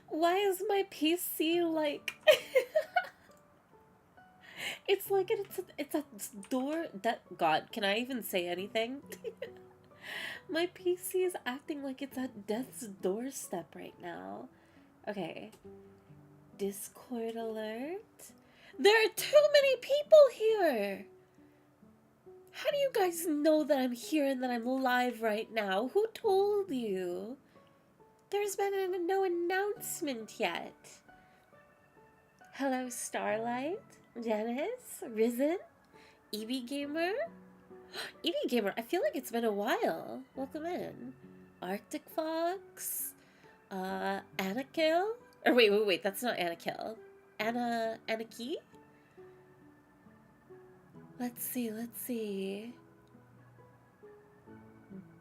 Why is my PC like... It's like it's a door that... God, can I even say anything? My PC is acting like it's at death's doorstep right now. Okay. Discord alert. There are too many people here! How do you guys know that I'm here and that I'm live right now? Who told you? There's been no announcement yet. Hello, Starlight, Janice, Risen, Evie Gamer. Evie Gamer, I feel like it's been a while. Welcome in. Arctic Fox, Anakill. Or wait, that's not Anakill. Anaki? Let's see.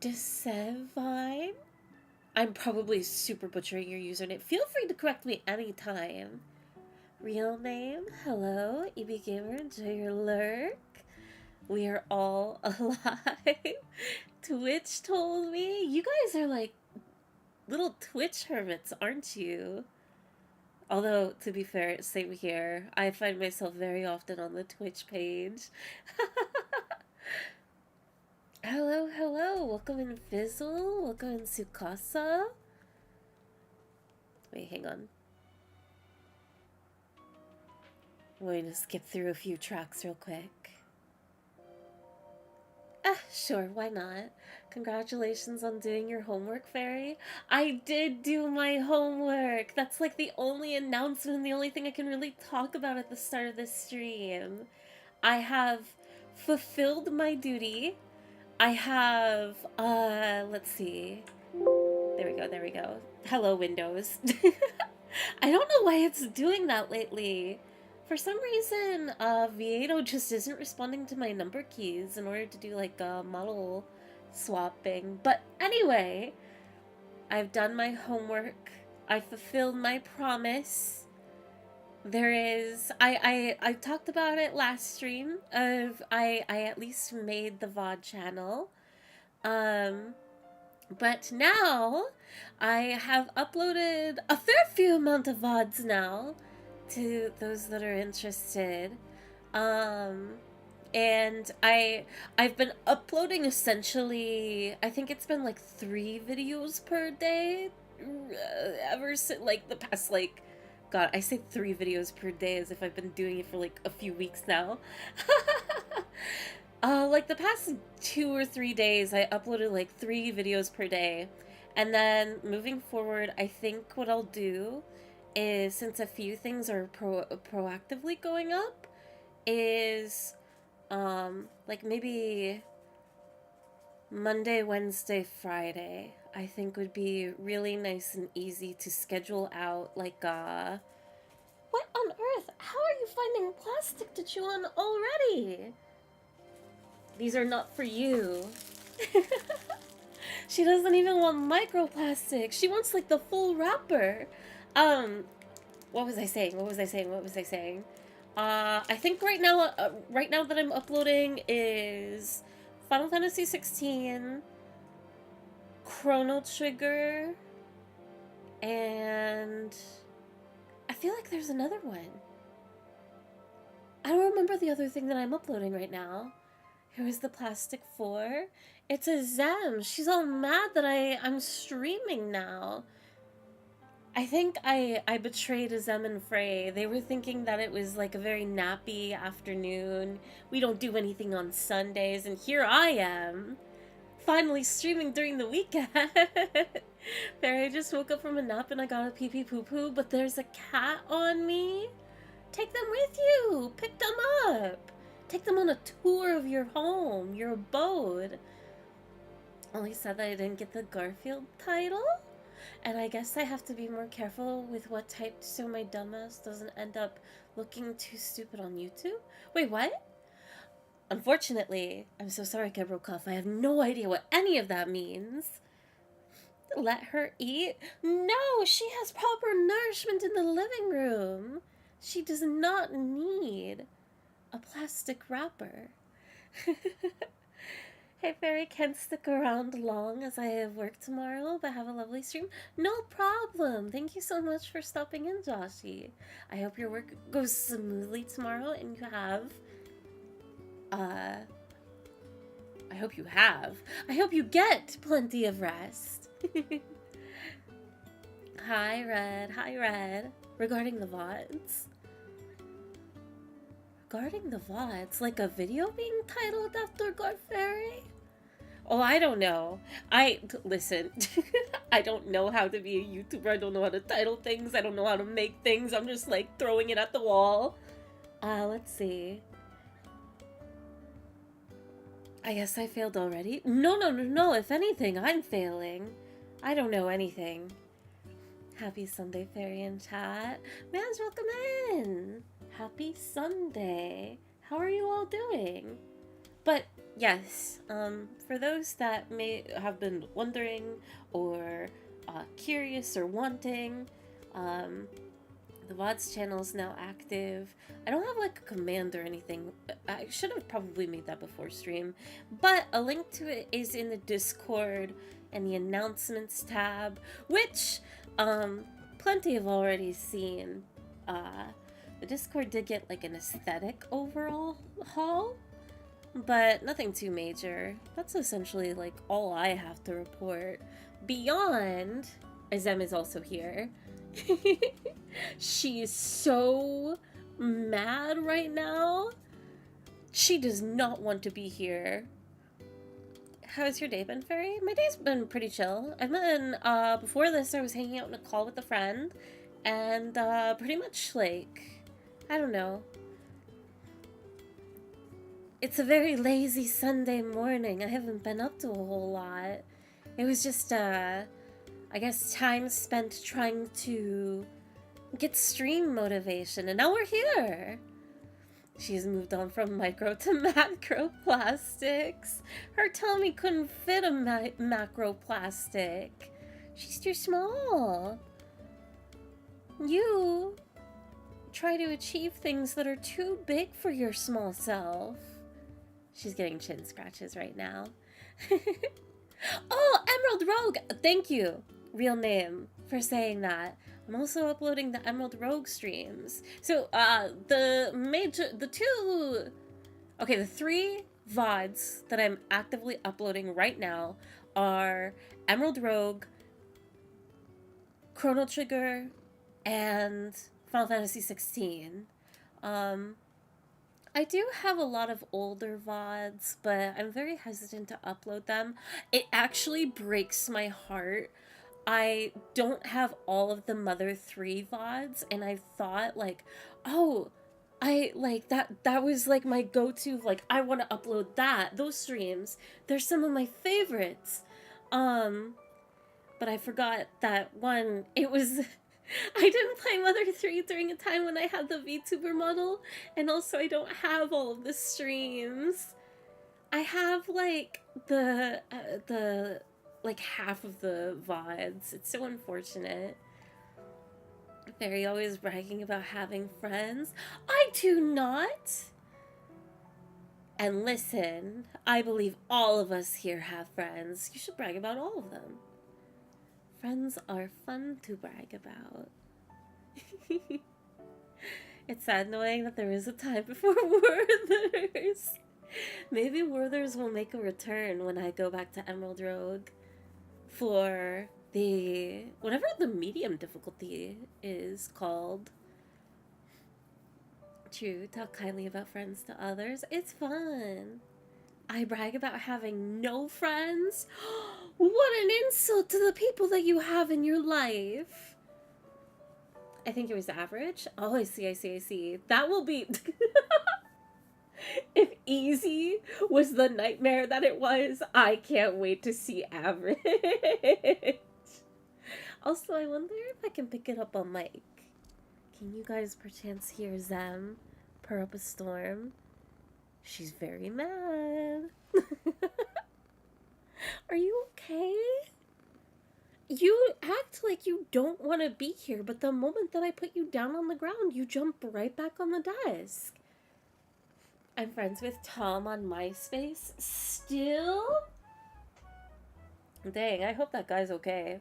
Desevine? I'm probably super butchering your username. Feel free to correct me anytime. Real name, hello, EB Gamer, enjoy your lurk. We are all alive. Twitch told me. You guys are like little Twitch hermits, aren't you? Although, to be fair, same here. I find myself very often on the Twitch page. Hello. Welcome in Fizzle. Welcome in Sukasa. Wait, hang on. I'm going to skip through a few tracks real quick. Sure, why not? Congratulations on doing your homework, Fairy. I did do my homework. That's like the only announcement, the only thing I can really talk about at the start of this stream. I have fulfilled my duty. I have, let's see. There we go. Hello, Windows. I don't know why it's doing that lately. For some reason, Vieto just isn't responding to my number keys in order to do, like, model swapping. But anyway, I've done my homework. I fulfilled my promise. There is... I talked about it last stream of... I at least made the VOD channel. But now, I have uploaded a fair few amount of VODs now to those that are interested. And I've been uploading essentially, I think it's been like 3 videos per day ever since like the past, like, God, I say 3 videos per day as if I've been doing it for like a few weeks now. Like the past 2 or 3 days, I uploaded like 3 videos per day. And then moving forward, I think what I'll do is, since a few things are proactively going up, is like maybe Monday, Wednesday, Friday, I think would be really nice and easy to schedule out, like, what on earth? How are you finding plastic to chew on already? These are not for you. She doesn't even want microplastic. She wants, like, the full wrapper. What was I saying? I think right now that I'm uploading is Final Fantasy 16, Chrono Trigger, and I feel like there's another one. I don't remember the other thing that I'm uploading right now. Who is the plastic for? It's a Zem. She's all mad that I'm streaming now. I think I betrayed Zem and Frey. They were thinking that it was like a very nappy afternoon. We don't do anything on Sundays, and here I am, finally streaming during the weekend. There, I just woke up from a nap and I got a pee-pee poo-poo, but there's a cat on me. Take them with you. Pick them up. Take them on a tour of your home, your abode. Only sad that I didn't get the Garfield title. And I guess I have to be more careful with what typed so my dumbass doesn't end up looking too stupid on YouTube. Wait, what? Unfortunately, I'm so sorry, Kebrokov. I have no idea what any of that means. Let her eat? No, she has proper nourishment in the living room. She does not need a plastic wrapper. Hey Fairy, can't stick around long as I have work tomorrow, but have a lovely stream. No problem. Thank you so much for stopping in, Joshy. I hope your work goes smoothly tomorrow and you have, uh, I hope you have. I hope you get plenty of rest. Hi, Red. Hi, Red. Regarding the VODs. Regarding the VODs, like a video being titled after God Fairy? Oh, I don't know. Listen, I don't know how to be a YouTuber. I don't know how to title things. I don't know how to make things. I'm just like throwing it at the wall. Let's see. I guess I failed already. No. If anything, I'm failing. I don't know anything. Happy Sunday, Fairy in chat. Mans, welcome in. Happy Sunday. How are you all doing? But yes, for those that may have been wondering or curious or wanting, the VODs channel is now active. I don't have like a command or anything. I should have probably made that before stream, but a link to it is in the Discord and the announcements tab, which plenty have already seen. The Discord did get like an aesthetic overall haul, but nothing too major. That's essentially like all I have to report. Beyond, Azem is also here. She is so mad right now. She does not want to be here. How's your day been, Fairy? My day's been pretty chill. I've been, before this I was hanging out in a call with a friend, and pretty much like, I don't know. It's a very lazy Sunday morning. I haven't been up to a whole lot. It was just, I guess, time spent trying to get stream motivation, and now we're here. She's moved on from micro to macro plastics. Her tummy couldn't fit a macro plastic. She's too small. You try to achieve things that are too big for your small self. She's getting chin scratches right now. Oh, Emerald Rogue! Thank you, real name, for saying that. I'm also uploading the Emerald Rogue streams. So, the three VODs that I'm actively uploading right now are Emerald Rogue, Chrono Trigger, and Final Fantasy 16. I do have a lot of older VODs, but I'm very hesitant to upload them. It actually breaks my heart. I don't have all of the Mother 3 VODs, and I thought, like, oh, I, like, that was, like, my go-to, like, I want to upload that. Those streams, they're some of my favorites. But I forgot that, one, it was... I didn't play Mother 3 during a time when I had the VTuber model, and also I don't have all of the streams. I have, like, like, half of the VODs. It's so unfortunate. Fairy always bragging about having friends. I do not! And listen, I believe all of us here have friends. You should brag about all of them. Friends are fun to brag about. It's sad knowing that there is a time before Werthers. Maybe Werthers will make a return when I go back to Emerald Rogue for the... whatever the medium difficulty is called. True, talk kindly about friends to others. It's fun. I brag about having no friends? What an insult to the people that you have in your life. I think it was average. Oh, I see. That will be... If easy was the nightmare that it was, I can't wait to see average. Also, I wonder if I can pick it up on mic. Can you guys perchance hear Zem purr up a storm? She's very mad. Are you okay? You act like you don't want to be here, but the moment that I put you down on the ground, you jump right back on the desk. I'm friends with Tom on MySpace. Still? Dang, I hope that guy's okay.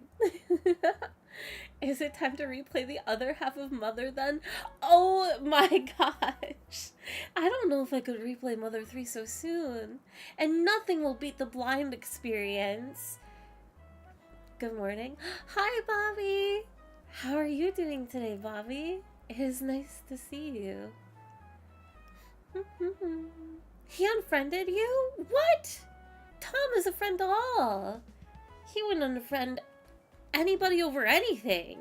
Is it time to replay the other half of Mother then? Oh my gosh. I don't know if I could replay Mother 3 so soon. And nothing will beat the blind experience. Good morning. Hi, Bobby. How are you doing today, Bobby? It is nice to see you. He unfriended you? What? Tom is a friend to all. He wouldn't unfriend anybody over anything.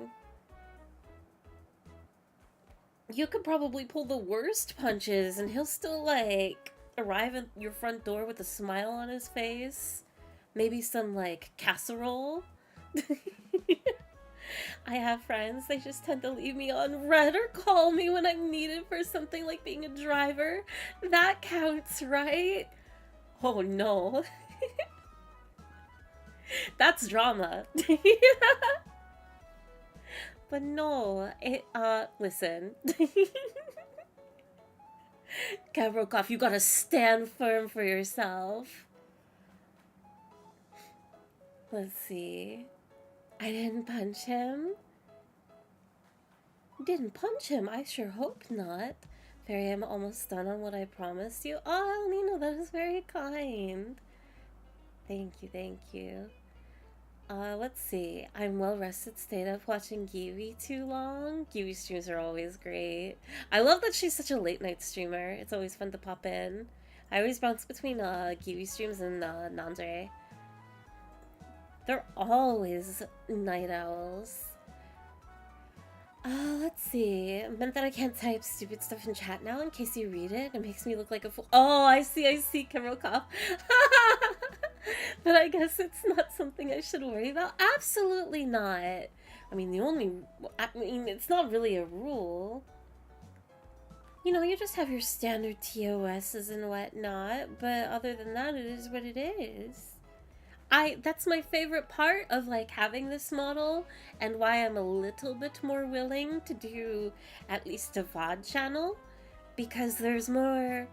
You could probably pull the worst punches and he'll still, like, arrive at your front door with a smile on his face. Maybe some, like, casserole. I have friends, they just tend to leave me on red or call me when I'm needed for something like being a driver. That counts, right? Oh no. That's drama. But no, listen. Gavrokov, you gotta stand firm for yourself. Let's see. I didn't punch him. Didn't punch him? I sure hope not. Fairy, I'm almost done on what I promised you. Oh, Nino, that is very kind. Thank you, thank you. Let's see. I'm well rested, stayed up watching Giwi too long. Giwi streams are always great. I love that she's such a late night streamer. It's always fun to pop in. I always bounce between Giwi streams and Nandre. They're always night owls. Let's see. It meant that I can't type stupid stuff in chat now in case you read it. It makes me look like a fool. Oh, I see, Kamelkov. But I guess it's not something I should worry about. Absolutely not. I mean, it's not really a rule. You know, you just have your standard TOSs and whatnot, but other than that, it is what it is. That's my favorite part of, like, having this model, and why I'm a little bit more willing to do at least a VOD channel, because there's more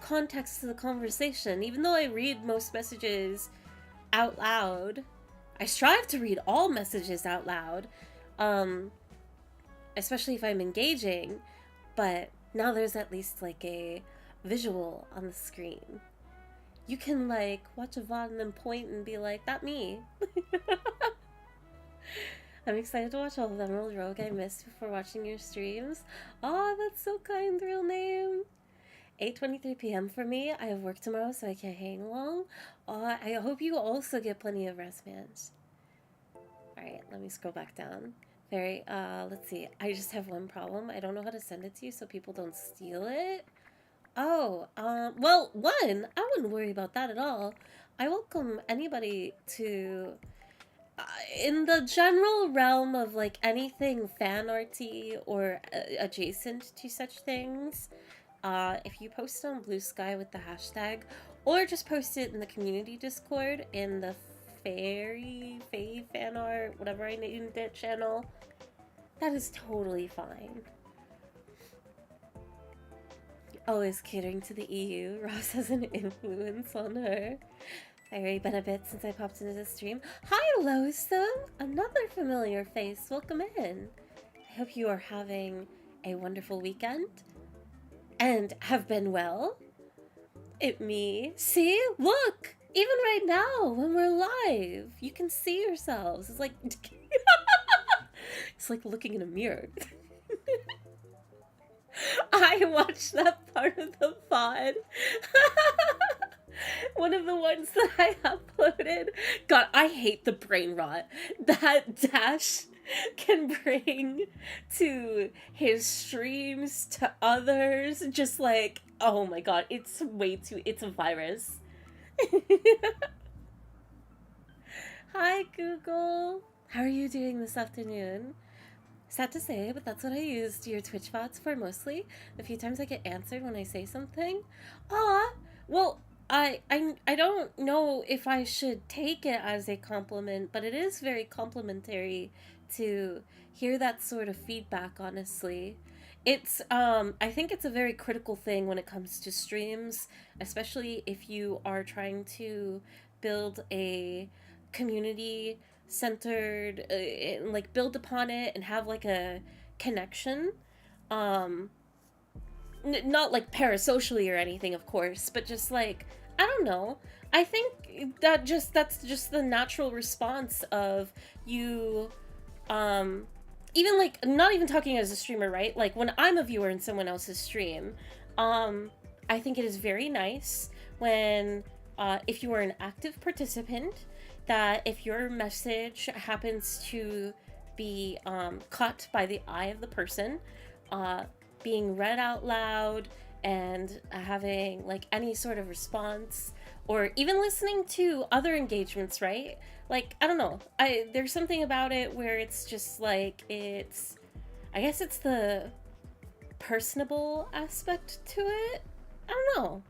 context to the conversation. Even though I read most messages out loud, I strive to read all messages out loud, especially if I'm engaging, but now there's at least, like, a visual on the screen. You can, like, watch a VOD and then point and be like, that me. I'm excited to watch all of Emerald Rogue I missed before watching your streams. Oh, that's so kind, real name. 8:23 p.m. for me. I have work tomorrow, so I can't hang long. I hope you also get plenty of rest, man. Alright, let me scroll back down. Let's see. I just have one problem. I don't know how to send it to you so people don't steal it. Oh, well, one, I wouldn't worry about that at all. I welcome anybody to, in the general realm of, like, anything fan arty or adjacent to such things, if you post on Blue Sky with the hashtag, or just post it in the community Discord in the Fae fan art, whatever I named it, channel, that is totally fine. Always catering to the EU. Ross has an influence on her. I've been a bit since I popped into the stream. Hi, Loathsome! Another familiar face. Welcome in. I hope you are having a wonderful weekend. And have been well. Me. See? Look! Even right now, when we're live, you can see yourselves. It's like... it's like looking in a mirror. I watched that part of the pod. One of the ones that I uploaded. God, I hate the brain rot that Dash can bring to his streams, to others. Just like, oh my god, it's way too, it's a virus. Hi, Google. How are you doing this afternoon? Sad to say, but that's what I used your Twitch bots for mostly. The few times I get answered when I say something. Well, I don't know if I should take it as a compliment, but it is very complimentary to hear that sort of feedback, honestly. It's I think it's a very critical thing when it comes to streams, especially if you are trying to build a community centered and like build upon it and have like a connection. Um not like parasocially or anything, of course, but just like, I don't know. I think that's just the natural response of you, um even like, not even talking as a streamer, right? Like when I'm a viewer in someone else's stream, um I think it is very nice when, if you are an active participant, that if your message happens to be caught by the eye of the person, uh being read out loud and having like any sort of response, or even listening to other engagements, right? Like, I don't know, I there's something about it where it's just like, it's, I guess it's the personable aspect to it. I don't know,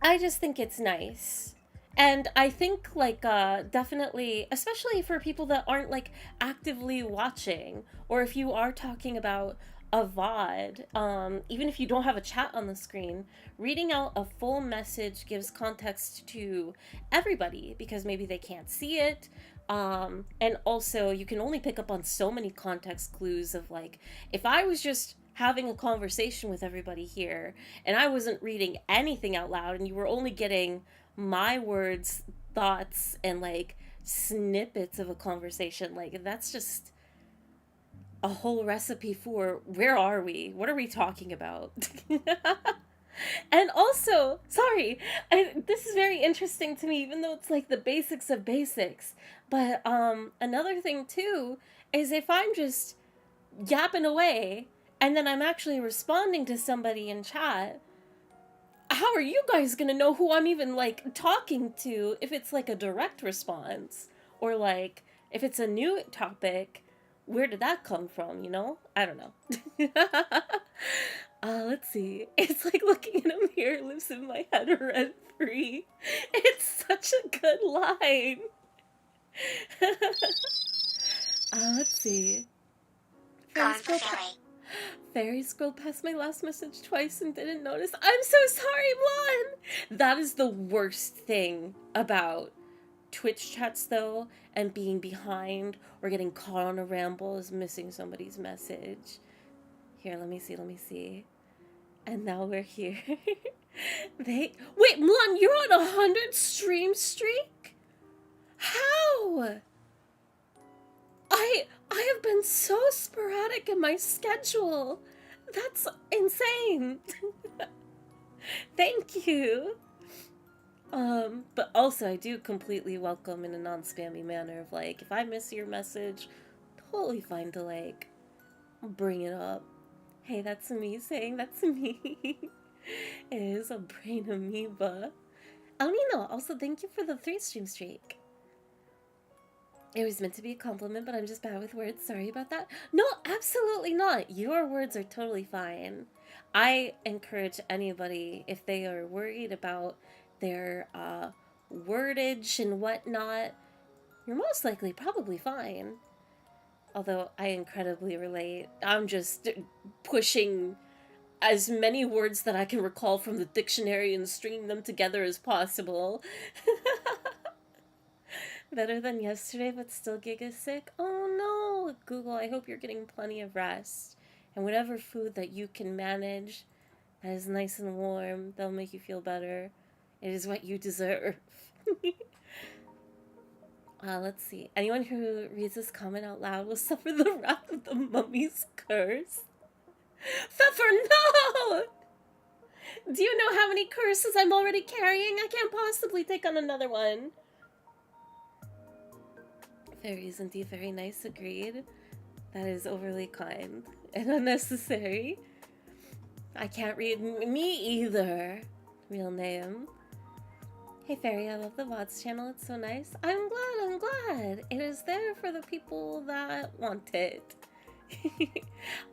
I just think it's nice. And I think like, definitely, especially for people that aren't like actively watching, or if you are talking about a VOD, even if you don't have a chat on the screen, reading out a full message gives context to everybody because maybe they can't see it. And also you can only pick up on so many context clues of like, if I was just having a conversation with everybody here and I wasn't reading anything out loud and you were only getting my words, thoughts, and like snippets of a conversation, like that's just a whole recipe for where are we? What are we talking about? And also, sorry, this is very interesting to me, even though it's like the basics of basics. But another thing too is if I'm just yapping away and then I'm actually responding to somebody in chat, how are you guys gonna know who I'm even like talking to if it's like a direct response? Or like if it's a new topic, where did that come from, you know? I don't know. Let's see. It's like looking in a mirror lives in my head rent free. It's such a good line. Let's see. Fairy scrolled past my last message twice and didn't notice. I'm so sorry, Blonde! That is the worst thing about Twitch chats, though, and being behind or getting caught on a ramble, is missing somebody's message. Here, let me see. And now we're here. Wait, Blonde, you're on 100 stream streak? How? I have been so sporadic in my schedule. That's insane. Thank you. But also I do completely welcome in a non-spammy manner of like, if I miss your message, totally fine to like bring it up. Hey, that's me saying that's me. It is a brain amoeba. El Nino, also thank you for the 3 stream streak. It was meant to be a compliment, but I'm just bad with words. Sorry about that. No, absolutely not. Your words are totally fine. I encourage anybody, if they are worried about their wordage and whatnot, you're most likely probably fine. Although I incredibly relate. I'm just pushing as many words that I can recall from the dictionary and stringing them together as possible. Better than yesterday, but still giga sick. Oh no, Google, I hope you're getting plenty of rest. And whatever food that you can manage that is nice and warm, that'll make you feel better. It is what you deserve. Let's see. Anyone who reads this comment out loud will suffer the wrath of the mummy's curse. Pfeffer, no! Do you know how many curses I'm already carrying? I can't possibly take on another one. Very is indeed very nice, agreed. That is overly kind and unnecessary. I can't read me either. Real name. Hey Fairy, I love the VODs channel, it's so nice. I'm glad. It is there for the people that want it.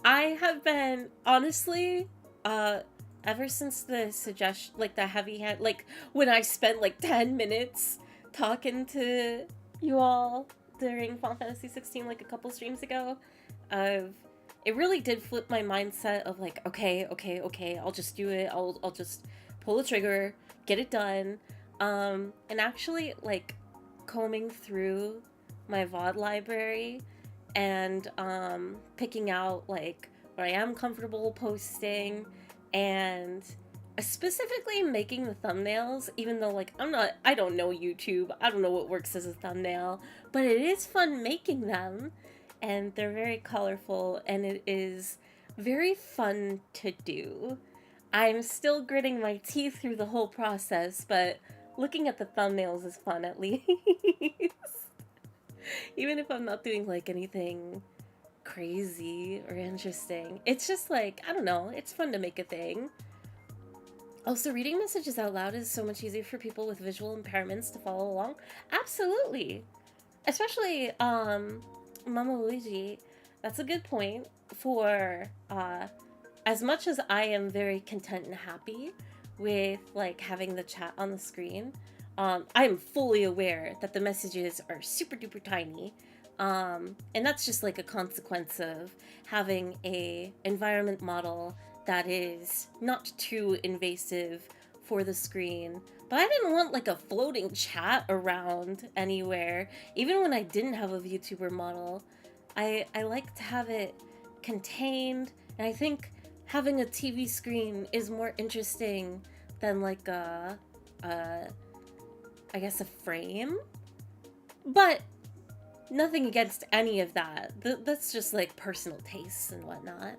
I have been, honestly, ever since the suggestion, like the heavy hand, like when I spent like 10 minutes talking to you all during Final Fantasy 16 like a couple streams ago, of it really did flip my mindset of like, okay, okay, okay, I'll just do it. I'll just pull the trigger, get it done. And actually, like, combing through my VOD library and picking out like what I am comfortable posting, and specifically making the thumbnails, even though like I don't know YouTube, I don't know what works as a thumbnail, but it is fun making them, and they're very colorful, and it is very fun to do. I'm still gritting my teeth through the whole process, but looking at the thumbnails is fun at least. Even if I'm not doing like anything crazy or interesting. It's just like, I don't know, it's fun to make a thing. Also, reading messages out loud is so much easier for people with visual impairments to follow along. Absolutely. Especially, Mama Luigi. That's a good point for, as much as I am very content and happy with, like, having the chat on the screen, I am fully aware that the messages are super duper tiny. And that's just like a consequence of having a environment model that is not too invasive for the screen. But I didn't want like a floating chat around anywhere. Even when I didn't have a VTuber model, I like to have it contained. And I think having a TV screen is more interesting than like I guess a frame. But nothing against any of that. That's just like personal tastes and whatnot.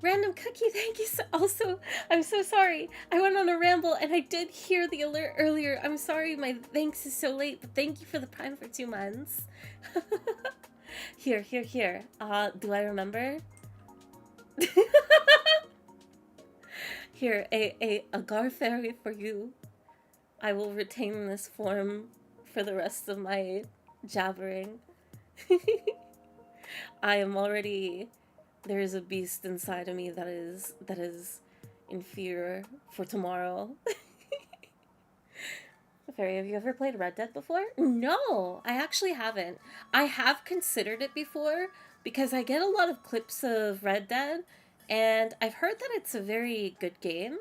Random Cookie, thank you. Also, I'm so sorry. I went on a ramble and I did hear the alert earlier. I'm sorry my thanks is so late, but thank you for the Prime for 2 months. Here. Do I remember? Here, a Gar Fairy for you. I will retain this form for the rest of my jabbering. I am already... There is a beast inside of me that is in fear for tomorrow. Fairy, have you ever played Red Dead before? No, I actually haven't. I have considered it before because I get a lot of clips of Red Dead, and I've heard that it's a very good game.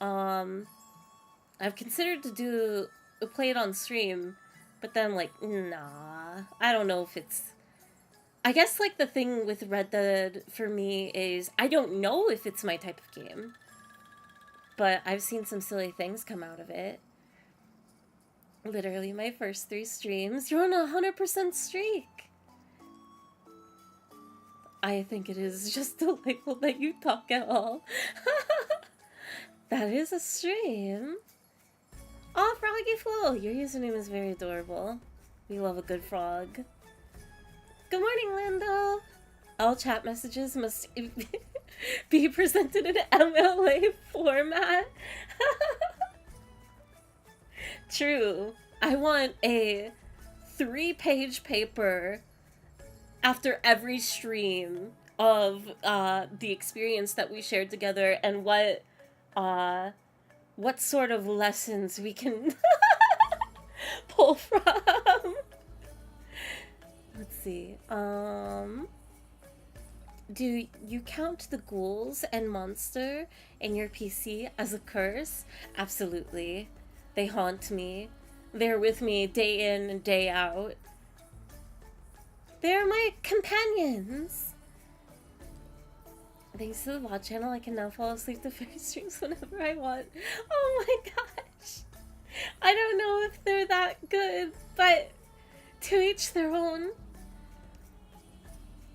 I've considered to play it on stream, but then like, nah, I don't know if it's... I guess, like, the thing with Red Dead for me is I don't know if it's my type of game. But I've seen some silly things come out of it. Literally my first 3 streams. You're on a 100% streak! I think it is just delightful that you talk at all. That is a stream. Oh, Froggy Flo! Your username is very adorable. We love a good frog. Good morning, Lando! All chat messages must be presented in MLA format. True. I want a 3-page paper after every stream of the experience that we shared together and what sort of lessons we can pull from. Let's see. Do you count the ghouls and monster in your PC as a curse? Absolutely. They haunt me. They're with me day in and day out. They're my companions. Thanks to the VOD channel, I can now fall asleep to fairy streams whenever I want. Oh my gosh. I don't know if they're that good, but to each their own.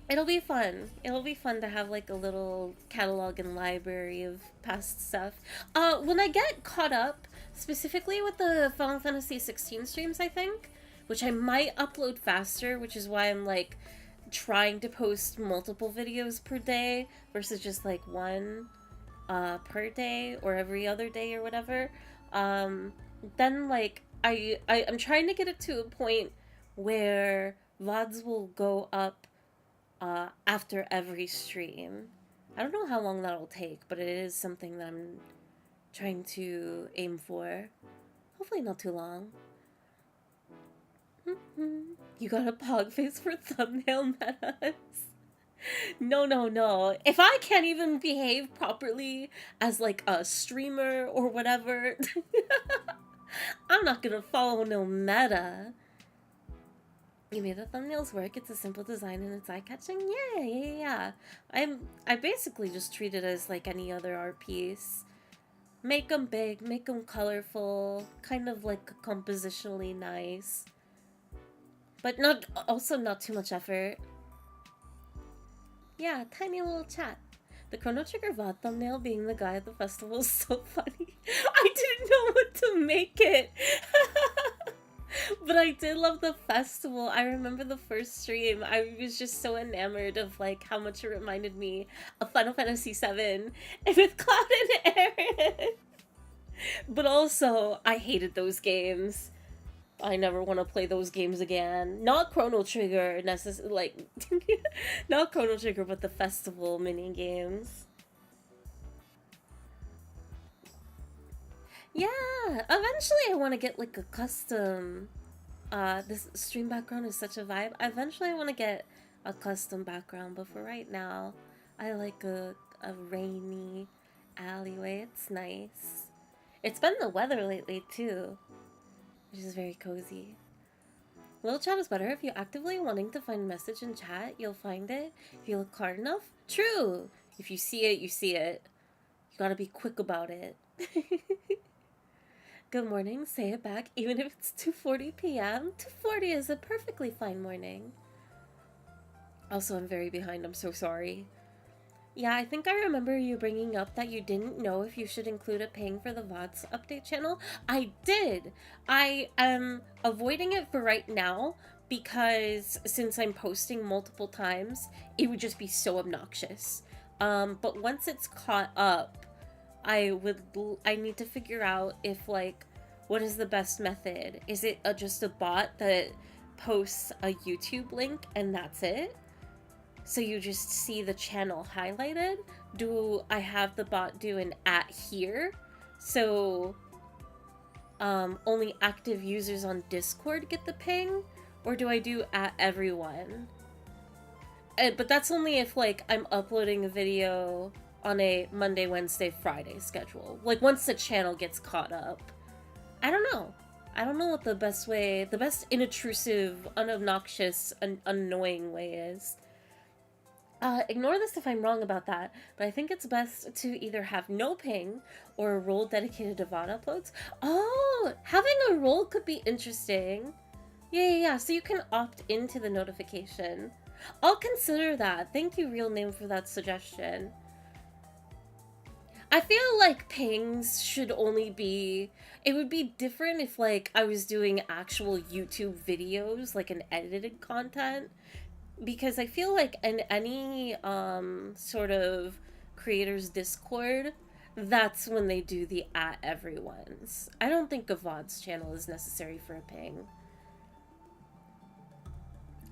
It'll be fun. It'll be fun to have like a little catalog and library of past stuff. When I get caught up, specifically with the Final Fantasy 16 streams, I think, which I might upload faster, which is why I'm like trying to post multiple videos per day versus just like one per day or every other day or whatever. Then like I'm trying to get it to a point where VODs will go up after every stream. I don't know how long that'll take, but it is something that I'm trying to aim for. Hopefully not too long. You got a pog face for thumbnail metas. No, no, no. If I can't even behave properly as like a streamer or whatever, I'm not gonna follow no meta. You made the thumbnails work. It's a simple design and it's eye-catching. Yeah, yeah, yeah. I basically just treat it as like any other art piece. Make them big, make them colorful, kind of like compositionally nice, but not too much effort. Yeah, tiny little chat. The Chrono Trigger VOD thumbnail being the guy at the festival is so funny. I didn't know what to make it. But I did love the festival. I remember the first stream. I was just so enamored of like how much it reminded me of Final Fantasy VII and with Cloud and Aaron. But also, I hated those games. I never want to play those games again. Not Chrono Trigger, like, not Chrono Trigger, but the festival mini games. Yeah, eventually I want to get like a custom. This stream background is such a vibe. Eventually I want to get a custom background, but for right now, I like a rainy alleyway. It's nice. It's been the weather lately too, which is very cozy. Little chat is better if you're actively wanting to find a message in chat. You'll find it if you look hard enough. True. If you see it, you see it. You gotta be quick about it. Good morning. Say it back, even if it's 2:40 p.m. 2:40 is a perfectly fine morning. Also, I'm very behind. I'm so sorry. Yeah, I think I remember you bringing up that you didn't know if you should include a ping for the VODs update channel. I did! I am avoiding it for right now because since I'm posting multiple times, it would just be so obnoxious. But once it's caught up, I need to figure out if like, what is the best method? Is it just a bot that posts a YouTube link and that's it? So you just see the channel highlighted? Do I have the bot do an @ here? So only active users on Discord get the ping? Or do I do @ everyone? But that's only if like I'm uploading a video on a Monday, Wednesday, Friday schedule. Like once the channel gets caught up. I don't know. I don't know what the best way, the best inintrusive, unobnoxious, annoying way is. Ignore this if I'm wrong about that, but I think it's best to either have no ping or a role dedicated to VOD uploads. Oh, having a role could be interesting. Yeah, so you can opt into the notification. I'll consider that. Thank you, Real Name, for that suggestion. I feel like pings should only be... It would be different if, like, I was doing actual YouTube videos, like an edited content. Because I feel like in any sort of creator's Discord, that's when they do the @ everyone's. I don't think a VOD's channel is necessary for a ping.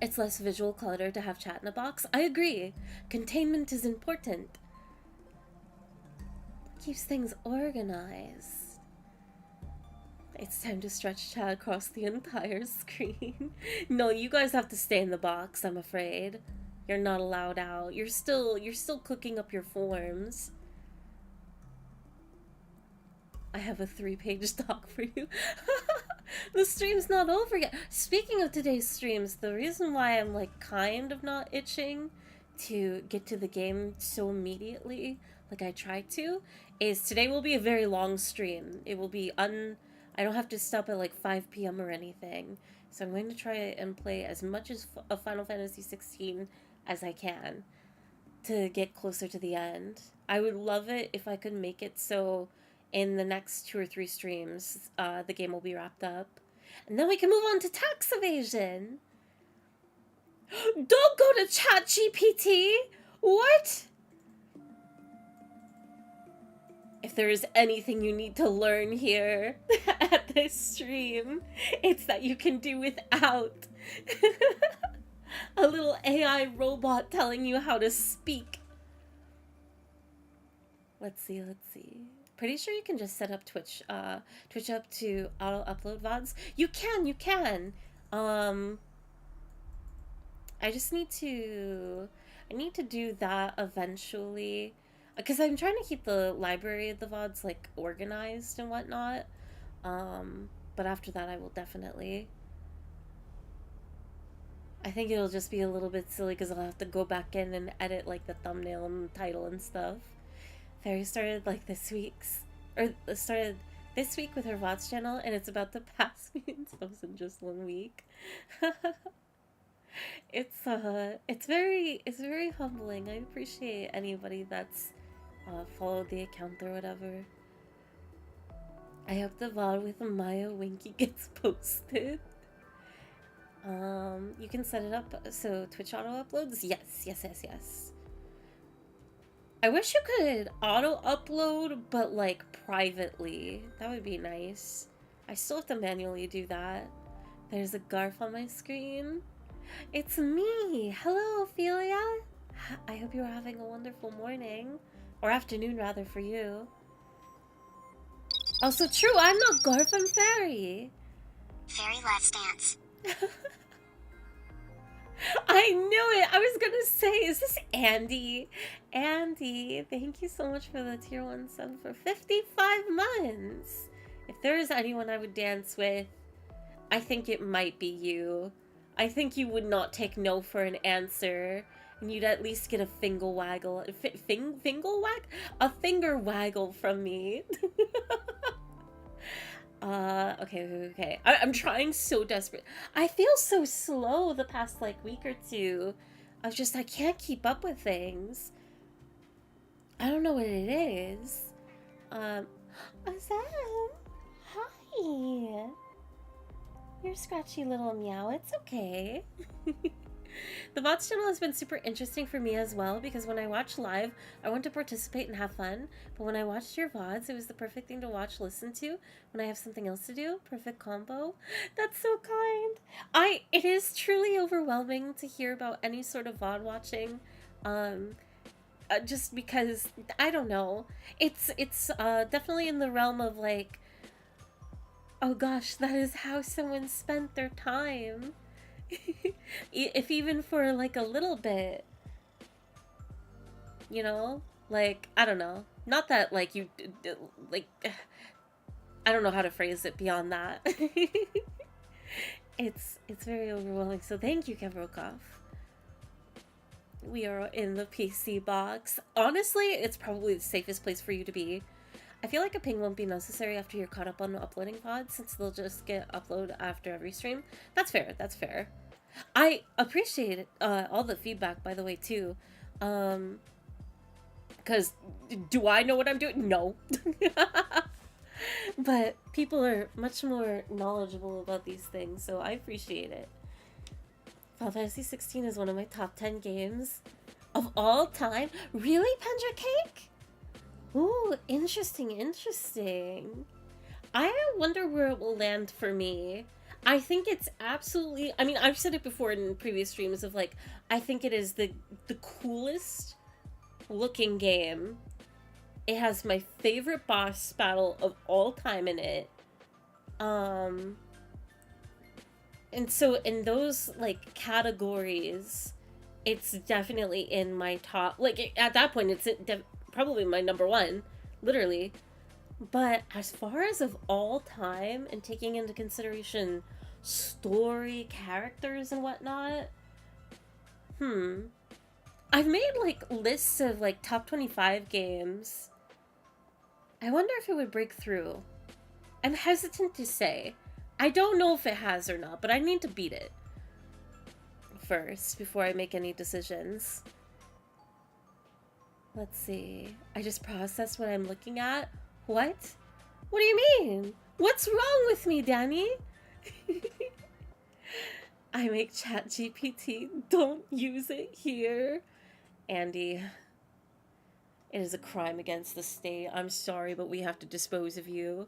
It's less visual clutter to have chat in a box. I agree. Containment is important. Keeps things organized. It's time to stretch chat across the entire screen. No, you guys have to stay in the box, I'm afraid. You're not allowed out. You're still cooking up your forms. I have a 3-page doc for you. The stream's not over yet. Speaking of today's streams, the reason why I'm like kind of not itching to get to the game so immediately, like I tried to, is today will be a very long stream. It will be I don't have to stop at like 5 p.m. or anything. So I'm going to try and play as much of Final Fantasy 16 as I can to get closer to the end. I would love it if I could make it so in the next 2 or 3 streams, the game will be wrapped up. And then we can move on to tax evasion. Don't go to ChatGPT! What? If there is anything you need to learn here at this stream, it's that you can do without a little AI robot telling you how to speak. Let's see. Pretty sure you can just set up Twitch up to auto-upload VODs. You can. I just need to I need to do that eventually. Because I'm trying to keep the library of the VODs, like, organized and whatnot. But after that, I will definitely. I think it'll just be a little bit silly because I'll have to go back in and edit, like, the thumbnail and the title and stuff. Fairy started, like, started this week with her VODs channel, and it's about to pass me in subs in just 1 week. It's very humbling. I appreciate anybody that's followed the account or whatever. I hope the VOD with Maya Winky gets posted. You can set it up so Twitch auto uploads. Yes. I wish you could auto upload, but like privately. That would be nice. I still have to manually do that. There's a Garf on my screen. It's me! Hello, Ophelia! I hope you're having a wonderful morning. Or afternoon, rather, for you. Also, true, I'm not Garf, I'm Fairy! Fairy Let's Dance. I knew it! I was gonna say, is this Andy? Andy, thank you so much for the tier 1 sub for 55 months! If there is anyone I would dance with, I think it might be you. I think you would not take no for an answer, and you'd at least get a finger waggle. A finger waggle from me. Okay. I'm trying so desperate. I feel so slow the past, like, week or two. I can't keep up with things. I don't know what it is. Azam! Hi! Your scratchy little meow, it's okay. The VODs channel has been super interesting for me as well, because when I watch live, I want to participate and have fun, but when I watched your VODs, it was the perfect thing to watch, listen to, when I have something else to do. Perfect combo. That's so kind. It is truly overwhelming to hear about any sort of VOD watching, just because, I don't know, it's definitely in the realm of, like, oh gosh, that is how someone spent their time. If even for, like, a little bit. You know? Like, I don't know. Not that, like, you, like, I don't know how to phrase it beyond that. It's very overwhelming. So thank you, Kevrokov. We are in the PC box. Honestly, it's probably the safest place for you to be. I feel like a ping won't be necessary after you're caught up on uploading VODs, since they'll just get uploaded after every stream. That's fair, that's fair. I appreciate all the feedback, by the way, too. Because do I know what I'm doing? No. But people are much more knowledgeable about these things, so I appreciate it. Final Fantasy 16 is one of my top 10 games of all time. Really, Pendra Cake? Ooh, interesting. I wonder where it will land for me. I think it's absolutely, I mean, I've said it before in previous streams of, like, I think it is the coolest looking game. It has my favorite boss battle of all time in it. And so in those, like, categories, it's definitely in my top, like, at that point, it's probably my number 1, literally. But as far as of all time, and taking into consideration story, characters, and whatnot, I've made, like, lists of, like, top 25 games. I wonder if it would break through. I'm hesitant to say. I don't know if it has or not, but I need to beat it first before I make any decisions. Let's see. I just processed what I'm looking at. What? What do you mean? What's wrong with me, Danny? I make ChatGPT. Don't use it here. Andy, it is a crime against the state. I'm sorry, but we have to dispose of you.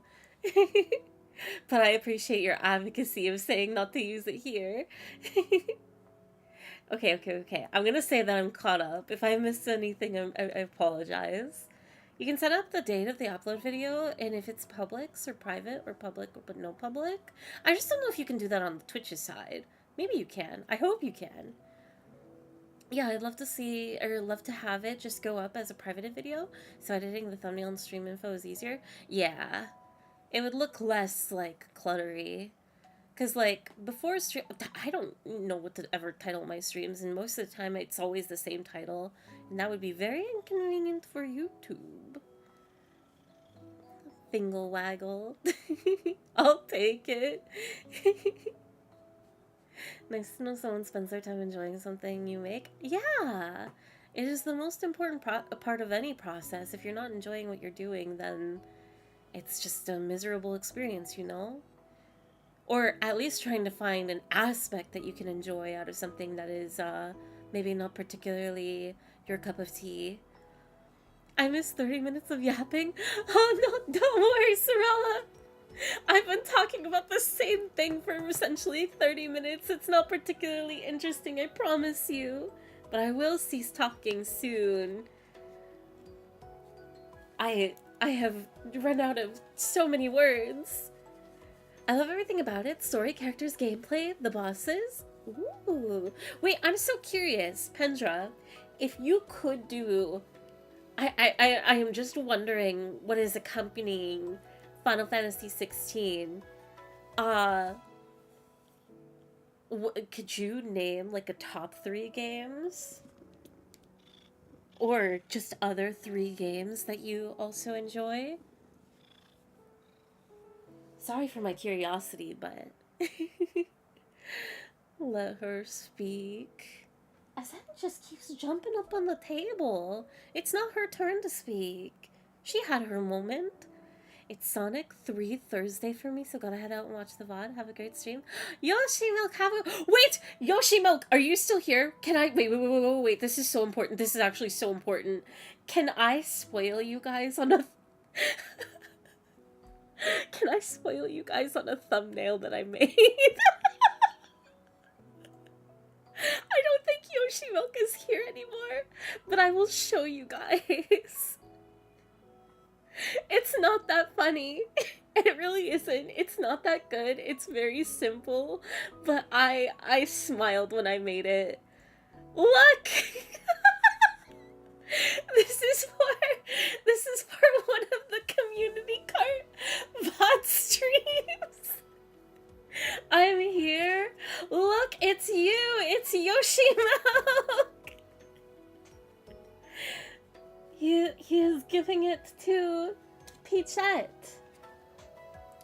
But I appreciate your advocacy of saying not to use it here. Okay. I'm gonna say that I'm caught up. If I missed anything, I apologize. You can set up the date of the upload video, and if it's public or private, or public but no public. I just don't know if you can do that on Twitch's side. Maybe you can. I hope you can. Yeah, I'd love to see, or love to have it just go up as a private video, so editing the thumbnail and stream info is easier. Yeah, it would look less, like, cluttery. Because, like, before stream, I don't know what to ever title my streams, and most of the time it's always the same title, and that would be very inconvenient for YouTube. Fingle waggle. I'll take it. Nice to know someone spends their time enjoying something you make. Yeah! It is the most important part of any process. If you're not enjoying what you're doing, then it's just a miserable experience, you know? Or at least trying to find an aspect that you can enjoy out of something that is maybe not particularly your cup of tea. I missed 30 minutes of yapping. Oh no, don't worry, Sorella. I've been talking about the same thing for essentially 30 minutes. It's not particularly interesting, I promise you. But I will cease talking soon. I have run out of so many words. I love everything about it. Story, characters, gameplay, the bosses. Ooh. Wait, I'm so curious, Pendra. If you could do... I am just wondering what is accompanying Final Fantasy 16. Could you name, like, a top 3 games? Or just other 3 games that you also enjoy? Sorry for my curiosity, but... Let her speak. Azen just keeps jumping up on the table. It's not her turn to speak. She had her moment. It's Sonic 3 Thursday for me, so gotta head out and watch the VOD. Have a great stream. Yoshi Milk, have a... Wait! Yoshi Milk, are you still here? Can I... Wait. This is so important. This is actually so important. Can I spoil you guys on a... Can I spoil you guys on a thumbnail that I made? I don't think Yoshi Milk is here anymore, but I will show you guys. It's not that funny. It really isn't. It's not that good. It's very simple, but I smiled when I made it. Look! This is for one of the community cart VOD streams. I'm here. Look, it's you. It's Yoshi Milk. He is giving it to Peachette.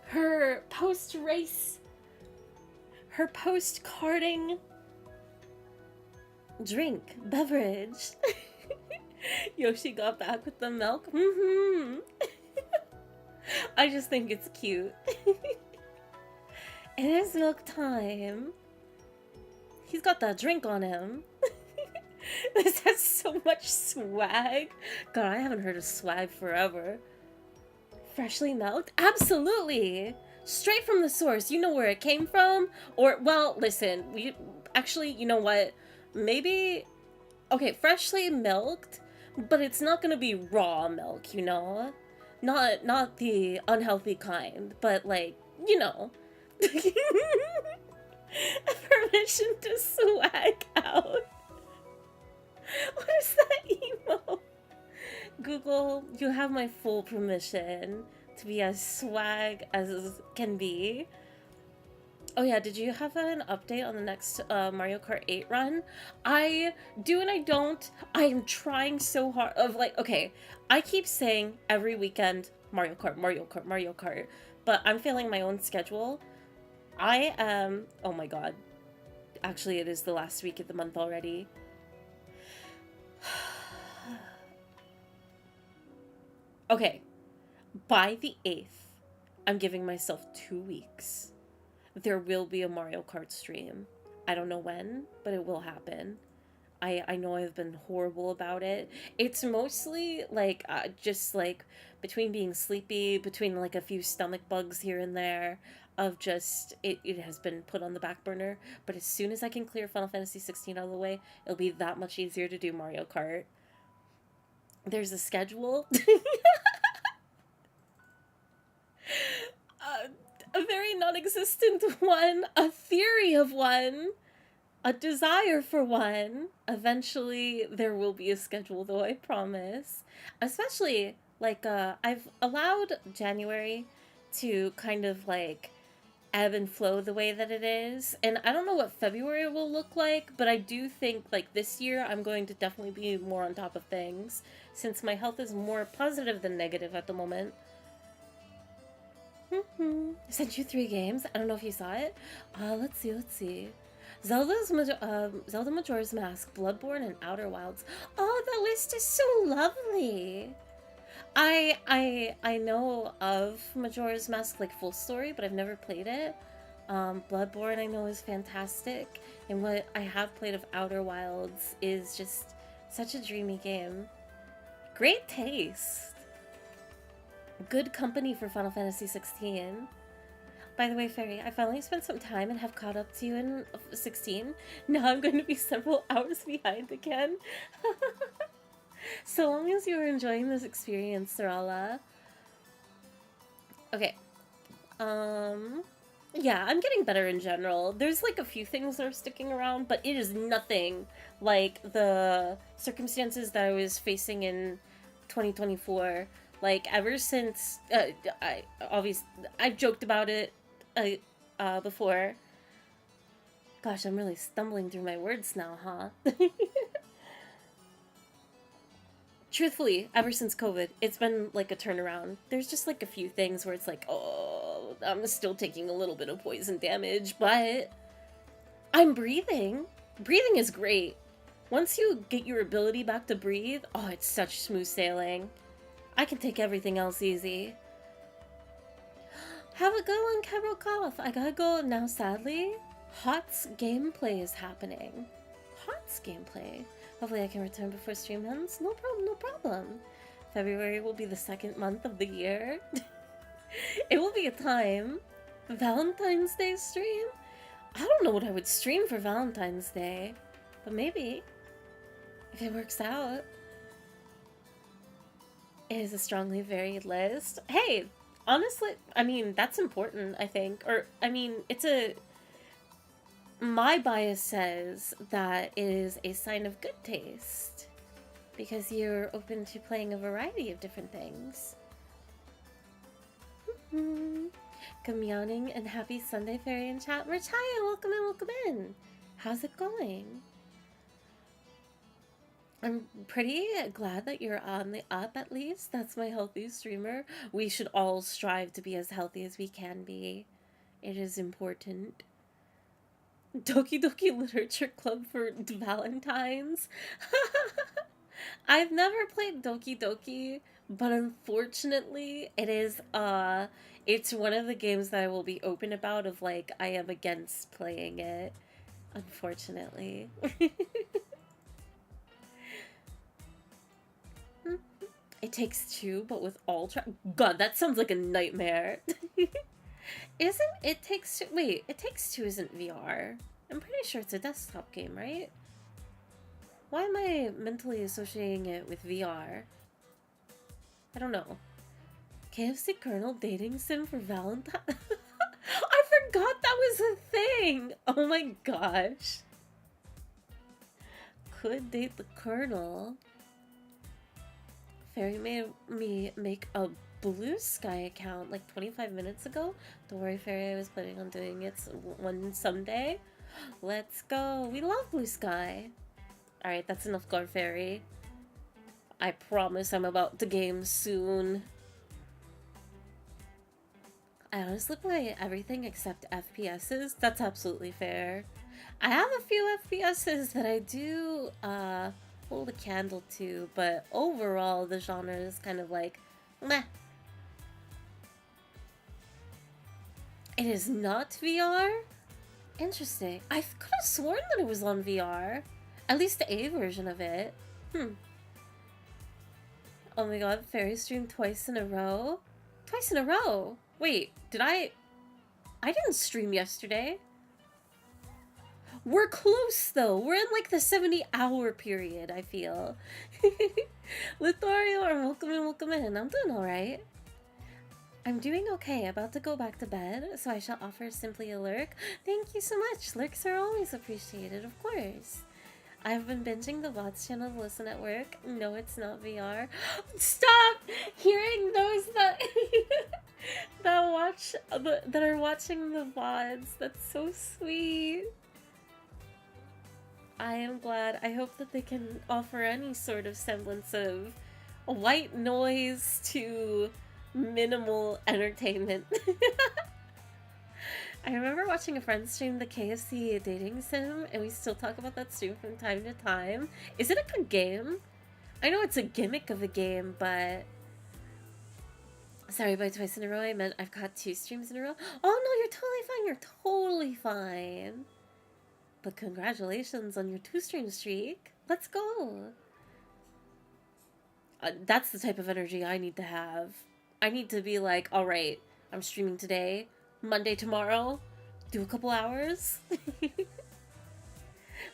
Her post-race, her post-karting drink, beverage. Yoshi got back with the milk. I just think it's cute. It is milk time. He's got that drink on him. This has so much swag. God, I haven't heard of swag forever. Freshly milked? Absolutely! Straight from the source. You know where it came from? Or, well, listen. Actually, you know what? Maybe... Okay, freshly milked, but it's not gonna be raw milk, you know? Not the unhealthy kind, but, like, you know. Permission to swag out. What is that emo? Google, you have my full permission to be as swag as can be. Oh yeah, did you have an update on the next Mario Kart 8 run? I do and I don't. I am trying so hard of like, okay, I keep saying every weekend Mario Kart, Mario Kart, Mario Kart, but I'm failing my own schedule. I am, oh my god. Actually, it is the last week of the month already. Okay, by the 8th, I'm giving myself 2 weeks. There will be a Mario Kart stream. I don't know when, but it will happen. I know I've been horrible about it. It's mostly, like, just, like, between being sleepy, between, like, a few stomach bugs here and there, of just, it has been put on the back burner. But as soon as I can clear Final Fantasy 16 out of the way, it'll be that much easier to do Mario Kart. There's a schedule. A very non-existent one, a theory of one. a desire for one. Eventually, there will be a schedule, though, I promise. Especially, like, I've allowed January to kind of, like, ebb and flow the way that it is. And I don't know what February will look like, but I do think, like, this year I'm going to definitely be more on top of things, since my health is more positive than negative at the moment. I sent you 3 games. I don't know if you saw it. Let's see. Zelda Majora's Mask, Bloodborne, and Outer Wilds. Oh, the list is so lovely. I know of Majora's Mask, like, full story, but I've never played it. Bloodborne I know is fantastic, and what I have played of Outer Wilds is just such a dreamy game. Great taste. Good company for Final Fantasy 16. By the way, Fairy, I finally spent some time and have caught up to you in 16. Now I'm going to be several hours behind again. So long as you're enjoying this experience, Sarala. Okay. Yeah, I'm getting better in general. There's like a few things that are sticking around, but it is nothing like the circumstances that I was facing in 2024. Like, ever since, I've joked about it before. Gosh, I'm really stumbling through my words now, huh? Truthfully, ever since COVID, it's been like a turnaround. There's just like a few things where it's like, oh, I'm still taking a little bit of poison damage, but I'm breathing. Breathing is great. Once you get your ability back to breathe, oh, it's such smooth sailing. I can take everything else easy. Have a good one, Kebro Cough. I gotta go now, sadly. Hot's gameplay is happening. Hot's gameplay. Hopefully I can return before stream ends. No problem. February will be the 2nd month of the year. It will be a time. Valentine's Day stream? I don't know what I would stream for Valentine's Day. But maybe. If it works out. It is a strongly varied list. Hey, honestly, I mean, that's important, I think. Or, I mean, it's a... My bias says that it is a sign of good taste. Because you're open to playing a variety of different things. Good meowing and happy Sunday, Fairy in chat. Marchaya, welcome in. How's it going? I'm pretty glad that you're on the up, at least. That's my healthy streamer. We should all strive to be as healthy as we can be. It is important. Doki Doki Literature Club for Valentine's. I've never played Doki Doki, but unfortunately, it's one of the games that I will be open about of, like, I am against playing it. Unfortunately. It Takes Two, but with all God, that sounds like a nightmare. Isn't It Takes Two... Wait, It Takes Two isn't VR. I'm pretty sure it's a desktop game, right? Why am I mentally associating it with VR? I don't know. KFC Colonel dating sim for Valentine? I forgot that was a thing! Oh my gosh. Could date the Colonel. Fairy made me make a Blue Sky account like 25 minutes ago. Don't worry, Fairy, I was planning on doing it someday. Let's go. We love Blue Sky. Alright, that's enough Gar Fairy. I promise I'm about to game soon. I honestly play everything except FPSs. That's absolutely fair. I have a few FPSs that I do hold a candle to, but overall the genre is kind of like meh. It is not VR? Interesting. I could have sworn that it was on VR. At least the A version of it. Oh my god, Fairy streamed twice in a row? Twice in a row? Wait, did I didn't stream yesterday. We're close though. We're in like the 70-hour period, I feel. Lithorio, welcome in. I'm doing alright. I'm doing okay. About to go back to bed, so I shall offer simply a lurk. Thank you so much. Lurks are always appreciated, of course. I've been binging the VODs channel to listen at work. No, it's not VR. Stop hearing those that that watch that are watching the VODs. That's so sweet. I am glad. I hope that they can offer any sort of semblance of white noise to minimal entertainment. I remember watching a friend stream the KFC dating sim, and we still talk about that stream from time to time. Is it a good game? I know it's a gimmick of a game, but... Sorry, by twice in a row, I meant I've got 2 streams in a row. Oh no, you're totally fine, you're totally fine. But congratulations on your 2-stream streak. Let's go. That's the type of energy I need to have. I need to be like, alright, I'm streaming today, Monday tomorrow, do a couple hours.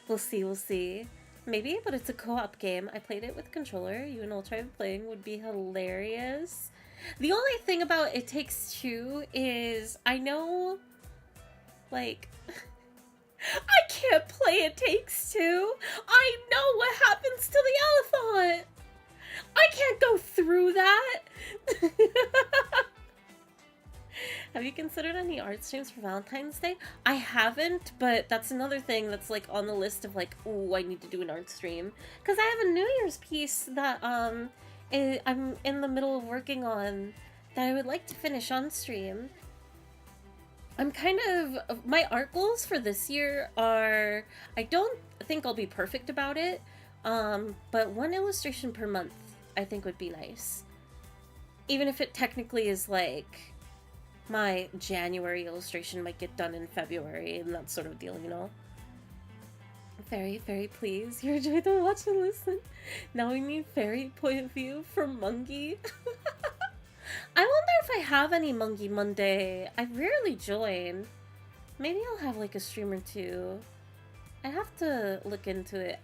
We'll see, we'll see. Maybe, but it's a co-op game. I played it with controller. You and Ultra playing would be hilarious. The only thing about It Takes Two is I know, like, I can't play It Takes Two. I know what happens to the elephant. I can't go through that. Have you considered any art streams for Valentine's Day? I haven't, but that's another thing that's like on the list of like, ooh, I need to do an art stream. Because I have a New Year's piece that I'm in the middle of working on that I would like to finish on stream. I'm kind of, my art goals for this year are, I don't think I'll be perfect about it, but 1 illustration per month I think would be nice. Even if it technically is like, my January illustration might get done in February and that sort of deal, you know? Very, very pleased. You enjoyed the watch and listen. Now we need fairy point of view for Mungie. I wonder if I have any Mungie Monday. I rarely join. Maybe I'll have like a stream or 2. I have to look into it.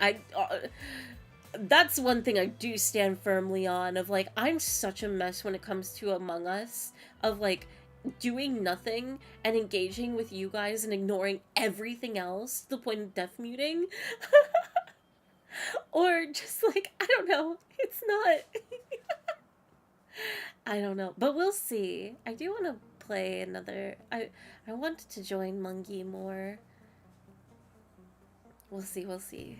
That's one thing I do stand firmly on, of like, I'm such a mess when it comes to Among Us, of like, doing nothing and engaging with you guys and ignoring everything else to the point of death muting. Or just like, I don't know, it's not... I don't know, but we'll see. I do want to play another... I want to join Mungie more. We'll see, we'll see.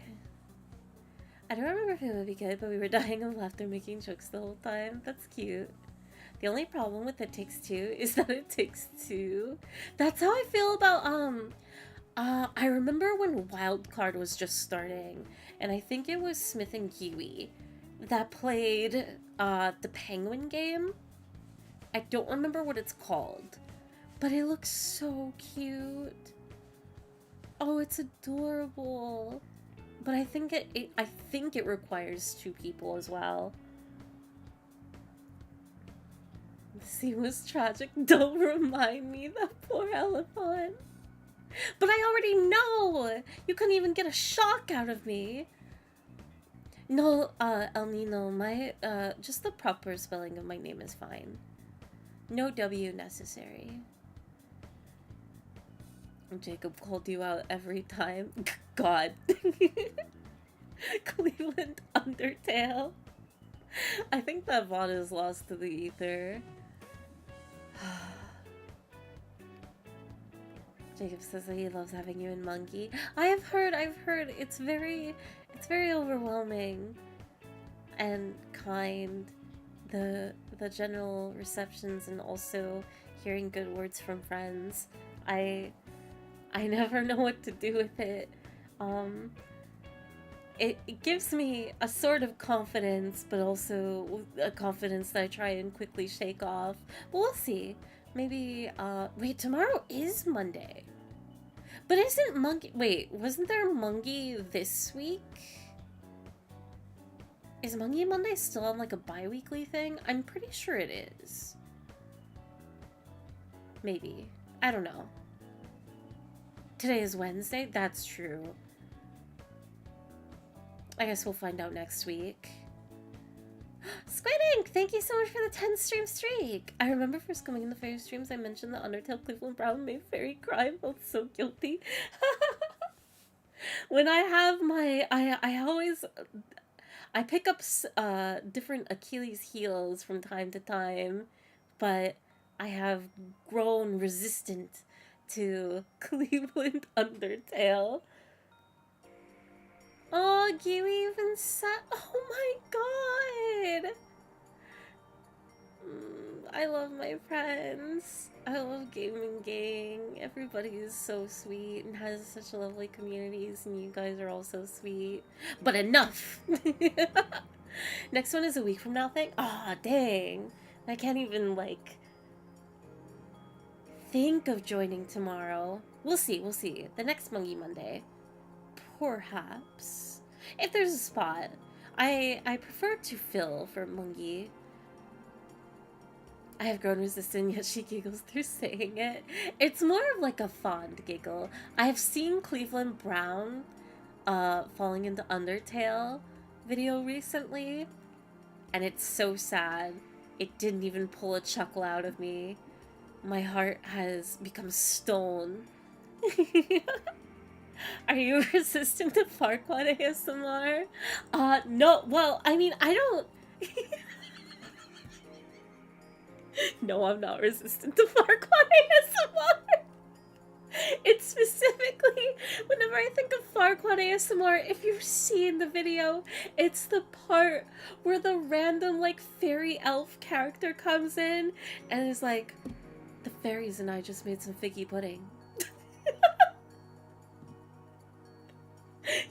I don't remember if it would be good, but we were dying of laughter making jokes the whole time. That's cute. The only problem with It Takes Two is that it takes 2. That's how I feel about, I remember when Wildcard was just starting, and I think it was Smith and Kiwi that played, the Penguin game. I don't remember what it's called, but it looks so cute. Oh, it's adorable. But I think I think it requires 2 people as well. The scene was tragic. Don't remind me, that poor elephant. But I already know! You couldn't even get a shock out of me. No, El Nino, my, just the proper spelling of my name is fine. No W necessary. Jacob called you out every time. God. Cleveland Undertale. I think that VOD is lost to the ether. Jacob says that he loves having you in Monkey. I've heard, it's very overwhelming and kind. The general receptions, and also hearing good words from friends. I never know what to do with it. It gives me a sort of confidence, but also a confidence that I try and quickly shake off. But we'll see. Maybe, wait, tomorrow is Monday. But isn't Monkey... Wait, wasn't there Mungie this week? Is Mungie Monday still on, like, a bi-weekly thing? I'm pretty sure it is. Maybe. I don't know. Today is Wednesday? That's true. I guess we'll find out next week. Squid Ink, thank you so much for the 10 stream streak. I remember first coming in the fairy streams, I mentioned the Undertale Cleveland Brown made fairy cry. I felt so guilty. When I have my, I always, I pick up different Achilles heels from time to time, but I have grown resistant to Cleveland Undertale. Oh, Kiwi even said, oh my god! I love my friends. I love Gaming Gang. Everybody is so sweet and has such lovely communities, and you guys are all so sweet. But enough! Next one is a week from now thing? Aw, dang. I can't even, like, think of joining tomorrow. We'll see, we'll see. The next Monkey Monday. Perhaps. If there's a spot. I prefer to fill for Mungi. I have grown resistant, yet she giggles through saying it. It's more of like a fond giggle. I have seen Cleveland Brown falling into Undertale video recently, and it's so sad. It didn't even pull a chuckle out of me. My heart has become stone. Are you resistant to Farquaad ASMR? No, well, I mean, I don't... No, I'm not resistant to Farquaad ASMR. It's specifically, whenever I think of Farquaad ASMR, if you've seen the video, it's the part where the random, like, fairy elf character comes in and is like, the fairies and I just made some figgy pudding.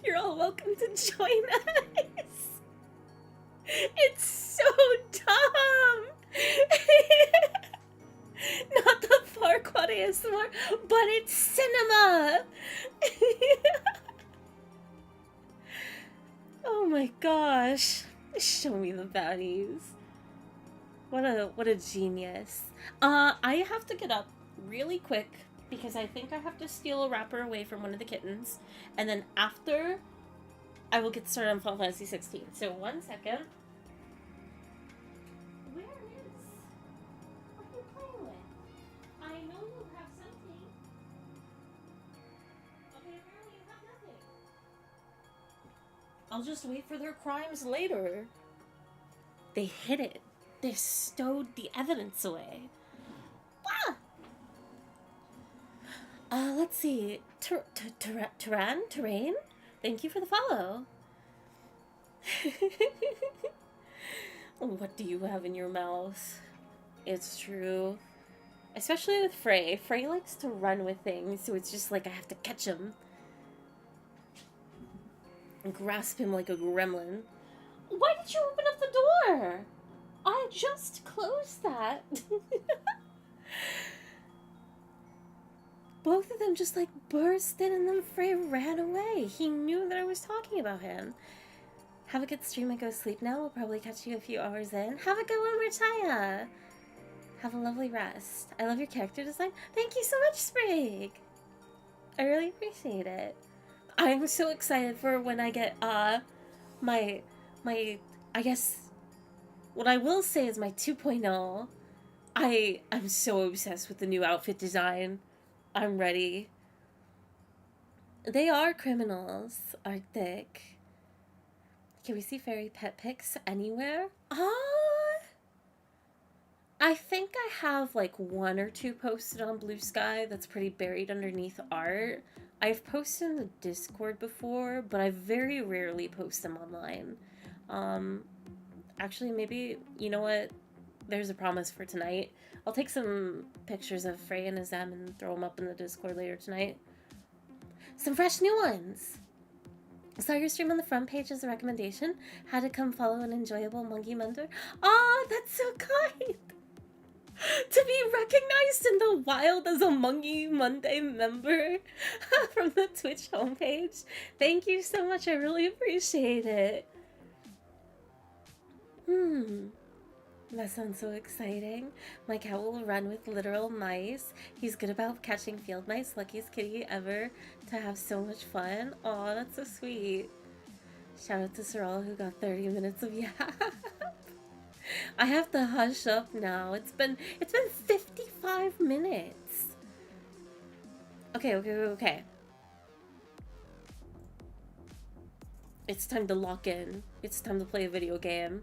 You're all welcome to join us. It's so dumb. Not the Farquaad ASMR, but it's cinema. Oh my gosh. Show me the baddies. What a genius. I have to get up really quick because I think I have to steal a wrapper away from one of the kittens. And then after, I will get started on Final Fantasy 16. So 1 second. Where is... What are you playing with? I know you have something. Okay, apparently you have nothing. I'll just wait for their crimes later. They hid it. They stowed the evidence away. Ah! Let's see. Terrain? Thank you for the follow. What do you have in your mouth? It's true. Especially with Frey. Frey likes to run with things, so it's just like I have to catch him. And grasp him like a gremlin. Why did you open up the door? I just closed that. Both of them just like burst in and then Frey ran away. He knew that I was talking about him. Have a good stream and go sleep now. We'll probably catch you a few hours in. Have a good one, Richaya. Have a lovely rest. I love your character design. Thank you so much, Sprig. I really appreciate it. I'm so excited for when I get my I guess what I will say is my 2.0. I'm so obsessed with the new outfit design. I'm ready. They are criminals, aren't they? Can we see fairy pet pics anywhere? I think I have like 1 or 2 posted on Blue Sky that's pretty buried underneath art. I've posted in the Discord before, but I very rarely post them online. Actually, maybe, you know what? There's a promise for tonight. I'll take some pictures of Frey and Azam and throw them up in the Discord later tonight. Some fresh new ones! Saw your stream on the front page as a recommendation. Had to come follow an enjoyable monkey mentor. Aw, that's so kind! To be recognized in the wild as a Monkey Monday member from the Twitch homepage. Thank you so much, I really appreciate it. That sounds so exciting. My cat will run with literal mice. He's good about catching field mice. Luckiest kitty ever to have so much fun. Aw, that's so sweet. Shout out to Sorrel who got 30 minutes of yap. I have to hush up now. It's been 55 minutes. Okay. It's time to lock in. It's time to play a video game.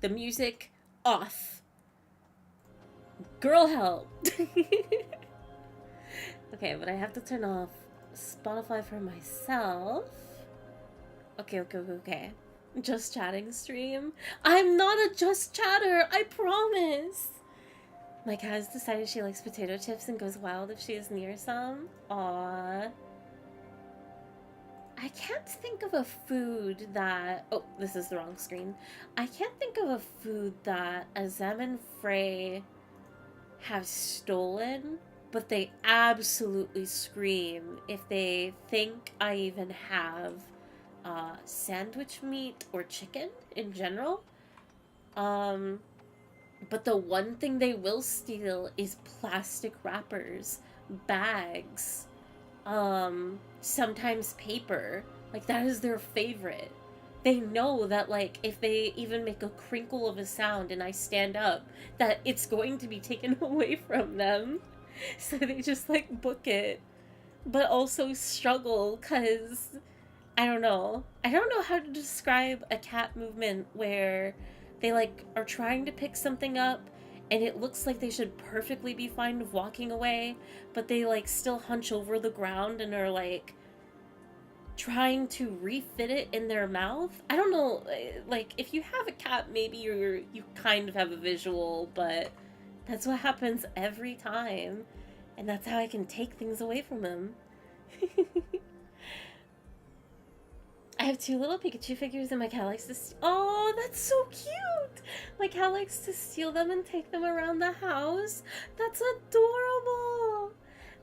The music off. Girl help. Okay, but I have to turn off Spotify for myself. Okay. Just chatting stream. I'm not a just chatter, I promise. My cat has decided she likes potato chips and goes wild if she is near some. Aww. I can't think of a food that... Oh, this is the wrong screen. I can't think of a food that Azem and Frey have stolen, but they absolutely scream if they think I even have sandwich meat or chicken in general. But the one thing they will steal is plastic wrappers, bags, sometimes paper. Like, that is their favorite. They know that, like, if they even make a crinkle of a sound and I stand up, that it's going to be taken away from them. So they just, like, book it. But also struggle, because, I don't know how to describe a cat movement where they, like, are trying to pick something up and it looks like they should perfectly be fine with walking away, but they, like, still hunch over the ground and are, like, trying to refit it in their mouth. I don't know, like, if you have a cat, maybe you kind of have a visual, but that's what happens every time. And that's how I can take things away from him. I have 2 little Pikachu figures and my cat likes to... Oh, that's so cute! My cat likes to steal them and take them around the house. That's adorable!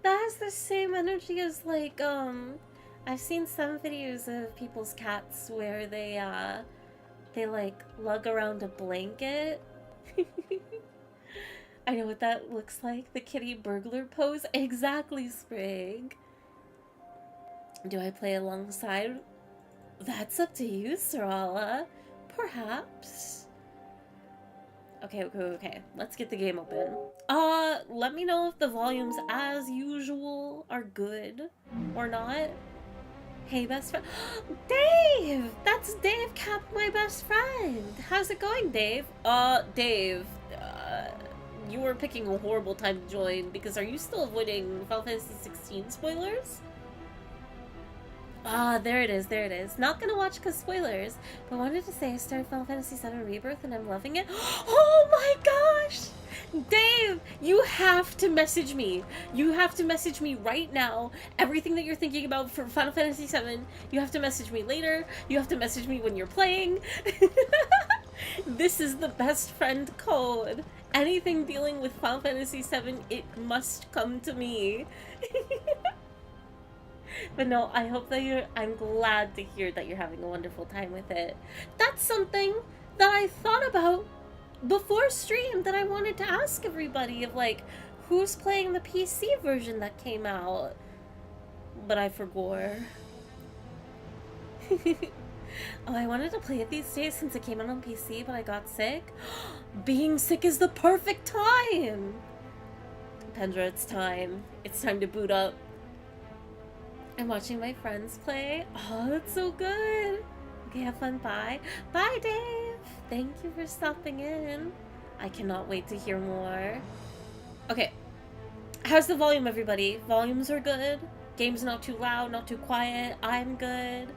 That has the same energy as, like, I've seen some videos of people's cats where they like, lug around a blanket. I know what that looks like. The kitty burglar pose. Exactly, Sprig. Do I play alongside? That's up to you, Sarala. Perhaps. Okay. Let's get the game open. Let me know if the volumes, as usual, are good or not. Hey, best friend. Dave! That's Dave Cap, my best friend. How's it going, Dave? Dave, you were picking a horrible time to join, because are you still avoiding Final Fantasy 16 spoilers? There it is. Not gonna watch because spoilers, but wanted to say I started Final Fantasy 7 Rebirth and I'm loving it. Oh my gosh! Dave, you have to message me. You have to message me right now. Everything that you're thinking about for Final Fantasy 7, you have to message me later. You have to message me when you're playing. This is the best friend code. Anything dealing with Final Fantasy 7, it must come to me. But no, I hope that I'm glad to hear that you're having a wonderful time with it. That's something that I thought about before stream that I wanted to ask everybody of, like, who's playing the PC version that came out? But I forgot. Oh, I wanted to play it these days since it came out on PC, but I got sick. Being sick is the perfect time! Pendra, it's time. It's time to boot up. I'm watching my friends play. Oh, that's so good. Okay, have fun. Bye. Bye, Dave. Thank you for stopping in. I cannot wait to hear more. Okay. How's the volume, everybody? Volumes are good. Game's not too loud, not too quiet. I'm good.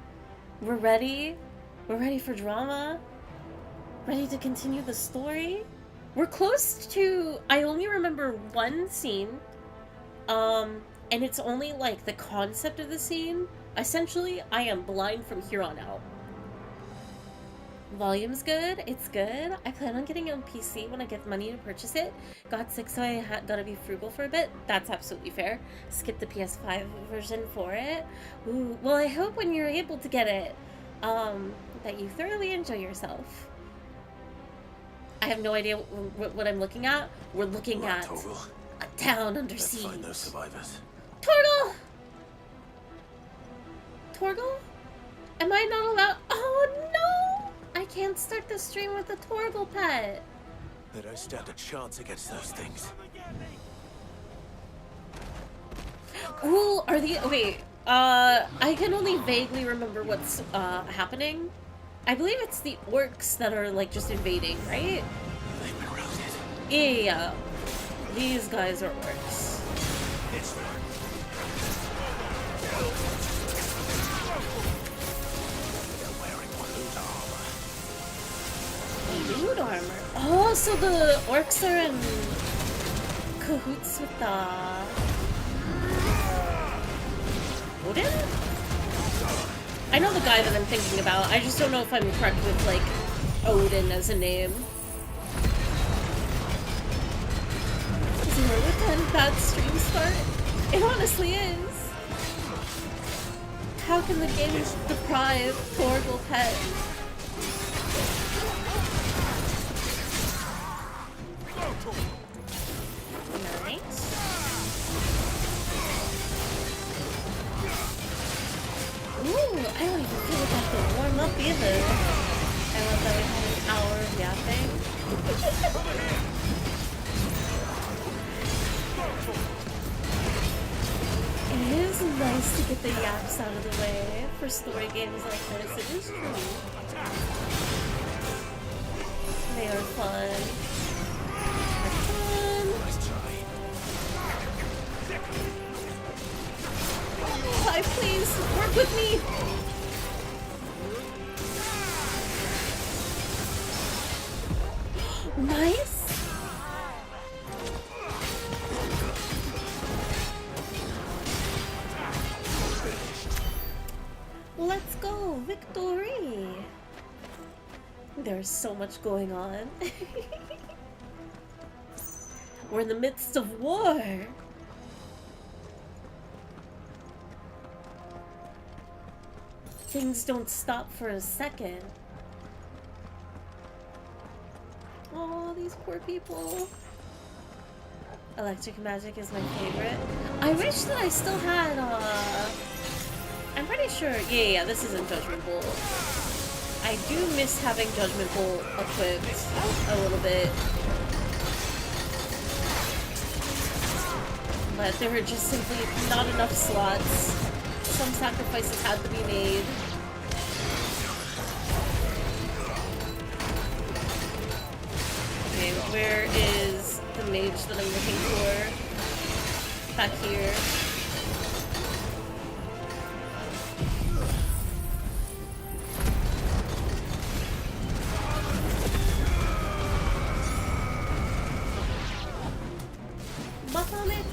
We're ready. We're ready for drama. Ready to continue the story. We're close to... I only remember one scene. And it's only, like, the concept of the scene. Essentially, I am blind from here on out. Volume's good. It's good. I plan on getting it on PC when I get money to purchase it. Got sick, so I gotta be frugal for a bit. That's absolutely fair. Skip the PS5 version for it. Ooh, well, I hope when you're able to get it, that you thoroughly enjoy yourself. I have no idea what I'm looking at. We're looking at a town under siege. Let's find those survivors. Torgal! Torgal? Am I not allowed? Oh no! I can't start the stream with a Torgal pet. They don't stand a chance against those things. Ooh, are the wait? I can only vaguely remember what's happening. I believe it's the orcs that are like just invading, right? They've been routed. Yeah. These guys are orcs. This one. They're wearing blue armor. Blue armor. Oh, so the orcs are in cahoots with the Odin? I know the guy that I'm thinking about. I just don't know if I'm correct with like Odin as a name. Is it a bad stream start? It honestly is. How can the game deprive Torgal Pet? Nice. Ooh, I don't even feel like I have to warm up either. I love that we had an hour of yapping. It is nice to get the yaps out of the way for story games like this. It is true. They are fun. They're fun. Nice try. Clive, please, work with me! Nice! Let's go! Victory! There's so much going on. We're in the midst of war! Things don't stop for a second. Oh, these poor people. Electric magic is my favorite. I wish that I still had, I'm pretty sure, yeah, this isn't Judgment Bolt. I do miss having Judgment Bolt equipped a little bit. But there were just simply not enough slots. Some sacrifices had to be made. Okay, where is the mage that I'm looking for? Back here. Buff on it!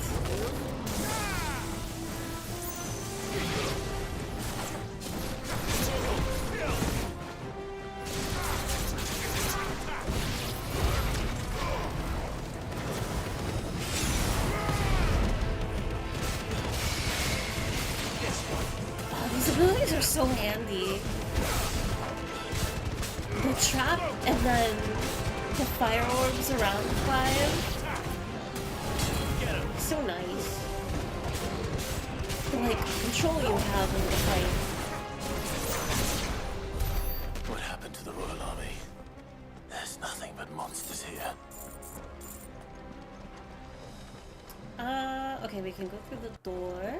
Abilities are so handy. The trap and then the fire orbs around Clive. So nice. The like control you have in the fight. What happened to the Royal Army? There's nothing but monsters here. Okay, we can go through the door.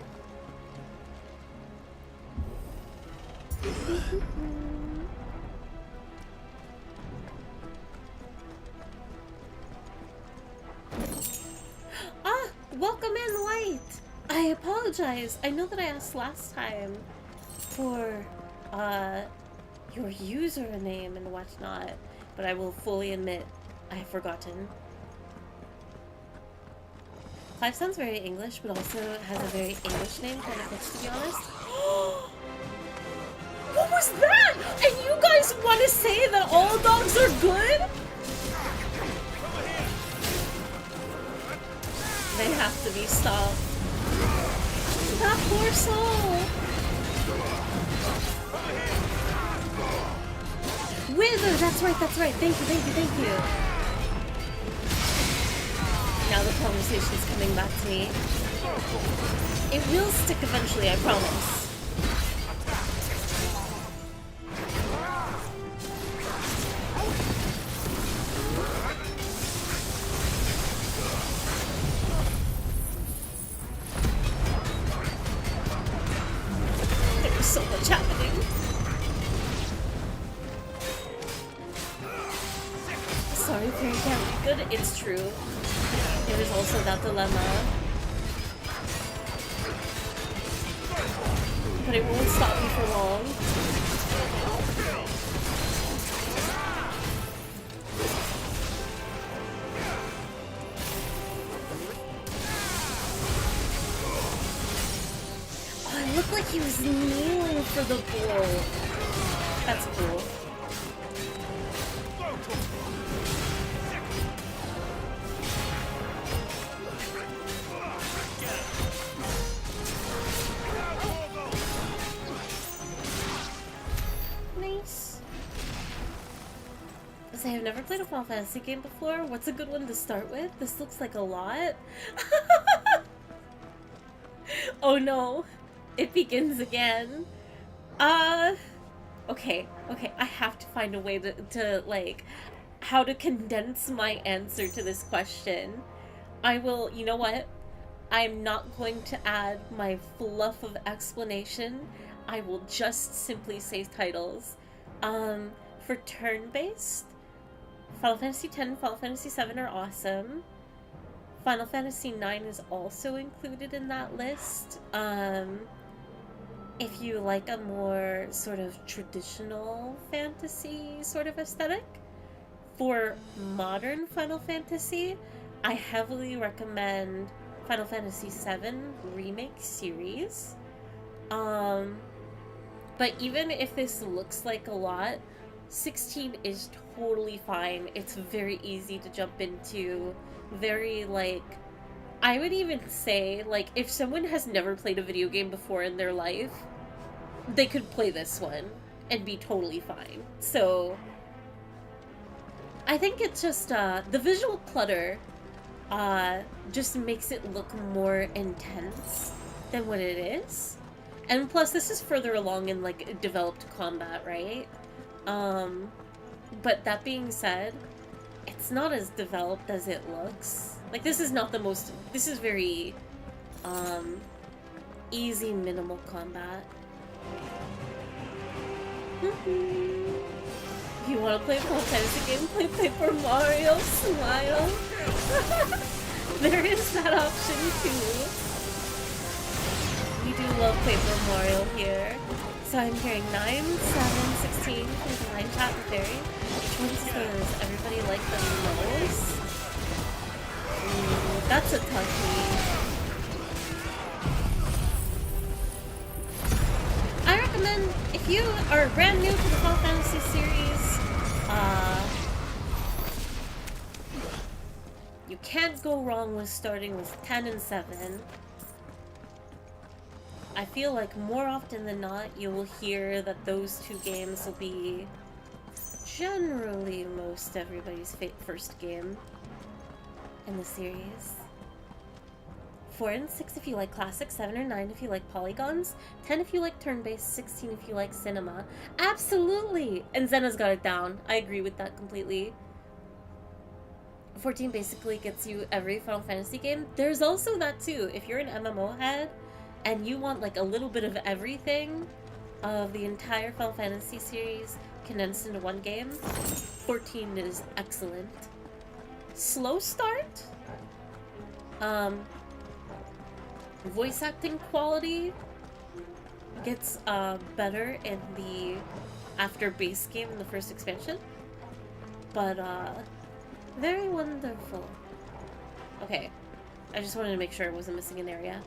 Ah! Welcome in, Light! I apologize. I know that I asked last time for, your username and whatnot, but I will fully admit I have forgotten. Clive sounds very English, but also has a very English name, kind of fits, to be honest. What was that? And you guys want to say that all dogs are good? They have to be stopped. That poor soul. Wither, that's right. Thank you. Now the conversation's coming back to me. It will stick eventually, I promise. true. There is also that dilemma. But it won't stop me for long. Oh, it looked like he was kneeling for the blow. That's cool. Nice. I have never played a Final Fantasy game before. What's a good one to start with? This looks like a lot. Oh no. It begins again. Okay, I have to find a way to like, how to condense my answer to this question. I will, you know what? I'm not going to add my fluff of explanation. I will just simply say titles. For turn-based, Final Fantasy X and Final Fantasy VII are awesome. Final Fantasy IX is also included in that list. If you like a more sort of traditional fantasy sort of aesthetic. For modern Final Fantasy, I heavily recommend Final Fantasy VII Remake series. But even if this looks like a lot, 16 is totally fine. It's very easy to jump into. Very, like, I would even say, like, if someone has never played a video game before in their life, they could play this one and be totally fine. So, I think it's just, the visual clutter, just makes it look more intense than what it is. And plus, this is further along in, like, developed combat, right? But that being said, it's not as developed as it looks. Like, this is not the most... This is very, easy, minimal combat. If you want to play a Final Fantasy game, play Paper Mario, smile. There is that option, too. We do love Paper Mario here. So I'm hearing 9, 7, 16 for the line chat and Fairy. Which ones does everybody like the most? Ooh, that's a toughie. I recommend, if you are brand new to the Final Fantasy series, you can't go wrong with starting with 10 and 7. I feel like more often than not, you will hear that those two games will be generally most everybody's first game in the series. 4 and 6 if you like classic, 7 or 9 if you like polygons, 10 if you like turn-based, 16 if you like cinema. Absolutely! And Zena's got it down. I agree with that completely. 14 basically gets you every Final Fantasy game. There's also that too. If you're an MMO head, and you want like a little bit of everything of the entire Final Fantasy series condensed into one game, 14 is excellent. Slow start? Voice acting quality gets better in the after base game in the first expansion. But very wonderful. Okay, I just wanted to make sure I wasn't missing an area.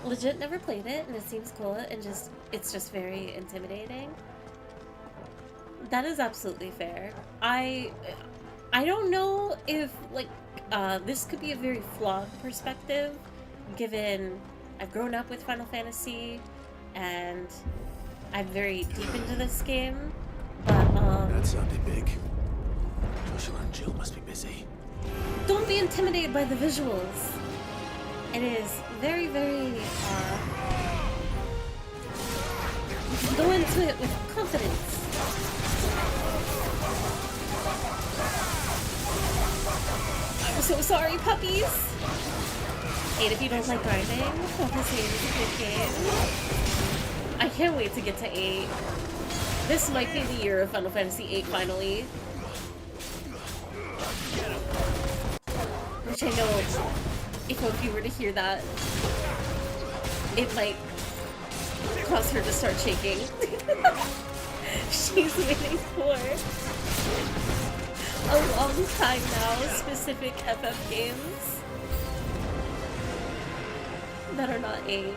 Legit never played it, and it seems cool, and it's just very intimidating. That is absolutely fair. I don't know if, like, this could be a very flawed perspective, given I've grown up with Final Fantasy, and I'm very deep into this game, but, That sounded big. Joshua and Jill must be busy. Don't be intimidated by the visuals. It is very, very, you can go into it with confidence. I'm so sorry, puppies! 8 if you don't like grinding. Final Fantasy 8 is a good game. I can't wait to get to 8. This might be the year of Final Fantasy 8 finally. Which I know, if you were to hear that, it might cause her to start shaking. She's waiting for a long time now specific FF games that are not a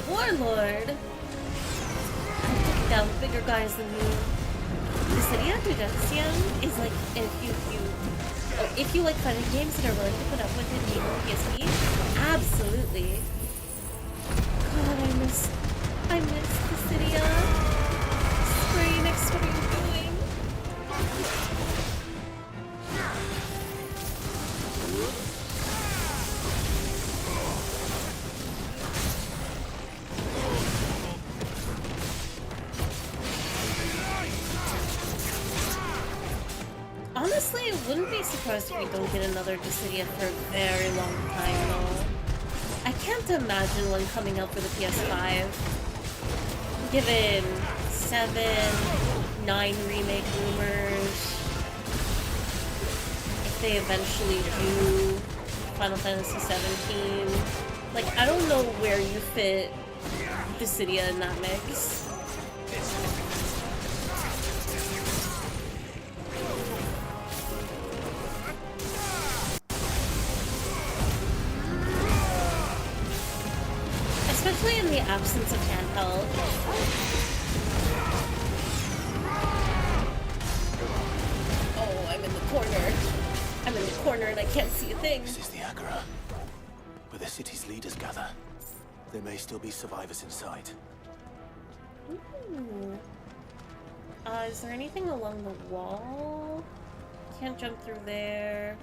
warlord. I'm taking down bigger guys than you. The Seria Dudacian is like if you like fighting games that are willing to put up with it being on PSP, absolutely. God, I miss the Seria. Square Enix, what are you doing? Honestly, I wouldn't be surprised if we don't get another Dissidia for a very long time, though. I can't imagine one coming out for the PS5. Given 7, 9 remake rumors, if they eventually do Final Fantasy 17, like, I don't know where you fit Dissidia in that mix. Especially in the absence of handheld. Oh, I'm in the corner. I'm in the corner and I can't see a thing. This is the Agora, where the city's leaders gather. There may still be survivors inside. Ooh. Is there anything along the wall? Can't jump through there.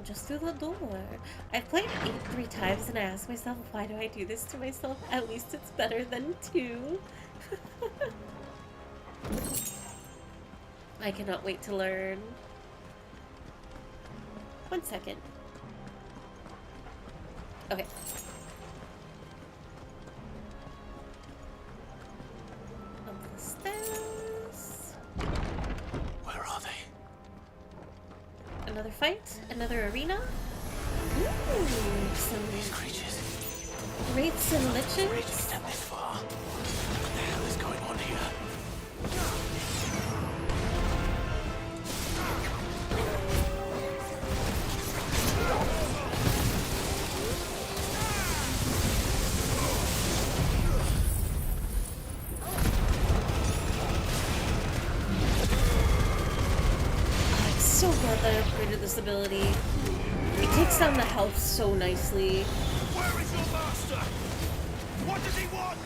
Just through the door. I've played 8 3 times and I ask myself, why do I do this to myself? At least it's better than 2. I cannot wait to learn. 1 second. Okay. Up the stairs. Where are they? Another fight? Another arena? Ooh, some These creatures. wraiths and Reach liches? step this far. What the hell is going on here? I'm so glad that I upgraded this ability. It takes down the health so nicely. Where is your master? What does he want?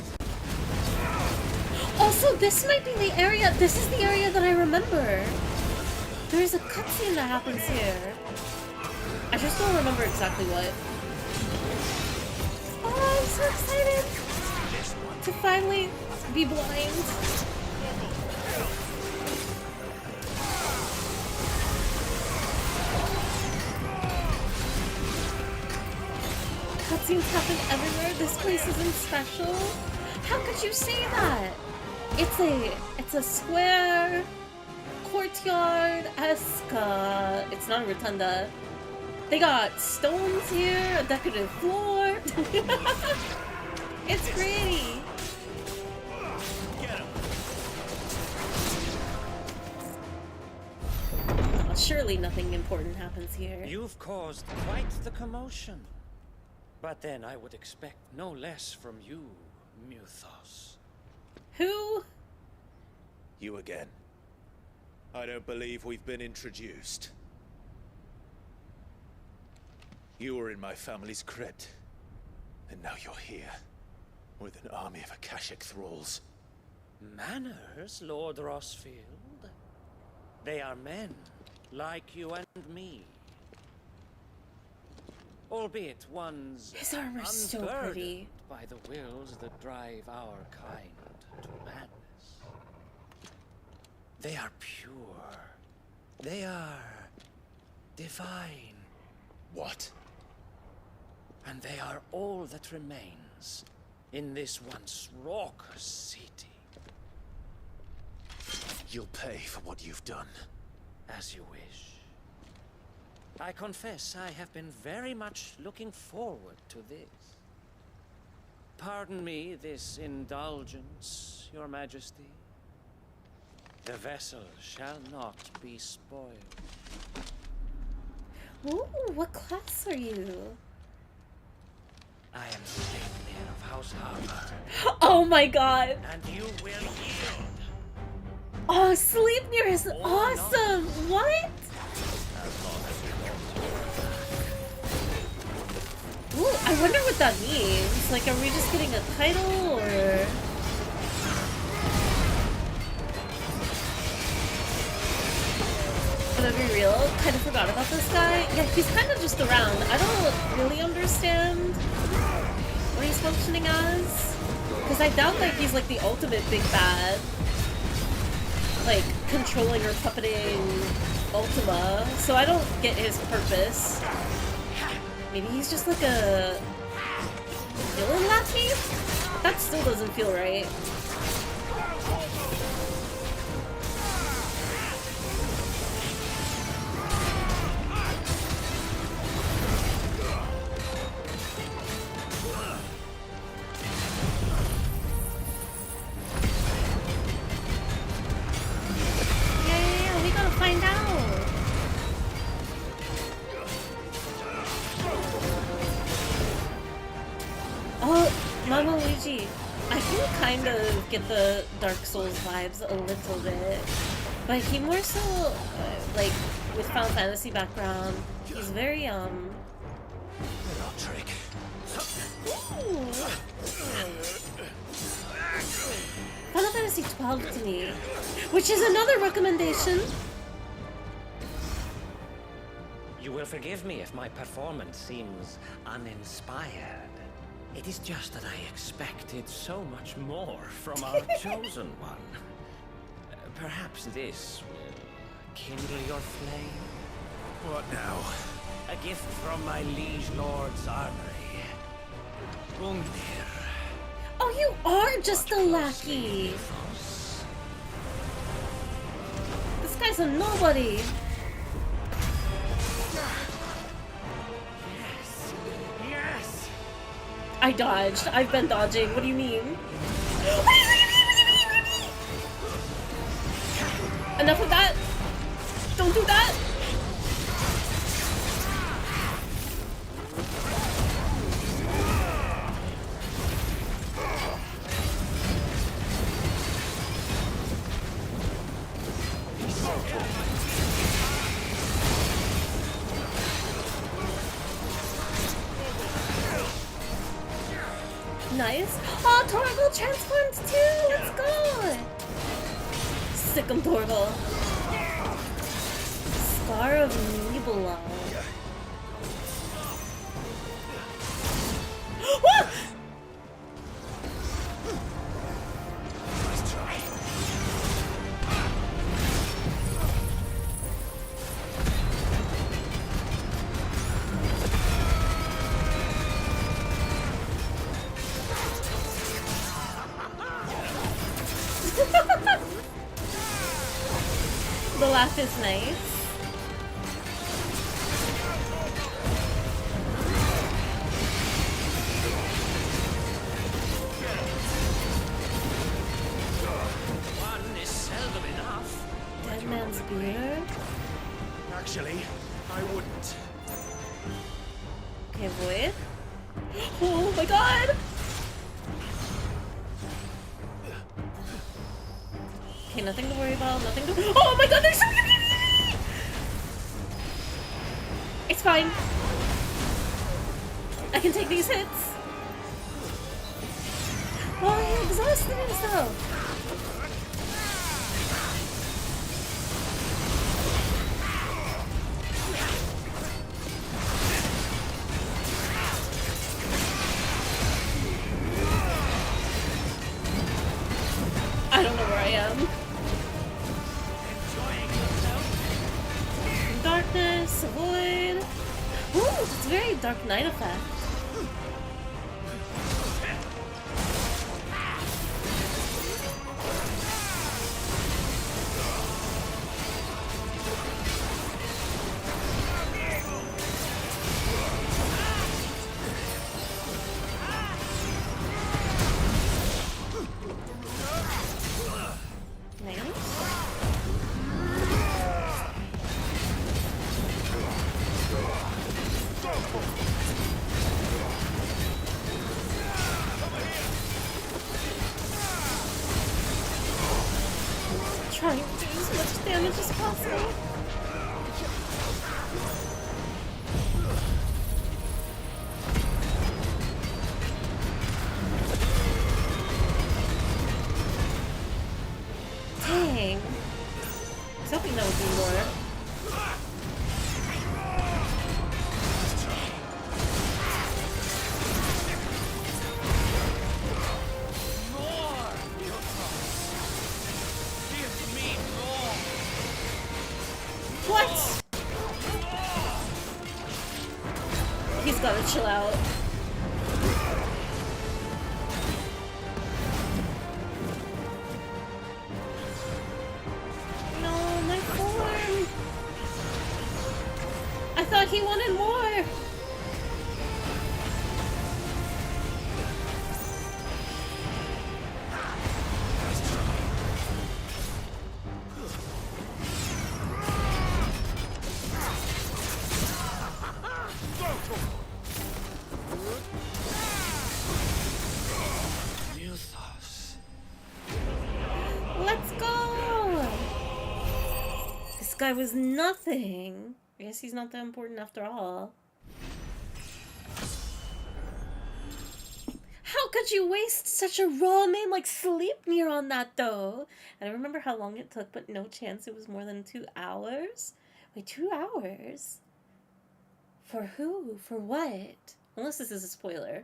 Also, this might be the area. This is the area that I remember. There's a cutscene that happens here. I just don't remember exactly what. Oh, I'm so excited to finally be blind. Cutscenes happen everywhere. This place isn't special. How could you say that? It's a square courtyard-esque. It's not a rotunda. They got stones here, a decorative floor. It's pretty. Get him. Surely nothing important happens here. You've caused quite the commotion. But then I would expect no less from you, Muthos. Who? You again. I don't believe we've been introduced. You were in my family's crypt. And now you're here. With an army of Akashic thralls. Manners, Lord Rosefield? They are men, like you and me. Albeit one's His armor's so unburdened pretty. by the wills that drive our kind to madness. They are pure. They are divine. What? And they are all that remains in this once raucous city. You'll pay for what you've done. As you wish. I confess I have been very much looking forward to this. Pardon me this indulgence, Your Majesty. The vessel shall not be spoiled. Ooh, what class are you? I am Sleipnir of House Harbor, Oh my god! and you will yield. Oh, Sleipnir is awesome! What? Ooh, I wonder what that means. Like, are we just getting a title, or...? Gonna be real, kind of forgot about this guy. Yeah, he's kind of just around. I don't really understand what he's functioning as. Because I doubt that he's like the ultimate big bad. Like, controlling or puppeting Ultima. So I don't get his purpose. Maybe he's just like a villain lackey? That still doesn't feel right. Yeah, we gotta find out. Oh, Mama Luigi. I can kind of get the Dark Souls vibes a little bit. But he more so, like, with Final Fantasy background, he's very, Little trick. Ooh. Final Fantasy 12 to me, which is another recommendation. You will forgive me if my performance seems uninspired. It is just that I expected so much more from our chosen one. Perhaps this will kindle your flame? What now? A gift from my liege lord's armory. Gungnir. Oh, you are just a lackey. This guy's a nobody. Yes! I dodged. I've been dodging. What do you mean? Enough of that. Don't do that. Nice. Oh, Torgal transformed too. Let's go. Sick 'em, Torgal. Scar of Nebula. What? Nice try. The laugh is nice. One is seldom enough. Dead man's beard. Actually, I wouldn't. Okay, void. Oh my god! Okay, nothing to worry about, nothing to- Oh my god, there's so many! It's fine. I can take these hits. Oh, he exhausted himself. I don't know where I am. Darkness, void. Ooh, it's very Dark Knight effect. he's gotta chill out. No, my form! I thought he wanted more! Let's go! This guy was nothing. I guess he's not that important after all. How could you waste such a raw name like Sleipnir on that, though? I don't remember how long it took, but no chance it was more than 2 hours. Wait, 2 hours? For who? For what? Unless this is a spoiler.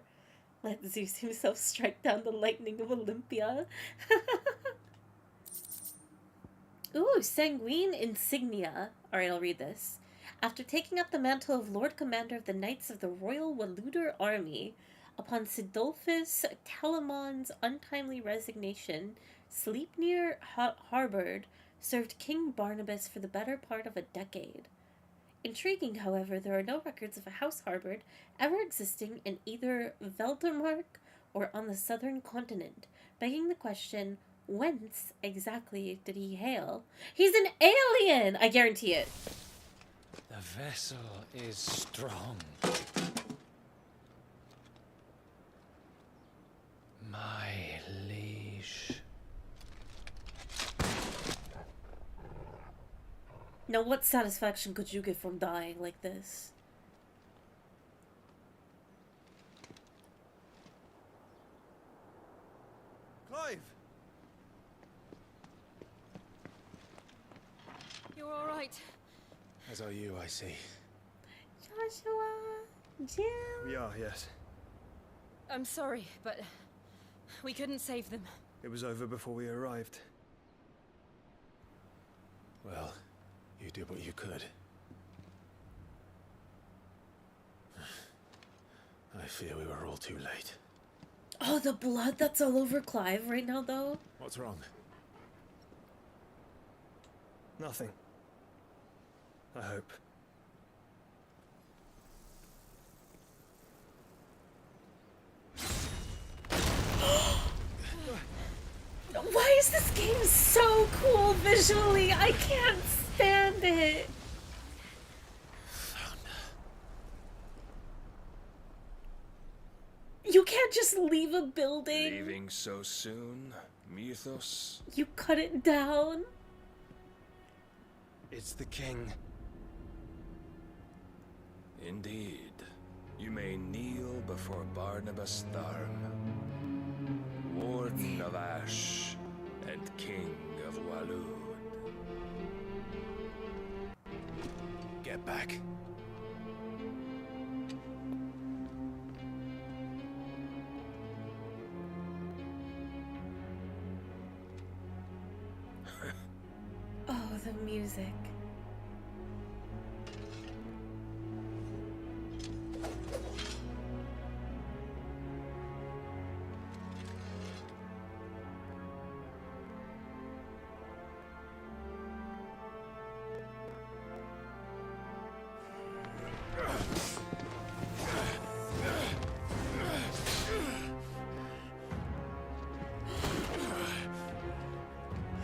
Let Zeus himself strike down the lightning of Olympia. Ooh, sanguine insignia. Alright, I'll read this. After taking up the mantle of Lord Commander of the Knights of the Royal Waluder Army, upon Sidolphus Telemon's untimely resignation, Sleipnir harbored, served King Barnabas for the better part of a decade. Intriguing, however, there are no records of a house harbored ever existing in either Veldermark or on the southern continent, begging the question, whence exactly did he hail? He's an alien! I guarantee it. The vessel is strong. My liege. Now, what satisfaction could you get from dying like this? Clive! You're all right. As are you, I see. Joshua, Jim. We are, yes. I'm sorry, but we couldn't save them. It was over before we arrived. Well, you did what you could. I fear we were all too late. Oh, the blood that's all over Clive right now, though. What's wrong? Nothing. I hope. Why is this game so cool visually? I can't stand it. You can't just leave a building. Leaving so soon, Mythos? You cut it down. It's the king. Indeed. You may kneel before Barnabas Tharm, Warden of Ash and King of Walud. Get back. Oh, the music.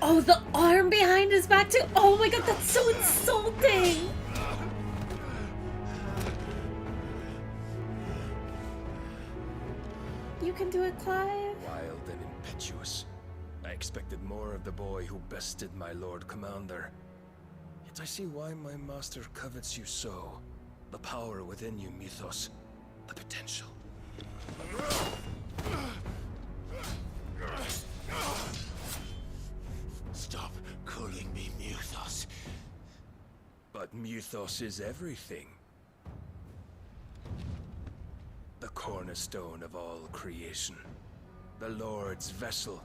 Oh, the arm behind his back too. Oh my god, that's so insulting. You can do it, Clive. Wild and impetuous. I expected more of the boy who bested my Lord Commander. Yet I see why my master covets you so. The power within you, Mythos. The potential. Stop calling me Mythos. But Mythos is everything. The cornerstone of all creation. The Lord's vessel.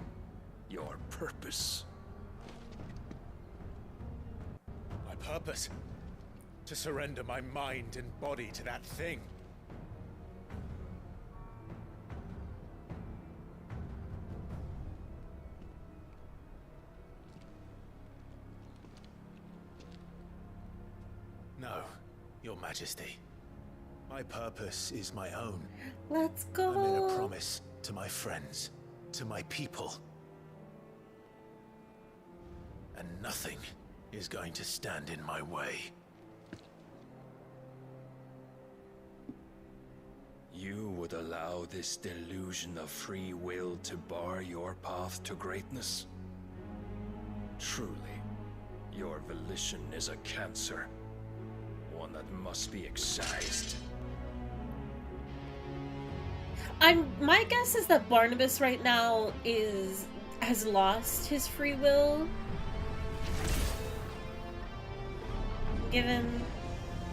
Your purpose. My purpose? To surrender my mind and body to that thing. Majesty. My purpose is my own. Let's I made a go. promise to my friends, to my people. And nothing is going to stand in my way. You would allow this delusion of free will to bar your path to greatness? Truly, your volition is a cancer. One that must be excised. My guess is that Barnabas right now has lost his free will. Given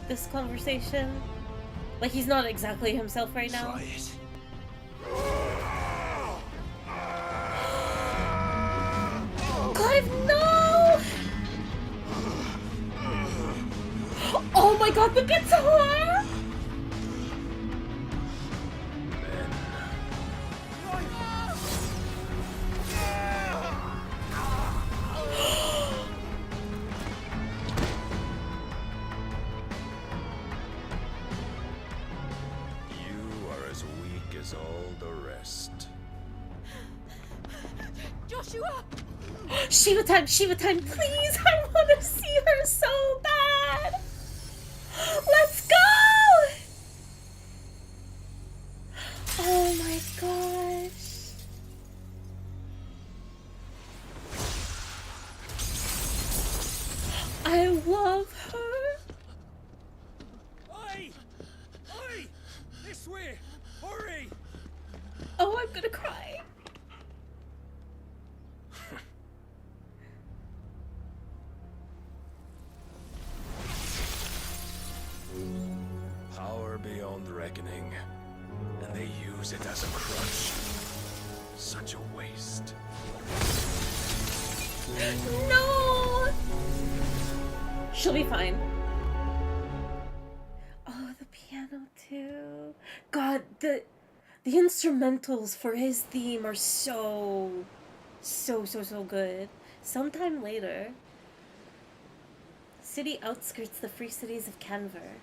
this conversation. Like, he's not exactly himself right now. Try it. Clive, no! Oh my god, the guitar! You are as weak as all the rest. Joshua! Shiva time, please! I want to see her so bad! Let's go! Oh my gosh. I love her. Oi! Oi! This way! Hurry! Oh, I'm gonna cry. Power beyond reckoning, and they use it as a crutch. Such a waste. No! She'll be fine. Oh, the piano too. God, the instrumentals for his theme are so good. Sometime later. City outskirts the free cities of Canver.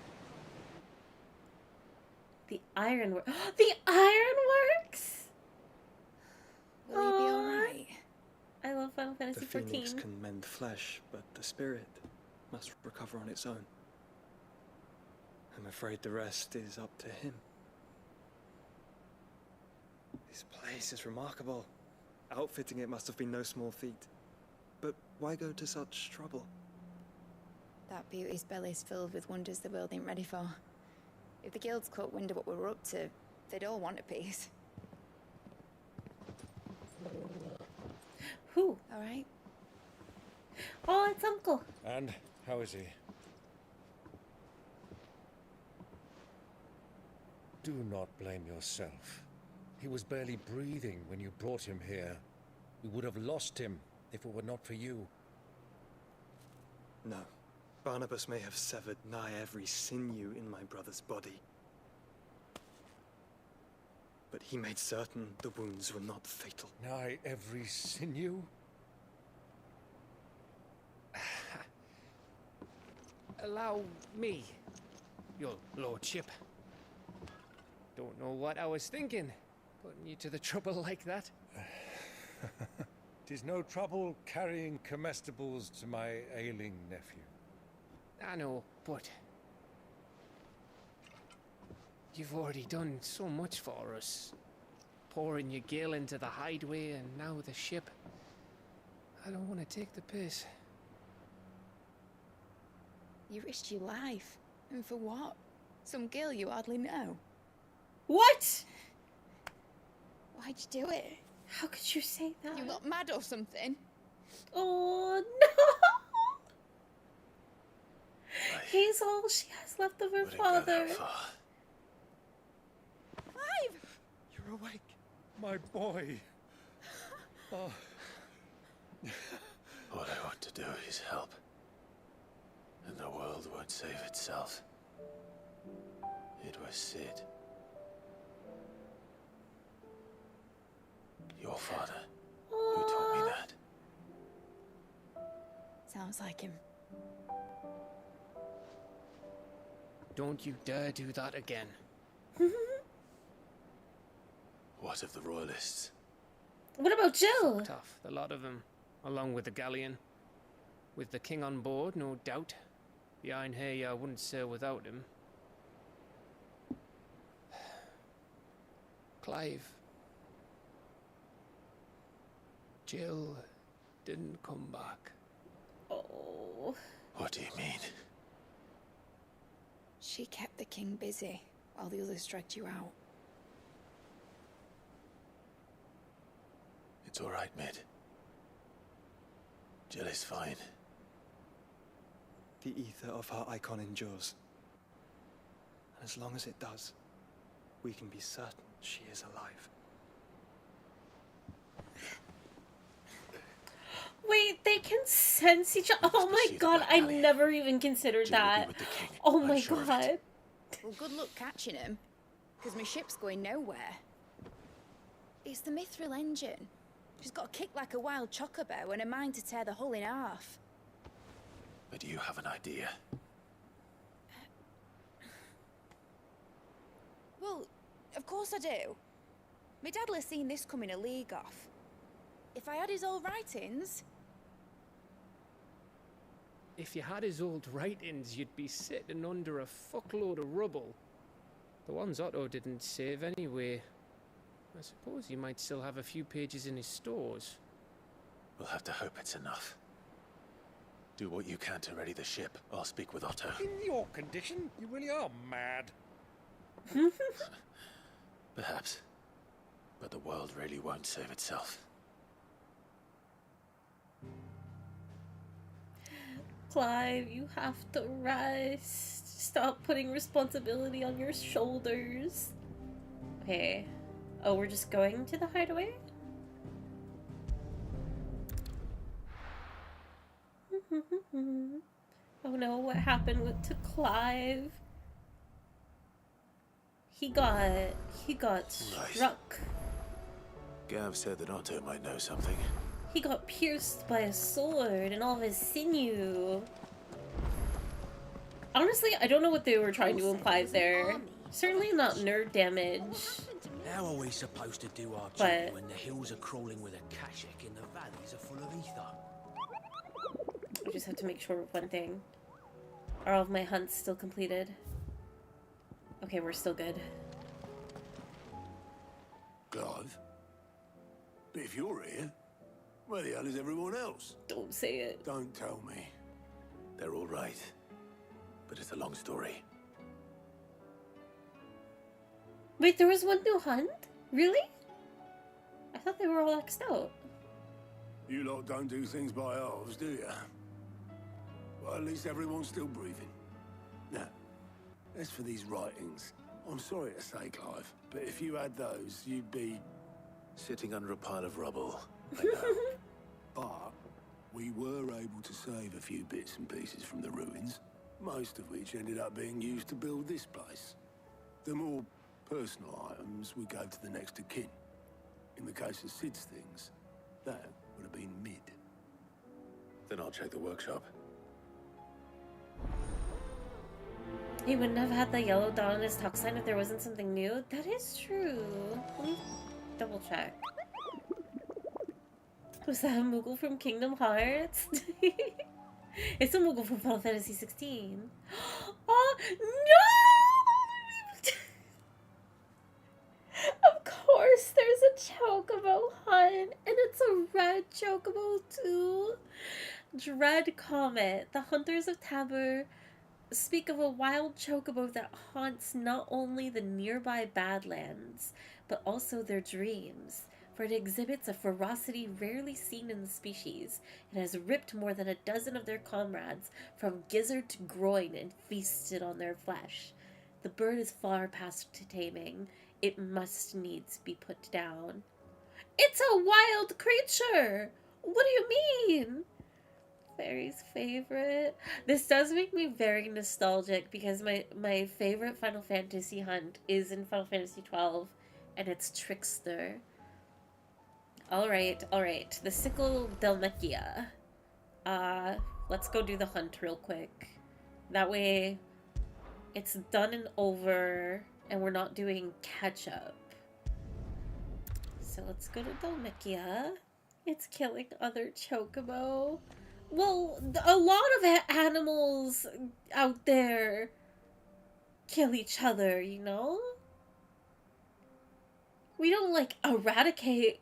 The ironwork. The ironworks! Will he be alright? I love Final The Fantasy phoenix XIV. can mend flesh, but the spirit must recover on its own. I'm afraid the rest is up to him. This place is remarkable. Outfitting it must have been no small feat. But why go to such trouble? That beauty's belly's filled with wonders the world ain't ready for. If the guilds caught wind of what we're up to, they'd all want a piece. Who? Alright? Oh, it's Uncle. And how is he? Do not blame yourself. He was barely breathing when you brought him here. We would have lost him if it were not for you. No. Barnabas may have severed nigh every sinew in my brother's body. But he made certain the wounds were not fatal. Nigh every sinew? Allow me, your lordship. Don't know what I was thinking, putting you to the trouble like that. 'Tis no trouble carrying comestibles to my ailing nephew. I know, but you've already done so much for us. Pouring your gil into the hideaway and now the ship. I don't want to take the piss. You risked your life. And for what? Some girl you hardly know. What? Why'd you do it? How could you say that? You got mad or something? Oh, no! He's all she has left of her father. Clive! You're awake, my boy. Oh. What I want to do is help. And the world won't save itself. It was Sid. Your father, who taught me that. Sounds like him. don't you dare do that again. What of the royalists? What about Jill? Tough, the lot of them, along with the galleon. With the king on board, no doubt. Behind here, I wouldn't sail without him. Clive. Jill didn't come back. Oh. What do you mean? She kept the king busy while the others dragged you out. It's all right, Mid. Jill is fine. The ether of her icon endures. And as long as it does, we can be certain she is alive. Wait, they can sense each other. Oh my god, I never even considered that. Oh my god. Well, good luck catching him, because my ship's going nowhere. It's the Mithril engine. She's got a kick like a wild chocobo and a mind to tear the hull in half. But do you have an idea? Well, of course I do. My dad'll have seen this coming a league off. If I had his old writings... If you had his old writings, you'd be sitting under a fuckload of rubble. The ones Otto didn't save anyway. I suppose you might still have a few pages in his stores. We'll have to hope it's enough. Do what you can to ready the ship. I'll speak with Otto. In your condition, you really are mad. Perhaps. But the world really won't save itself. Clive, you have to rest. Stop putting responsibility on your shoulders. Okay. Oh, we're just going to the hideaway? Oh no, what happened to Clive? He got struck. Gav said that Otto might know something. He got pierced by a sword and all of his sinew. Honestly, I don't know what they were trying to imply there. Certainly not nerd damage. How are we supposed to do our But- job when the hills are crawling with a kashik and the valleys are full of ether? I just have to make sure of one thing. Are all of my hunts still completed? Okay, we're still good. Clive? But if you're here, where the hell is everyone else? Don't say it. Don't tell me. They're all right. But it's a long story. Wait, there was one new hunt? Really? I thought they were all X'd out. You lot don't do things by halves, do you? Well, at least everyone's still breathing. Now, as for these writings, I'm sorry to say, Clive, but if you had those, you'd be... Sitting under a pile of rubble. I know. But we were able to save a few bits and pieces from the ruins, most of which ended up being used to build this place. The more personal items would go to the next of kin. In the case of Sid's things, that would have been Mid. Then I'll check the workshop. He wouldn't have had the yellow dot on his tuck sign if there wasn't something new. That is true. Let me double check. Was that a Moogle from Kingdom Hearts? It's a Moogle from Final Fantasy 16. Oh, no! Of course, there's a Chocobo hunt, and it's a red Chocobo too. Dread Comet, the Hunters of Tabor speak of a wild chocobo that haunts not only the nearby Badlands, but also their dreams, for it exhibits a ferocity rarely seen in the species. It has ripped more than a dozen of their comrades from gizzard to groin and feasted on their flesh. The bird is far past taming. It must needs be put down. It's a wild creature! What do you mean? Fairy's favorite. This does make me very nostalgic because my favorite Final Fantasy hunt is in Final Fantasy 12, and it's Trickster. Alright. The Sickle Delmechia. Let's go do the hunt real quick. That way It's done and over, and we're not doing catch-up. So let's go to Dhalmekia. It's killing other chocobo. Well, a lot of animals out there kill each other, you know? We don't, like, eradicate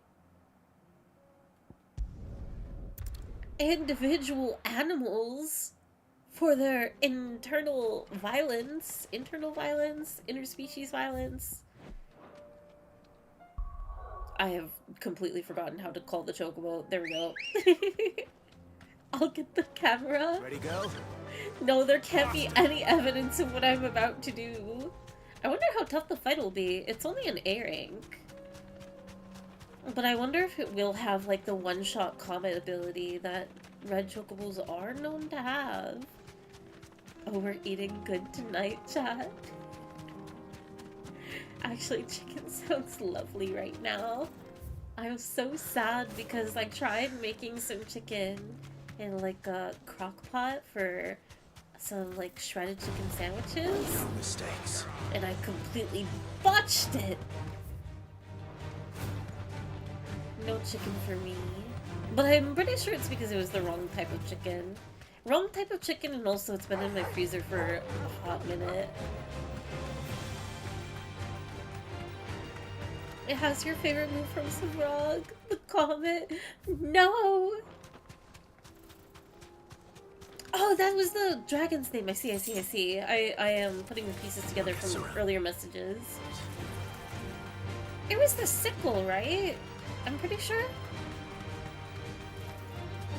individual animals for their interspecies violence. I have completely forgotten how to call the chocobo. There we go. I'll get the camera. Ready, go? No, there can't be any evidence of what I'm about to do. I wonder how tough the fight will be. It's only an A rank. But I wonder if it will have, like, the one-shot combat ability that red chocobos are known to have. Oh, we're eating good tonight, chat. Actually, chicken sounds lovely right now. I was so sad because I tried making some chicken in, like, a crock pot for some, like, shredded chicken sandwiches. No mistakes. And I completely botched it. No chicken for me. But I'm pretty sure it's because it was the wrong type of chicken. Wrong type of chicken, and also it's been in my freezer for a hot minute. It has your favorite move from Savrog. The comet. No! Oh, that was the dragon's name. I see. I am putting the pieces together from earlier messages. It was the sickle, right? I'm pretty sure.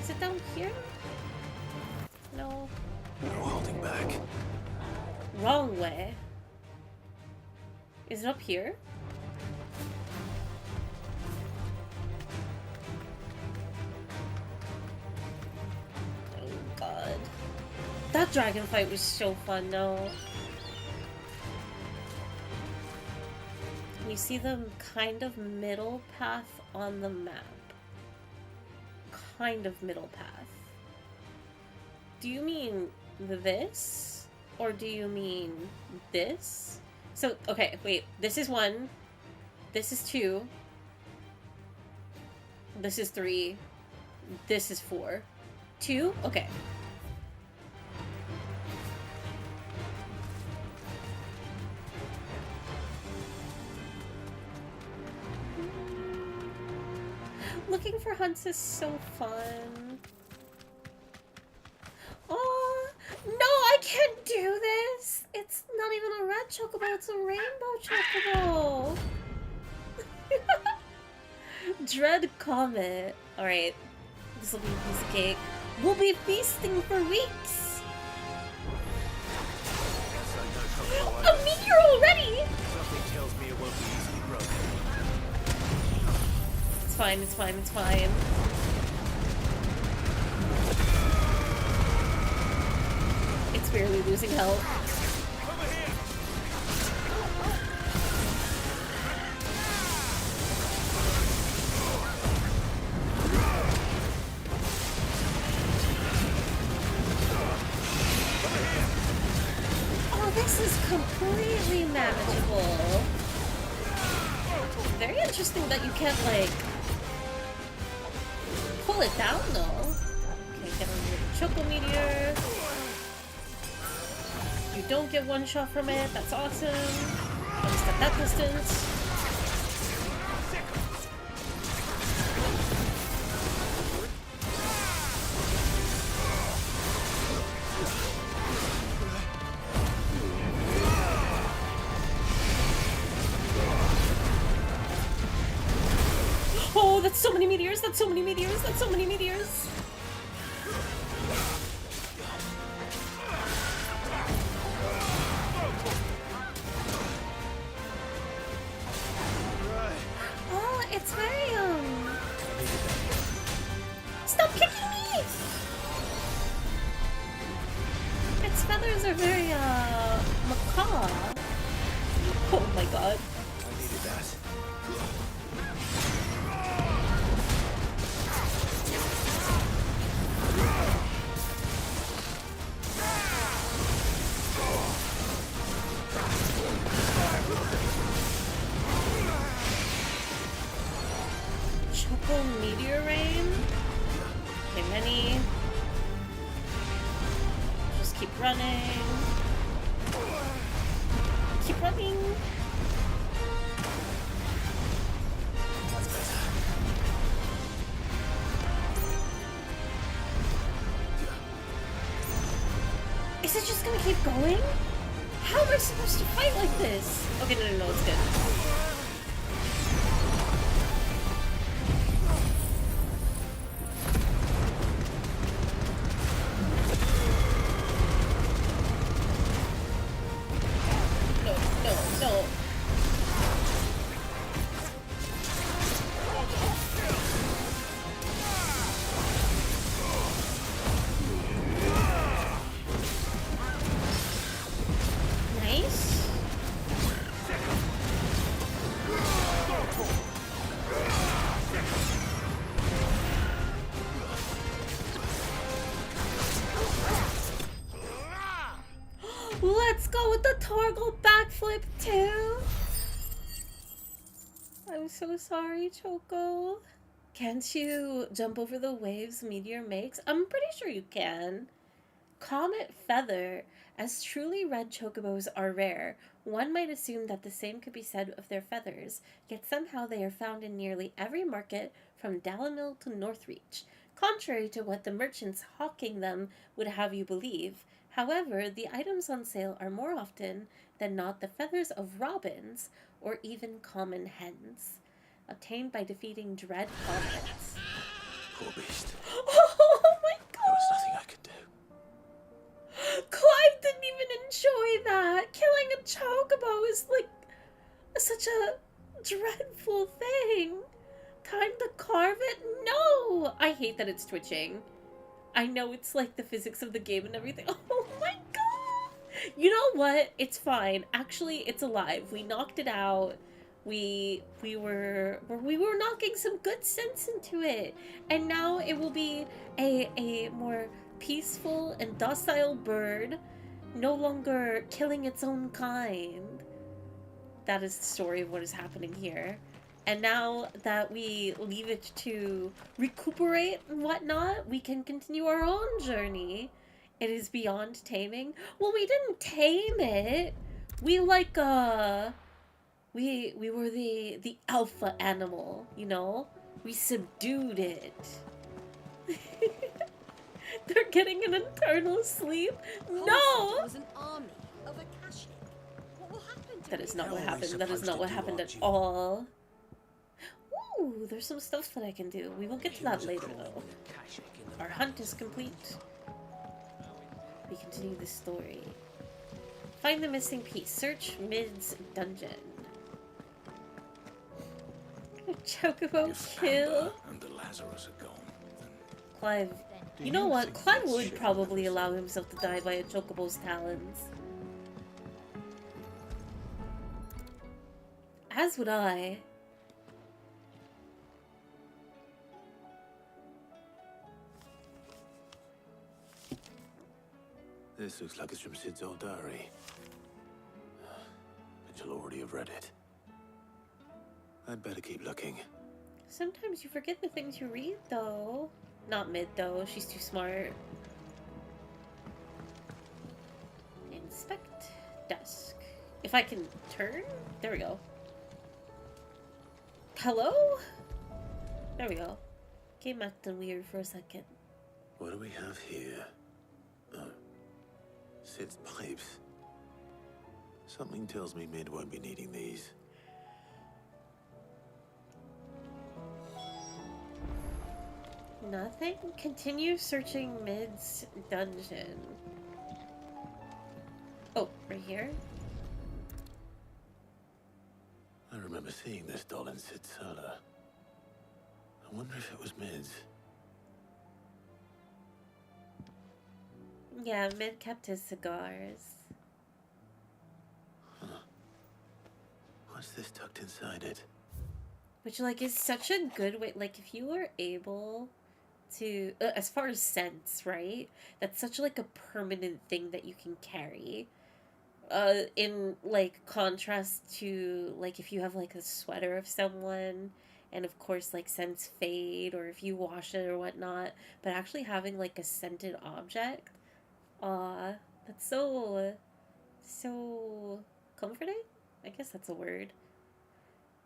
Is it down here? No. No holding back. Wrong way. Is it up here? Oh god. That dragon fight was so fun, though. You see the kind of middle path on the map. Kind of middle path. Do you mean this? Or do you mean this? So, okay, wait. This is 1. This is 2. This is 3. This is 4. 2? Okay. Looking for hunts is so fun. Oh, no, I can't do this. It's not even a red chocobo, it's a rainbow chocobo. Dread Comet. Alright, this will be a piece of cake. We'll be feasting for weeks. A meteor already! Something tells me it won't be easily broken. It's fine, it's fine, it's fine. It's barely losing health. Oh, this is completely manageable. Very interesting that you can't, like, pull it down, though. Okay, get on the Choco Meteor. You don't get one shot from it. That's awesome. At least at that distance. Oh, that's so many meteors. That's so many meteors. That's so many meteors. Oh, it's very, Stop kicking me! Its feathers are very, macaw. Oh my god. I needed that. little meteor rain. Okay, many. Just keep running. Keep running. That's better. Is it just gonna keep going? How am I supposed to fight like this? Okay, no, it's good. No. Nice. Let's go with the Torgal backflip too. I'm so sorry, Choco. Can't you jump over the waves Meteor makes? I'm pretty sure you can. Comet Feather. As truly red chocobos are rare, one might assume that the same could be said of their feathers, yet somehow they are found in nearly every market from Dalamil to Northreach, contrary to what the merchants hawking them would have you believe. However, the items on sale are more often than not the feathers of robins or even common hens, obtained by defeating dread comets. Poor beast. Oh my god! There was nothing I could do. Clive didn't even enjoy that. Killing a chocobo is like such a dreadful thing. Time to carve it? No! I hate that it's twitching. I know it's like the physics of the game and everything. Oh my god! You know what? It's fine. Actually, it's alive. We knocked it out. We were knocking some good sense into it. And now it will be a more peaceful and docile bird, no longer killing its own kind. That is the story of what is happening here. And now that we leave it to recuperate and whatnot, we can continue our own journey. It is beyond taming. Well, we didn't tame it. We like we were the alpha animal, you know? We subdued it. They're getting an eternal sleep. No! Was an army of Akashic. What will happen to That is not How what are we happened. That is supposed not to what do happened our at duty? all. Ooh, there's some stuff that I can do. We will get to that later, though. Our hunt is complete. We continue the story. Find the missing piece. Search Mid's dungeon. Chocobo kill. And the Lazarus are gone. Clive. You know what? Clive would probably allow himself to die by a chocobo's talons. As would I. This looks like it's from Sid's old diary. But you'll already have read it. I'd better keep looking. Sometimes you forget the things you read, though. Not Mid, though. She's too smart. Inspect desk. If I can turn? There we go. Hello? There we go. Game acting weird for a second. What do we have here? Oh. Sid's pipes. Something tells me Mid won't be needing these. Nothing? Continue searching Mid's dungeon. Oh, right here? I remember seeing this doll in Sid's cellar. I wonder if it was Mid's. Yeah, Mid kept his cigars. Huh. What's this tucked inside it? Which, like, is such a good way. Like, if you were able to, as far as scents, right? That's such, like, a permanent thing that you can carry. In, like, contrast to, like, if you have, like, a sweater of someone and of course like scents fade or if you wash it or whatnot, but actually having like a scented object, that's so comforting. I guess that's a word.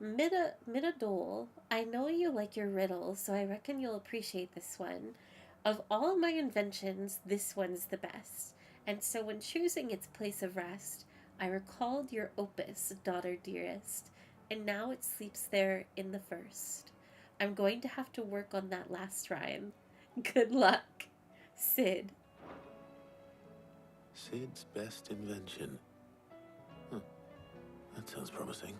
Midadole, I know you like your riddles, so I reckon you'll appreciate this one. Of all my inventions, this one's the best. And so when choosing its place of rest, I recalled your opus, daughter dearest, and now it sleeps there in the first. I'm going to have to work on that last rhyme. Good luck, Sid. Sid's best invention. Huh. That sounds promising.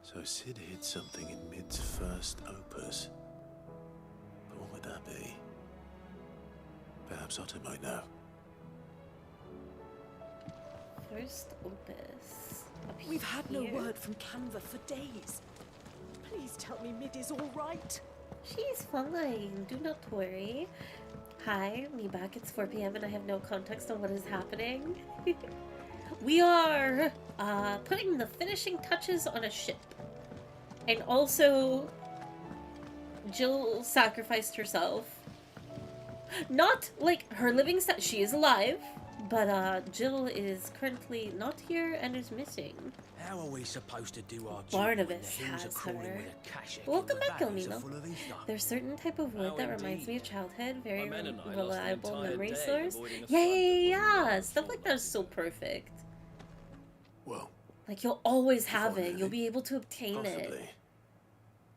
So Sid hid something in Mid's first opus. But what would that be? Perhaps Otto might know. First opus. We've had no word from Canva for days. Please tell me Mid is all right. She's fine. Do not worry. Hi, me back. It's 4 p.m. and I have no context on what is happening. We are putting the finishing touches on a ship. And also, Jill sacrificed herself. Not like her living she is alive, but Jill is currently not here and is missing. How are we supposed to do our job? Barnabas has her. Welcome back, Elmina. There's certain type of wood that reminds me of childhood. Very reliable memory source. Yeah. Stuff like that is so perfect. Well, like you'll always have it. You'll be able to obtain Possibly. it.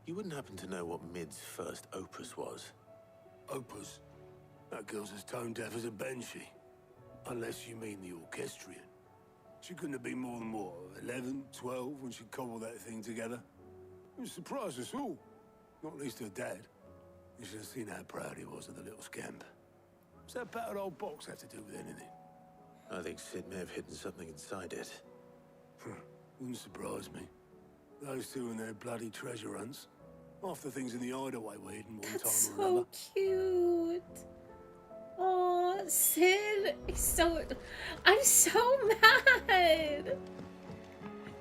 You wouldn't happen to know what Mid's first opus was? Opus? That girl's as tone deaf as a banshee. Unless you mean the orchestrion. She couldn't have been more than, what, 11, 12 when she cobbled that thing together? It surprised us all. Not least her dad. You should have seen how proud he was of the little scamp. What's that battered old box have to do with anything? I think Sid may have hidden something inside it. Wouldn't surprise me. Those two and their bloody treasure hunts. Half the things in the hideaway were hidden one time or another. So cute. Oh, Sid. I'm so mad.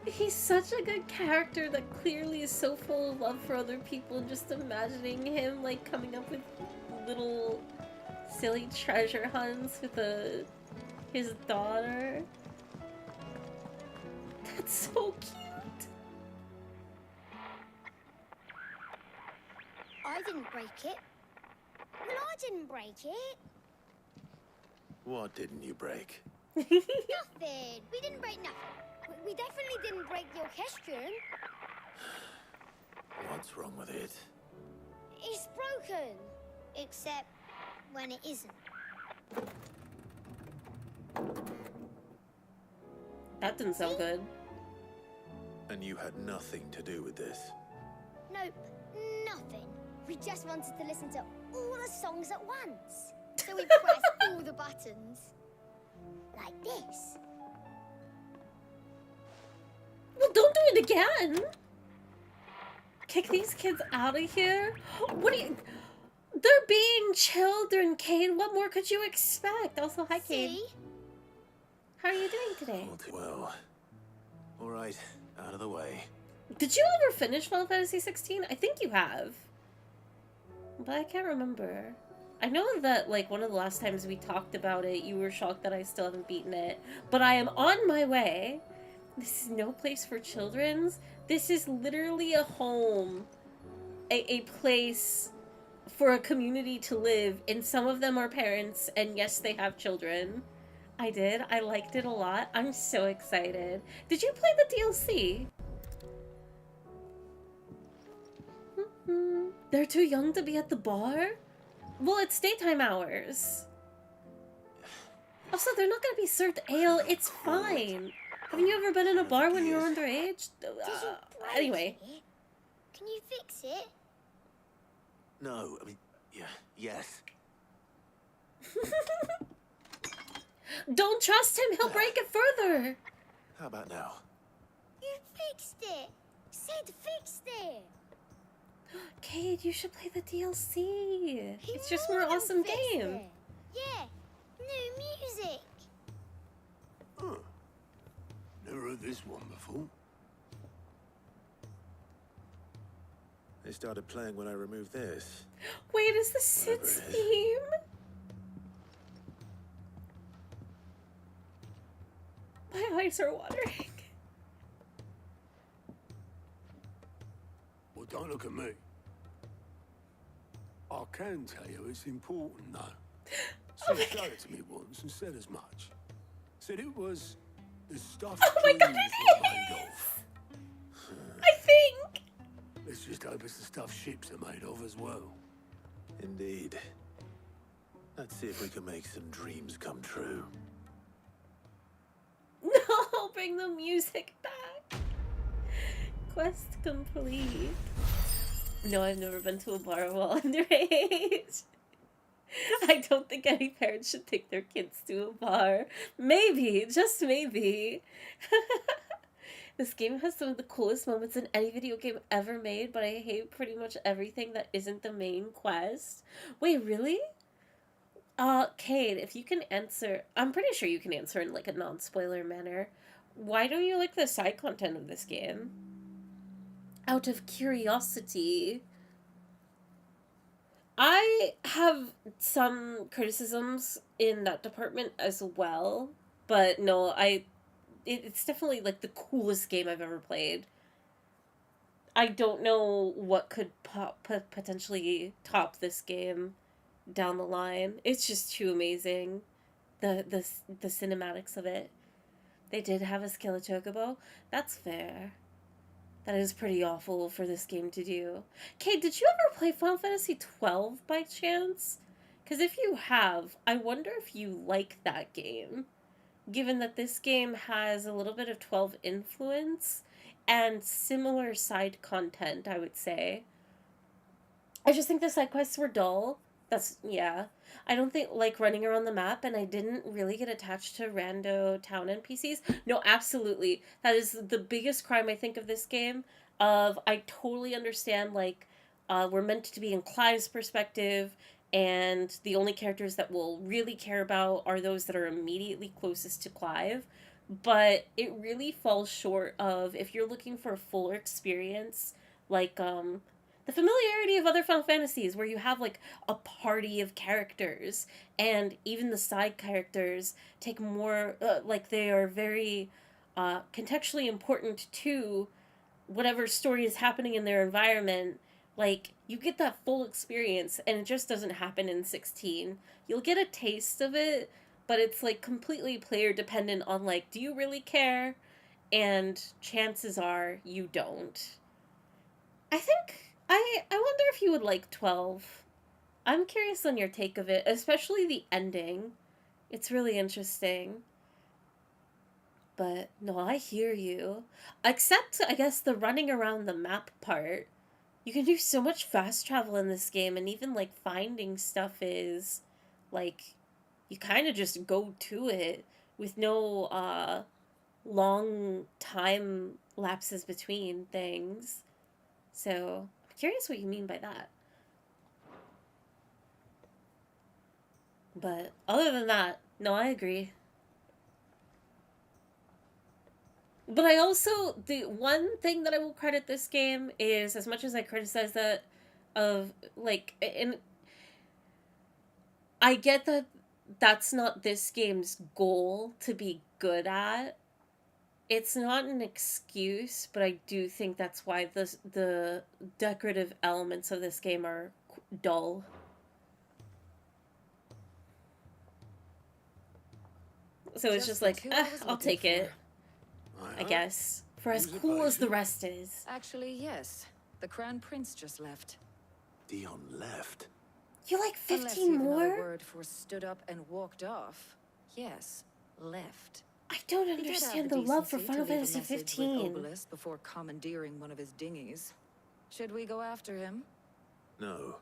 He's such a good character that clearly is so full of love for other people, and just imagining him like coming up with little silly treasure hunts with his daughter. That's so cute. I didn't break it. Well, I didn't break it. What didn't you break? Nothing. We didn't break nothing. We definitely didn't break the orchestrion. What's wrong with it? It's broken. Except when it isn't. That didn't sound good. And you had nothing to do with this? Nope, nothing. We just wanted to listen to all the songs at once. So we pressed all the buttons. Like this. Well, don't do it again! Kick these kids out of here? What do you... They're being children, Cade. What more could you expect? Also, hi, Cade. See? How are you doing today? All too well. All right, out of the way. Did you ever finish Final Fantasy 16? I think you have. But I can't remember. I know that, like, one of the last times we talked about it, you were shocked that I still haven't beaten it. But I am on my way. This is no place for children's. This is literally a home. A place for a community to live. And some of them are parents. And yes, they have children. I did. I liked it a lot. I'm so excited. Did you play the DLC? They're too young to be at the bar? Well, it's daytime hours. Also, they're not gonna be served ale. It's fine. Haven't you ever been in a bar when you were underage? Anyway. Can you fix it? No, I mean, yeah, yes. Don't trust him. He'll break it further. How about now? You fixed it. Sid fixed it. Cade, you should play the DLC. It's just more awesome game. Yeah, new music. Huh. Never heard this one before. It started playing when I removed this. Wait, is this Sid's theme? My eyes are watering. Well, don't look at me. I can tell you it's important, though. Sid showed it to me once and said as much. Said it was the stuff trees were made of. I think. Let's just hope it's the stuff ships are made of as well. Indeed. Let's see if we can make some dreams come true. No, bring the music back. Quest complete. No, I've never been to a bar while underage. I don't think any parents should take their kids to a bar. Maybe, just maybe. This game has some of the coolest moments in any video game ever made, but I hate pretty much everything that isn't the main quest. Wait, really? Cade, if you can answer, I'm pretty sure you can answer in like a non-spoiler manner. Why don't you like the side content of this game? Out of curiosity. I have some criticisms in that department as well, but no, it's definitely like the coolest game I've ever played. I don't know what could potentially top this game down the line. It's just too amazing. The cinematics of it. They did have a skill chocobo. That's fair. That is pretty awful for this game to do. Kate, did you ever play Final Fantasy XII by chance? Because if you have, I wonder if you like that game. Given that this game has a little bit of 12 influence and similar side content, I would say. I just think the side quests were dull. Yeah. I don't think, like, running around the map, and I didn't really get attached to rando town NPCs. No, absolutely. That is the biggest crime, I think, of this game. I totally understand, like, we're meant to be in Clive's perspective, and the only characters that we'll really care about are those that are immediately closest to Clive. But it really falls short of, if you're looking for a fuller experience, like, the familiarity of other Final Fantasies, where you have, like, a party of characters, and even the side characters take more, like, they are very contextually important to whatever story is happening in their environment. Like, you get that full experience, and it just doesn't happen in 16. You'll get a taste of it, but it's, like, completely player dependent on, like, do you really care? And chances are you don't. I think... I wonder if you would like 12. I'm curious on your take of it, especially the ending. It's really interesting. But, no, I hear you. Except, I guess, the running around the map part. You can do so much fast travel in this game, and even, like, finding stuff is, like, you kind of just go to it with no, long time lapses between things. So... curious what you mean by that. But other than that, no, I agree. But I also, the one thing that I will credit this game is, as much as I criticize that of, like, and I get that that's not this game's goal to be good at. It's not an excuse, but I do think that's why the decorative elements of this game are dull. So it's just like, I'll take it. I guess. For as cool as the rest is. Actually, yes. The Crown Prince just left. Dion left? You like 15 Unless you've more? another word for stood up and walked off. Yes, left. I don't understand the love for Final Fantasy 15. Before commandeering one of his dinghies. Should we go after him? No.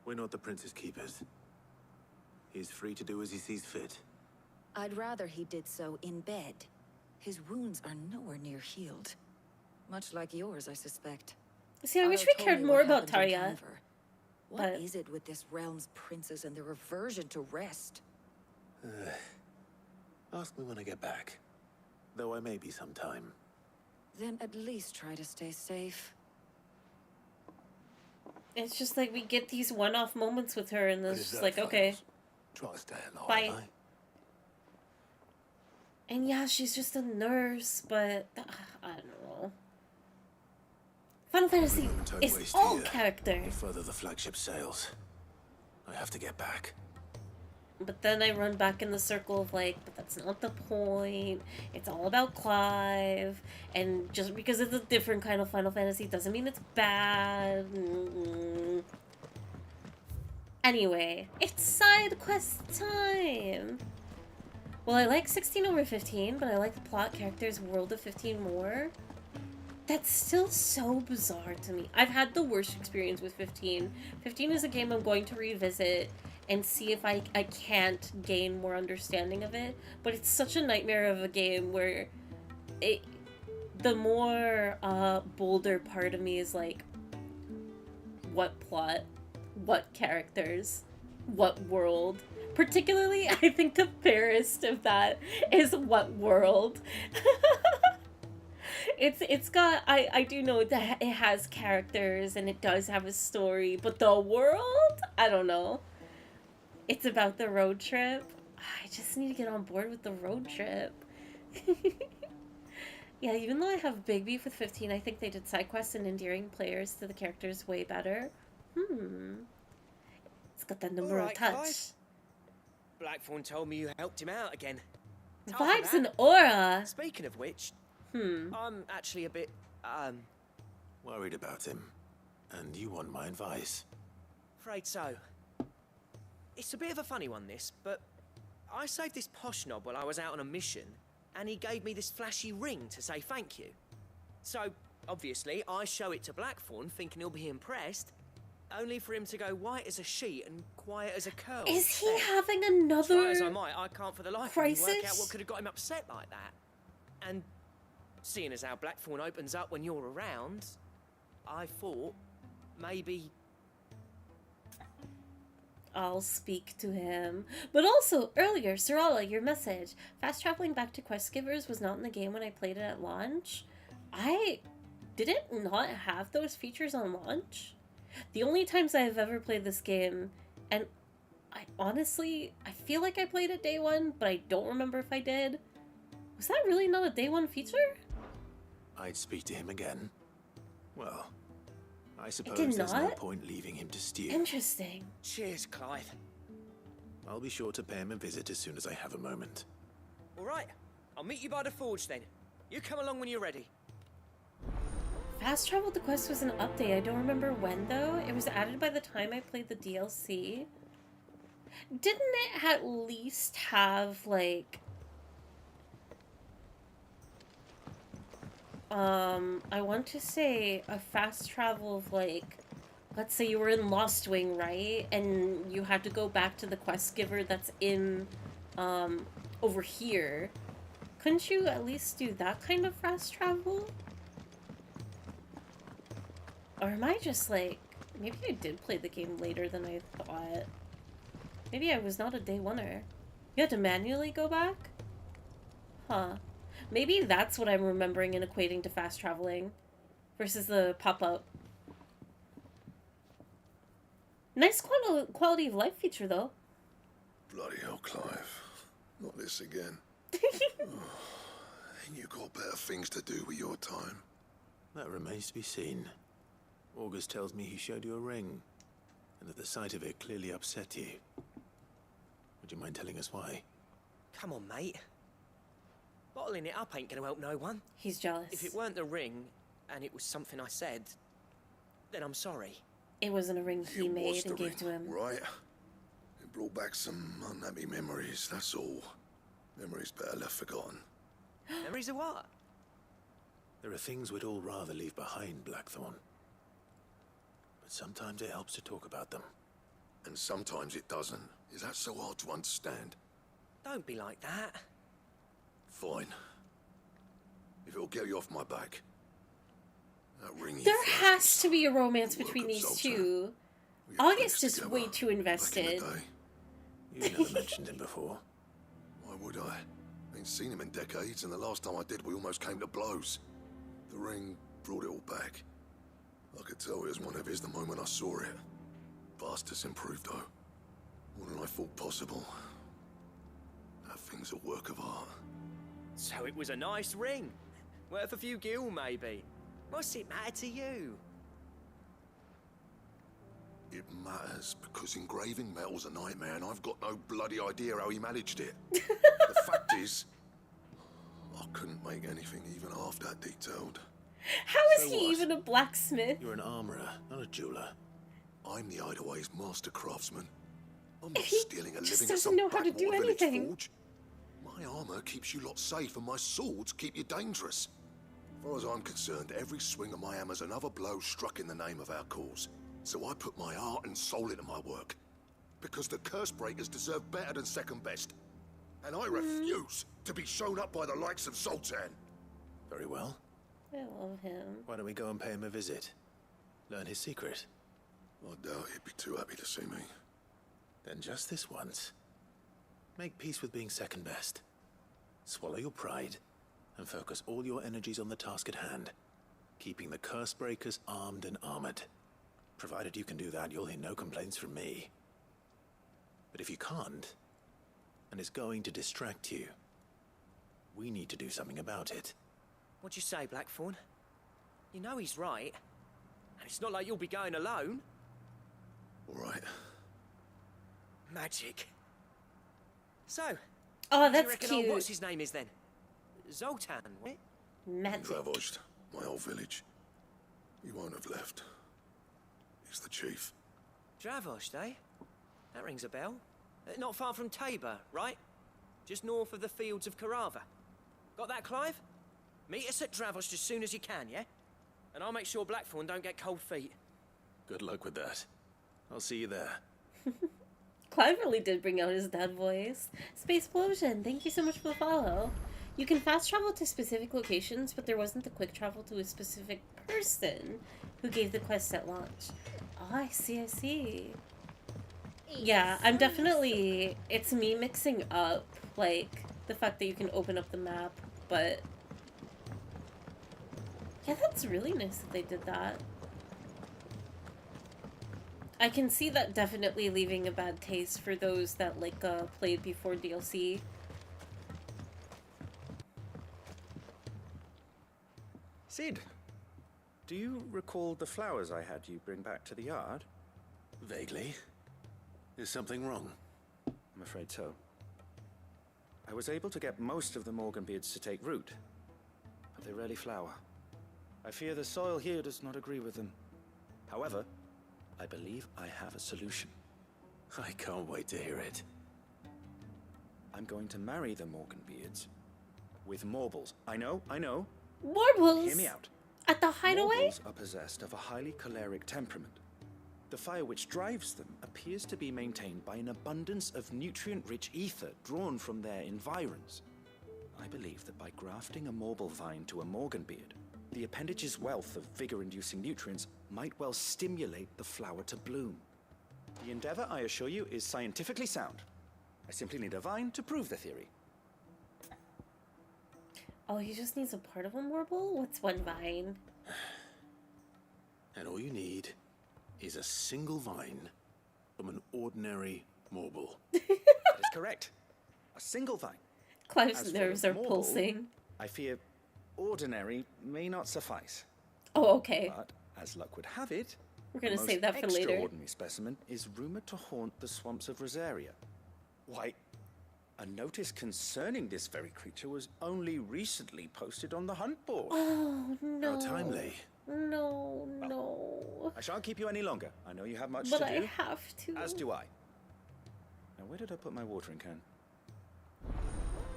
We're not the Prince's keepers. He's free to do as he sees fit. I'd rather he did so in bed. His wounds are nowhere near healed. Much like yours, I suspect. See, I wish we cared more about Tarja. What is it with this realm's princes and their aversion to rest? Ask me when I get back. Though I may be sometime. Then at least try to stay safe. It's just like we get these one-off moments with her, and then But it's if just that like, okay, fails, try to stay alive, bye. eh? And yeah, she's just a nurse, but I don't know. Final Fantasy Time is waste all here. character. The further the flagship sails, I have to get back. But then I run back in the circle of like, but that's not the point. It's all about Clive. And just because it's a different kind of Final Fantasy doesn't mean it's bad. Anyway, it's side quest time! Well, I like 16 over 15, but I like the plot characters World of 15 more. That's still so bizarre to me. I've had the worst experience with 15. 15 is a game I'm going to revisit and see if I can't gain more understanding of it. But it's such a nightmare of a game where the more bolder part of me is like, what plot? What characters? What world? Particularly, I think the fairest of that is what world. It's got, I do know that it has characters and it does have a story, but the world? I don't know. It's about the road trip. I just need to get on board with the road trip. Yeah, even though I have big beef with 15, I think they did side quests and endearing players to the characters way better. It's got that number of touch. Clive. Blackthorn told me you helped him out again. Vibes and aura. Speaking of which, I'm actually a bit, Worried about him. And you want my advice. afraid so. It's a bit of a funny one, this, but I saved this posh knob while I was out on a mission, and he gave me this flashy ring to say thank you. So, obviously, I show it to Blackthorn, thinking he'll be impressed, only for him to go white as a sheet and quiet as a curl. Is he instead. having another Try as I might, I can't for the life of me work out crisis? what could have got him upset like that. And seeing as how Blackthorn opens up when you're around, I thought maybe I'll speak to him. But also, earlier, Sarala, your message. Fast traveling back to quest givers was not in the game when I played it at launch. I didn't not have those features on launch. The only times I've ever played this game, and I feel like I played it day one, but I don't remember if I did. Was that really not a day one feature? I'd speak to him again. Well, I suppose did there's no not? point leaving him to stew. Interesting. cheers, Clive. I'll be sure to pay him a visit as soon as I have a moment. All right, I'll meet you by the forge then. You come along when you're ready. Fast Travel to Quest was an update. I don't remember when, though. It was added by the time I played the DLC. Didn't it at least have, like... I want to say a fast travel of, like... Let's say you were in Lost Wing, right? And you had to go back to the quest giver that's in, over here. Couldn't you at least do that kind of fast travel? Or am I just like... Maybe I did play the game later than I thought. Maybe I was not a day oneer. You had to manually go back? Huh. Maybe that's what I'm remembering and equating to fast traveling. Versus the pop-up. Nice quality of life feature, though. Bloody hell, Clive. Not this again. You got better things to do with your time. That remains to be seen. August tells me he showed you a ring, and that the sight of it clearly upset you. Would you mind telling us why? Come on, mate. Bottling it up ain't gonna help no one. He's jealous. If it weren't the ring, and it was something I said, then I'm sorry. It wasn't a ring he made and gave to him. Right? It brought back some unhappy memories, that's all. Memories better left forgotten. Memories of what? There are things we'd all rather leave behind, Blackthorn. But sometimes it helps to talk about them. And sometimes it doesn't. Is that so hard to understand? Don't be like that. Fine. If it'll get you off my back. That ring There has to be a romance between these two. August is way too invested. You've never mentioned him before. Why would I? Ain't seen him in decades, and the last time I did, we almost came to blows. The ring brought it all back. I could tell it was one of his the moment I saw it. Vast improved, though. More than I thought possible. That thing's a work of art. So it was a nice ring. Worth a few gil, maybe. What's it matter to you? It matters because engraving metal's a nightmare and I've got no bloody idea how he managed it. The fact is, I couldn't make anything even half that detailed. How is he even a blacksmith? You're an armorer, not a jeweler. I'm the Hideaway's master craftsman. I'm not stealing a Just living at doesn't some know how to do backwater village anything. forge. My armor keeps you lot safe and my swords keep you dangerous. As far as I'm concerned, every swing of my hammer's another blow struck in the name of our cause. So I put my heart and soul into my work. Because the curse breakers deserve better than second best. And I refuse to be shown up by the likes of Sultan. Very well. I love him. Why don't we go and pay him a visit? Learn his secret. I doubt he'd be too happy to see me. Then just this once. Make peace with being second best. Swallow your pride and focus all your energies on the task at hand. Keeping the curse breakers armed and armored. Provided you can do that, you'll hear no complaints from me. But if you can't, and it's going to distract you, we need to do something about it. What'd you say, Blackthorn? You know he's right. And it's not like you'll be going alone. All right. Magic. So, Oh, what do you that's reckon cute. old what's his name is then? Zoltan, what? Magic. Ravaged my old village. He won't have left. He's the chief. Dravost, eh? That rings a bell. Not far from Tabor, right? Just north of the fields of Carava. Got that, Clive? Meet us at Dravost as soon as you can, yeah? And I'll make sure Blackthorn don't get cold feet. Good luck with that. I'll see you there. Clive really did bring out his dad voice. Space Explosion, thank you so much for the follow. You can fast travel to specific locations, but there wasn't the quick travel to a specific person who gave the quest at launch. Oh, I see, I see. Yeah, I'm definitely... It's me mixing up, like, the fact that you can open up the map, but... Yeah, that's really nice that they did that. I can see that definitely leaving a bad taste for those that, like, played before DLC. Sid, do you recall the flowers I had you bring back to the yard? Vaguely. Is something wrong? I'm afraid so. I was able to get most of the Morganbeards to take root, but they rarely flower. I fear the soil here does not agree with them. However, I believe I have a solution. I can't wait to hear it. I'm going to marry the Morganbeards with Morbles. I know. Warbles? Hear me out. At the hideaway? Morbles are possessed of a highly choleric temperament. The fire which drives them appears to be maintained by an abundance of nutrient-rich ether drawn from their environs. I believe that by grafting a Morble vine to a Morganbeard, the appendage's wealth of vigor-inducing nutrients might well stimulate the flower to bloom. The endeavor, I assure you, is scientifically sound. I simply need a vine to prove the theory. Oh, he just needs a part of a Morble? What's one vine? And all you need is a single vine from an ordinary Morble. That is correct. A single vine. Clive's As for nerves the are Morble, pulsing. I fear ordinary may not suffice. Oh, okay. But, as luck would have it, We're gonna the save most that for later. extraordinary specimen is rumored to haunt the swamps of Rosaria. Why, a notice concerning this very creature was only recently posted on the hunt board. Oh, no. How timely. No, no. I shan't keep you any longer. I know you have much But to do. I have to. As do I. Now, where did I put my watering can?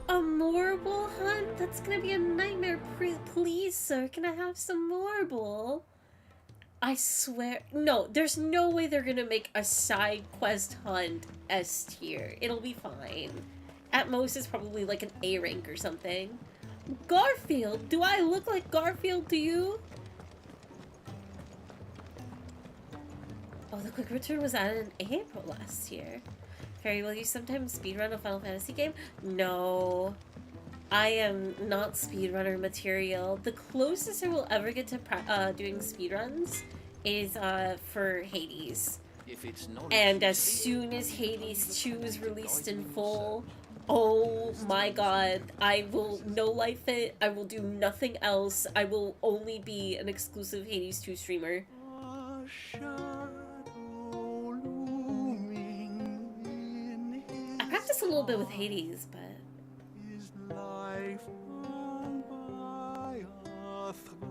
A Morble hunt? That's gonna be a nightmare. Please, sir, can I have some Morble? I swear. No, there's no way they're gonna make a side quest hunt S tier. It'll be fine. At most, it's probably like an A rank or something. Garfield? Do I look like Garfield to you? Oh, the quick return was added in April last year. Fairy, will you sometimes speedrun a Final Fantasy game? No. I am not speedrunner material. The closest I will ever get to doing speedruns is for Hades. If it's not And as soon as Hades 2 is released in full, oh my god, I will no-life it, I will do nothing else, I will only be an exclusive Hades 2 streamer. I practiced a little bit with Hades, but... Life hung by a thread.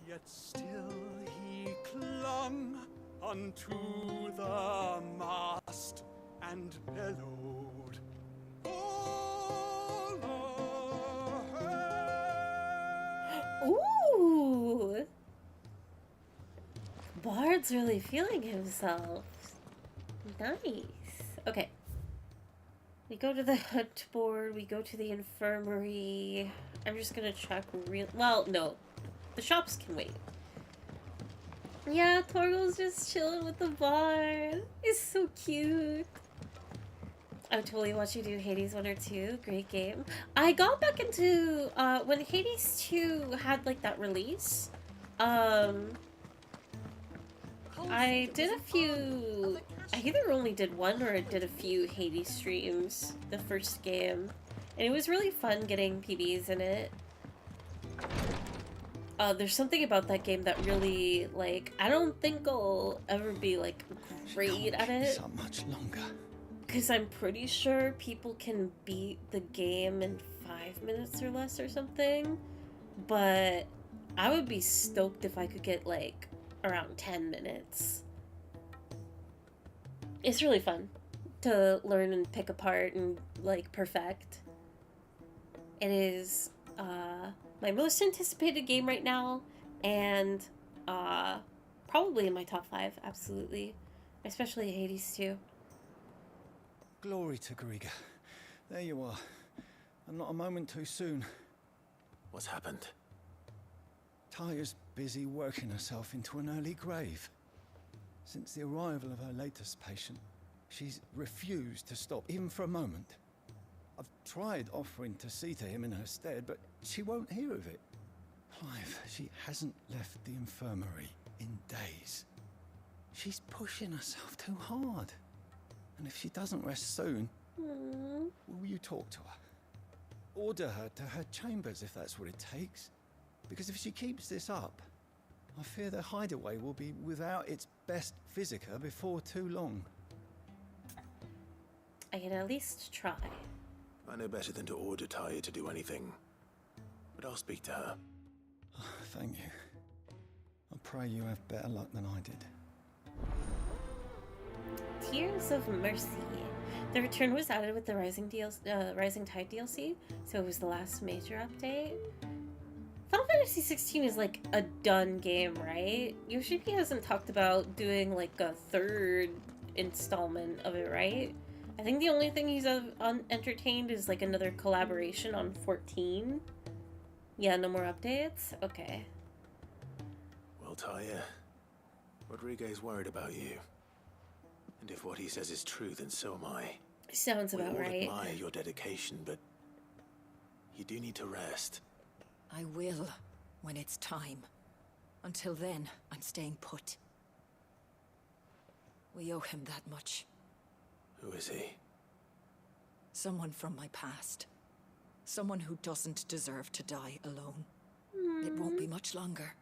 Yet still he clung unto the mast and bellowed. All ahead. Ooh! Bard's really feeling himself. Nice. Okay. We go to the hunt board, we go to the infirmary. I'm just gonna check well, no. The shops can wait. Yeah, Torgo's just chilling with the bard. He's so cute. I would totally watch you do Hades 1 or 2. Great game. I got back into, when Hades 2 had, like, that release, I did a few... I either only did one or did a few Hades streams, the first game. And it was really fun getting PBs in it. There's something about that game that really, like, I don't think I'll ever be, like, great at it. So much longer. Because I'm pretty sure people can beat the game in 5 minutes or less or something. But I would be stoked if I could get, like, around 10 minutes. It's really fun to learn and pick apart and, like, perfect. It is, my most anticipated game right now, and, probably in my top 5, absolutely. Especially Hades 2. Glory to Griga. There you are. And not a moment too soon. What's happened? Taya's busy working herself into an early grave. Since the arrival of her latest patient, she's refused to stop, even for a moment. I've tried offering to see to him in her stead, but she won't hear of it. Clive, she hasn't left the infirmary in days. She's pushing herself too hard. And if she doesn't rest soon, will you talk to her? Order her to her chambers if that's what it takes. Because if she keeps this up, I fear the hideaway will be without its best visitor before too long. I can at least try. I know better than to order Taya to do anything. But I'll speak to her. Thank you. I pray you have better luck than I did. Tears of Mercy. The return was added with the Rising Tide DLC, so it was the last major update. Final Fantasy 16 is like a done game, right? Yoshiki hasn't talked about doing like a third installment of it, right? I think the only thing he's entertained is like another collaboration on 14. Yeah, no more updates? Okay. Well, Taya, Rodriguez worried about you. And if what he says is true, then so am I. Sounds about right. We all admire your dedication, but you do need to rest. I will, when it's time. Until then, I'm staying put. We owe him that much. Who is he? Someone from my past. Someone who doesn't deserve to die alone. It won't be much longer.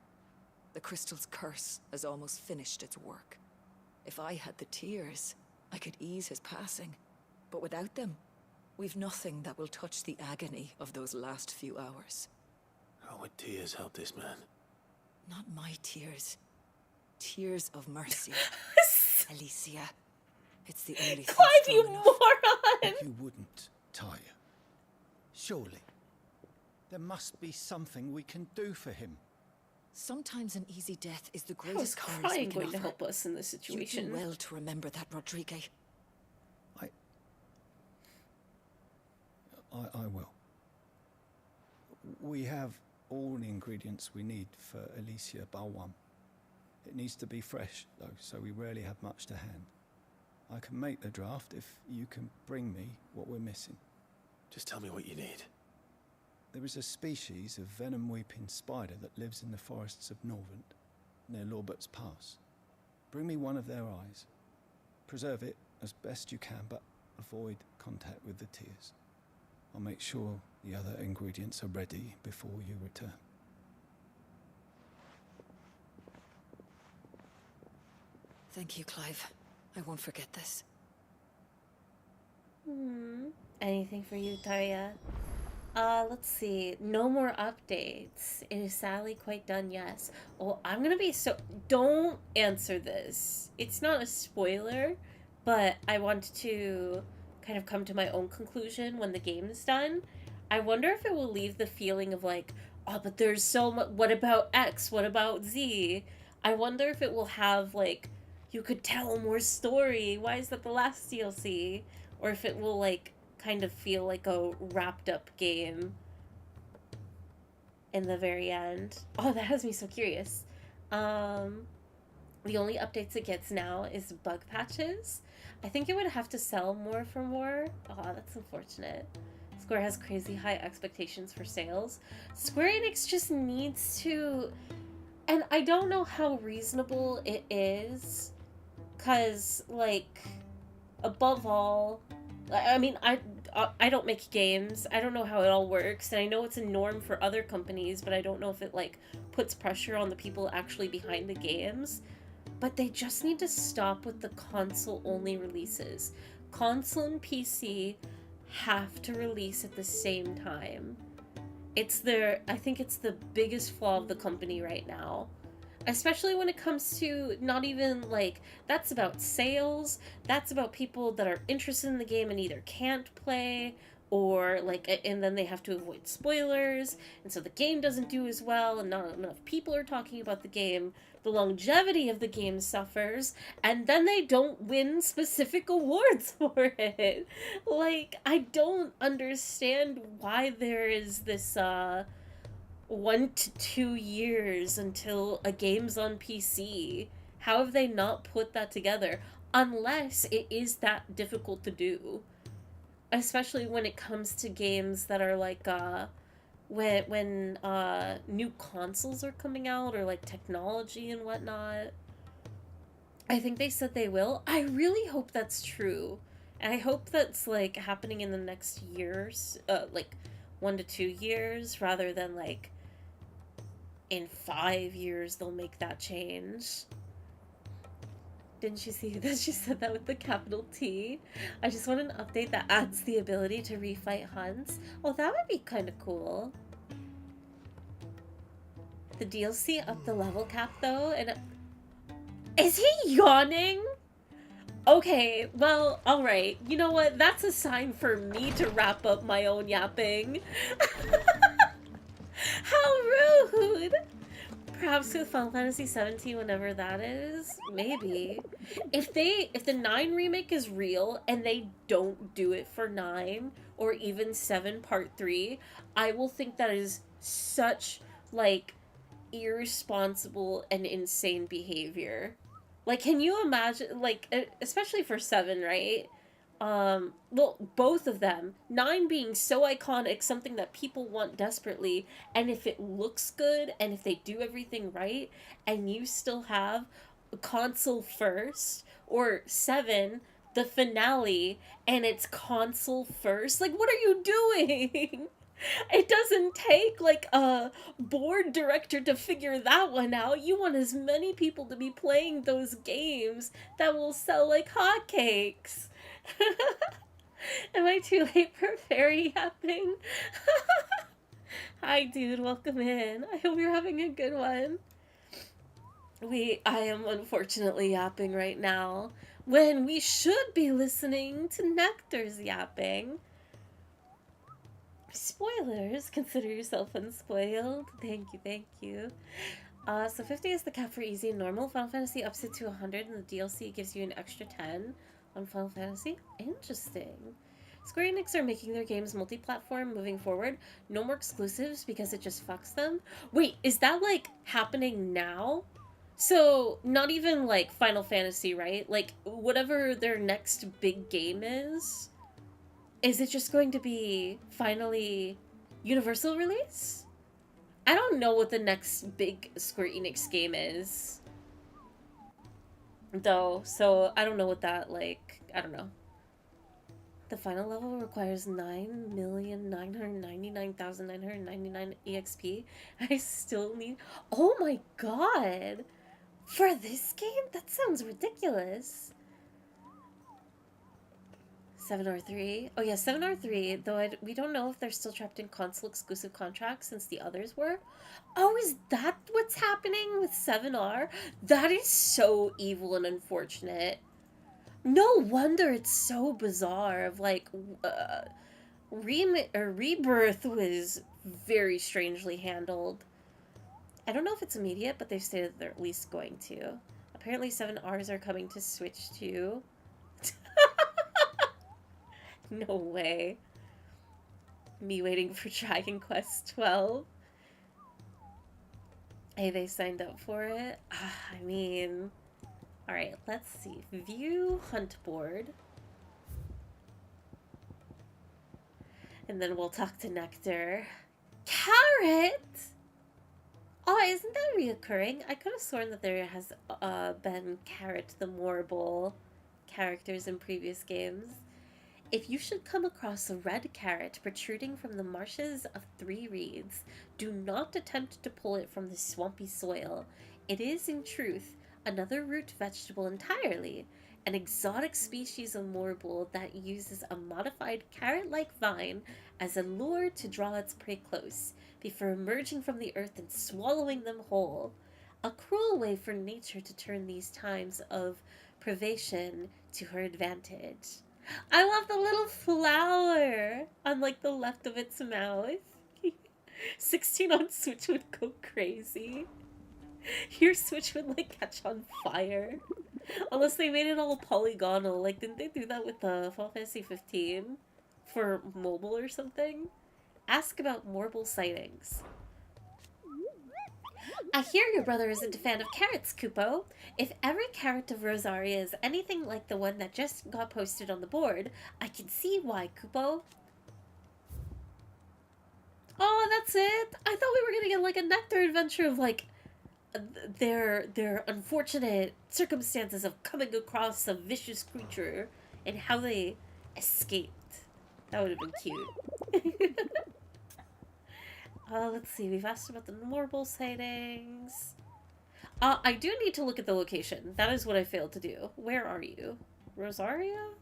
The crystal's curse has almost finished its work. If I had the tears, I could ease his passing. But without them, we've nothing that will touch the agony of those last few hours. How would tears help this man? Not my tears. Tears of mercy. Alicia. It's the only thing Clive, strong you enough. moron! You wouldn't, Taya. Surely. There must be something we can do for him. Sometimes an easy death is the I was greatest kindness we crying can going to offer. help us in this situation. You do well to remember that, Rodrigue. I will. We have all the ingredients we need for Alicia Balwam. It needs to be fresh, though, so we rarely have much to hand. I can make the draft if you can bring me what we're missing. Just tell me what you need. There is a species of venom-weeping spider that lives in the forests of Norvent, near Lorbert's Pass. Bring me one of their eyes. Preserve it as best you can, but avoid contact with the tears. I'll make sure the other ingredients are ready before you return. Thank you, Clive. I won't forget this. Anything for you, Tarja? Let's see. No more updates. It is sadly quite done, yes. Oh, I'm gonna be so... Don't answer this. It's not a spoiler, but I want to kind of come to my own conclusion when the game is done. I wonder if it will leave the feeling of like, oh, but there's so much... What about X? What about Z? I wonder if it will have, like, you could tell more story. Why is that the last DLC? Or if it will, like, kind of feel like a wrapped up game in the very end. Oh, that has me so curious. The only updates it gets now is bug patches. I think it would have to sell more for more. Oh, that's unfortunate. Square has crazy high expectations for sales. Square Enix just needs to... And I don't know how reasonable it is. Because, like, above all... I mean, I don't make games. I don't know how it all works. And I know it's a norm for other companies, but I don't know if it, like, puts pressure on the people actually behind the games. But they just need to stop with the console-only releases. Console and PC have to release at the same time. I think it's the biggest flaw of the company right now. Especially when it comes to not even, like, that's about sales, that's about people that are interested in the game and either can't play, or, like, and then they have to avoid spoilers, and so the game doesn't do as well, and not enough people are talking about the game, the longevity of the game suffers, and then they don't win specific awards for it. Like, I don't understand why there is this, 1 to 2 years until a game's on PC. How have they not put that together? Unless it is that difficult to do. Especially when it comes to games that are like, when new consoles are coming out, or like technology and whatnot. I think they said they will. I really hope that's true. And I hope that's, like, happening in the next years, like 1 to 2 years, rather than, like, in 5 years they'll make that change. Didn't you see that she said that with the capital T? I just want an update that adds the ability to refight hunts. Oh, that would be kind of cool. The DLC upped the level cap though, and... Is he yawning? Okay, well, alright. You know what? That's a sign for me to wrap up my own yapping. How rude! Perhaps with Final Fantasy 17, whenever that is? Maybe. If the 9 remake is real, and they don't do it for 9, or even 7 Part 3, I will think that is such, like, irresponsible and insane behavior. Like, can you imagine, like, especially for 7, right? Well, both of them. 9 being so iconic, something that people want desperately, and if it looks good, and if they do everything right, and you still have a console first, or 7, the finale, and it's console first, like, what are you doing? It doesn't take, like, a board director to figure that one out. You want as many people to be playing those games that will sell like hotcakes. Am I too late for fairy yapping? Hi, dude. Welcome in. I hope you're having a good one. I am unfortunately yapping right now when we should be listening to Nectar's yapping. Spoilers. Consider yourself unspoiled. Thank you, thank you. So 50 is the cap for easy and normal. Final Fantasy ups it to 100, and the DLC gives you an extra 10 on Final Fantasy. Interesting. Square Enix are making their games multi-platform moving forward. No more exclusives because it just fucks them. Wait, is that, like, happening now? So, not even, like, Final Fantasy, right? Like, whatever their next big game is it just going to be finally Universal release? I don't know what the next big Square Enix game is. Though, so I don't know what that, like, I don't know. The final level requires 9,999,999 EXP. I still need... Oh my god! For this game? That sounds ridiculous. 7R3. Oh yeah, 7R3, though we don't know if they're still trapped in console exclusive contracts since the others were. Oh, is that what's happening with 7R? That is so evil and unfortunate. No wonder it's so bizarre. Of like, Rebirth was very strangely handled. I don't know if it's immediate, but they've stated that they're at least going to. Apparently 7Rs are coming to Switch too. No way. Me waiting for Dragon Quest 12. Hey, they signed up for it? I mean... Alright, let's see. View hunt board. And then we'll talk to Nectar. Carrot! Oh, isn't that reoccurring? I could have sworn that there has been Carrot the Morbol characters in previous games. If you should come across a red carrot protruding from the marshes of 3 reeds, do not attempt to pull it from the swampy soil. It is, in truth, another root vegetable entirely, an exotic species of morbol that uses a modified carrot-like vine as a lure to draw its prey close, before emerging from the earth and swallowing them whole. A cruel way for nature to turn these times of privation to her advantage. I love the little flower on like the left of its mouth. 16 on Switch would go crazy. Your Switch would like catch on fire. Unless they made it all polygonal. Like, didn't they do that with the Final Fantasy 15 for mobile or something? Ask about morbol sightings. I hear your brother isn't a fan of carrots, Kupo. If every carrot of Rosaria is anything like the one that just got posted on the board, I can see why, Kupo. Oh, that's it? I thought we were gonna get like a Nectar adventure of like their unfortunate circumstances of coming across a vicious creature and how they escaped. That would have been cute. Let's see. We've asked about the Morbol sightings. I do need to look at the location. That is what I failed to do. Where are you? Rosaria?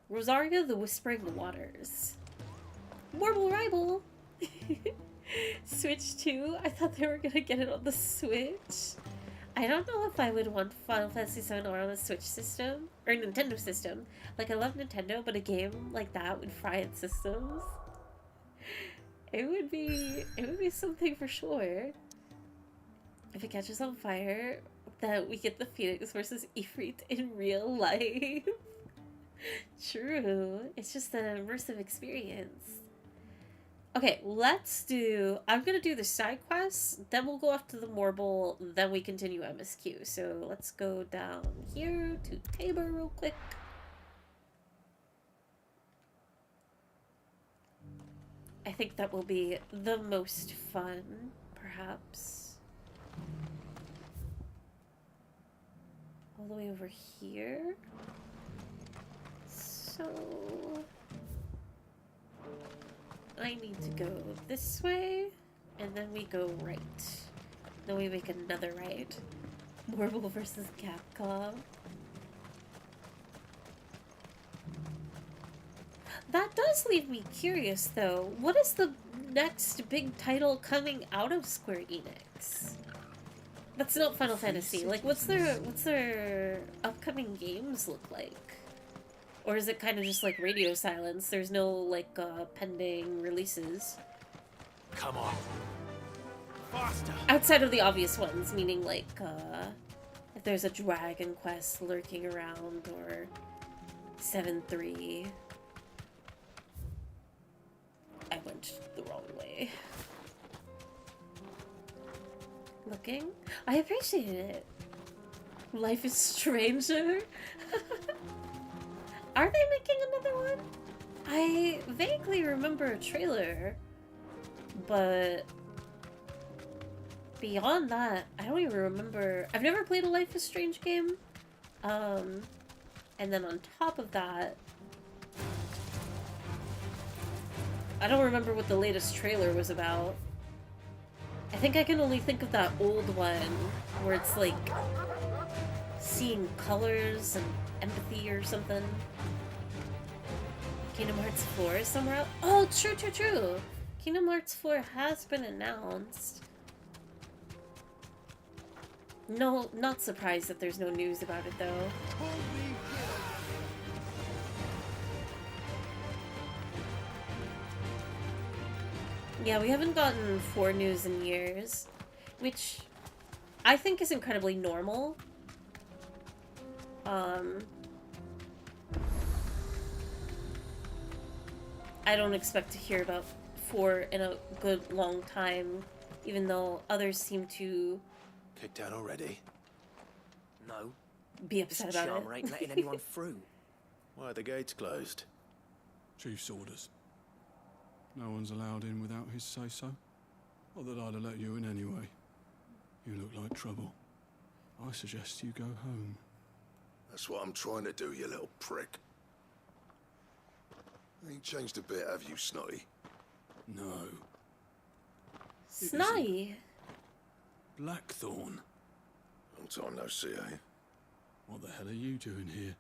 Rosaria, the Whispering Waters. Morbol Rival! Switch 2? I thought they were gonna get it on the Switch. I don't know if I would want Final Fantasy VII or on a Switch system. Or Nintendo system. Like, I love Nintendo, but a game like that would fry its systems. It would be something for sure. If it catches on fire, that we get the Phoenix versus Ifrit in real life. True. It's just an immersive experience. Okay, I'm gonna do the side quests, then we'll go off to the Morbol, then we continue MSQ. So let's go down here to Tabor real quick. I think that will be the most fun, perhaps. All the way over here. So I need to go this way, and then we go right. Then we make another right. Marvel versus Capcom. That does leave me curious, though. What is the next big title coming out of Square Enix? That's not Final Fantasy. Like, what's their upcoming games look like? Or is it kind of just like radio silence? There's no, like, pending releases? Come on. Faster. Outside of the obvious ones, meaning, like, if there's a Dragon Quest lurking around, or 7-3. I went the wrong way. Looking? I appreciated it. Life is Stranger? Are they making another one? I vaguely remember a trailer But beyond that, I don't even remember. I've never played a Life is Strange game. And then on top of that, I don't remember what the latest trailer was about. I think I can only think of that old one where it's like seeing colors and empathy or something. Kingdom Hearts 4 is somewhere else. Oh, true, true, true. Kingdom Hearts 4 has been announced. No, not surprised that there's no news about it though. Yeah, we haven't gotten 4 news in years, which I think is incredibly normal. I don't expect to hear about 4 in a good long time, even though others seem to Kicked out already? No. be upset This about charmer it. ain't letting anyone through. Why are the gates closed? Chief's orders. No one's allowed in without his say-so. Not that I'd have let you in anyway. You look like trouble. I suggest you go home. That's what I'm trying to do, you little prick. Ain't changed a bit, have you, Snotty? No. Snotty. Blackthorn. Long time no see, eh? What the hell are you doing here?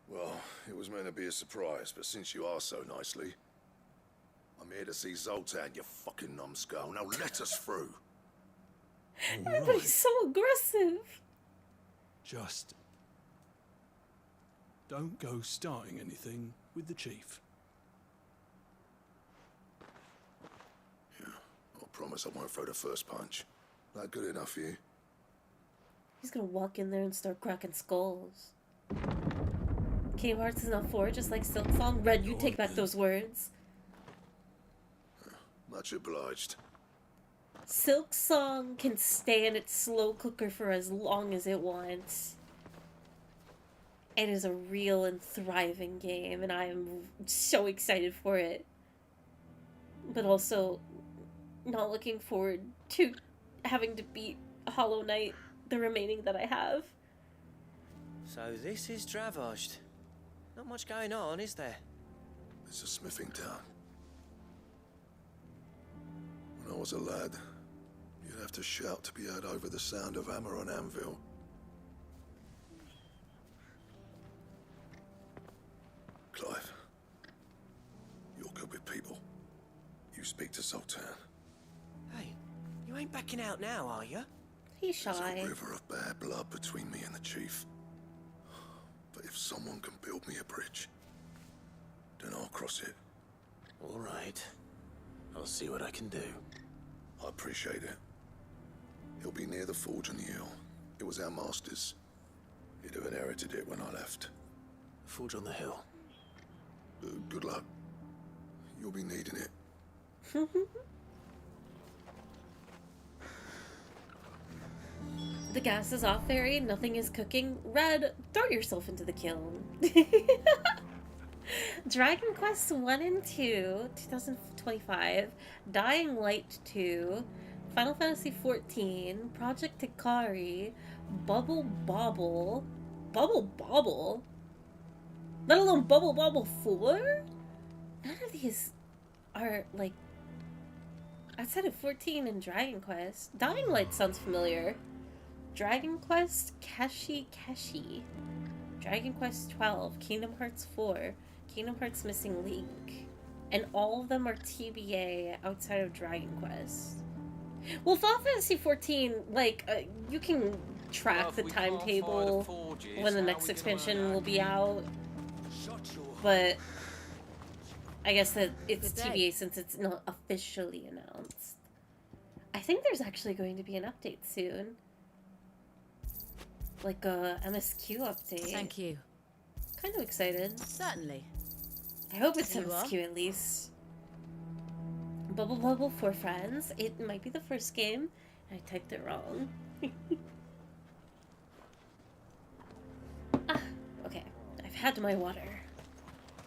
Well, it was meant to be a surprise, but since you are so nicely, I'm here to see Zoltan, you fucking numbskull. Now let us through. Everybody's so aggressive. Just don't go starting anything with the chief. I promise I won't throw the first punch. That good enough for you? He's gonna walk in there and start cracking skulls. Kingdom Hearts is not 4, just like Silk Song. Red, you take back those words. Much obliged. Silk Song can stay in its slow cooker for as long as it wants. It is a real and thriving game, and I am so excited for it. But also, not looking forward to having to beat Hollow Knight, the remaining that I have. So this is Dravaged. Not much going on, is there? It's a smithing town. When I was a lad, you'd have to shout to be heard over the sound of hammer on anvil. Clive, you're good with people. You speak to Zoltan. Hey, you ain't backing out now, are you? He's There's shy. a river of bad blood between me and the chief. But if someone can build me a bridge, then I'll cross it. All right. I'll see what I can do. I appreciate it. He'll be near the forge on the hill. It was our master's. He'd have inherited it when I left. Forge on the hill. Good luck. You'll be needing it. The gas is off, Fairy. Nothing is cooking. Red, throw yourself into the kiln. Dragon Quest 1 and 2, 2025. Dying Light 2. Final Fantasy 14. Project Hikari. Bubble Bobble. Bubble Bobble? Let alone Bubble Bobble 4? None of these are, like, outside of 14 and Dragon Quest. Dying Light sounds familiar. Dragon Quest Keshi Keshi. Dragon Quest 12. Kingdom Hearts 4. Kingdom Hearts Missing Link. And all of them are TBA outside of Dragon Quest. Well, Final Fantasy 14, like, you can track the timetable when the next expansion will be out. But I guess that it's TBA since it's not officially announced. I think there's actually going to be an update soon. Like a MSQ update. Thank you. Kind of excited. Certainly. I hope it's Here you MSQ at least. Bubble Bubble for Friends. It might be the first game. I typed it wrong. Okay. I've had my water.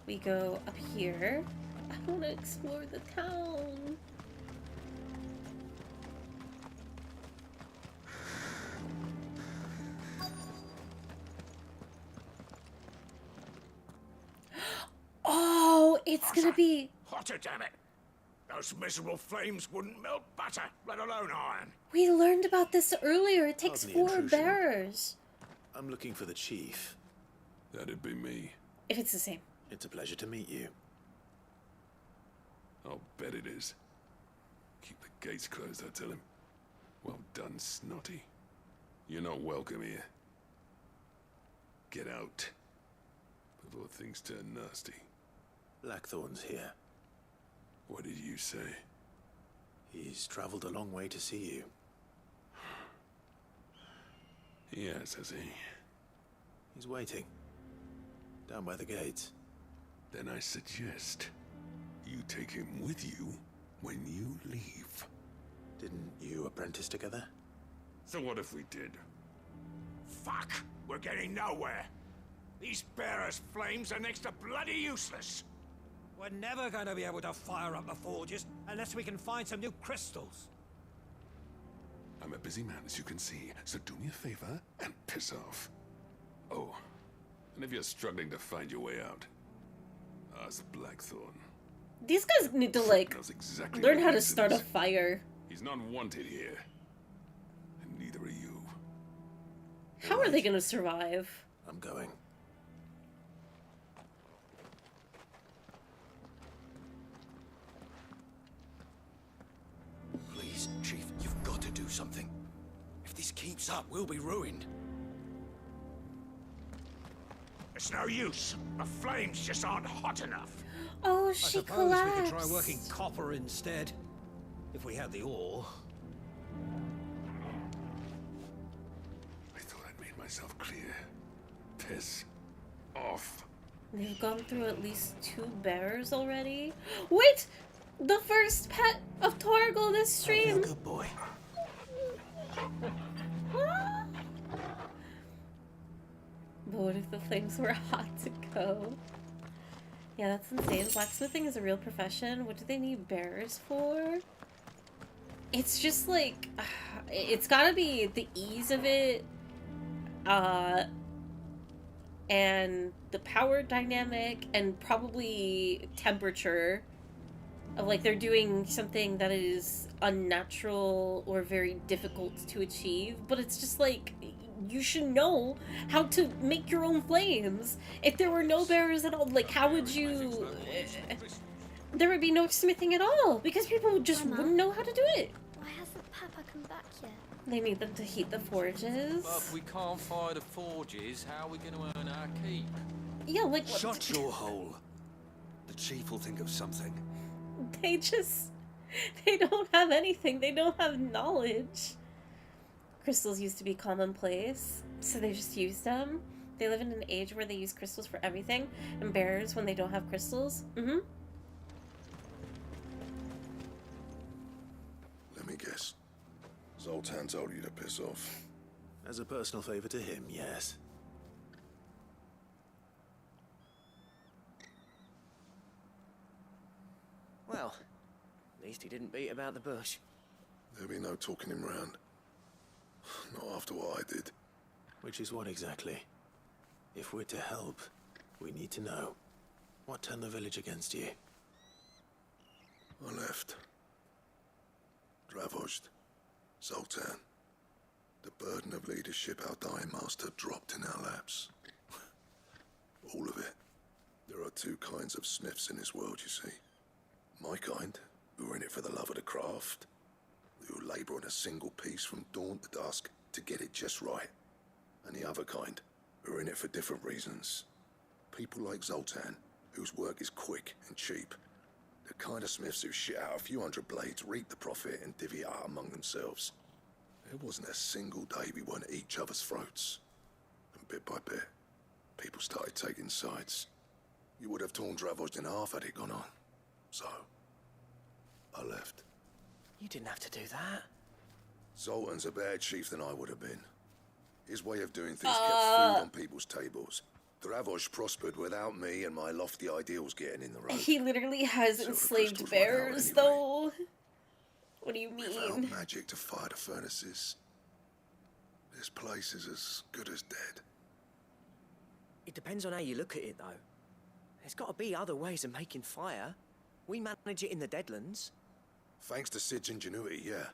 We go up here. I want to explore the town. It's gonna be... Hotter, damn it! Those miserable flames wouldn't melt butter, let alone iron. We learned about this earlier. It takes Pardon the 4 intrusion. bearers. I'm looking for the chief. That'd be me. If it's the same. It's a pleasure to meet you. I'll bet it is. Keep the gates closed, I tell him. Well done, Snotty. You're not welcome here. Get out. Before things turn nasty. Blackthorn's here. What did you say? He's traveled a long way to see you. Yes, has he? He's waiting. Down by the gates. Then I suggest you take him with you when you leave. Didn't you apprentice together? So what if we did? Fuck! We're getting nowhere. These bearers' flames are next to bloody useless. We're never going to be able to fire up the forges unless we can find some new crystals. I'm a busy man, as you can see, so do me a favor and piss off. Oh, and if you're struggling to find your way out, ask Blackthorn. These guys need to, like, Knows exactly learn what how to reason start a is. fire. He's not wanted here. And neither are you. How are they gonna survive? I'm going. Please, Chief, you've got to do something. If this keeps up, we'll be ruined. It's no use. The flames just aren't hot enough. Oh, I she suppose we could try collapsed. working copper instead. If we had the ore. I thought I'd made myself clear. Piss off. They've gone through at least 2 bearers already. Wait! The first pet of Torgal this stream! Good boy. But what if the flames were hot to go? Yeah, that's insane. Blacksmithing is a real profession. What do they need bearers for? It's just like... It's gotta be the ease of it. And the power dynamic and probably temperature. Of like they're doing something that is unnatural or very difficult to achieve. But it's just like... You should know how to make your own flames. If there were no bearers at all, like, how would you... There would be no smithing at all, because people just wouldn't know how to do it. Why hasn't Papa come back yet? They need them to heat the forges. But if we can't fire the forges, how are we going to earn our keep? Yeah, like... what- Shut your hole. The Chief will think of something. They just... They don't have anything. They don't have knowledge. Crystals used to be commonplace, so they just used them. They live in an age where they use crystals for everything, and bearers when they don't have crystals. Mm-hmm. Let me guess. Zoltan told you to piss off. As a personal favor to him, yes. Well, at least he didn't beat about the bush. There'll be no talking him round. Not after what I did. Which is what exactly? If we're to help, we need to know. What turned the village against you? I left. Dravozd. Zoltan. The burden of leadership our dying master dropped in our laps. All of it. There are 2 kinds of smiths in this world, you see. My kind, who are in it for the love of the craft, who labour on a single piece from dawn to dusk to get it just right. And the other kind, who are in it for different reasons. People like Zoltan, whose work is quick and cheap. The kind of smiths who shit out a few hundred blades, reap the profit, and divvy it out among themselves. There wasn't a single day we weren't at each other's throats. And bit by bit, people started taking sides. You would have torn Dravozd in half had it gone on. So, I left. You didn't have to do that. Zoltan's a better chief than I would have been. His way of doing things kept food on people's tables. Dravozd prospered without me and my lofty ideals getting in the road. He literally has enslaved bearers, though. What do you Without mean? magic to fire the furnaces, this place is as good as dead. It depends on how you look at it, though. There's got to be other ways of making fire. We manage it in the Deadlands. Thanks to Sid's ingenuity, yeah.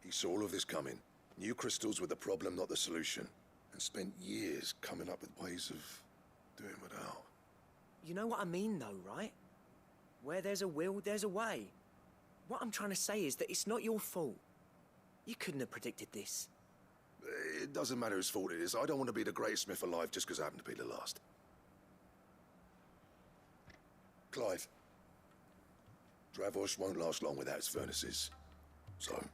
He saw all of this coming. Knew crystals were the problem, not the solution. And spent years coming up with ways of doing without. You know what I mean, though, right? Where there's a will, there's a way. What I'm trying to say is that it's not your fault. You couldn't have predicted this. It doesn't matter whose fault it is. I don't want to be the greatest smith alive just because I happen to be the last. Clive. Dravosh won't last long without its furnaces. So,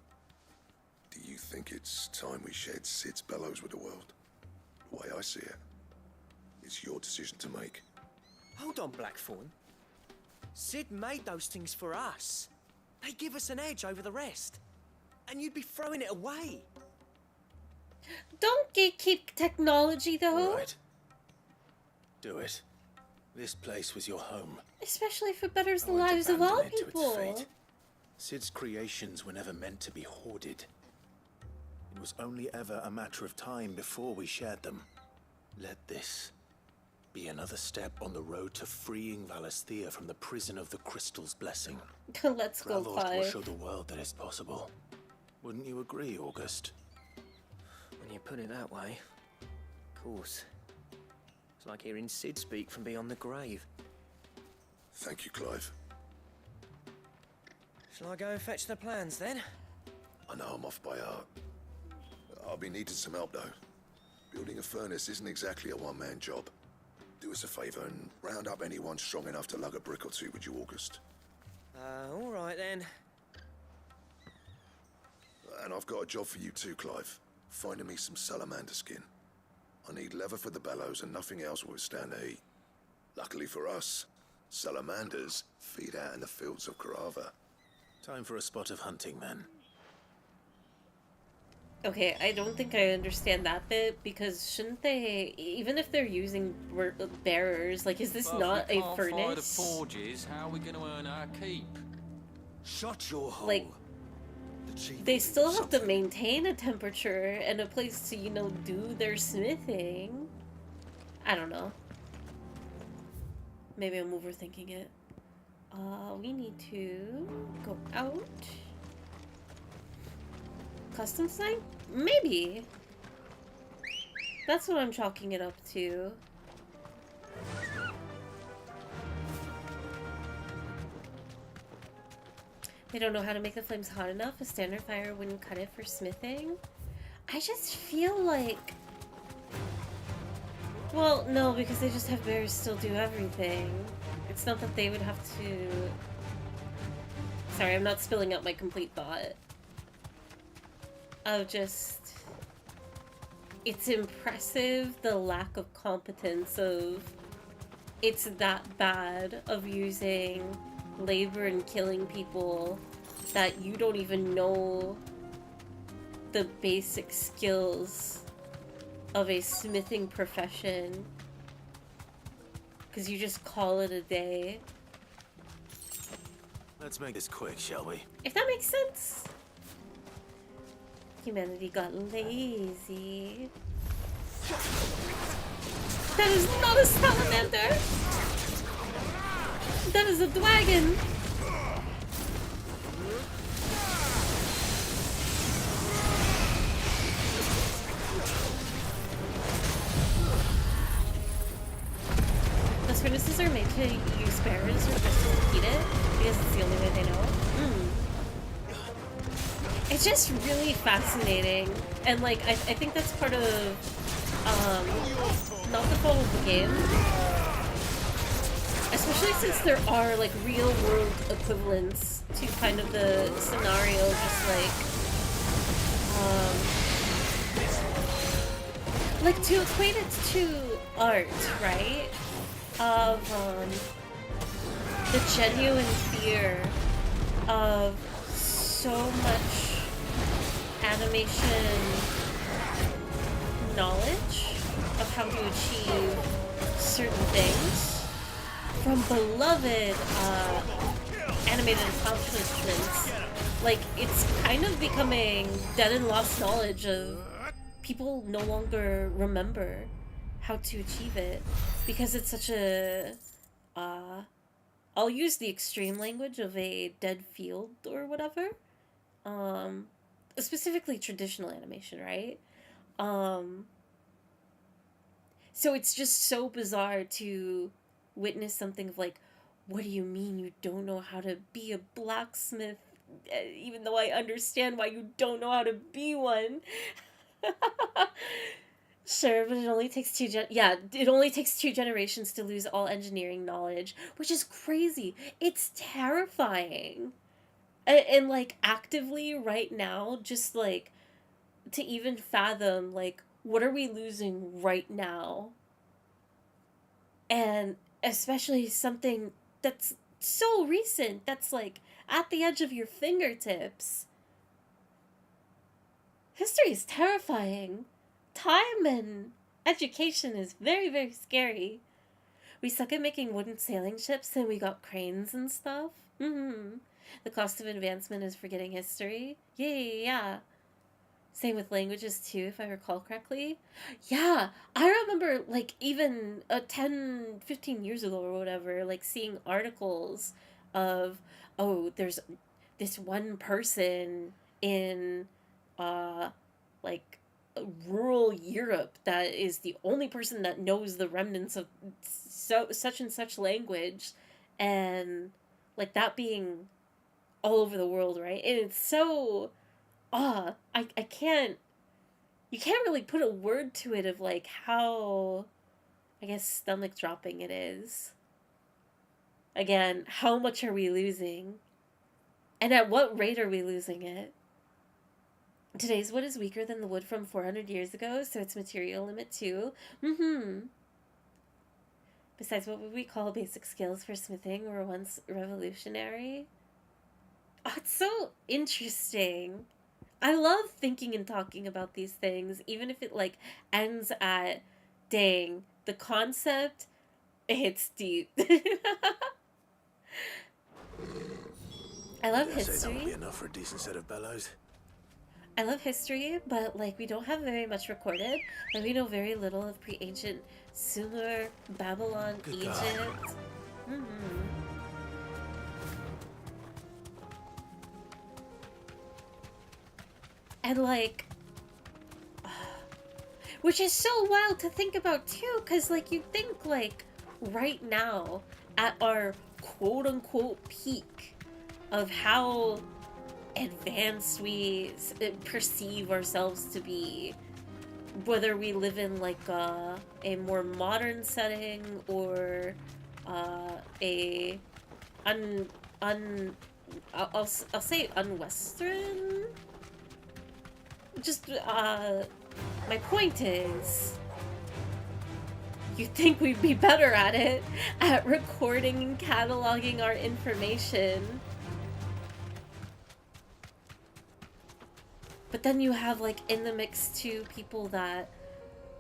do you think it's time we shared Sid's bellows with the world? The way I see it, it's your decision to make. Hold on, Blackthorn. Sid made those things for us. They give us an edge over the rest. And you'd be throwing it away. Don't gatekeep technology, though. Right. Do it. This place was your home. Especially if it betters the I won't lives of all abandon it to its people. fate. Sid's creations were never meant to be hoarded. It was only ever a matter of time before we shared them. Let this be another step on the road to freeing Valisthea from the prison of the Crystal's blessing. Let's go, Dravost will Clive. show the world that it's possible. Wouldn't you agree, August? When you put it that way, of course. It's like hearing Sid speak from beyond the grave. Thank you, Clive. Shall I go and fetch the plans, then? I know I'm off by heart. I'll be needing some help, though. Building a furnace isn't exactly a one-man job. Do us a favour and round up anyone strong enough to lug a brick or two, would you, August? All right, then. And I've got a job for you too, Clive. Finding me some salamander skin. I need leather for the bellows and nothing else will withstand the heat. Luckily for us, salamanders feed out in the fields of Carava. Time for a spot of hunting, then. Okay, I don't think I understand that bit, because shouldn't they, even if they're using bearers, like, is this But if not we a can't fire the furnace? forges, how are we going to earn our keep? Shut your hole. Like, they still have to maintain a temperature and a place to, you know, do their smithing. I don't know. Maybe I'm overthinking it. We need to go out. Custom design? Maybe. That's what I'm chalking it up to. They don't know how to make the flames hot enough. A standard fire wouldn't cut it for smithing. I just feel like... Well, no, because they just have bears still do everything. It's not that they would have to... Sorry, I'm not spilling out my complete thought. Of just... It's impressive, the lack of competence of... It's that bad of using labor and killing people that you don't even know the basic skills of a smithing profession because you just call it a day. Let's make this quick, shall we? If that makes sense. Humanity got lazy. That is not a salamander! That is a dragon! Those furnaces are made to use bearers or crystals to heat it, because it's the only way they know. It's just really fascinating, and like, I think that's part of, not the fault of the game, especially since there are like real world equivalents to kind of the scenario, just like to equate it to art, right? Of the genuine fear of so much animation knowledge of how to achieve certain things from beloved animated accomplishments. Like, it's kind of becoming dead and lost knowledge of people no longer remember how to achieve it because it's such a I'll use the extreme language of a dead field or whatever. Specifically traditional animation, right? So it's just so bizarre to witness something of like, what do you mean you don't know how to be a blacksmith? Even though I understand why you don't know how to be one. Sure, but it only takes it only takes 2 generations to lose all engineering knowledge, which is crazy. It's terrifying. And like actively right now, just like to even fathom like what are we losing right now? And especially something that's so recent, that's like at the edge of your fingertips. History is terrifying. Time and education is very, very scary. We suck at making wooden sailing ships and we got cranes and stuff. The cost of advancement is forgetting history. Yeah. Same with languages too, if I recall correctly. Yeah, I remember like even 10, 15 years ago or whatever, like seeing articles of, oh, there's this one person in like rural Europe that is the only person that knows the remnants of such and such language, and like that being all over the world, right? And it's so I can't, you can't really put a word to it of like how, I guess, stomach dropping it is. Again, how much are we losing? And at what rate are we losing it? Today's wood is weaker than the wood from 400 years ago, so its material limit too. Besides, what would we call basic skills for smithing were once revolutionary? Oh, it's so interesting. I love thinking and talking about these things, even if it like ends at, dang, the concept, it hits deep. I love history. That would be enough for a decent set of bellows. I love history, but like we don't have very much recorded. Like we know very little of pre-ancient Sumer, Babylon, Egypt. And like, which is so wild to think about too, because like you think like right now at our quote-unquote peak of how advanced we perceive ourselves to be, whether we live in like a more modern setting or I'll say unwestern. Just my point is, you'd think we'd be better at it, at recording and cataloging our information. But then you have, like, in the mix, too, people that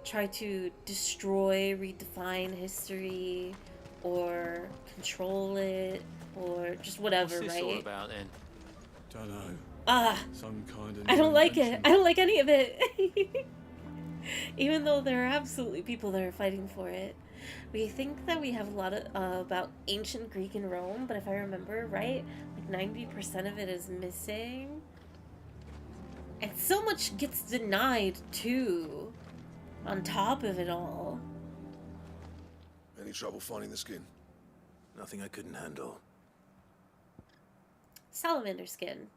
try to destroy, redefine history, or control it, or just whatever, What's this right? all about, then? Don't know. Some kind of I don't like it. I don't like any of it. Even though there are absolutely people that are fighting for it. We think that we have a lot of about ancient Greek and Rome, but if I remember right, like 90% of it is missing. And so much gets denied too, on top of it all. Any trouble finding the skin? Nothing I couldn't handle. Salamander skin.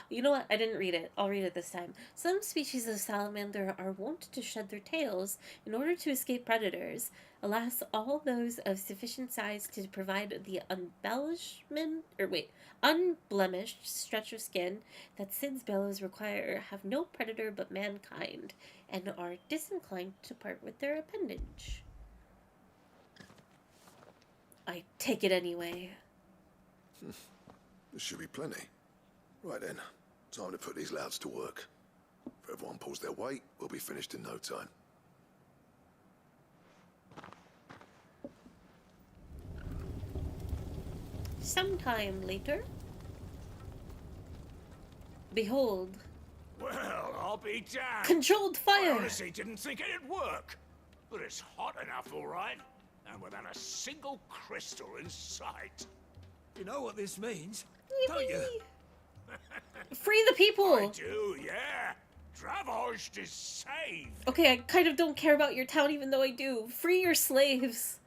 You know what? I didn't read it. I'll read it this time. Some species of salamander are wont to shed their tails in order to escape predators. Alas, all those of sufficient size to provide the unblemished stretch of skin that Sid's bellows require have no predator but mankind, and are disinclined to part with their appendage. I take it anyway. There should be plenty. Right then, time to put these louds to work. If everyone pulls their weight, we'll be finished in no time. Sometime later. Behold. Well, I'll be damned. Controlled fire. I honestly didn't think it'd work. But it's hot enough, all right. and without a single crystal in sight. You know what this means, Yippee. don't you? Free the people! I do, yeah. Dravozd is saved. Okay, I kind of don't care about your town even though I do. Free your slaves.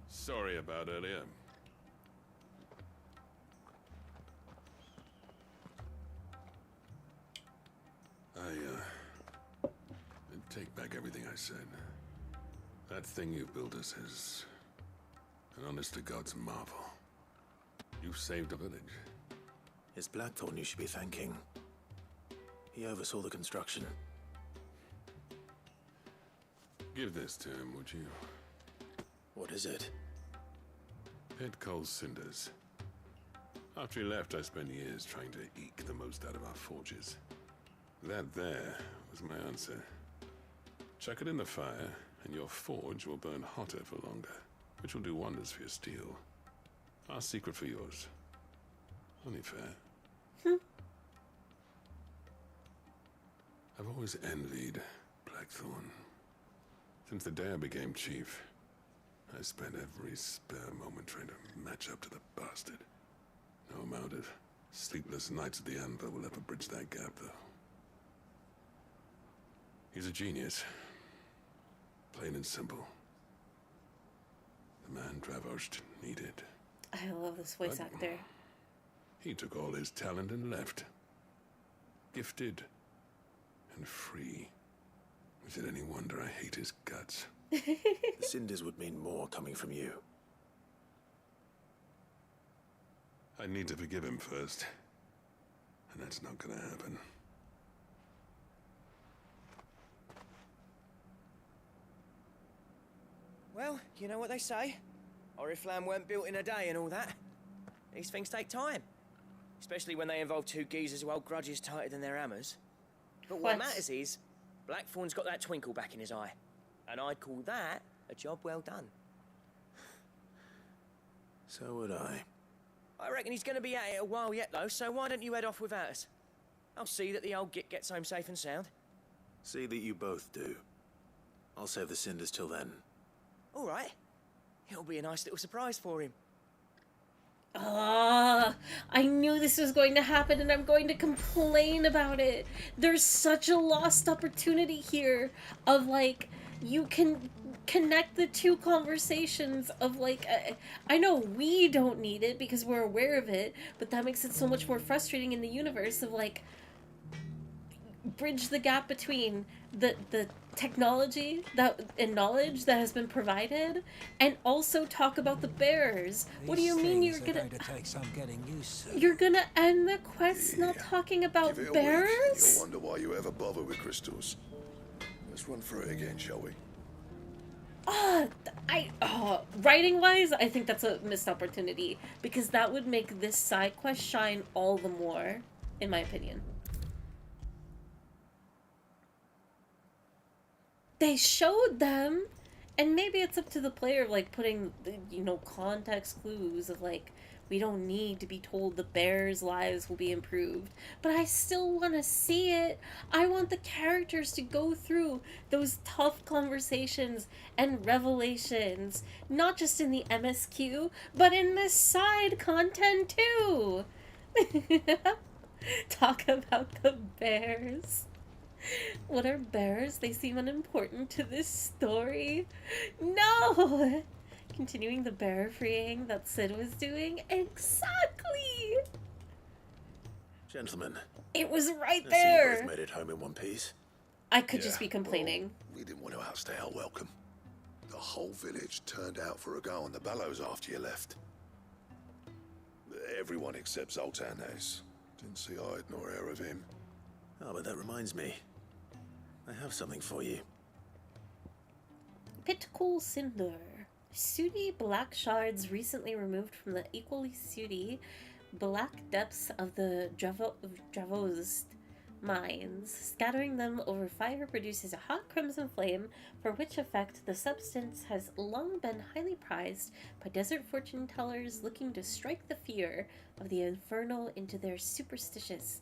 Sorry about earlier. I take back everything I said. That thing you built us is an honest-to-God's marvel. You've saved a village. It's Blackthorn you should be thanking. He oversaw the construction. Give this to him, would you? What is it? Pit Coal's cinders. After he left, I spent years trying to eke the most out of our forges. That there was my answer. Chuck it in the fire, and your forge will burn hotter for longer, which will do wonders for your steel. Our secret for yours. Only fair. I've always envied Blackthorn. Since the day I became chief, I spent every spare moment trying to match up to the bastard. No amount of sleepless nights at the Anvil will ever bridge that gap, though. He's a genius. Plain and simple. The man Dravozd needed. I love this voice actor. He took all his talent and left. Gifted and free. Is it any wonder I hate his guts? The cinders would mean more coming from you. I need to forgive him first. And that's not gonna happen. Well, you know what they say. Oriflamme weren't built in a day and all that. These things take time. Especially when they involve two geezers who hold grudges tighter than their hammers. But what matters is, Blackthorn's got that twinkle back in his eye. And I'd call that a job well done. So would I. I reckon he's going to be at it a while yet, though, so why don't you head off without us? I'll see that the old git gets home safe and sound. See that you both do. I'll save the cinders till then. All right. It'll be a nice little surprise for him. Ah, I knew this was going to happen and I'm going to complain about it. There's such a lost opportunity here of like, you can connect the two conversations of like, I know we don't need it because we're aware of it, but that makes it so much more frustrating in the universe of like, bridge the gap between the technology that and knowledge that has been provided, and also talk about the bears. What do you mean you're gonna take some getting used to. you're gonna end the quest not talking about Give it a bears? week, you'll wonder why you ever bother with crystals. Let's run through it again, shall we? Writing wise, I think that's a missed opportunity because that would make this side quest shine all the more, in my opinion. They showed them, and maybe it's up to the player, like, putting, you know, context clues of, like, we don't need to be told the bears' lives will be improved. But I still want to see it. I want the characters to go through those tough conversations and revelations, not just in the MSQ, but in this side content, too. Talk about the bears. What are bears? They seem unimportant to this story. No! Continuing the bear freeing that Sid was doing? Exactly! Gentlemen. It was right I see you there! both made it home in one piece. I could just be complaining. Well, we didn't want to outstay our welcome. The whole village turned out for a go on the bellows after you left. Everyone except Zoltanes. Didn't see hide nor hair of him. Oh, but that reminds me. I have something for you. Pitcool Cinder. Sooty black shards recently removed from the equally sooty black depths of the Dravozd mines. Scattering them over fire produces a hot crimson flame, for which effect the substance has long been highly prized by desert fortune tellers looking to strike the fear of the infernal into their superstitious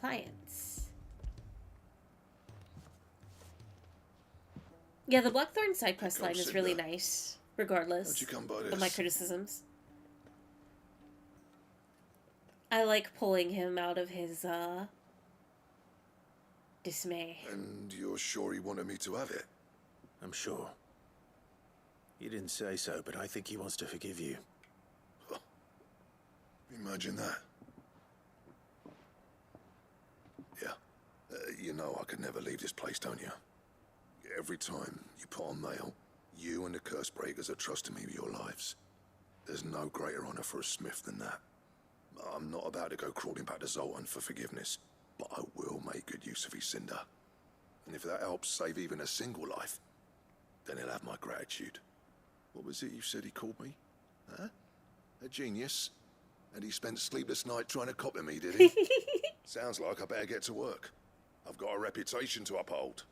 clients. Yeah, the Blackthorn side quest line Cold is really cinder. nice, regardless How'd you come by of my this? criticisms. I like pulling him out of his, dismay. And you're sure he wanted me to have it? I'm sure. He didn't say so, but I think he wants to forgive you. Imagine that. Yeah. You know I could never leave this place, don't you? Every time you put on mail, you and the curse breakers are trusting me with your lives. There's no greater honor for a smith than that. I'm not about to go crawling back to Zoltan for forgiveness, but I will make good use of his cinder. And if that helps save even a single life, then he'll have my gratitude. What was it you said he called me? Huh? A genius? And he spent sleepless night trying to copy me, did he? Sounds like I better get to work. I've got a reputation to uphold.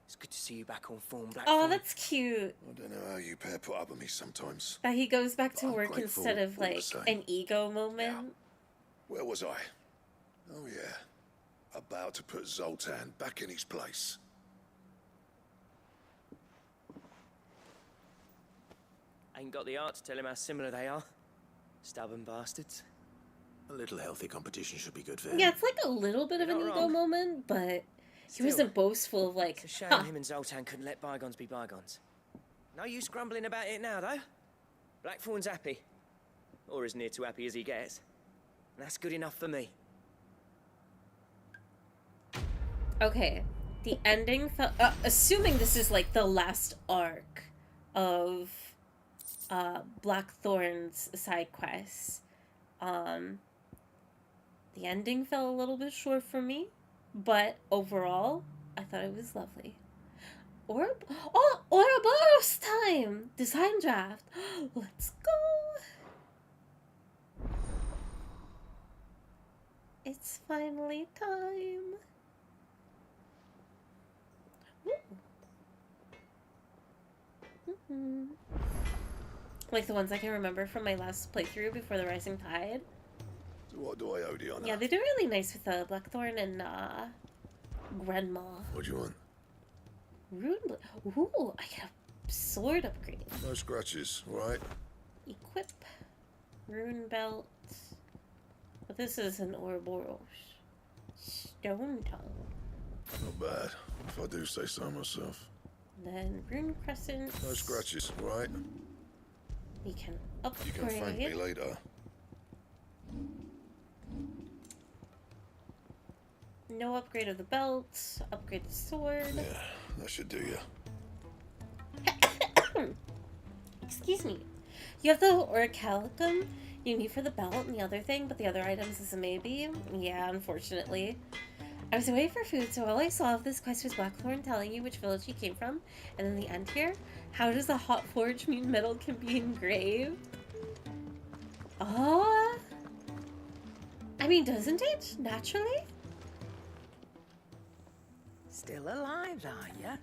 It's good to see you back on form, Black. Oh, that's cute. I don't know how you pair put up with me sometimes. That he goes back to I'm work grateful instead of, all the like, same. an ego moment. Where was I? Oh yeah. About to put Zoltan back in his place. Ain't got the art to tell him how similar they are. Stubborn bastards. A little healthy competition should be good for him. Yeah, it's like a little bit of You're an not ego wrong. moment, but he Still, wasn't boastful of, like, It's a shame "Ha." him and Zoltan couldn't let bygones be bygones. No use grumbling about it now, though. Blackthorn's happy. Or as near to happy as he gets. And that's good enough for me. Okay, the ending felt... assuming this is, like, the last arc of Blackthorn's side quests, the ending fell a little bit short for me, but overall, I thought it was lovely. Ouroboros time! Design draft! Let's go! It's finally time! Like the ones I can remember from my last playthrough before the Rising Tide. So what do I owe you on Yeah, that? they do really nice with Blackthorn and Grandma. What do you want? Rune. Ooh, I get a sword upgrade. No scratches, right? Equip. Rune belt. But this is an Ouroboros. Stone tongue. Not bad, if I do say so myself. Then rune crescent. No scratches, right? We can You can thank me upgrade. later. No upgrade of the belt. Upgrade the sword. Yeah, that should do you. Excuse me. You have the orichalcum you need for the belt and the other thing, but the other items is a maybe. Yeah, unfortunately. I was away for food, so all I saw of this quest was Blackthorn telling you which village he came from, and then the end here. How does a hot forge mean metal can be engraved? I mean, doesn't it? Naturally? Still alive, are ya?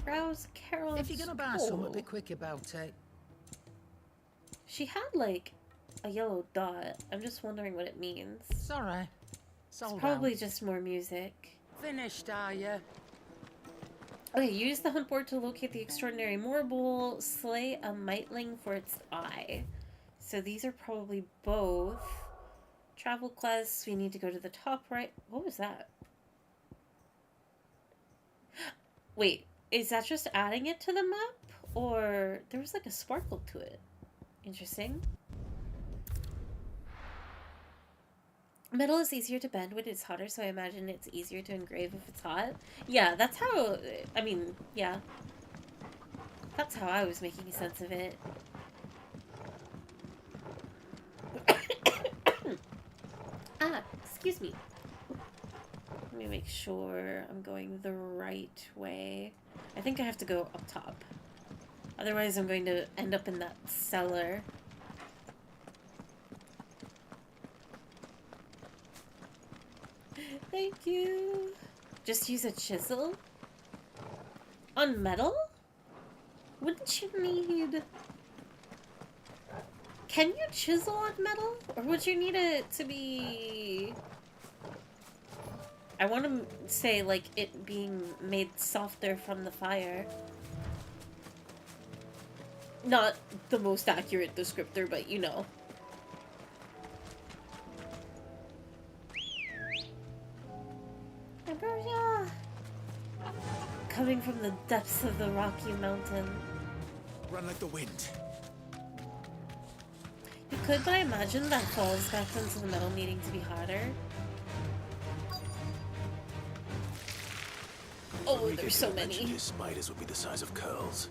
Browse Carol's If you're gonna buy something, be quick about it. She had, like, a yellow dot. I'm just wondering what it means. Sorry. It's Sold probably out. just more music. Finished, are ya? Okay, use the hunt board to locate the extraordinary Morbol. Slay a Mightling for its eye. So these are probably both travel quests. We need to go to the top right. What was that? Wait, is that just adding it to the map? Or there was like a sparkle to it. Interesting. Metal is easier to bend when it's hotter, so I imagine it's easier to engrave if it's hot. Yeah, that's how, I mean, yeah. That's how I was making sense of it. Excuse me. Let me make sure I'm going the right way. I think I have to go up top. Otherwise, I'm going to end up in that cellar. Thank you. Just use a chisel? On metal? Wouldn't you need... Can you chisel on metal? Or would you need it to be... I want to say, like, it being made softer from the fire. Not the most accurate descriptor, but you know. Ambrosia! Coming from the depths of the Rocky Mountain. Run like the wind. You could, but I imagine that falls back into the metal needing to be hotter. Oh, there's so many. His spiders would be the size of curls.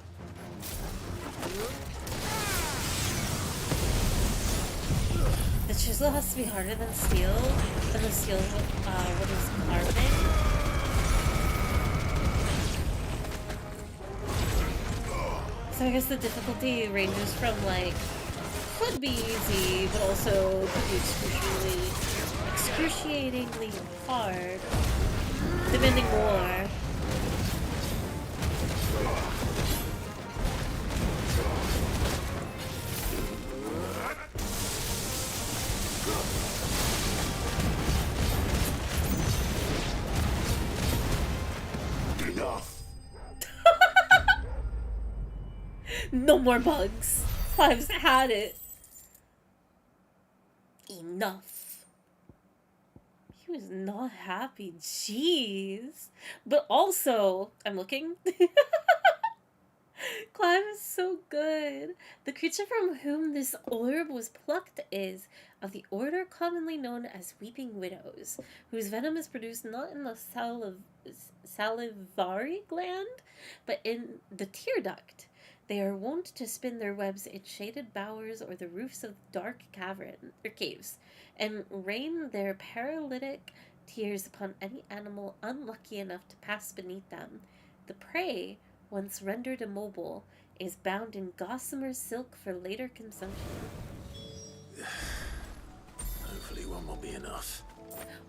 The chisel has to be harder than steel, and the steel, what is carbon? So I guess the difficulty ranges from, like, could be easy, but also could be excruciatingly hard, demanding more. No more bugs. Clive's had it. Enough. He was not happy. Jeez. But also, I'm looking. Clive is so good. The creature from whom this orb was plucked is of the order commonly known as weeping widows, whose venom is produced not in the salivary gland, but in the tear duct. They are wont to spin their webs in shaded bowers or the roofs of dark caves, and rain their paralytic tears upon any animal unlucky enough to pass beneath them. The prey, once rendered immobile, is bound in gossamer silk for later consumption. Hopefully one will be enough.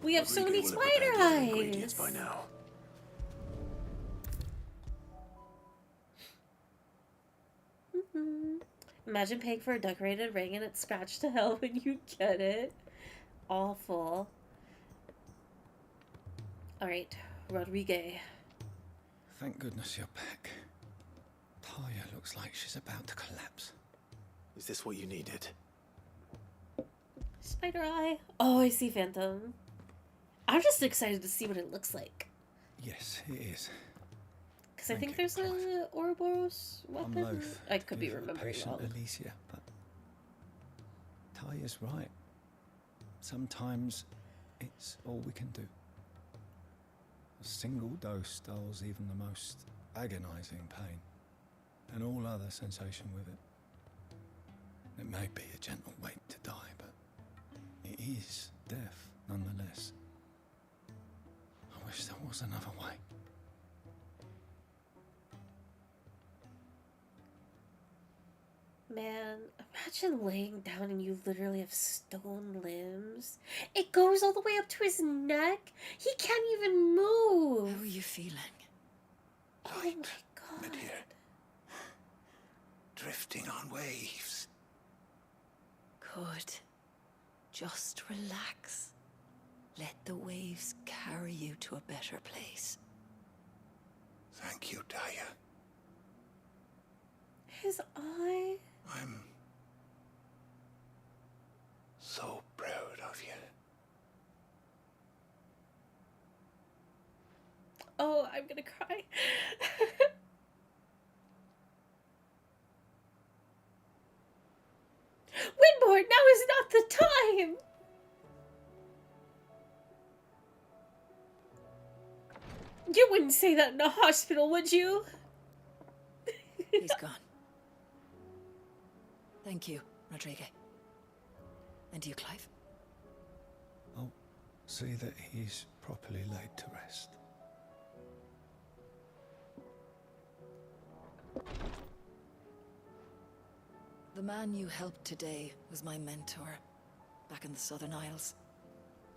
We have so many spider eyes! Ingredients by now. Imagine paying for a decorated ring and it's scratched to hell when you get it. Awful. Alright, Rodrigue. Thank goodness you're back. Talia looks like she's about to collapse. Is this what you needed? Spider eye. Oh, I see Phantom. I'm just excited to see what it looks like. Yes, it is. Because I think there's an Ouroboros weapon. I'm loath I could be to remembering patient wrong. Alicia, but Talia's right. Sometimes it's all we can do. A single dose dulls even the most agonizing pain, and all other sensation with it. It may be a gentle wait to die, but it is death nonetheless. I wish there was another way. Man, imagine laying down and you literally have stone limbs. It goes all the way up to his neck. He can't even move. How are you feeling? Oh my god. Drifting on waves. Good. Just relax. Let the waves carry you to a better place. Thank you, Daya. His eye. I'm so proud of you. Oh, I'm gonna cry. Winmore, now is not the time! You wouldn't say that in a hospital, would you? He's gone. Thank you, Rodrigue. And you, Clive? I'll see that he's properly laid to rest. The man you helped today was my mentor, back in the Southern Isles,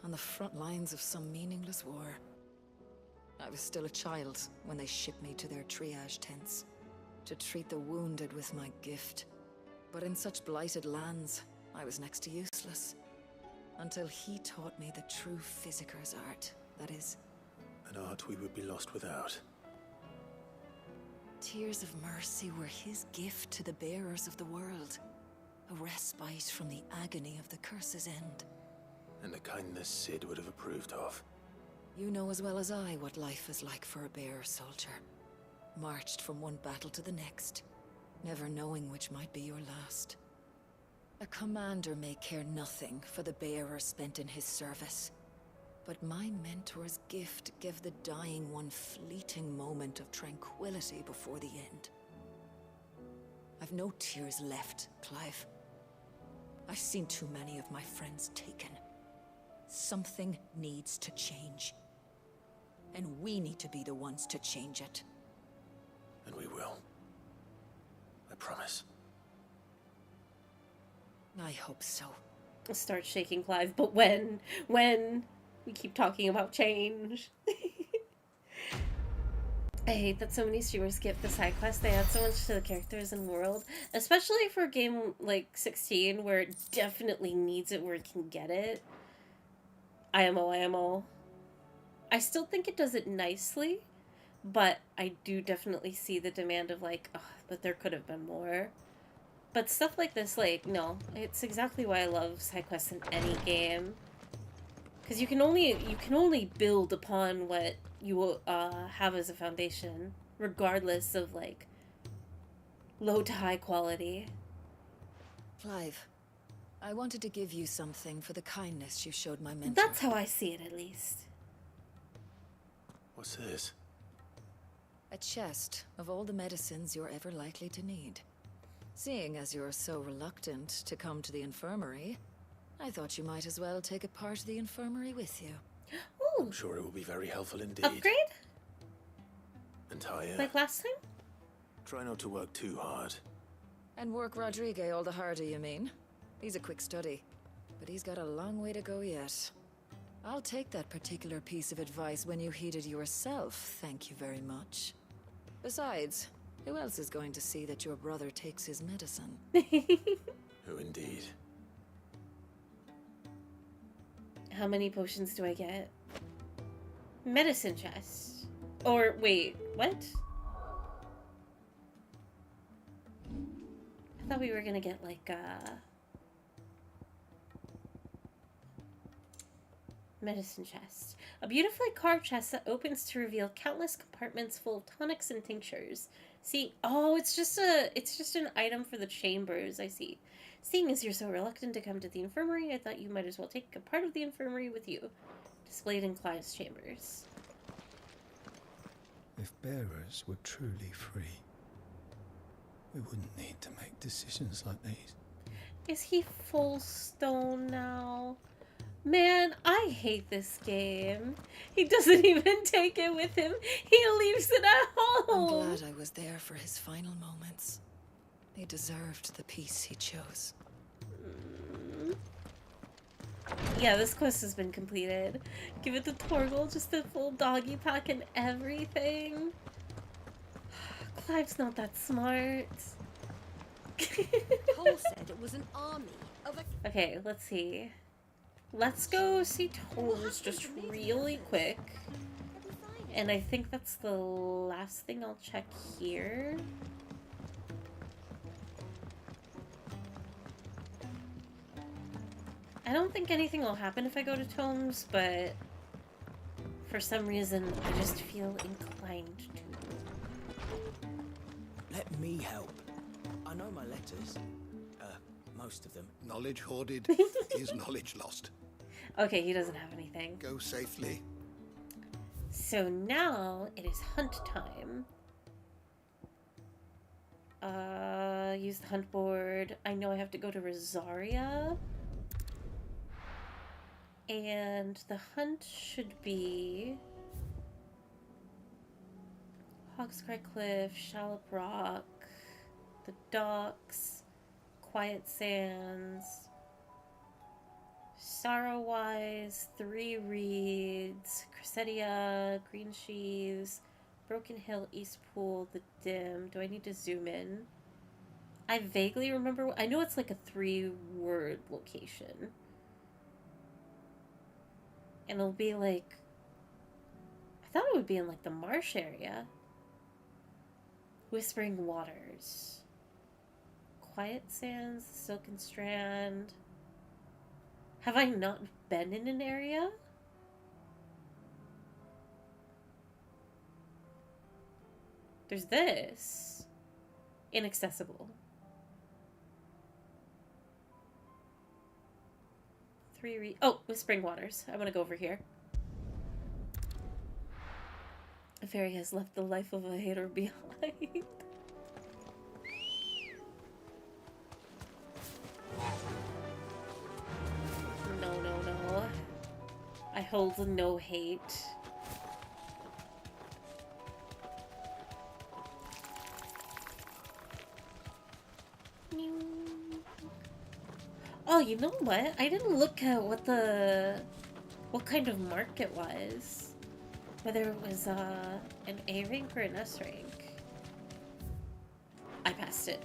on the front lines of some meaningless war. I was still a child when they shipped me to their triage tents, to treat the wounded with my gift. But in such blighted lands, I was next to useless, until he taught me the true physicker's art, that is, An art we would be lost without. Tears of mercy were his gift to the bearers of the world. A respite from the agony of the curse's end. And a kindness Sid would have approved of. You know as well as I what life is like for a bearer soldier. Marched from one battle to the next, never knowing which might be your last. A commander may care nothing for the bearer spent in his service. But my mentor's gift gave the dying one fleeting moment of tranquility before the end. I've no tears left, Clive. I've seen too many of my friends taken. Something needs to change. And we need to be the ones to change it. And we will. I promise. I hope so. I'll start shaking Clive, but when? We keep talking about change. I hate that so many streamers skip the side quests. They add so much to the characters and world. Especially for a game like 16, where it definitely needs it where it can get it. IMO. I still think it does it nicely, but I do definitely see the demand of like, oh, but there could have been more. But stuff like this, like, no. It's exactly why I love side quests in any game. Because you can only build upon what you will have as a foundation, regardless of like low to high quality. Clive, I wanted to give you something for the kindness you showed my mentor. That's how I see it, at least. What's this? A chest of all the medicines you're ever likely to need. Seeing as you're so reluctant to come to the infirmary, I thought you might as well take a part of the infirmary with you. Ooh. I'm sure it will be very helpful indeed. Upgrade? And Taya, Like last time? try not to work too hard. And work Rodrigue all the harder, you mean? He's a quick study, but he's got a long way to go yet. I'll take that particular piece of advice when you heed it yourself, thank you very much. Besides, who else is going to see that your brother takes his medicine? Who indeed? How many potions do I get? Medicine chest. Or, wait, what? I thought we were gonna get, like, medicine chest. A beautifully carved chest that opens to reveal countless compartments full of tonics and tinctures. See, oh, it's just an item for the chambers, I see. Seeing as you're so reluctant to come to the infirmary, I thought you might as well take a part of the infirmary with you. Displayed in Clive's chambers. If bearers were truly free, we wouldn't need to make decisions like these. Is he full stone now? Man, I hate this game. He doesn't even take it with him. He leaves it at home. I'm glad I was there for his final moments. He deserved the peace he chose. Yeah, this quest has been completed. Give it to Torgal, just a full doggy pack and everything. Clive's not that smart. Cole said it was an army of a... Okay, let's see. Let's go see Tomes just really quick. And I think that's the last thing I'll check here. I don't think anything will happen if I go to Tomes, but for some reason I just feel inclined to. Let me help. I know my letters. Most of them. Knowledge hoarded is knowledge lost. Okay, he doesn't have anything. Go safely. So now it is hunt time. Use the hunt board. I know I have to go to Rosaria. And the hunt should be Hogscry Cliff, Shallop Rock, the docks, Quiet Sands, Sorrowwise, Three Reeds, Cressetia, Green Sheaves, Broken Hill, East Pool, The Dim. Do I need to zoom in? I vaguely remember. I know it's like a 3-word location. And it'll be like... I thought it would be in like the marsh area. Whispering Waters. Quiet Sands, Silken Strand. Have I not been in an area? There's this. Inaccessible. 3 oh, Whispering Waters. I want to go over here. A fairy has left the life of a hater behind. No, no, no. I hold no hate. Oh, you know what? I didn't look at what kind of mark it was. Whether it was an A rank or an S rank. I passed it.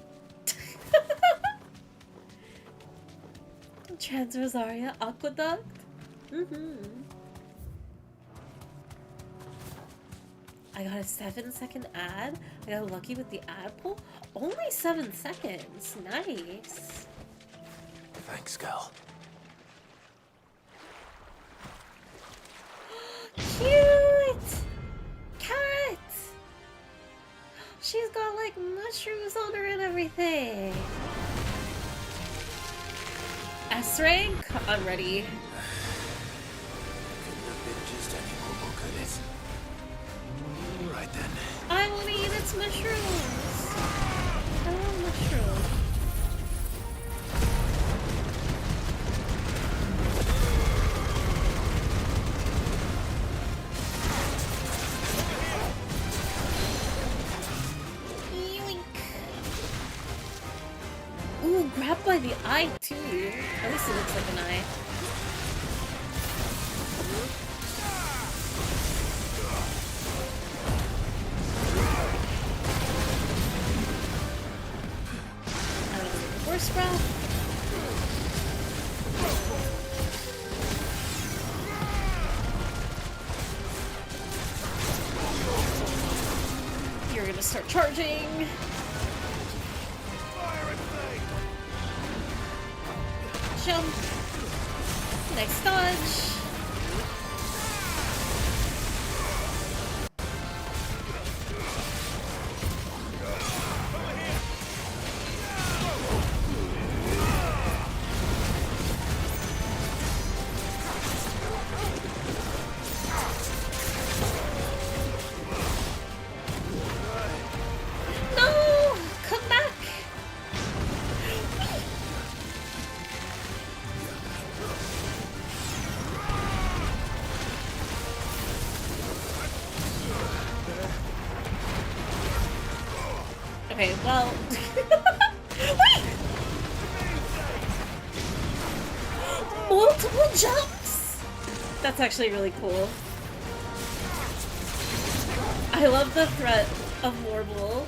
Trans Rosaria Aqueduct? I got a 7-second ad. I got lucky with the ad pull. Only 7 seconds. Nice. Thanks, girl. Cute! Carrot! She's got like mushrooms on her and everything. S rank? I'm ready. Couldn't have been just any more, could it? Right then. I want to eat its mushrooms. I love mushrooms. Ooh, grabbed by the eye too. At least it looks like an eye. Horse breath. You're gonna start charging. Jump. Nice dodge. No! Come back! Okay, well... Wait! Multiple jumps! That's actually really cool. I love the threat of Warble.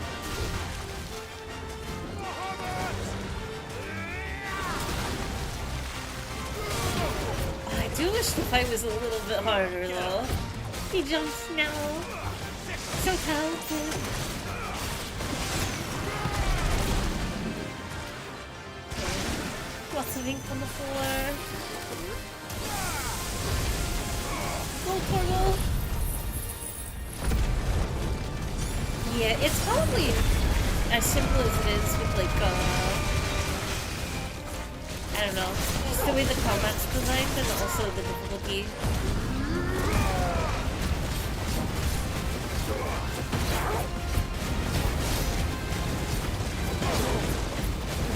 I do wish the fight was a little bit harder though. He jumps now. So talented. Lots of ink on the floor. Go portal. Yeah, it's probably as simple as it is with like I don't know, just the way the combat's designed and also the difficulty.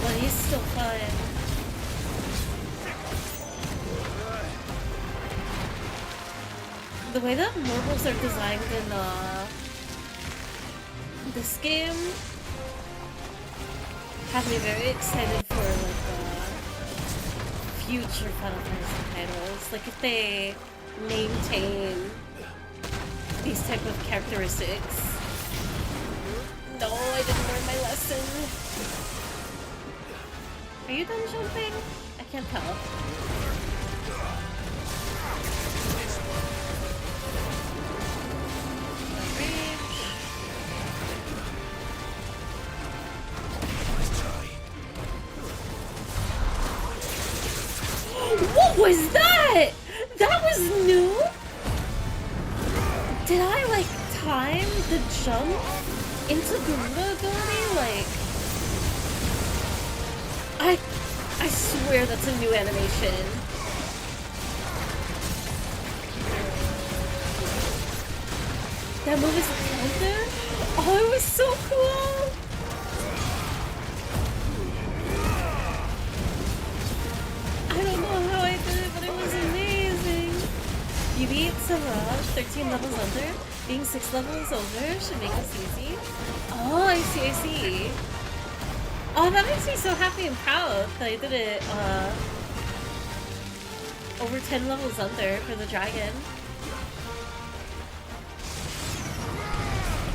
But he's still fun. The way that marbles are designed in this game have me very excited for like future Final Fantasy titles. Like if they maintain these type of characteristics. No, I didn't learn my lesson. Are you done jumping? I can't tell. was that? That was new? Did I, like, time the jump into Garuda ability? Like, I swear that's a new animation. That move is a counter? Oh, it was so cool! I don't know how I did it, but it was amazing. You beat Savraj 13 levels under. Being 6 levels over should make this easy. Oh, I see, I see. Oh, that makes me so happy and proud that I did it over 10 levels under for the dragon.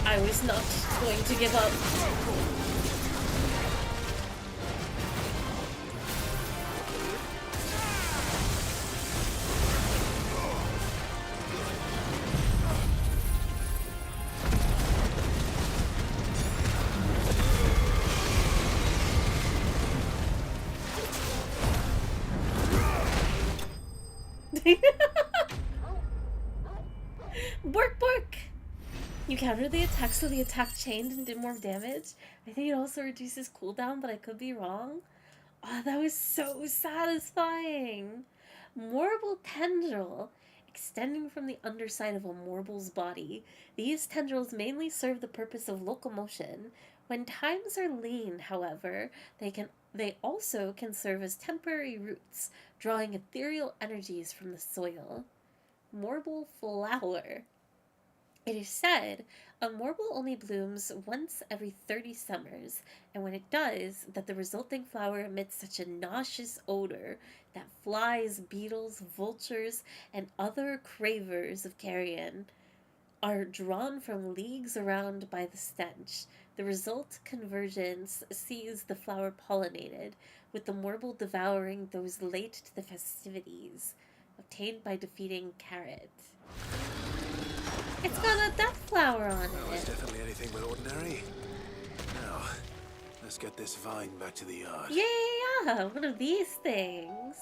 I was not going to give up. Bork bork! You countered the attack so the attack chained and did more damage. I think it also reduces cooldown, but I could be wrong. Oh, that was so satisfying! Morble tendril. Extending from the underside of a morble's body. These tendrils mainly serve the purpose of locomotion. When times are lean, however, they also can serve as temporary roots, drawing ethereal energies from the soil. Morble flower. It is said a morble only blooms once every 30 summers, and when it does, that the resulting flower emits such a nauseous odor that flies, beetles, vultures, and other cravers of carrion are drawn from leagues around by the stench. The result convergence sees the flower pollinated, with the morble devouring those late to the festivities, obtained by defeating Carrot. It's got a death flower on Well, it. it's definitely anything but ordinary. Now, let's get this vine back to the yard. Yeah, one of these things.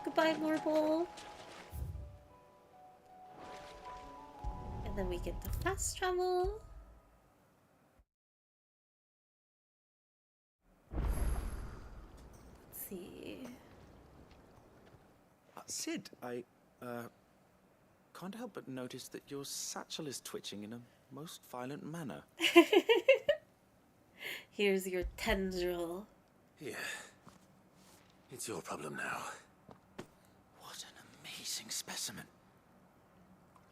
Goodbye, Morble. And then we get to fast travel. Let's see. Sid, I can't help but notice that your satchel is twitching in a most violent manner. Here's your tendril. Yeah. It's your problem now. What an amazing specimen.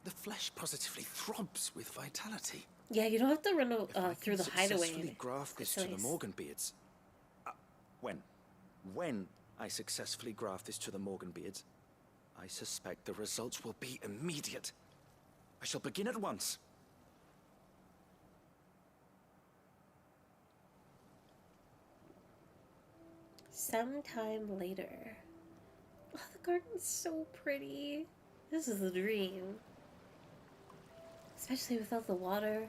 The flesh positively throbs with vitality. Yeah, you don't have to run through the Successfully hideaway. graft this to the Morganbeards. When I successfully graft this to the Morganbeards, I suspect the results will be immediate. I shall begin at once. Sometime later. Oh, the garden's so pretty. This is a dream. Especially without the water.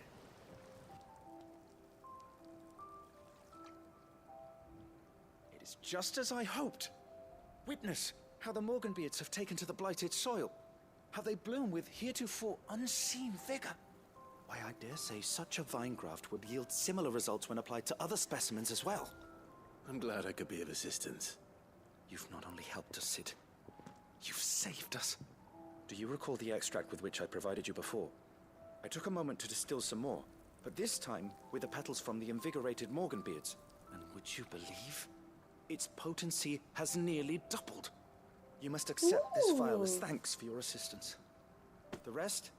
It is just as I hoped. Witness how the Morganbeards have taken to the blighted soil. How they bloom with heretofore unseen vigor. Why, I dare say such a vine graft would yield similar results when applied to other specimens as well. I'm glad I could be of assistance. You've not only helped us, Sid, you've saved us. Do you recall the extract with which I provided you before? I took a moment to distill some more, but this time with the petals from the invigorated Morganbeards. And would you believe? Its potency has nearly doubled. You must accept this vial as thanks for your assistance. The rest,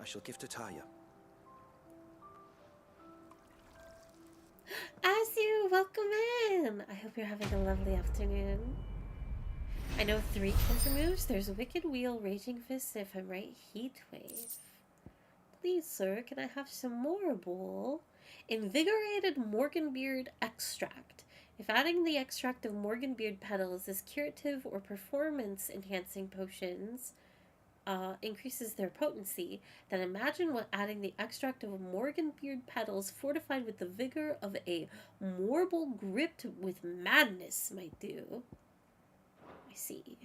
I shall give to Taya. As you, welcome in! I hope you're having a lovely afternoon. I know 3 counter moves. There's a Wicked Wheel, Raging Fist, and if I'm right, Heat Wave. Please, sir, can I have some more bowl? Invigorated Morganbeard Extract. If adding the extract of Morganbeard petals as curative or performance-enhancing potions increases their potency, then imagine what adding the extract of Morganbeard petals fortified with the vigor of a Morble gripped with madness might do. I see.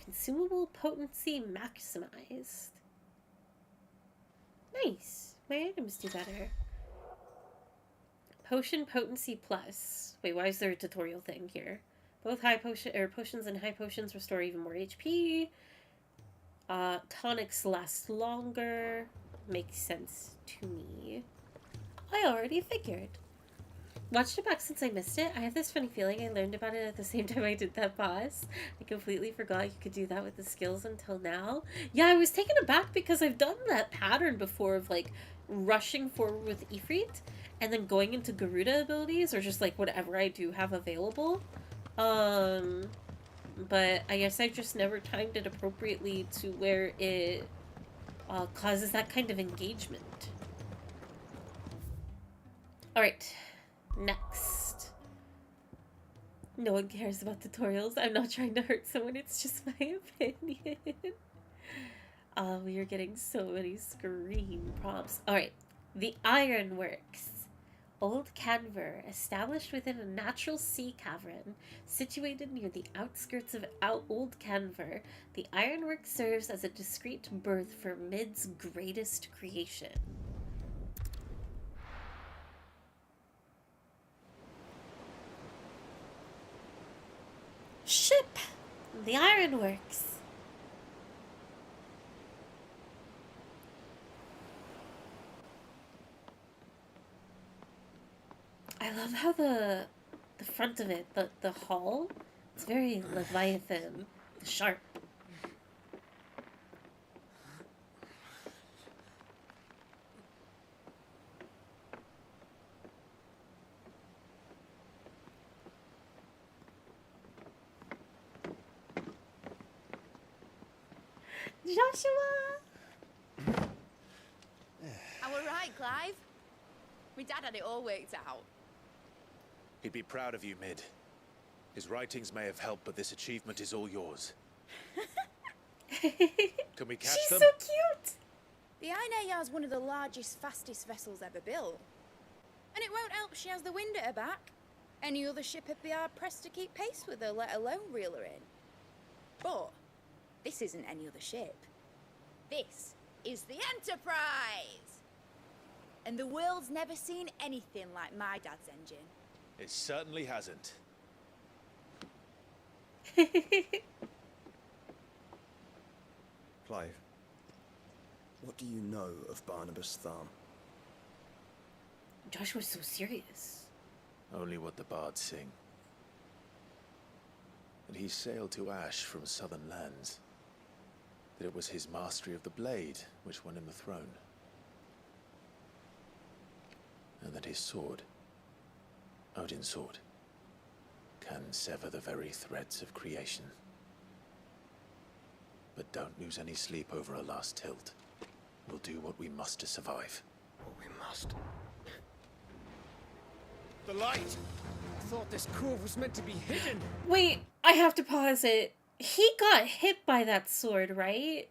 Consumable potency maximized. Nice. My items do better. Potion potency plus. Wait, why is there a tutorial thing here? Both high potions and high potions restore even more HP. Tonics last longer. Makes sense to me. I already figured. Watched it back since I missed it. I have this funny feeling I learned about it at the same time I did that boss. I completely forgot you could do that with the skills until now. Yeah, I was taken aback because I've done that pattern before of like rushing forward with Ifrit and then going into Garuda abilities or just like whatever I do have available. But I guess I just never timed it appropriately to where it causes that kind of engagement. Alright. Next. No one cares about tutorials. I'm not trying to hurt someone, it's just my opinion. We are getting so many screen prompts. Alright. The Ironworks. Old Canver, established within a natural sea cavern, situated near the outskirts of Old Canver, the Ironworks serves as a discreet berth for Mid's greatest creation. Ship! The Ironworks. I love how the front of it, the hull, it's very Leviathan, sharp. Joshua! I were right, Clive. My dad had it all worked out. He'd be proud of you, Mid. His writings may have helped, but this achievement is all yours. Can we catch them? She's so cute! The Ainayar's one of the largest, fastest vessels ever built. And it won't help she has the wind at her back. Any other ship would be hard-pressed to keep pace with her, let alone reel her in. But this isn't any other ship. This is the Enterprise! And the world's never seen anything like my dad's engine. It certainly hasn't. Clive, what do you know of Barnabas Tharm? Joshua's so serious. Only what the bards sing. That he sailed to Ash from southern lands. That it was his mastery of the blade which won him the throne. And that his sword, Odin's sword, can sever the very threads of creation. But don't lose any sleep over a last tilt. We'll do what we must to survive. What we must. The light! I thought this cove was meant to be hidden. Wait, I have to pause it. He got hit by that sword, right?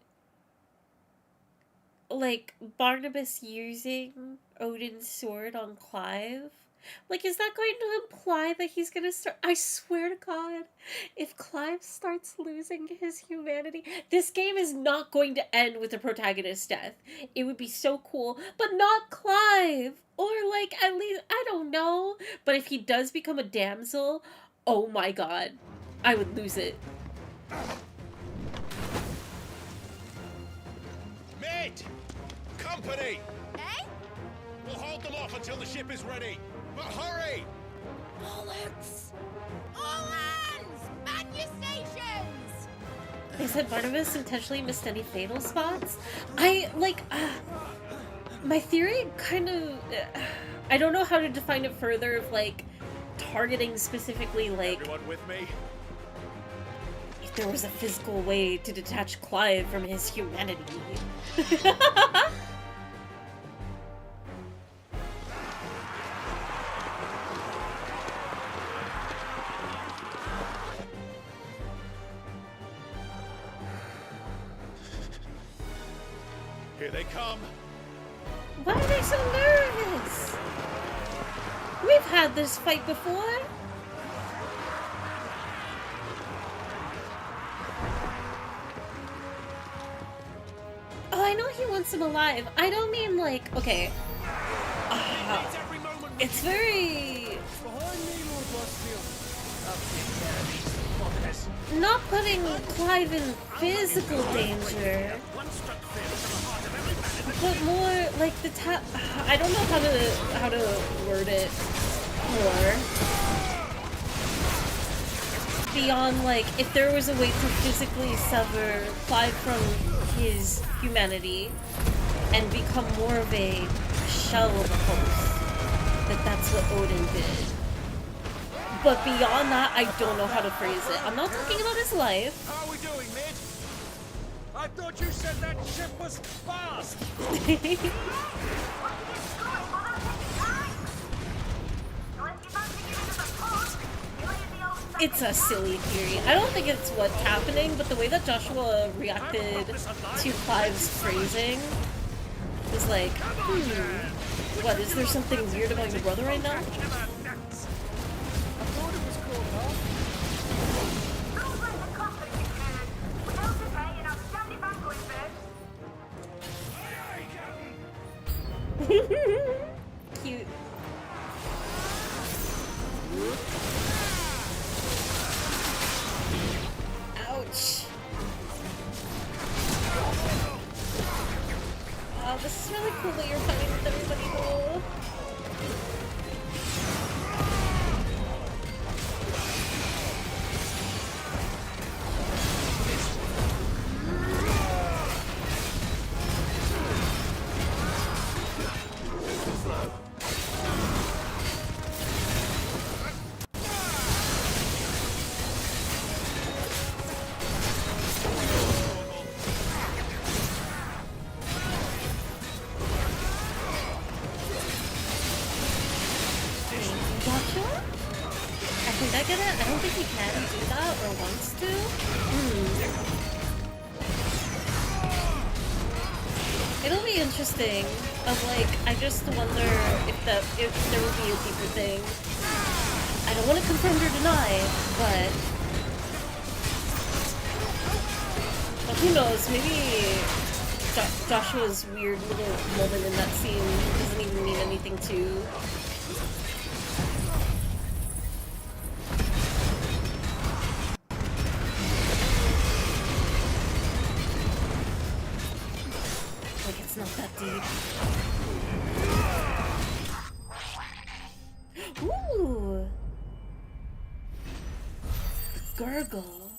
Like, Barnabas using Odin's sword on Clive? Like, is that going to imply that he's gonna start... I swear to God, if Clive starts losing his humanity... This game is not going to end with the protagonist's death. It would be so cool, but not Clive! Or, like, at least, I don't know. But if he does become a damsel, oh my God, I would lose it. Mid! Company! Eh? We'll hold them off until the ship is ready. But hurry! Bollocks! All hands! Man your stations! They said Barnabas intentionally missed any fatal spots. My theory kind of... I don't know how to define it further of, like, targeting specifically, like... Everyone with me? If there was a physical way to detach Clive from his humanity. Here they come. Why are they so nervous? We've had this fight before. wants him alive. I don't mean like, okay. It's very... Not putting Clive in physical danger, but more like the I don't know how to word it more. Beyond like if there was a way to physically sever Clive from his humanity and become more of a shell of a host, that's what Odin did. But beyond that, I don't know how to phrase it. I'm not talking about his life. How are we doing, Mid? I thought you said that ship was fast! It's a silly theory. I don't think it's what's happening, but the way that Joshua reacted to Clive's phrasing was like, what, is there something weird about your brother right now? Cute. Ouch. Oh, this is really cool that you're fighting with everybody though. Interesting. Of like, I just wonder if there would be a deeper thing. I don't want to confirm or deny, but well, who knows? Maybe Joshua's weird little moment in that scene doesn't even mean anything to. Not that deep. Ooh! Gurgle.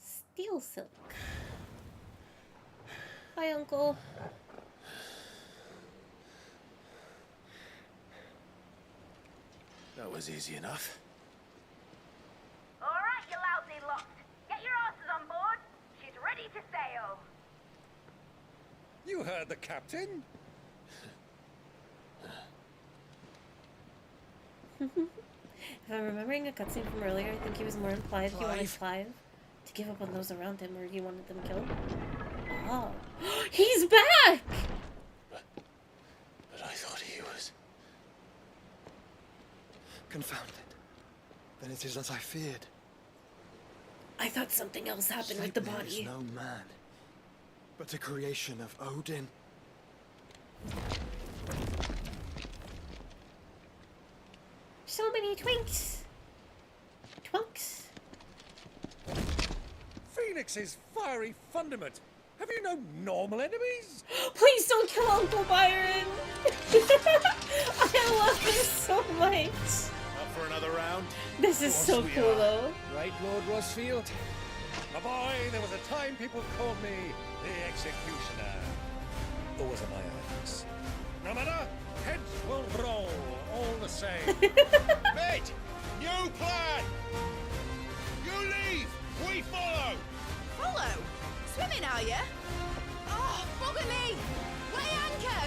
Steel silk. Hi, Uncle. That was easy enough. Alright, you lousy lot. Get your asses on board. She's ready to sail. You heard the captain. If I'm remembering a cutscene from earlier, I think he was more implied he wanted Clive to give up on those around him, or he wanted them killed. Oh, he's back! But I thought he was... Confounded. Then it is as I feared. I thought something else happened with the body. Is no man, but a creation of Odin. So many twinks. Twunks. Phoenix's fiery fundament. Have you no normal enemies? Please don't kill Uncle Byron. I love this so much. Up for another round? This is so cool though. Right, Lord Rosefield? My boy, there was a time people called me the Executioner. Always on my eyes. No matter, heads will roll all the same. Mate, new plan! You leave, we follow! Follow? Swimming, are you? Oh, bugger me! Weigh anchor!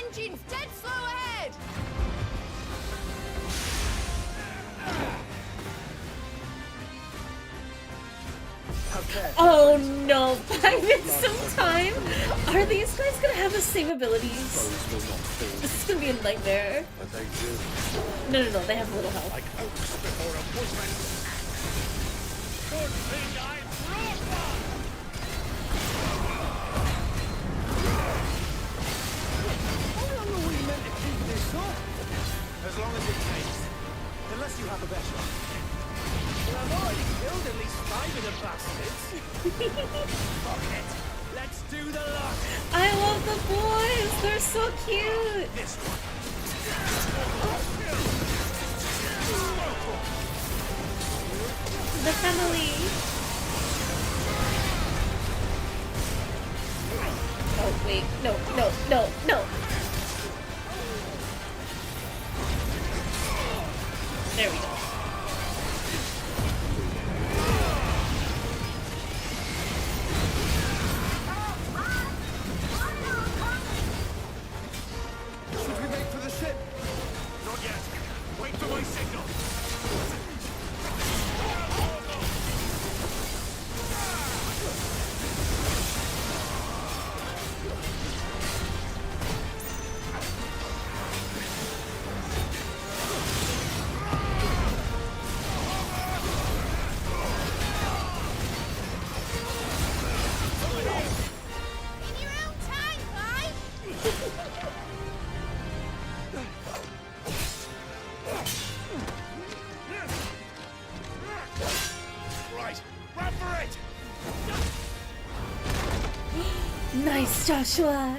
Engine's dead slow ahead! Oh no, 5 in some time? Are these guys gonna have the same abilities? This is gonna be a nightmare. But they do. No, they have little health. Like oaks before a bushman. Good thing I brought one! How long are we meant to keep this up? As long as it takes. Unless you have a better idea. Well, I've already killed at least 5 of the bastards. Fuck it. Let's do the lot. I love the boys. They're so cute. This one. The family. Oh wait, no. There we go. Should we wait for the ship? Not yet. Wait for my signal. In your own time, Clive! Right, run for it! Nice, Joshua.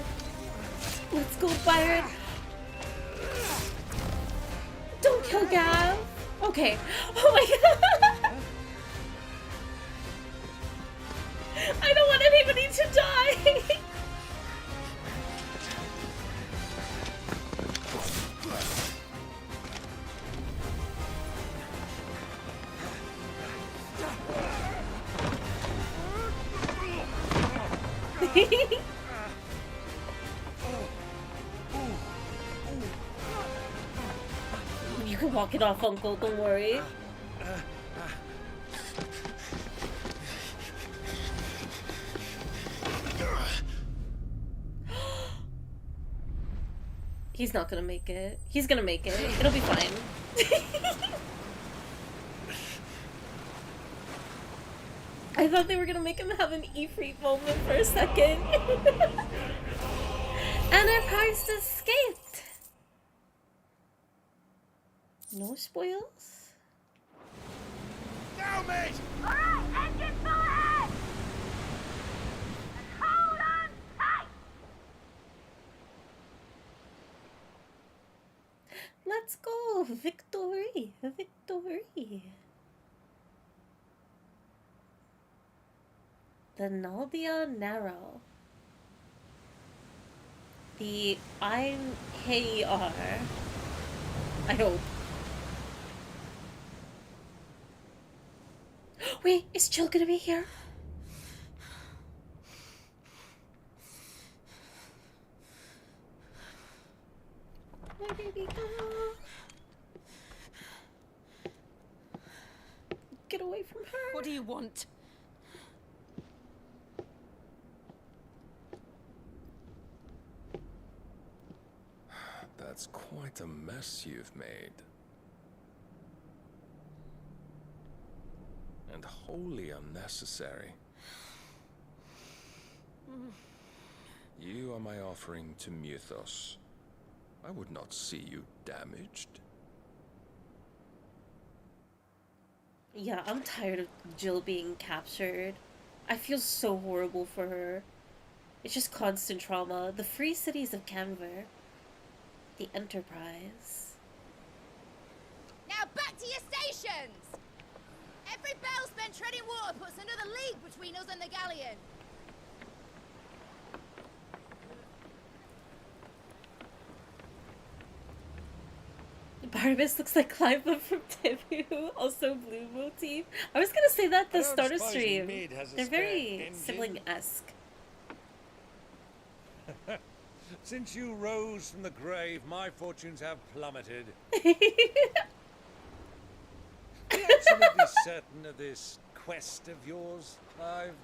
Let's go, Byron. Don't kill Gav. Okay. Oh my god. I don't want anybody to die. You can walk it off, Uncle. Don't worry. He's not gonna make it. He's gonna make it. It'll be fine. I thought they were gonna make him have an Ifrit moment for a second. And our prize escaped. No spoils? Now, mate! Alright, engine full ahead! And hold on tight! Let's go! Victory! Victory! The Naldia Narrow. The IKR. I hope. Wait, is Jill gonna be here? My baby girl. Get away from her. What do you want? That's quite a mess you've made. And wholly unnecessary. You are my offering to Mythos. I would not see you damaged. Yeah, I'm tired of Jill being captured. I feel so horrible for her. It's just constant trauma. The free cities of Canver. The Enterprise. Now back to your stations! Every bell spent treading water puts another league between us and the galleon. Barnabas looks like Clive but from Tibu. Also blue motif. I was gonna say that the starter stream. They're very sibling-esque. Since you rose from the grave, my fortunes have plummeted. Be absolutely certain of this quest of yours, Clive.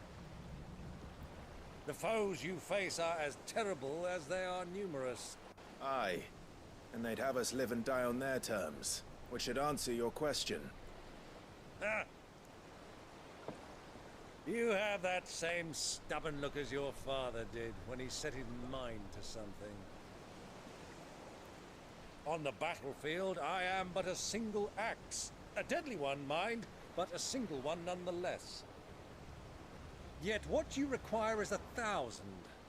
The foes you face are as terrible as they are numerous. Aye. And they'd have us live and die on their terms, which should answer your question. Ah, You have that same stubborn look as your father did when he set his mind to something. On the battlefield, I am but a single axe. A deadly one, mind, but a single one nonetheless. Yet what you require is 1,000,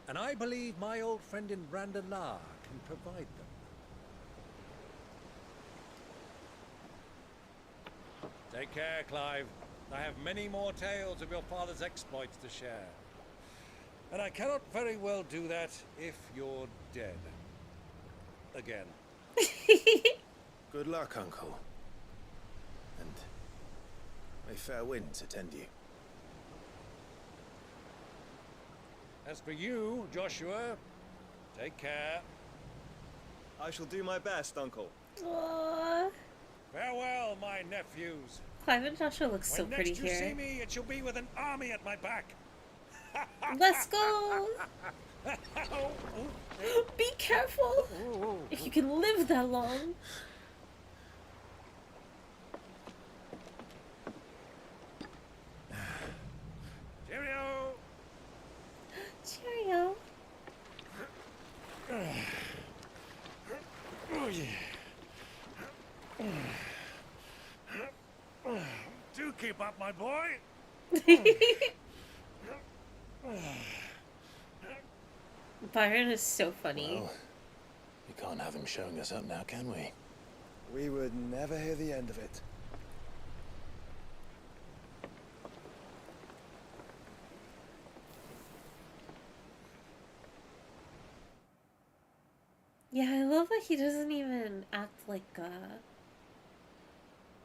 and I believe my old friend in Randalar can provide them. Take care, Clive. I have many more tales of your father's exploits to share. And I cannot very well do that if you're dead. Again. Good luck, Uncle. And may fair winds attend you. As for you, Joshua, take care. I shall do my best, Uncle. Aww. Farewell, my nephews. Clive and Joshua look so when pretty next you here. see me, it shall be with an army at my back. Let's go! Be careful! If you can live that long. Cheerio! Cheerio. Oh, yeah. Do keep up, my boy. Byron is so funny. Well, we can't have him showing us up now, can we? We would never hear the end of it. Yeah, I love that he doesn't even act like,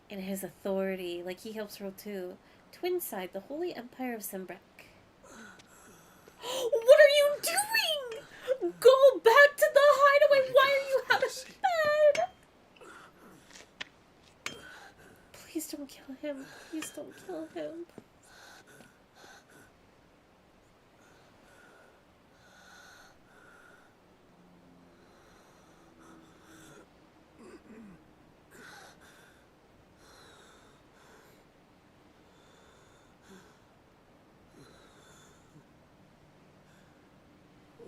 in his authority. Like, he helps rule too. Twinside, the Holy Empire of Simbrek. What are you doing? Go back to the hideaway! Why are you out of bed? Please don't kill him. Please don't kill him.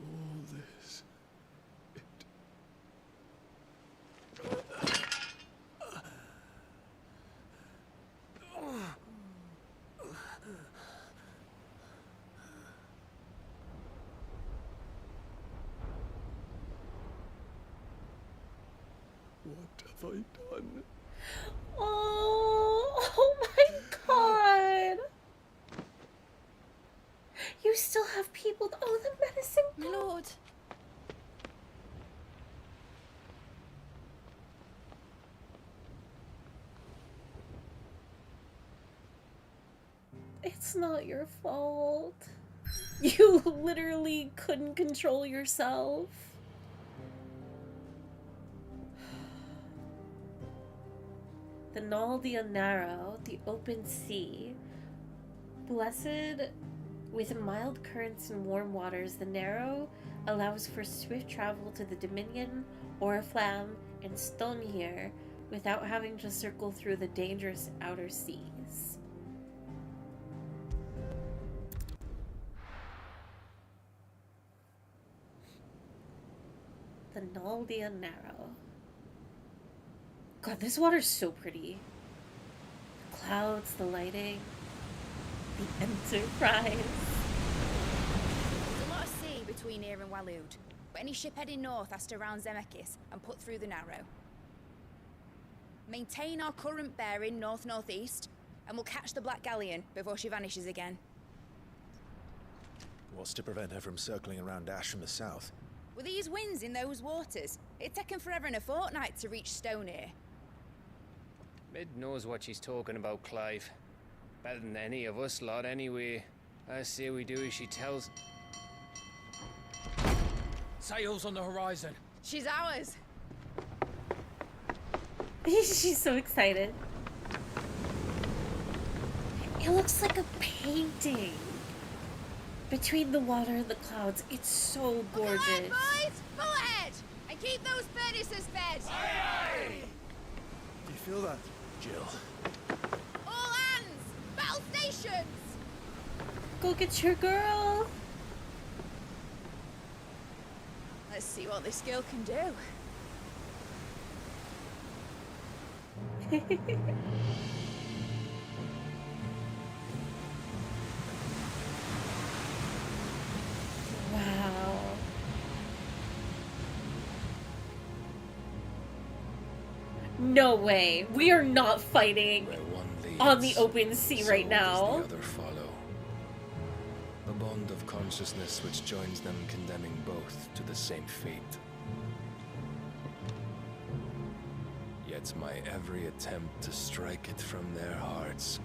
All this. What have I done? Oh my god! You still have people. Oh, the medicine. My lord. It's not your fault. You literally couldn't control yourself. The Naldia Narrow, the open sea. Blessed with mild currents and warm waters, the Narrow allows for swift travel to the Dominion, Oriflamme, and Stonehir without having to circle through the dangerous outer seas. The Naldia Narrow. God, this water's so pretty. The clouds, the lighting, the Enterprise. There's a lot of sea between here and Waloed, but any ship heading north has to round Zemeckis and put through the Narrow. Maintain our current bearing north-northeast, and we'll catch the Black Galleon before she vanishes again. What's to prevent her from circling around Ash from the south? With these winds in those waters, it'd taken forever and a fortnight to reach Stonehir. Mid knows what she's talking about, Clive. Better than any of us lot, anyway. I say we do as she tells. Sails on the horizon. She's ours. She's so excited. It looks like a painting. Between the water and the clouds, it's so gorgeous. Come on, boys! Full ahead! And keep those furnaces fed! Do you feel that? Jill. All hands! Battle stations! Go get your girl. Let's see what this girl can do. Wow. No way. We are not fighting on the open sea right now. The other follow. The bond of consciousness which joins them, condemning both to the same fate. Yet my every attempt to strike it from their hearts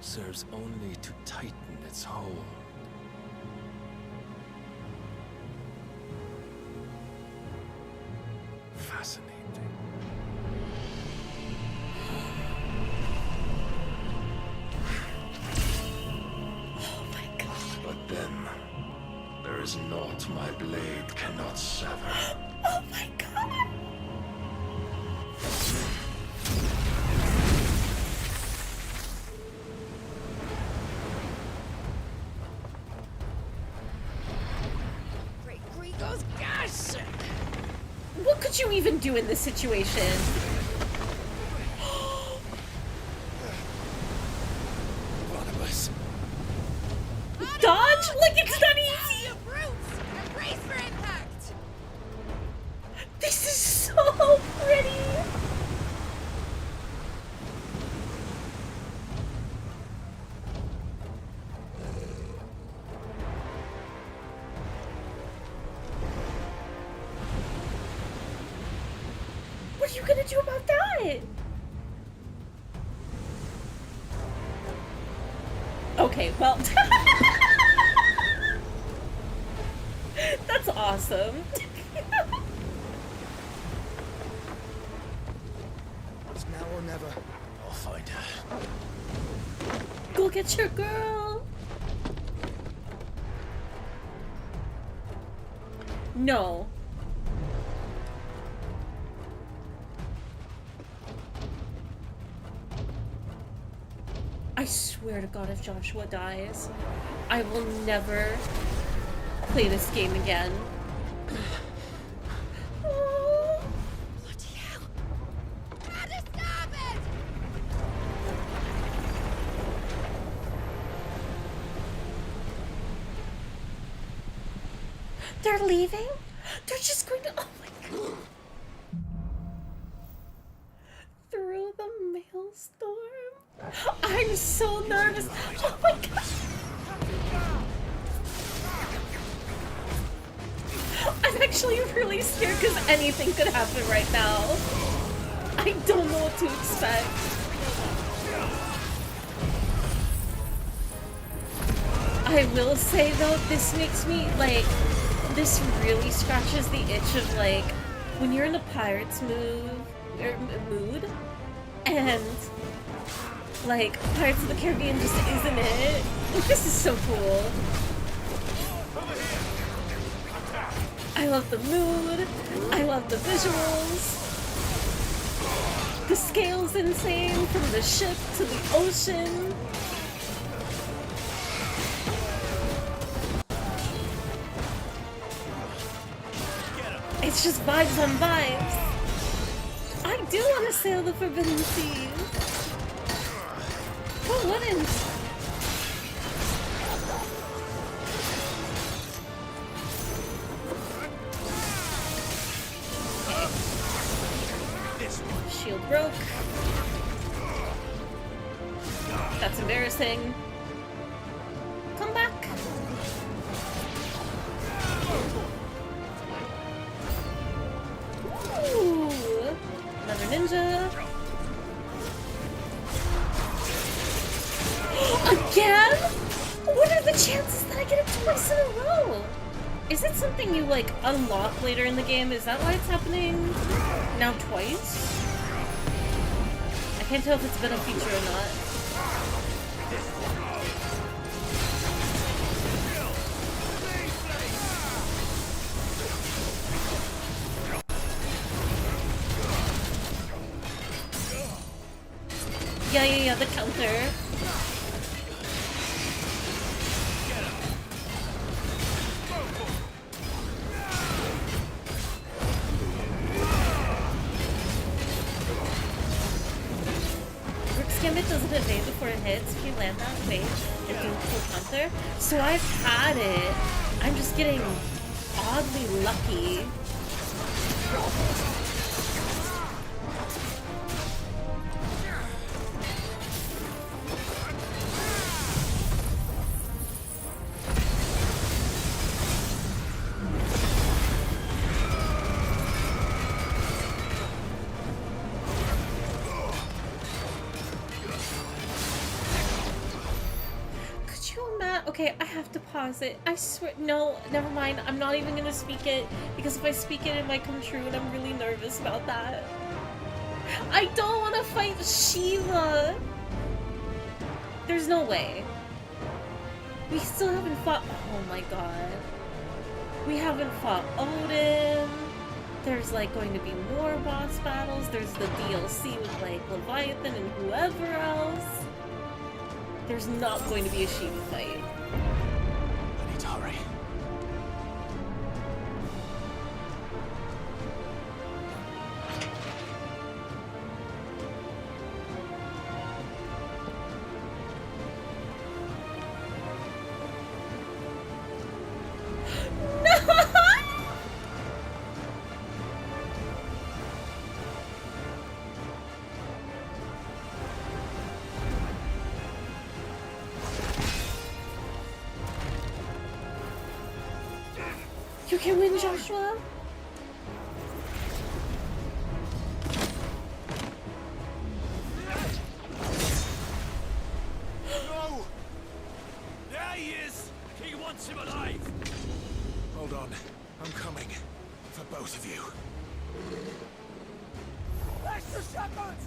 serves only to tighten its hold. Fascinating. Oh my god. But then, there is naught my blade cannot sever. Oh my god. Great Gregor's gas! What could you even do in this situation? Barnabas. Dodge? Like it's not easy! You brutes! Brace for impact! This is so pretty! What are you gonna do about that? Okay, well... That's awesome. It's now or never. I'll find her. Go get your girl. No. I swear to God, if Joshua dies, I will never play this game again. Oh. Bloody hell! Gotta stop it! They're leaving? They're just going to... Oh my god. Through the maelstrom? I'm so nervous. Oh my god. I'm actually really scared because anything could happen right now. I don't know what to expect. I will say though, this makes me like, this really scratches the itch of like, when you're in a pirate's mood, and like, Pirates of the Caribbean just isn't it. Like, this is so cool. I love the mood. I love the visuals. The scale's insane, from the ship to the ocean. It's just vibes on vibes. I do want to sail the Forbidden Seas. Who wouldn't? Shield broke. That's embarrassing. Come back. Ooh, another ninja. Again? What are the chances that I get it twice in a row? Is it something you like unlock later in the game? Is that why it's happening now twice? I can't tell if it's been a feature or not. Yeah, the counter. gambit doesn't evade before it hits. If you land that evade, it goes full counter. So I've had it. I'm just getting oddly lucky. Okay, I have to pause it. I swear. No, never mind. I'm not even gonna speak it because if I speak it, it might come true, and I'm really nervous about that. I don't want to fight Shiva. There's no way. We still haven't fought. Oh my god. We haven't fought Odin. There's like going to be more boss battles. There's the DLC with like Leviathan and whoever else. There's not going to be a Shiva fight. I need to hurry. You can win, Joshua. No! There he is! He wants him alive! Hold on. I'm coming. For both of you. Extra shepherds!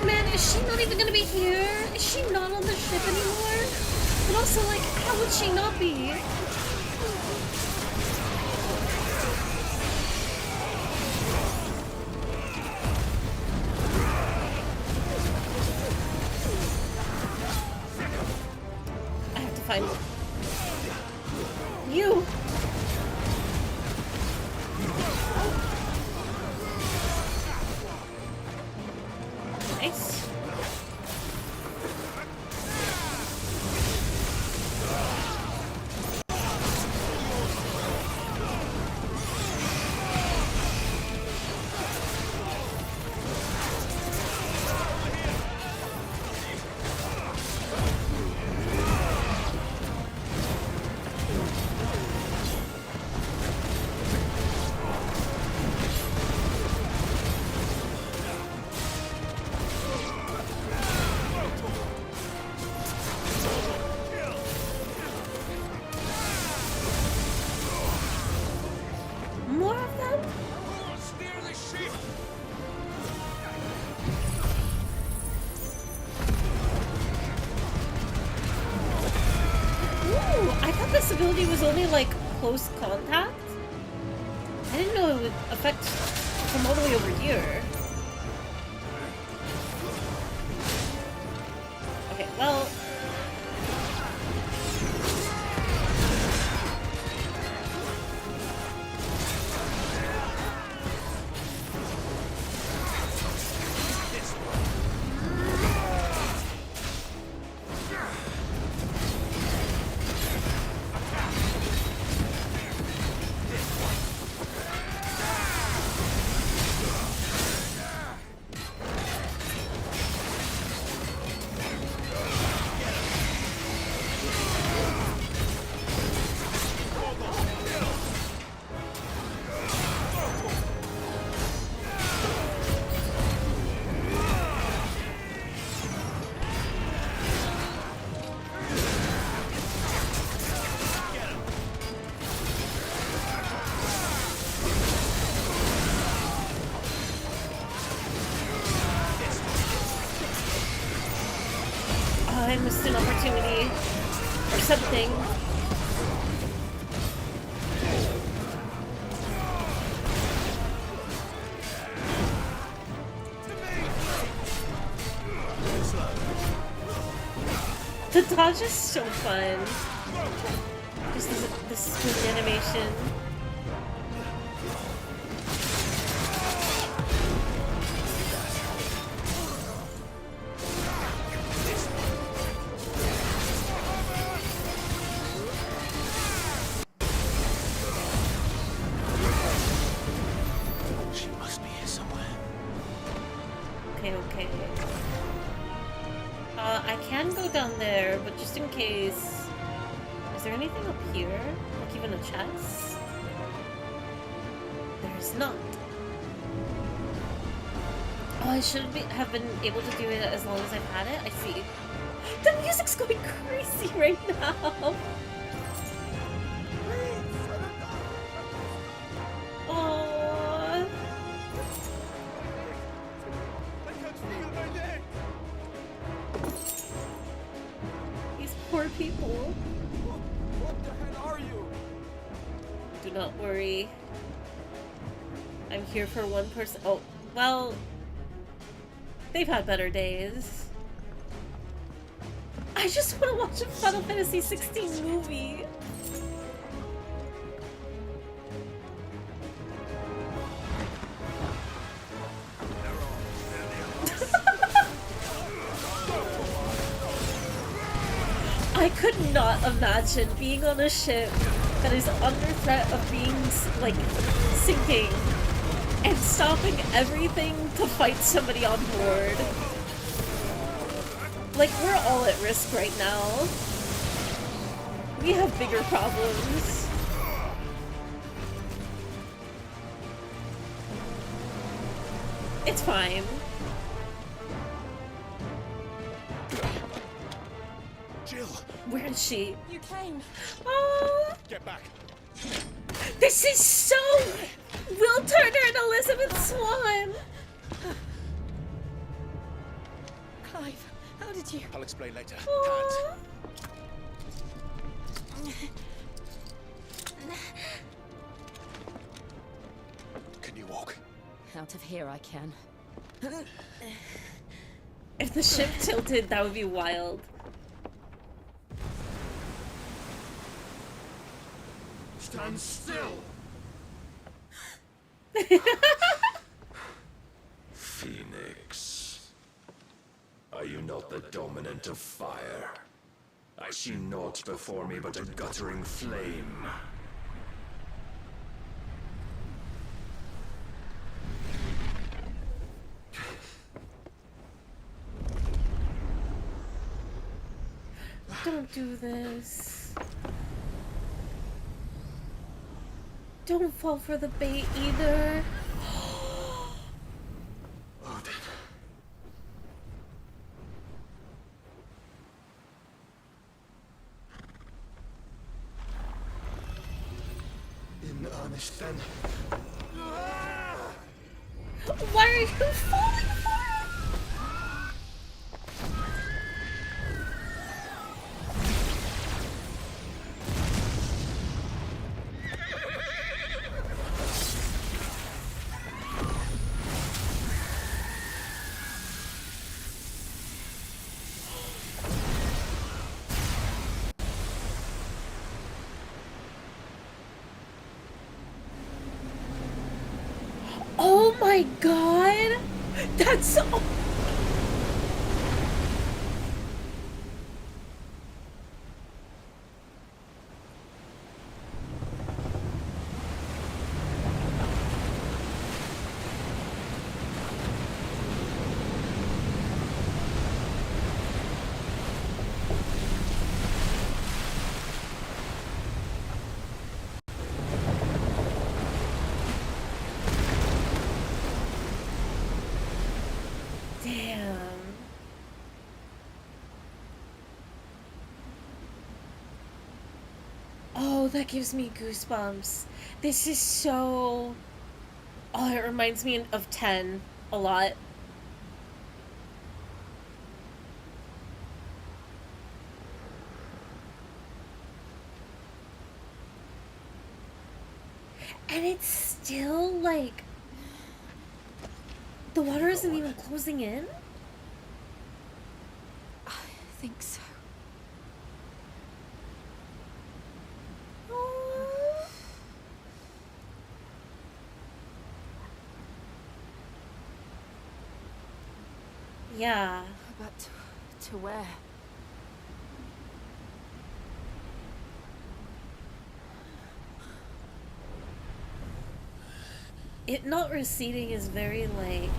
Man, is she not even gonna be here? Is she not on the ship anymore? But also, like, how would she not be? I have to find you. Nice. More of them? Ooh, I thought this ability was only like close contact. I didn't know it would affect from all the way over here. Okay, well. I missed an opportunity or something. The dodge is so fun. Just this smooth animation. Okay, okay. I can go down there, but just in case... Is there anything up here? Like even a chest? There's not. Oh, I should have been able to do it as long as I've had it. I see. The music's going crazy right now. Oh. These poor people. What the hell are you? Do not worry. I'm here for one person. Oh, well, they've had better days. I just want to watch a Final Fantasy 16 movie. I could not imagine being on a ship that is under threat of being, like, sinking and stopping everything to fight somebody on board. Like, we're all at risk right now. We have bigger problems. It's fine. Jill! Where is she? You came. Oh! Get back! This is so Will Turner and Elizabeth Swan! Clive, how did you... I'll explain later. Aww. Can you walk? Out of here I can. If the ship tilted, that would be wild. Stand still! Phoenix. Are you not the dominant of fire? I see naught before me but a guttering flame. Don't do this. Don't fall for the bait either. In earnest then. Why are you falling for it? Oh my god! That's so... Damn. Oh, that gives me goosebumps. This is so... Oh, it reminds me of 10 a lot. And it's still, like... The water isn't even closing in? I think so. Yeah. But to where? It not receding is very, like...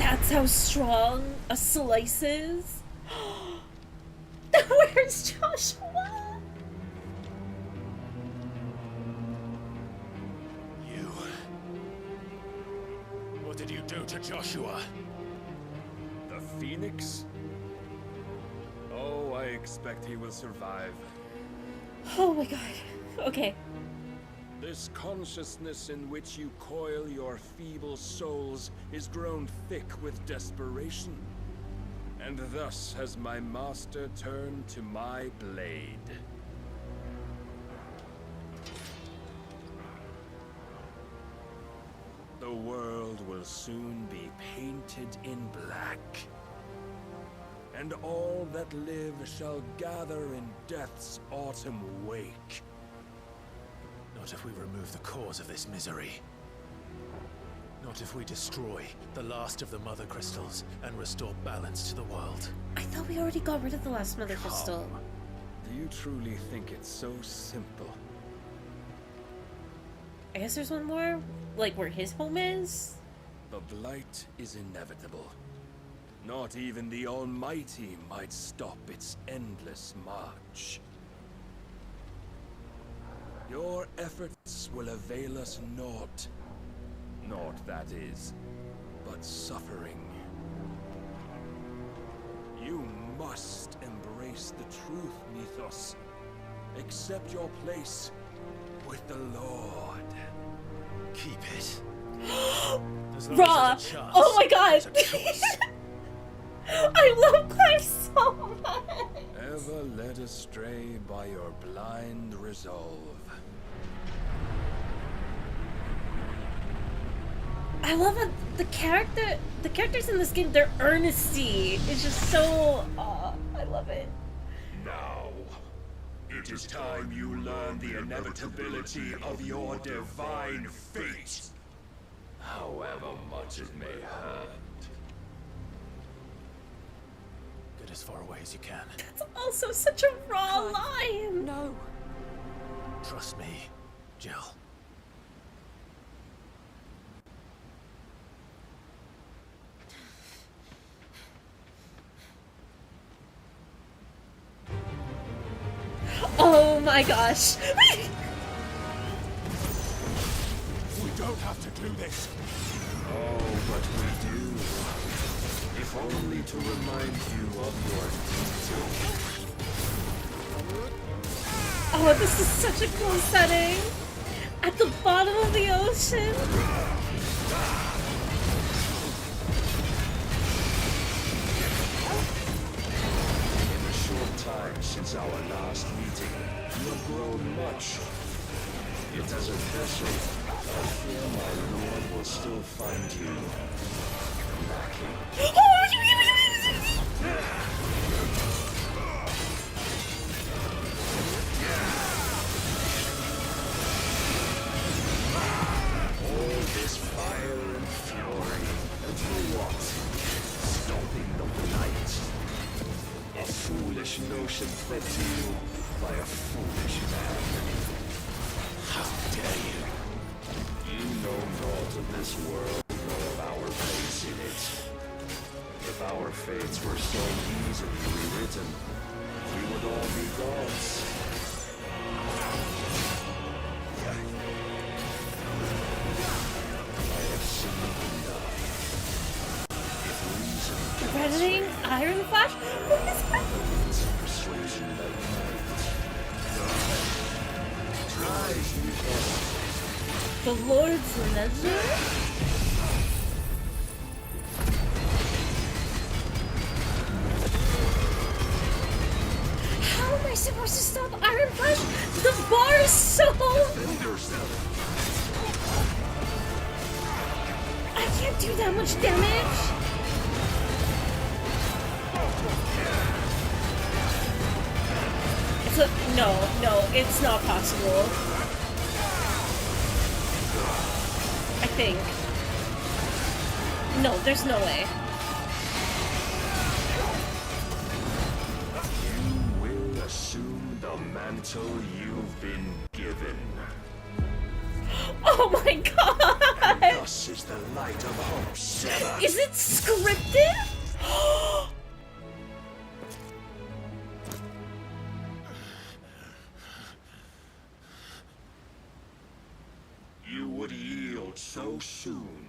That's how strong a slice is. Where's Joshua? You... What did you do to Joshua? The Phoenix? Oh, I expect he will survive. Oh my god. Okay. This consciousness in which you coil your feeble souls is grown thick with desperation. And thus has my master turned to my blade. The world will soon be painted in black. And all that live shall gather in death's autumn wake. Not if we remove the cause of this misery. Not if we destroy the last of the Mother Crystals and restore balance to the world. I thought we already got rid of the last Mother Crystal. Do you truly think it's so simple? I guess there's one more? Like where his home is? The blight is inevitable. Not even the Almighty might stop its endless march. Your efforts will avail us naught. Naught, that is, but suffering. You must embrace the truth, Mythos. Accept your place with the Lord. Keep it. Raw! Oh my god! I love Clive so much! Ever led astray by your blind resolve. I love it. The characters in this game, their earnesty is just so, I love it. Now, it is time you learn the inevitability of your divine fate. However much it may hurt. Get as far away as you can. That's also such a raw line. No. Trust me, Jill. Oh my gosh. We don't have to do this. Oh, but we do. If only to remind you of your duty. Oh, this is such a cool setting. At the bottom of the ocean. In the short time since our last meeting, you have grown much. Yet as a vessel, I fear my lord will still find you lacking. All this fire and fury, and for what? Stopping the blight. A foolish notion fed to you by a foolish man. How dare you? You know naught of this world, nor of our place in it. If our fates were so easily rewritten, we would all be gods. I have seen enough. If reason Threatening Iron Flash? What is that? persuasion that might. The Lord's Ledger? How am I supposed to stop Iron Flash? The bar is so... I can't do that much damage. It's a... No, it's not possible. I think. No, there's no way. You will assume the mantle you've been given. Oh my god! And thus is the light of hope Is it scripted? You would yield so soon.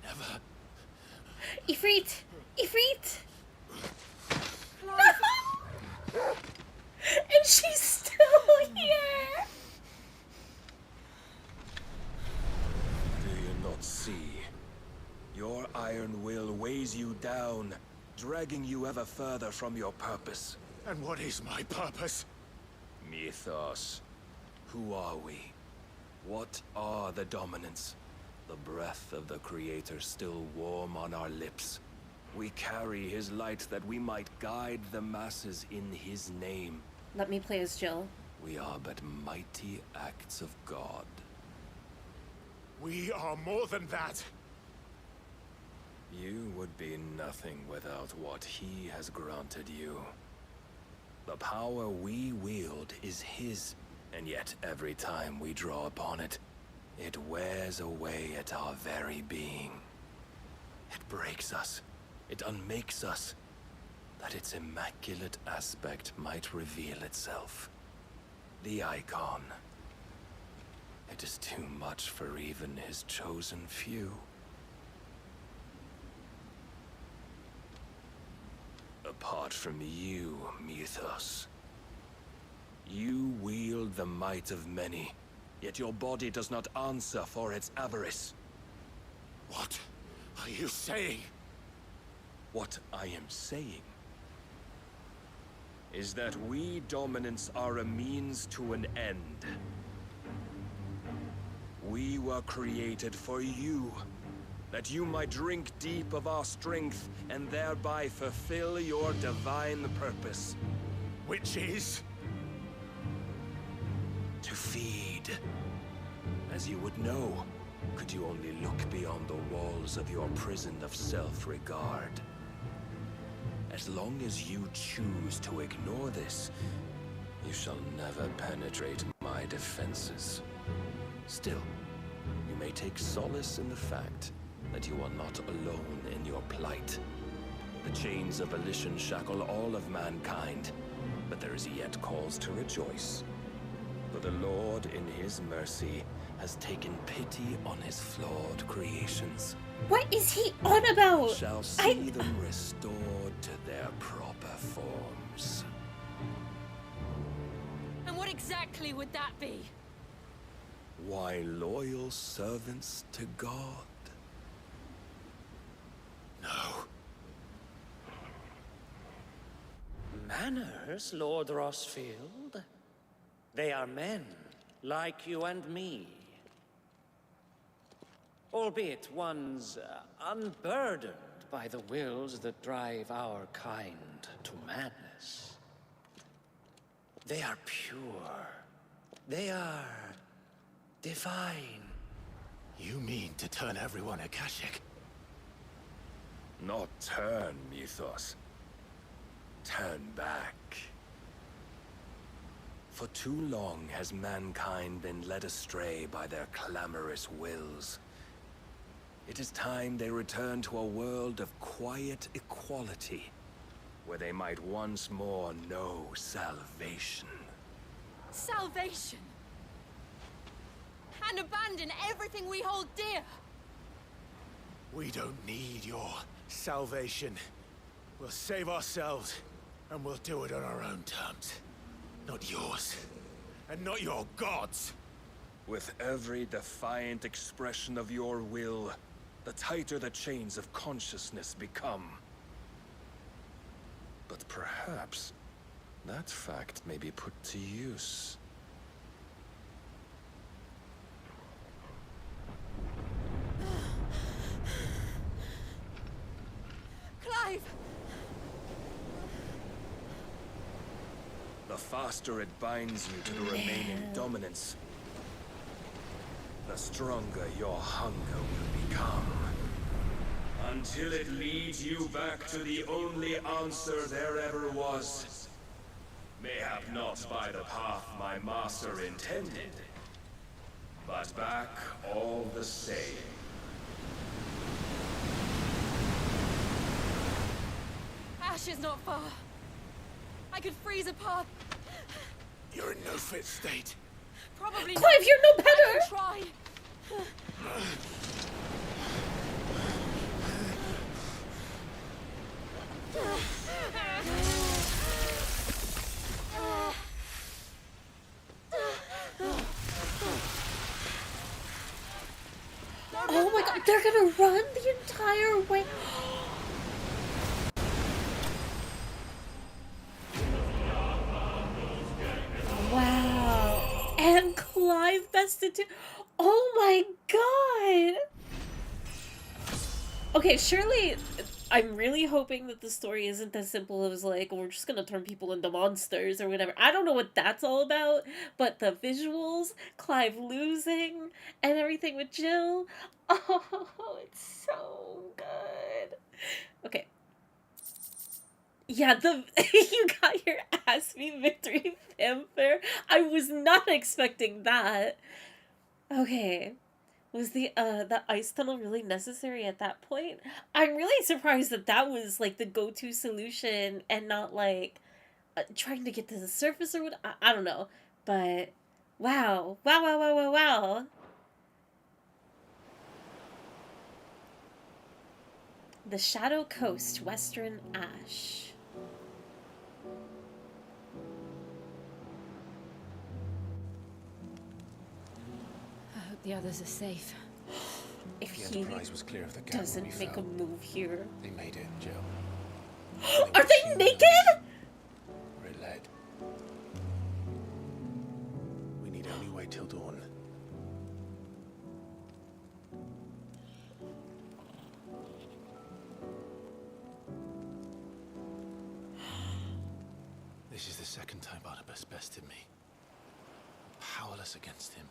Never. Ifrit! Ifrit! And she's still here! Do you not see? Your iron will weighs you down, dragging you ever further from your purpose. And what is my purpose? Mythos. Who are we? What are the dominants? The breath of the Creator still warm on our lips. We carry his light that we might guide the masses in his name. Let me play as Jill. We are but mighty acts of God. We are more than that. You would be nothing without what he has granted you. The power we wield is his, and yet every time we draw upon it, it wears away at our very being. It breaks us. It unmakes us, that its immaculate aspect might reveal itself. The icon. It is too much for even his chosen few. Apart from you, Mythos, you wield the might of many, yet your body does not answer for its avarice. What are you saying? What I am saying is that we dominants are a means to an end. We were created for you, that you might drink deep of our strength and thereby fulfill your divine purpose. Which is? To feed. As you would know, could you only look beyond the walls of your prison of self-regard. As long as you choose to ignore this, you shall never penetrate my defenses. Still, you may take solace in the fact that you are not alone in your plight. The chains of volition shackle all of mankind, but there is yet cause to rejoice. For the Lord, in his mercy, has taken pity on his flawed creations. What is he on about? Shall see them restored to their proper forms. And what exactly would that be? Why, loyal servants to God. No. Manners, Lord Rosefield? They are men, like you and me. Albeit ones unburdened by the wills that drive our kind to madness. They are pure. They are divine. You mean to turn everyone Akashic? Not turn, Mythos. Turn back. For too long has mankind been led astray by their clamorous wills. It is time they return to a world of quiet equality, where they might once more know salvation. Salvation? And abandon everything we hold dear? We don't need your salvation. We'll save ourselves, and we'll do it on our own terms. Not yours, and not your gods. With every defiant expression of your will, the tighter the chains of consciousness become. But perhaps that fact may be put to use. Clive! The faster it binds you to the remaining dominance, the stronger your hunger will become. Until it leads you back to the only answer there ever was. Mayhap not by the path my master intended, but back all the same. ash is not far. I could freeze a path. You're in no fit state. Probably Clive, not. you're no better. I can try. Oh my god, they're gonna run the entire way. Wow. And Clive bested too. Oh my god. Okay, surely I'm really hoping that the story isn't as simple as like, we're just gonna turn people into monsters or whatever. I don't know what that's all about, but the visuals, Clive losing, and everything with Jill. Oh, it's so good. Okay. Yeah, you got your ass beat victory fanfare. I was not expecting that. Okay. Was the ice tunnel really necessary at that point? I'm really surprised that that was like the go-to solution and not like trying to get to the surface or what. I don't know, but wow, wow, wow, wow, wow, wow. The Shadow Coast, Western Ash. I hope the others are safe. If The he Enterprise was clear of the gap doesn't we make a found. move here. They made it, Jill. Are they naked? Where it led. We need only wait till dawn. This is the second time Barnabas bested me. Powerless against him.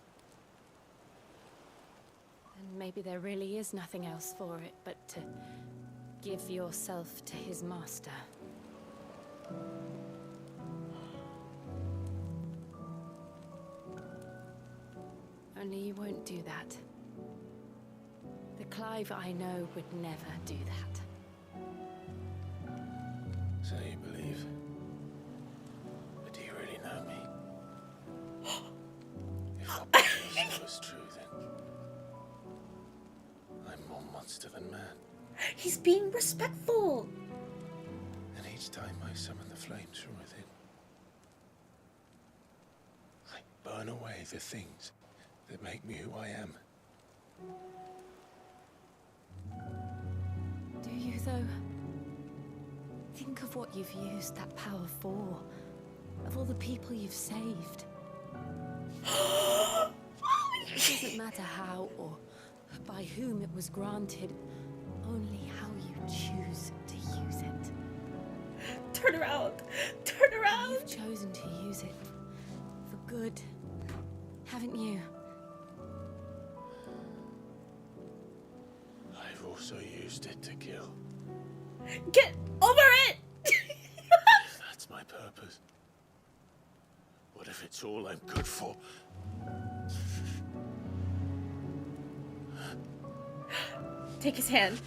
And maybe there really is nothing else for it but to give yourself to his master. Only you won't do that. The Clive I know would never do that. So you believe? But do you really know me? If what Barnabas was true, then I'm more monster than man. He's being respectful. And each time I summon the flames from within, I burn away the things that make me who I am. Do you, though? Think of what you've used that power for. Of all the people you've saved. It doesn't matter how or by whom it was granted, only how you choose to use it. Turn around! Turn around! You've chosen to use it for good, haven't you? I've also used it to kill. Get over it! If that's my purpose, what if it's all I'm good for? Take his hand.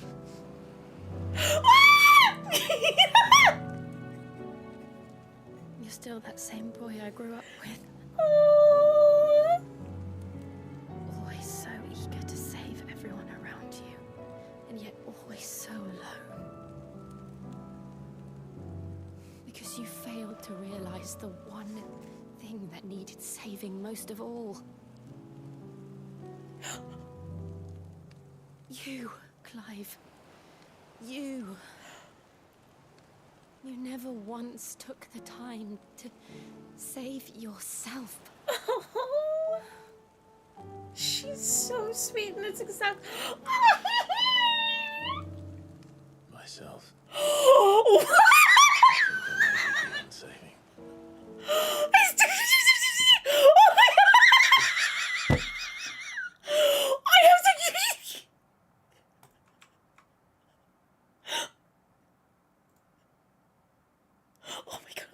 You're still that same boy I grew up with. Always so eager to save everyone around you, and yet always so alone. Because you failed to realize the one thing that needed saving most of all. You, Clive. You. You never once took the time to save yourself. She's so sweet, and it's exact. Myself. Saving. Oh my god! I have to. Oh my god.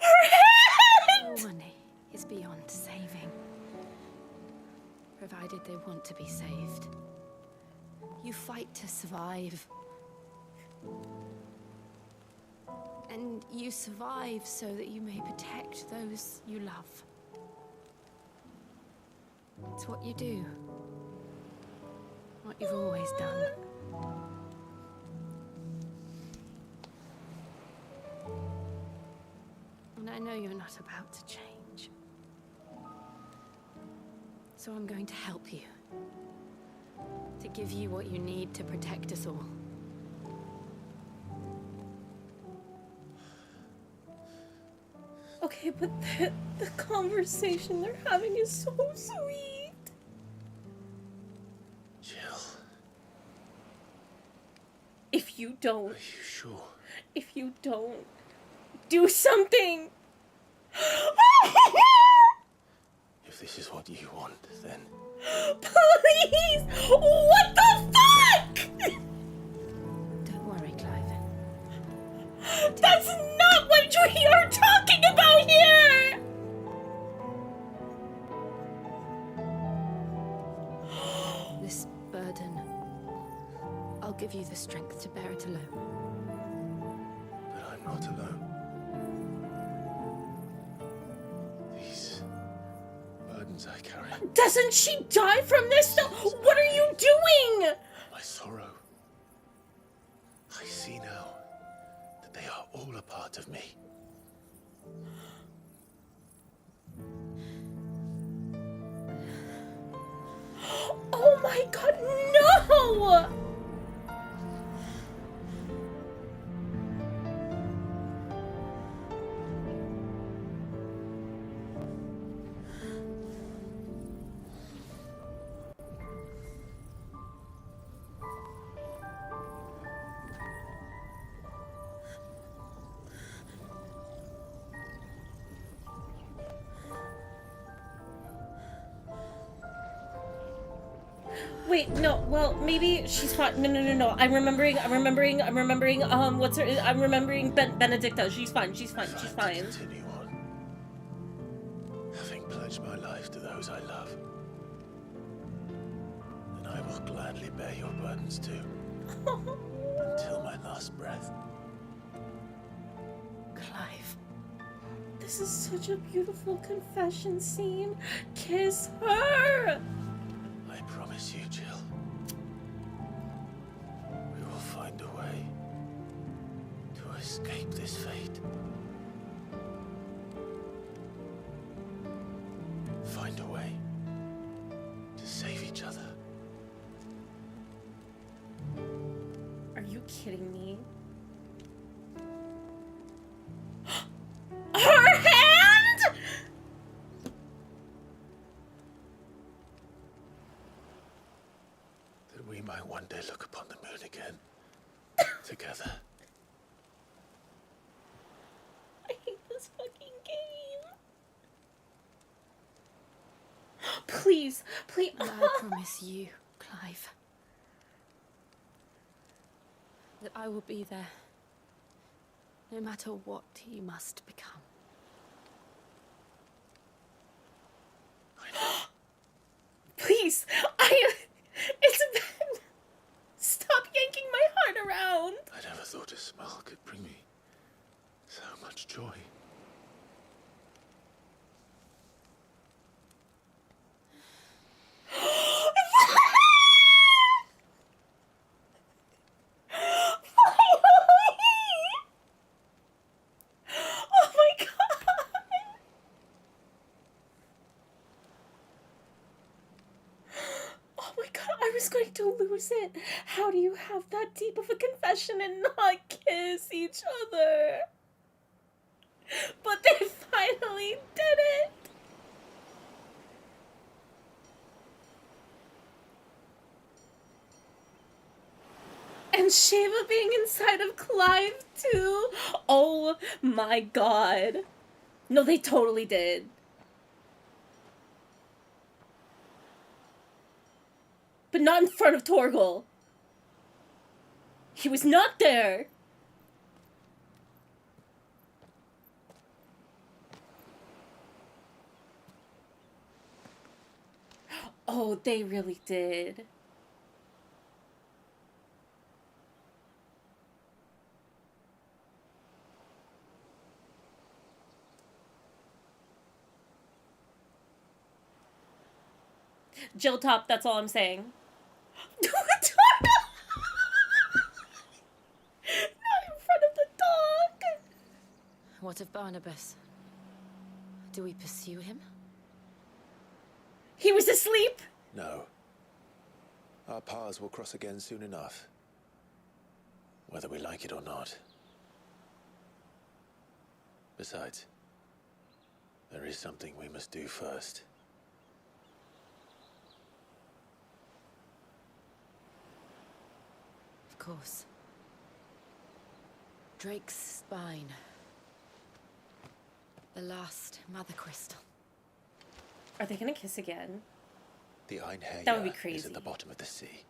Her hair! to survive. And you survive so that you may protect those you love. It's what you do. What you've always done. And I know you're not about to change. So I'm going to help you. To give you what you need to protect us all. Okay, but the conversation they're having is so sweet. Jill. If you don't... Are you sure? If you don't... do something! If this is what you want, then... Please! What the fuck?! Don't worry, Clive. That's not what you're talking about here! This burden, I'll give you the strength to bear it alone. But I'm not alone. These burdens I carry. Doesn't she die from this though? What are you doing? My sorrow. I see now that they are all a part of me. Oh my god, no! Wait, no, well, maybe she's fine. No. I'm remembering, what's her, I'm remembering Benedicta. She's fine. Continue on. Having pledged my life to those I love, then I will gladly bear your burdens too. Until my last breath. Clive. This is such a beautiful confession scene. Kiss her! I promise you, Jill. We will find a way to escape this fate. Find a way to save each other. Are you kidding me? Her hand?! That we might one day look upon the moon again. Together. I hate this fucking game. Please. And I promise you, Clive, that I will be there, no matter what you must become. Please, it's been... Stop yanking my heart around. I never thought a smile could bring me so much joy. Oh my god! Oh my god, I was going to lose it. How do you have that deep of a confession and not kiss each other? But they finally did it! And Sheva being inside of Clive too? Oh my god. No, they totally did. But not in front of Torgal. He was not there. Oh, they really did. Jill Top, that's all I'm saying. Not in front of the dog! What of Barnabas? Do we pursue him? He was asleep! No. Our paths will cross again soon enough. Whether we like it or not. Besides, there is something we must do first. Of course. Drake's spine. The last mother crystal. Are they gonna kiss again? The Einherjar That would be is crazy. at the bottom of the sea.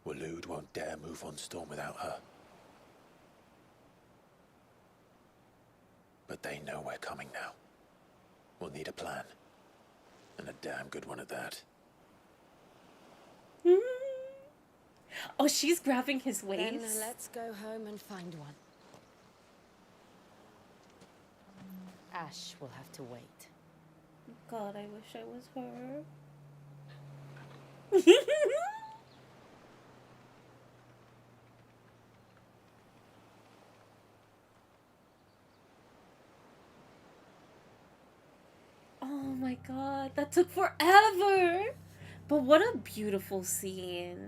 Waloed won't dare move on Storm without her. But they know we're coming now. We'll need a plan. And a damn good one at that. Oh, she's grabbing his waist. Then let's go home and find one. Ash will have to wait. God, I wish I was her. Oh my god, that took forever! But what a beautiful scene.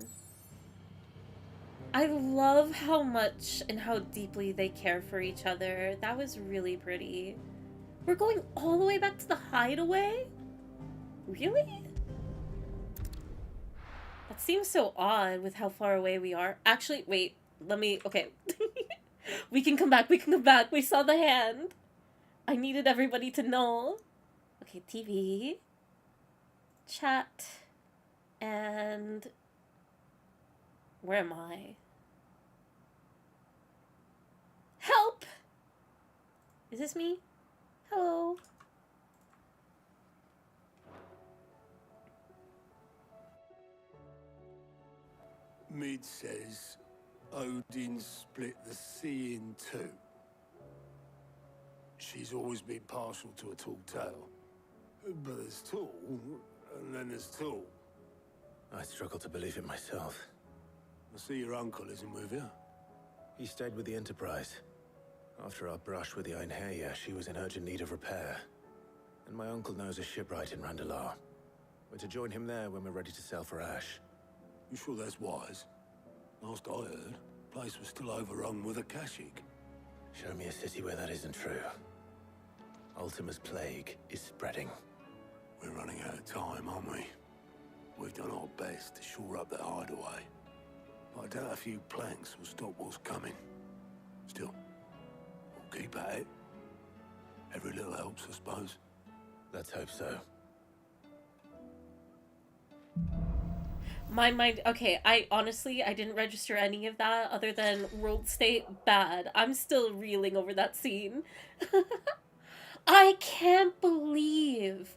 I love how much and how deeply they care for each other. That was really pretty. We're going all the way back to the hideaway? Really? That seems so odd with how far away we are. Actually, wait. Let me... Okay. We can come back. We can come back. We saw the hand. I needed everybody to know. Okay, TV. Chat. And... Where am I? Help! Is this me? Hello? Mid says Odin split the sea in two. She's always been partial to a tall tale. But there's tall, and then there's tall. I struggle to believe it myself. I see your uncle isn't with you. He stayed with the Enterprise. After our brush with the Einherjar, she was in urgent need of repair. And my uncle knows a shipwright in Randalar. We're to join him there when we're ready to sail for Ash. You sure that's wise? Last I heard, the place was still overrun with a Kashyyyk. Show me a city where that isn't true. Ultima's plague is spreading. We're running out of time, aren't we? We've done our best to shore up that hideaway. I doubt a few planks will stop what's coming. Still, we'll keep at it. Every little helps, I suppose. Let's hope so. My mind... Okay, I didn't register any of that other than world state bad. I'm still reeling over that scene. I can't believe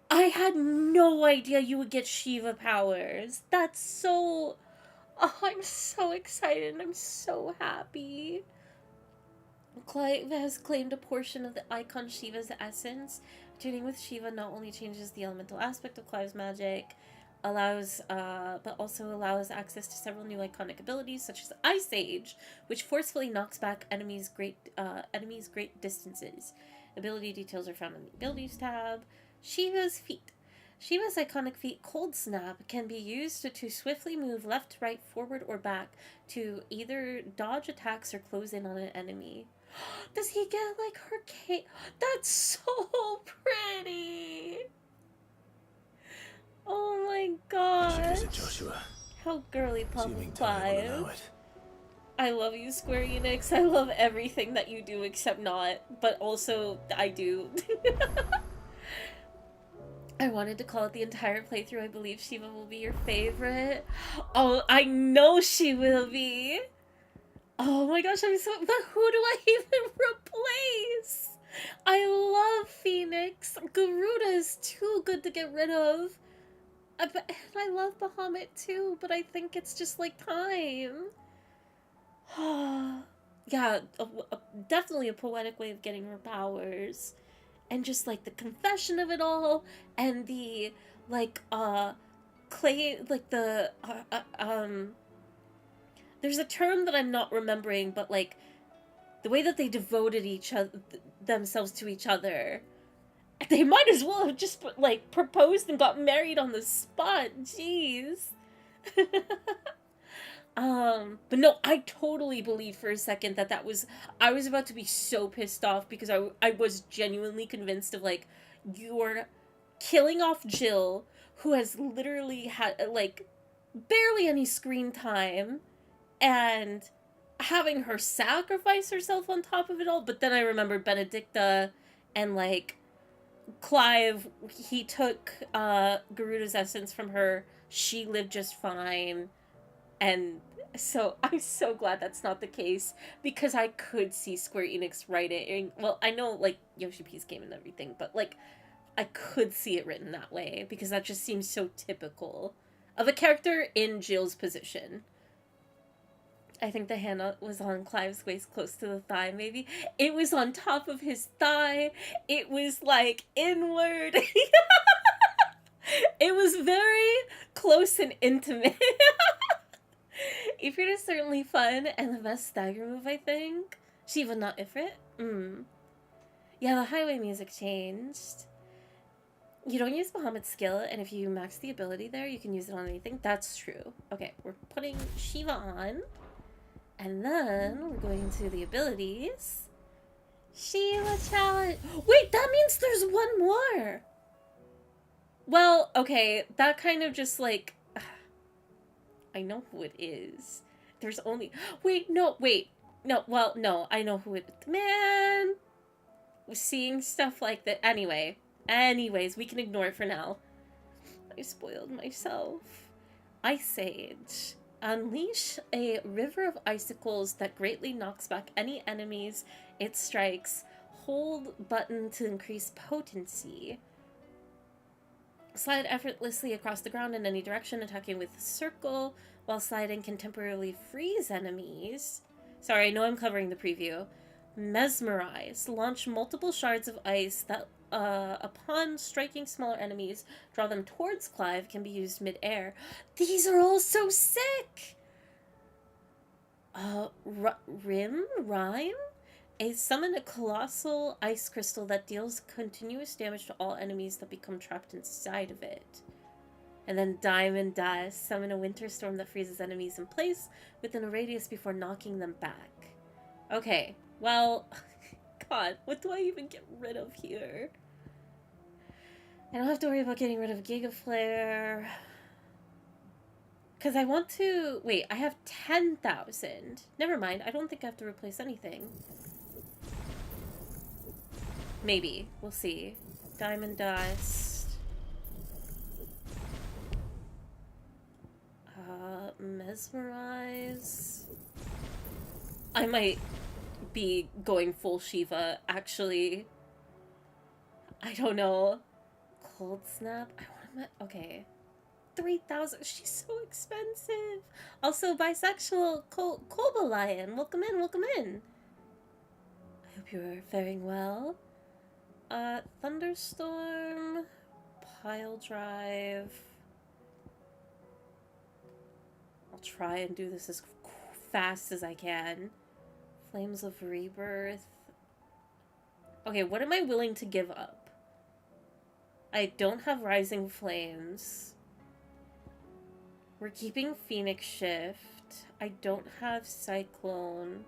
I had no idea you would get Shiva powers. That's so... Oh, I'm so excited. I'm so happy. Clive has claimed a portion of the icon Shiva's essence. Tuning with Shiva not only changes the elemental aspect of Clive's magic, but also allows access to several new iconic abilities, such as Ice Age, which forcefully knocks back enemies great distances. Ability details are found in the Abilities tab. Shiva's feat. Shiva's iconic feat, Cold Snap, can be used to swiftly move left, right, forward, or back to either dodge attacks or close in on an enemy. Does he get, like, her cape? That's so pretty! Oh my gosh! Joshua. How girly pop Assuming time will allow Clive. it. I love you, Square Enix. I love everything that you do except not, but also I do. I wanted to call it the entire playthrough. I believe Shiva will be your favorite. Oh, I know she will be. Oh my gosh, I'm so... But who do I even replace? I love Phoenix. Garuda is too good to get rid of. And I love Bahamut too, but I think it's just like time. Yeah, definitely a poetic way of getting her powers. And just like the confession of it all, and the like, clay, like there's a term that I'm not remembering, but like, the way that they devoted themselves to each other, they might as well have just, like, proposed and got married on the spot. Jeez. But no, I totally believe for a second that I was about to be so pissed off because I was genuinely convinced of, like, you're killing off Jill, who has literally had, like, barely any screen time, and having her sacrifice herself on top of it all. But then I remembered Benedicta and, like, Clive, he took Garuda's essence from her. She lived just fine. And so I'm so glad that's not the case, because I could see Square Enix writing, well, I know, like, Yoshi P's game and everything, but, like, I could see it written that way, because that just seems so typical of a character in Jill's position. I think the hand was on Clive's waist, close to the thigh, maybe. It was on top of his thigh. It was, like, inward. It was very close and intimate. Ifrit is certainly fun, and the best stagger move, I think. Shiva, not Ifrit. Yeah, the highway music changed. You don't use Bahamut's skill, and if you max the ability there, you can use it on anything. That's true. Okay, we're putting Shiva on. And then we're going to the abilities. Shiva challenge. Wait, that means there's one more. Well, okay, that kind of just, like, I know who it is. There's only... Wait, no, well, no, I know who it... Man! Seeing stuff like that... Anyways, we can ignore it for now. I spoiled myself. Ice Age. Unleash a river of icicles that greatly knocks back any enemies it strikes. Hold button to increase potency. Slide effortlessly across the ground in any direction, attacking with circle. While sliding can temporarily freeze enemies. Sorry, I know I'm covering the preview. Mesmerize. Launch multiple shards of ice that, upon striking smaller enemies, draw them towards Clive, can be used mid-air. These are all so sick! Rhyme? Summon a colossal ice crystal that deals continuous damage to all enemies that become trapped inside of it. And then Diamond Dust. Summon a winter storm that freezes enemies in place within a radius before knocking them back. Okay, well, God, what do I even get rid of here? I don't have to worry about getting rid of Giga Flare. Because I want to... Wait, I have 10,000. Never mind, I don't think I have to replace anything. Maybe. We'll see. Diamond Dust. Mesmerize. I might be going full Shiva, actually. I don't know. Cold Snap. Okay. 3,000. She's so expensive. Also, bisexual Koba Lion. Welcome in, welcome in. I hope you are faring well. Thunderstorm. Pile Drive. I'll try and do this as fast as I can. Flames of Rebirth. Okay, what am I willing to give up? I don't have Rising Flames. We're keeping Phoenix Shift. I don't have Cyclone.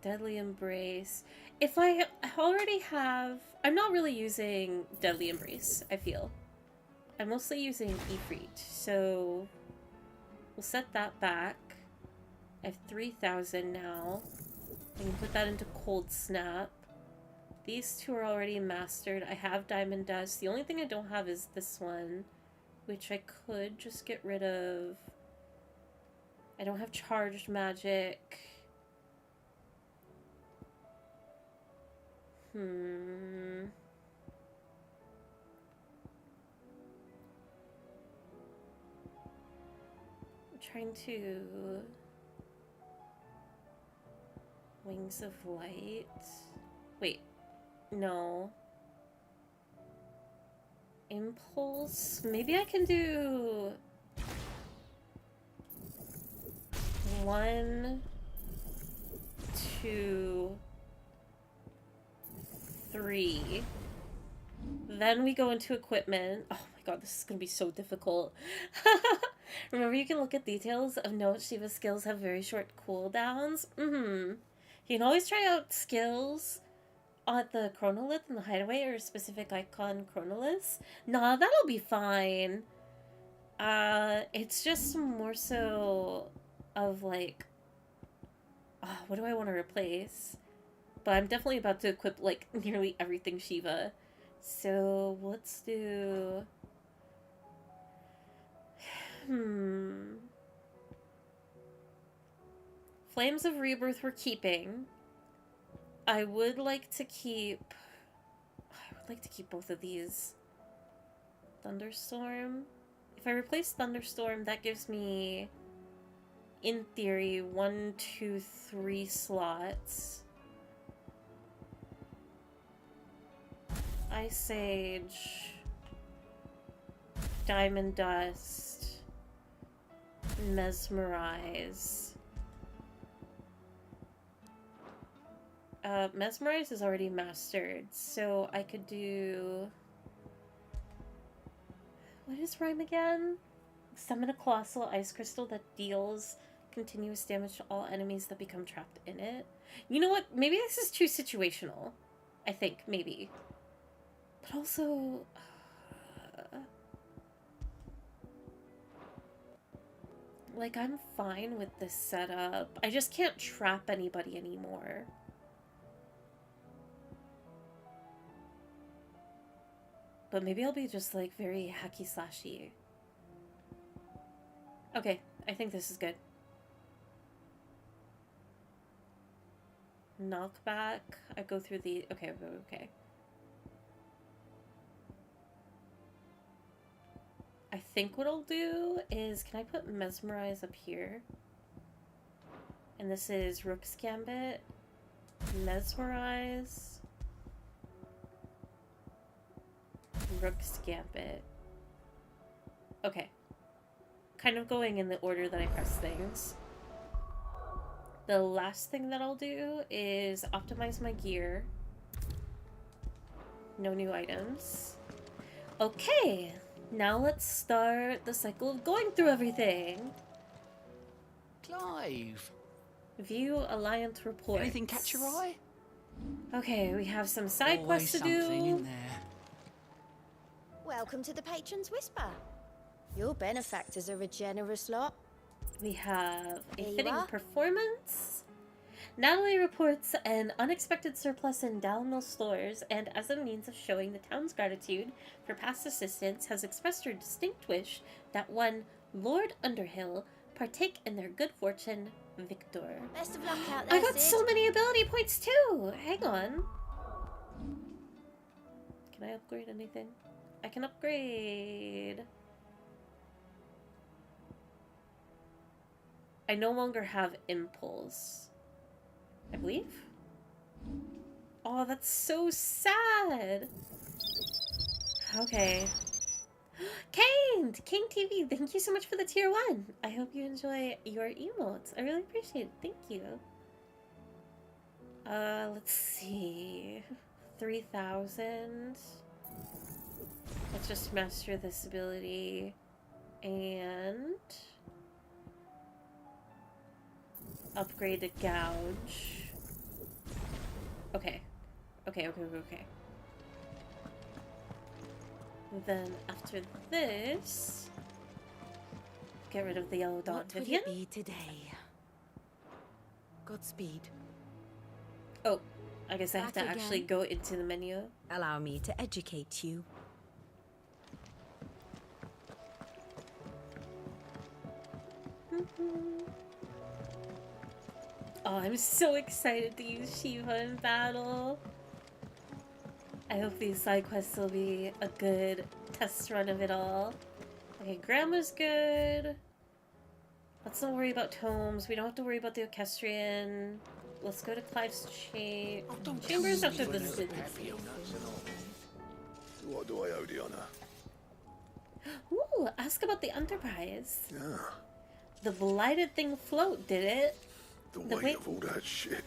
Deadly Embrace. If I already have... I'm not really using Deadly Embrace, I feel. I'm mostly using Ifrit, so... We'll set that back. I have 3,000 now. I can put that into Cold Snap. These two are already mastered. I have Diamond Dust. The only thing I don't have is this one, which I could just get rid of. I don't have Charged Magic. I'm trying to... Wings of Light. Wait. No. impulse. Maybe I can do 1, 2, 3. Then we go into equipment. Oh my god, this is gonna be so difficult. Remember, you can look at details of note Shiva's skills have very short cooldowns. You can always try out skills on the chronolith in the hideaway or a specific icon chronolith. Nah, that'll be fine. It's just more so of like, what do I want to replace? But I'm definitely about to equip like nearly everything Shiva. So let's do... Flames of Rebirth we're keeping. I would like to keep both of these. Thunderstorm. If I replace Thunderstorm, that gives me, in theory, 1, 2, 3 slots. Ice Sage, Diamond Dust, Mesmerize. Mesmerize is already mastered, so I could do... What is Rhyme again? Summon a colossal ice crystal that deals continuous damage to all enemies that become trapped in it. You know what? Maybe this is too situational. I think, maybe. But also... like, I'm fine with this setup. I just can't trap anybody anymore. But maybe I'll be just, like, very hacky-slashy. Okay, I think this is good. Knockback. I go through the... Okay. I think what I'll do is... Can I put Mesmerize up here? And this is Rook's Gambit. Mesmerize... Rook's Gambit. Okay. Kind of going in the order that I press things. The last thing that I'll do is optimize my gear. No new items. Okay, now let's start the cycle of going through everything. Clive! View Alliance reports. Anything catch your eye? Okay, we have some side Always quests to something do. in there. Welcome to the Patron's Whisper. Your benefactors are a generous lot. We have a There you fitting are. performance. Natalie reports an unexpected surplus in Dalmill stores, and as a means of showing the town's gratitude for past assistance, has expressed her distinct wish that one Lord Underhill partake in their good fortune, Victor. Best of luck out there, I got Sid. so many ability points too! Hang on. Can I upgrade anything? I can upgrade... I no longer have Impulse. I believe? Oh, that's so sad! Okay. Kane! King TV, thank you so much for the tier 1. I hope you enjoy your emotes. I really appreciate it. Thank you. Let's see. 3,000. Let's just master this ability. And... upgrade a gouge. Okay. Okay. Then after this, get rid of the yellow dot. What will Vivian? it be today? Godspeed. Oh, I guess I have to Back actually again. go into the menu. Allow me to educate you. Oh, I'm so excited to use Shiva in battle. I hope these side quests will be a good test run of it all. Okay, Grandma's good. Let's not worry about tomes. We don't have to worry about the Orchestrion. Let's go to Clive's chambers after this. What do I owe the honor? Ooh, ask about the Enterprise. Yeah. The blighted thing float, did it? The weight of all that shit.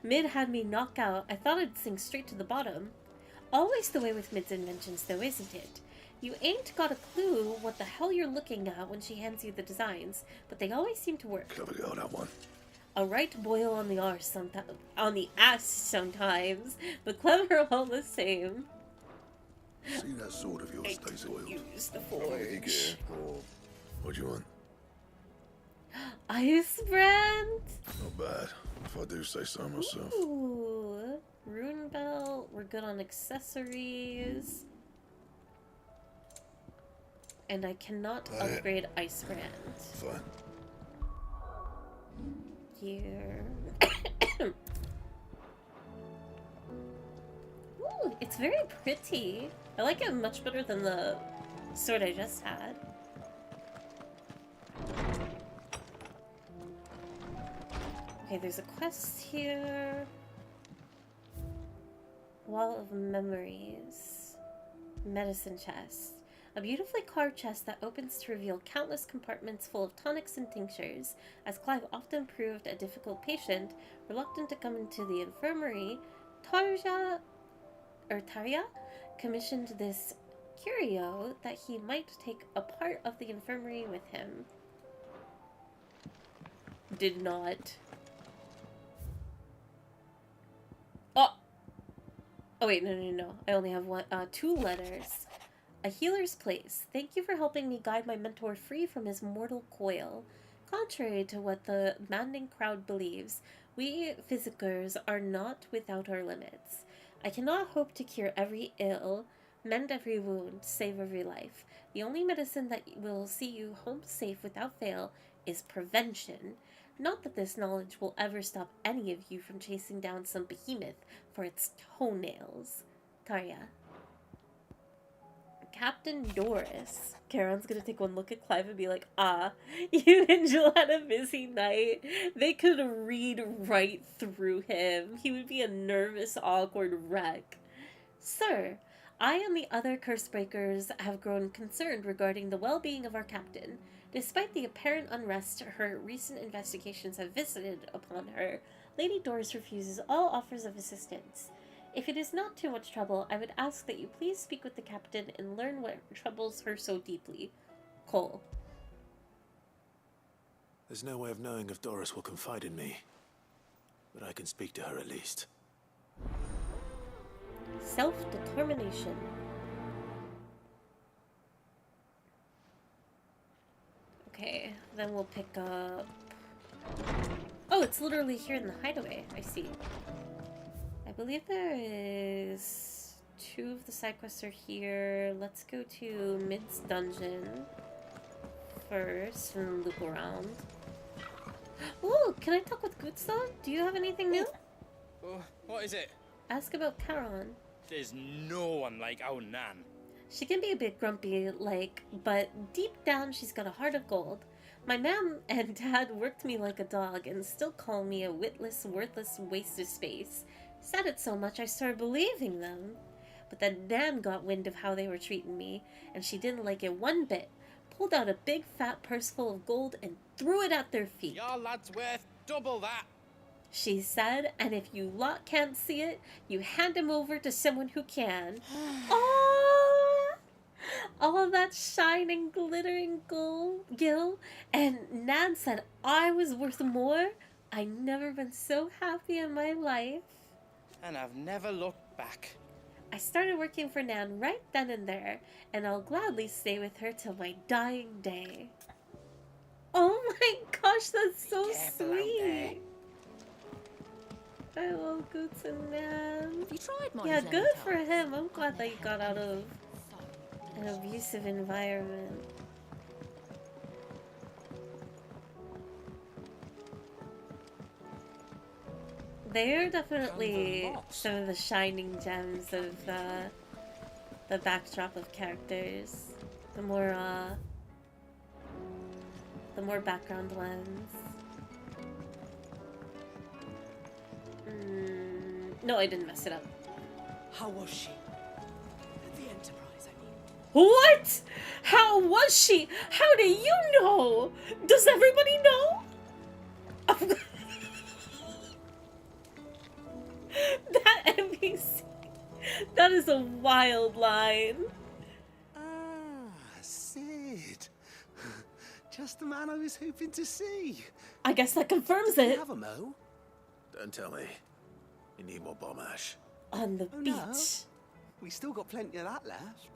Mid had me knock out. I thought I'd sink straight to the bottom. Always the way with Mid's inventions, though, isn't it? You ain't got a clue what the hell you're looking at when she hands you the designs, but they always seem to work. Clever girl, that one. A right boil on the arse sometimes, on the ass sometimes, but clever all the same. See that sword of yours stays oiled. Use the Not with your forge. gear, or what do you want? Ice brand. Not bad, if I do say so myself. Ooh, rune belt. We're good on accessories. And I cannot upgrade ice brand. Fine. Here. Ooh, it's very pretty. I like it much better than the sword I just had. Okay, there's a quest here. Wall of Memories. Medicine chest. A beautifully carved chest that opens to reveal countless compartments full of tonics and tinctures. As Clive often proved a difficult patient, reluctant to come into the infirmary, Tarja commissioned this curio that he might take a part of the infirmary with him. Did not. Oh! Oh wait, no. I only have one, 2 letters. A healer's place. Thank you for helping me guide my mentor free from his mortal coil. Contrary to what the demanding crowd believes, we physicers are not without our limits. I cannot hope to cure every ill, mend every wound, save every life. The only medicine that will see you home safe without fail is prevention. Not that this knowledge will ever stop any of you from chasing down some behemoth for its toenails. Tarja. Captain Doris. Charon's gonna take one look at Clive and be like, you and Jill had a busy night. They could read right through him. He would be a nervous, awkward wreck. Sir, I and the other Cursebreakers have grown concerned regarding the well-being of our captain. Despite the apparent unrest her recent investigations have visited upon her, Lady Doris refuses all offers of assistance. If it is not too much trouble, I would ask that you please speak with the captain and learn what troubles her so deeply. Cole. There's no way of knowing if Doris will confide in me, but I can speak to her at least. Self-determination. Okay, then we'll pick up... Oh, it's literally here in the hideaway. I see. I believe there is 2 of the side quests are here. Let's go to Mid's dungeon first and loop around. Ooh, can I talk with Goodstone? Do you have anything new? What is it? Ask about Charon. There's no one like our Nan. She can be a bit grumpy, but deep down she's got a heart of gold. My mom and dad worked me like a dog and still call me a witless, worthless waste of space. Said it so much I started believing them. But then Nan got wind of how they were treating me, and she didn't like it one bit. Pulled out a big fat purse full of gold and threw it at their feet. Your lad's worth double that. She said, and if you lot can't see it, you hand him over to someone who can. Oh! All that shining, glittering gil, and Nan said I was worth more. I never been so happy in my life. And I've never looked back. I started working for Nan right then and there, and I'll gladly stay with her till my dying day. Oh my gosh, that's so sweet. I love Goots and Nan. Have you tried mine? Yeah, good for him. I'm glad that he got out of an abusive environment. They're definitely some of the shining gems of the backdrop of characters. The more background ones. No, I didn't mess it up. How was she? The Enterprise, I mean. What? How was she? How do you know? Does everybody know? That NPC. That is a wild line. Sid. Just the man I was hoping to see. I guess that confirms Did you it. have a mo? Don't tell me. You need more bomb ash. On the beach. No. We still got plenty of that left.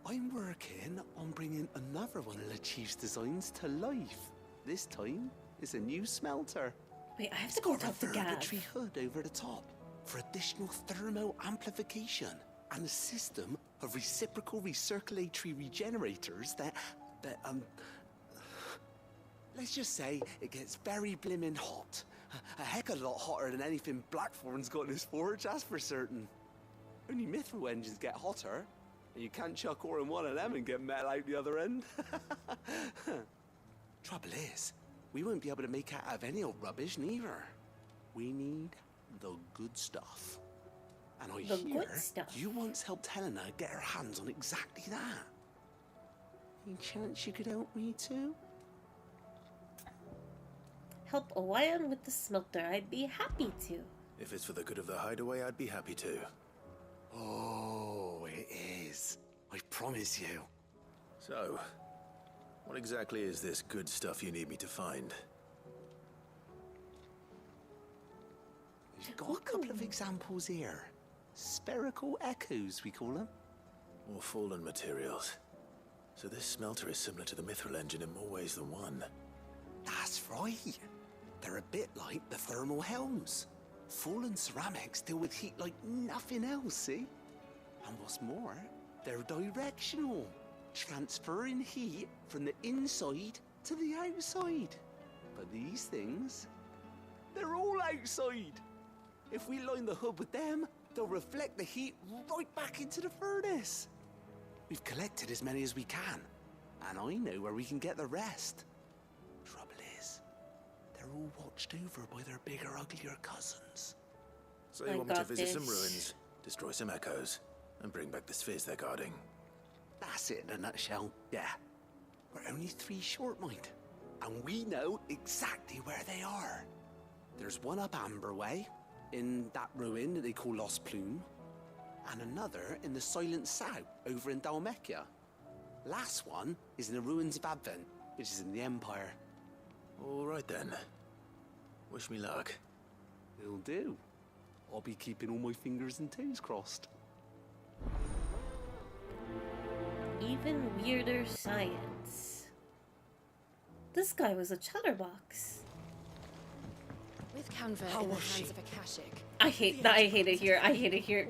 I'm working on bringing another one of the Chief's designs to life. This time, it's a new smelter. Wait, I have to go talk to Gav. Observatory hood over the top for additional thermal amplification and a system of reciprocal recirculatory regenerators that let's just say it gets very blimmin' hot. A heck of a lot hotter than anything Blackthorn's got in his forge, that's for certain. Only mithril engines get hotter, and you can't chuck ore in one of them and get metal out the other end. Trouble is, we won't be able to make out of any old rubbish neither. We need the good stuff. And I hear you once helped Helena get her hands on exactly that. Any chance you could help me too? Help Owayan with the smelter. I'd be happy to. If it's for the good of the hideaway, I'd be happy to. Oh, it is. I promise you. So, what exactly is this good stuff you need me to find? We've got a couple of examples here. Spherical echoes, we call them. More fallen materials. So this smelter is similar to the mithril engine in more ways than one. That's right. They're a bit like the thermal helms. Fallen ceramics deal with heat like nothing else, see? And what's more, they're directional, transferring heat from the inside to the outside. But these things, they're all outside. If we line the hood with them, they'll reflect the heat right back into the furnace. We've collected as many as we can, and I know where we can get the rest. Trouble is, they're all watched over by their bigger, uglier cousins. So you want me to visit some ruins, destroy some echoes, and bring back the spheres they're guarding? That's it in a nutshell, yeah. We're only 3 short, mind, and we know exactly where they are. There's one up Amber Way, in that ruin that they call Lost Plume, and another in the Silent South, over in Dalmekia. Last one is in the ruins of Advent, which is in the Empire. All right then. Wish me luck. Will do. I'll be keeping all my fingers and toes crossed. Even weirder science. This guy was a chatterbox. With Canva in the hands of a Kashik. I hate that. I hate it here. I hate it here.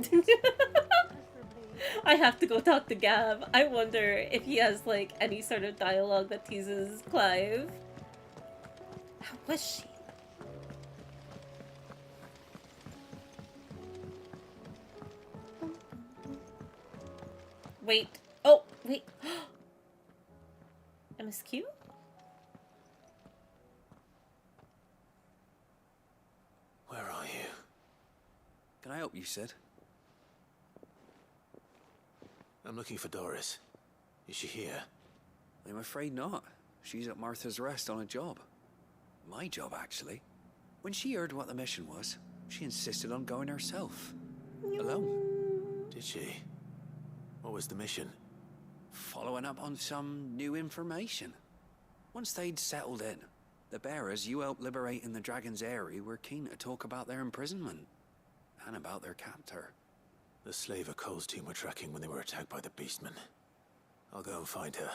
I have to go talk to Gav. I wonder if he has like any sort of dialogue that teases Clive. How was she? Wait. Oh, wait. MSQ? Where are you? Can I help you, Sid? I'm looking for Doris. Is she here? I'm afraid not. She's at Martha's Rest on a job. My job, actually. When she heard what the mission was, she insisted on going herself. Alone. Did she? What was the mission? Following up on some new information. Once they'd settled in, the bearers you helped liberate in the Dragon's Eyrie were keen to talk about their imprisonment. And about their captor. The slaver Cole's team were tracking when they were attacked by the Beastmen. I'll go and find her.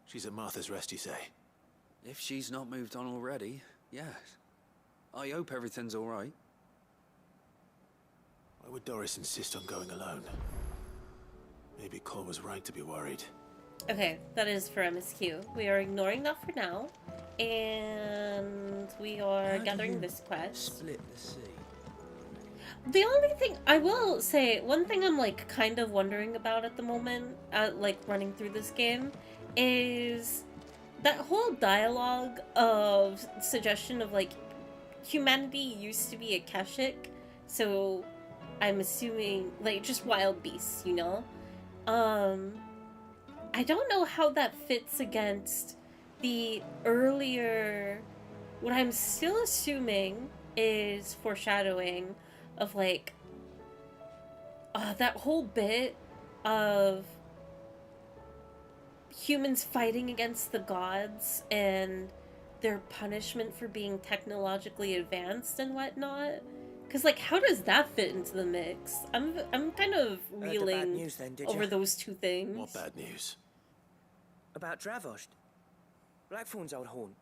She's at Martha's Rest, you say? If she's not moved on already, yes. I hope everything's all right. Why would Doris insist on going alone? Maybe Cole was right to be worried. Okay, that is for MSQ. We are ignoring that for now. And we are gathering this quest. Split the sea. The only thing I will say, one thing I'm like kind of wondering about at the moment, like running through this game, is that whole dialogue of suggestion of like humanity used to be a Kashik, so I'm assuming like just wild beasts, you know? I don't know how that fits against the earlier, what I'm still assuming is foreshadowing of like that whole bit of humans fighting against the gods and their punishment for being technologically advanced and whatnot. Because, like, how does that fit into the mix? I'm kind of reeling bad news then, did over ya? those two things. What bad news? About Dravost. Blackthorn's old haunt.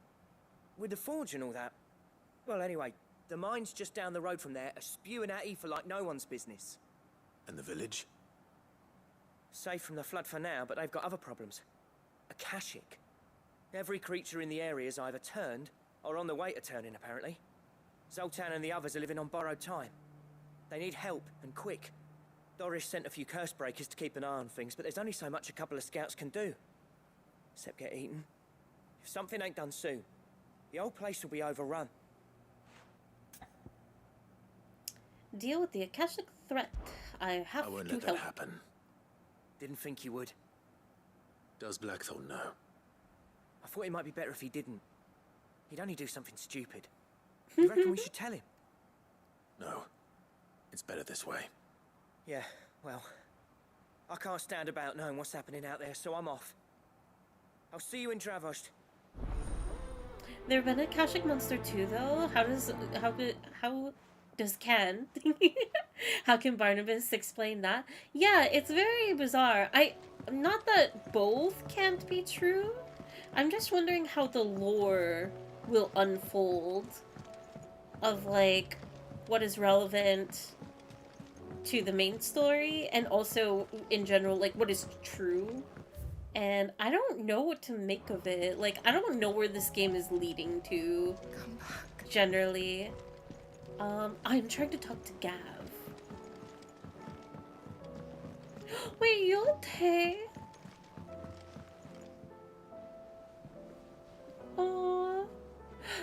With the forge and all that. Well, anyway, the mine's just down the road from there, are spewing at Aoife like no one's business. And the village? Safe from the flood for now, but they've got other problems. Akashic. Every creature in the area is either turned or on the way to turning, apparently. Zoltan and the others are living on borrowed time. They need help, and quick. Doris sent a few curse breakers to keep an eye on things, but there's only so much a couple of scouts can do. Except get eaten. If something ain't done soon, the old place will be overrun. Deal with the Akashic threat. I have I won't to let that help. happen. Didn't think you would. Does Blackthorn know? I thought it might be better if he didn't. He'd only do something stupid. You reckon we should tell him? No. It's better this way. Yeah, well, I can't stand about knowing what's happening out there, so I'm off. I'll see you in Dravost. There been a Akashic monster too, though. How does Can how can Barnabas explain that? Yeah, it's very bizarre. Not that both can't be true. I'm just wondering how the lore will unfold of like what is relevant to the main story and also in general like what is true. And I don't know what to make of it. Like, I don't know where this game is leading to. Come back. Generally. I'm trying to talk to Gav. Wait, you okay? Oh,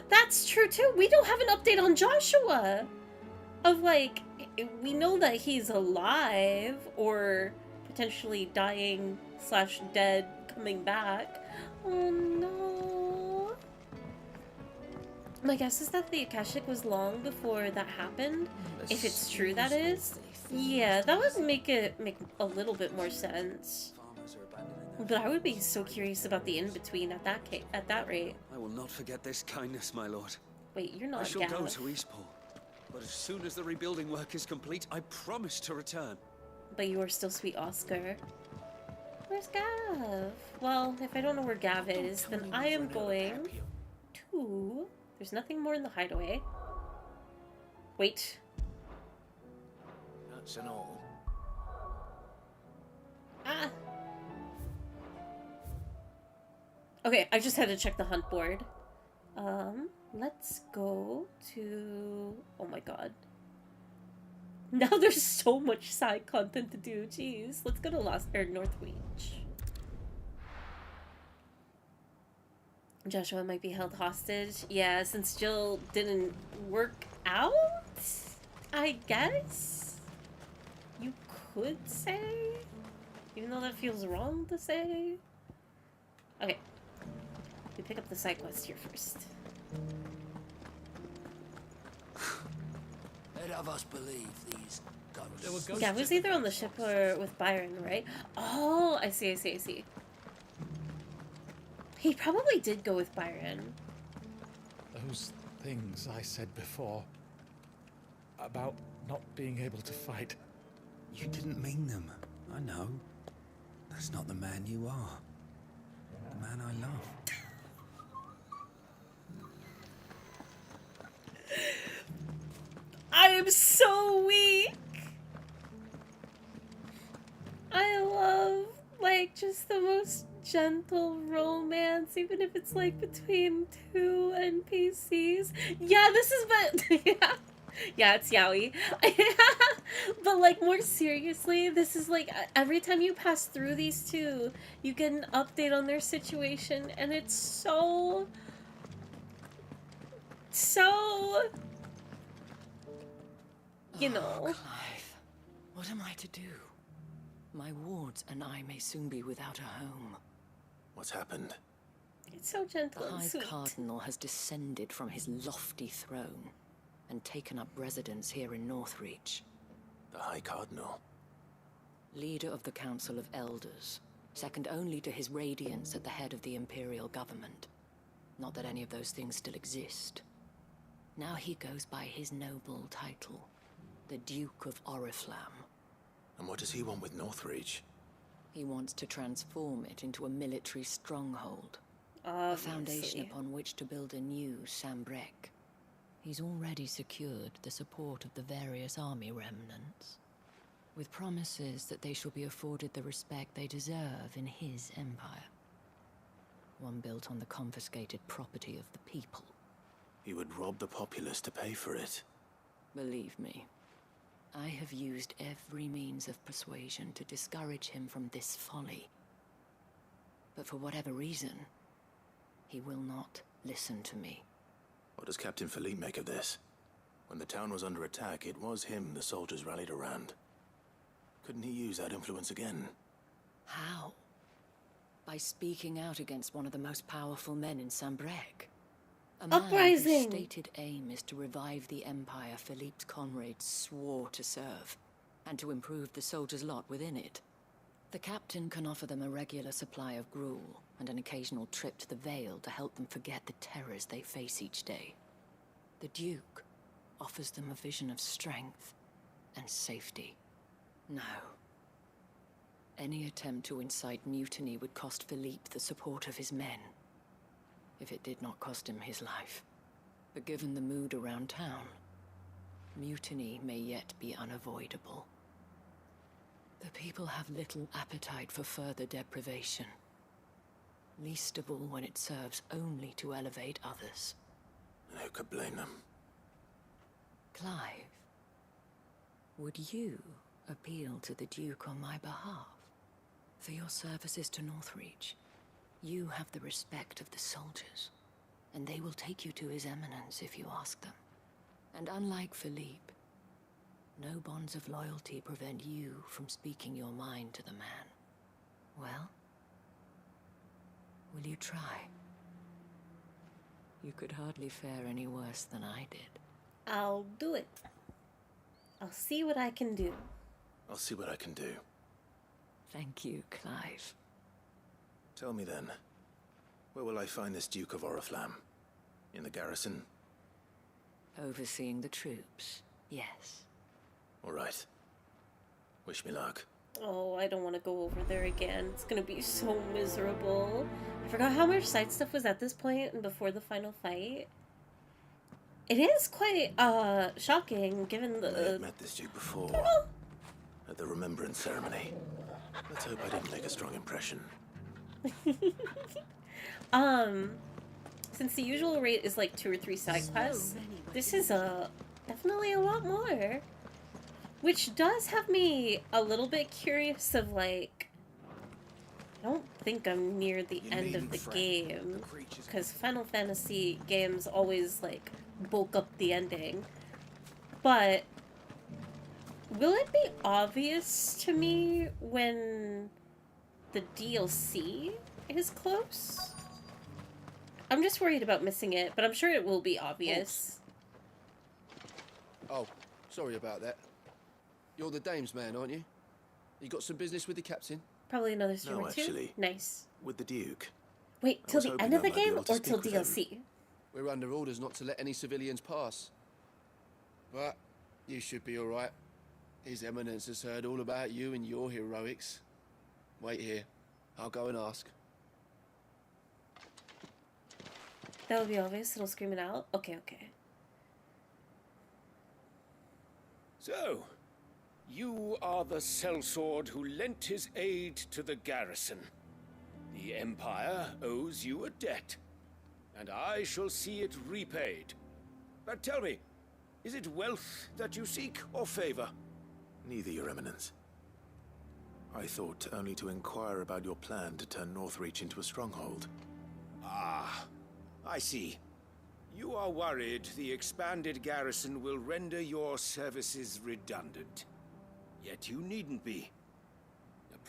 that's true too. We don't have an update on Joshua. Of like, we know that he's alive or potentially dying / dead, coming back. Oh no. My guess is that the Akashic was long before that happened. If it's true, that is. Yeah, that would make a little bit more sense. But I would be so curious about the in-between at that rate. I will not forget this kindness, my lord. Wait, you're not I shall Gav. go to Eastport. But as soon as the rebuilding work is complete, I promise to return. But you are still sweet Oscar. Where's Gav? Well, if I don't know where Gav is, then I am going to... There's nothing more in the hideaway. Wait. That's an all. Ah! Okay, I just had to check the hunt board. Let's go to... Oh my god. Now there's so much side content to do, jeez. Let's go to Northreach. Joshua might be held hostage. Yeah, since Jill didn't work out, I guess? You could say? Even though that feels wrong to say? Okay. We pick up the side quest here first. They'd have us believe these ghosts. Yeah, I was either on the ship or with Byron, right? Oh, I see. He probably did go with Byron. Those things I said before about not being able to fight. You didn't mean them. I know. That's not the man you are. The man I love. I am so weak. I love, like, just the most gentle romance, even if it's, like, between two NPCs. Yeah, this is, but, yeah, it's yaoi. But, like, more seriously, this is, like, every time you pass through these two, you get an update on their situation, and it's so... you know. Oh, Clive, what am I to do? My wards and I may soon be without a home. What's happened? It's so gentle The and High sweet. Cardinal has descended from his lofty throne and taken up residence here in Northreach. The High Cardinal? Leader of the Council of Elders, second only to his Radiance at the head of the Imperial government. Not that any of those things still exist. Now he goes by his noble title, the Duke of Oriflamme. And what does he want with Northreach? He wants to transform it into a military stronghold. Obviously. A foundation upon which to build a new Sambrek. He's already secured the support of the various army remnants, with promises that they shall be afforded the respect they deserve in his empire. One built on the confiscated property of the people. He would rob the populace to pay for it. Believe me, I have used every means of persuasion to discourage him from this folly. But for whatever reason, he will not listen to me. What does Captain Philippe make of this? When the town was under attack, it was him the soldiers rallied around. Couldn't he use that influence again? How? By speaking out against one of the most powerful men in Sambrek. A man whose stated aim is to revive the empire Philippe's comrades swore to serve, and to improve the soldiers' lot within it. The captain can offer them a regular supply of gruel, and an occasional trip to the Vale to help them forget the terrors they face each day. The Duke offers them a vision of strength and safety. No. Any attempt to incite mutiny would cost Philippe the support of his men, if it did not cost him his life. But given the mood around town, mutiny may yet be unavoidable. The people have little appetite for further deprivation, least of all when it serves only to elevate others. And who could blame them? Clive, would you appeal to the Duke on my behalf? For your services to Northreach, you have the respect of the soldiers, and they will take you to His Eminence if you ask them. And unlike Philippe, no bonds of loyalty prevent you from speaking your mind to the man. Well, will you try? You could hardly fare any worse than I did. I'll do it. I'll see what I can do. I'll see what I can do. Thank you, Clive. Tell me then, where will I find this Duke of Oriflamme? In the garrison? Overseeing the troops, yes. All right. Wish me luck. Oh, I don't want to go over there again. It's gonna be so miserable. I forgot how much side stuff was at this point and before the final fight. It is quite shocking given the. I had met this Duke before at the remembrance ceremony. Let's hope I didn't make a strong impression. Since the usual rate is like 2 or 3 side quests, this is definitely a lot more. Which does have me a little bit curious of like, I don't think I'm near the end of the game, because Final Fantasy games always like bulk up the ending. But will it be obvious to me when the DLC is close? I'm just worried about missing it, but I'm sure it will be obvious. Oh, sorry about that. You're the dame's man, aren't you? You got some business with the captain? Probably another stream No, or 2? actually. Nice. With the Duke. Wait, till the end of the game or till with him. DLC? We're under orders not to let any civilians pass. But you should be all right. His Eminence has heard all about you and your heroics. Wait here. I'll go and ask. That would be obvious. It'll scream it out. Okay, okay. So, you are the sellsword who lent his aid to the garrison. The Empire owes you a debt, and I shall see it repaid. But tell me, is it wealth that you seek, or favor? Neither, Your Eminence. I thought only to inquire about your plan to turn Northreach into a stronghold. Ah, I see. You are worried the expanded garrison will render your services redundant. Yet you needn't be.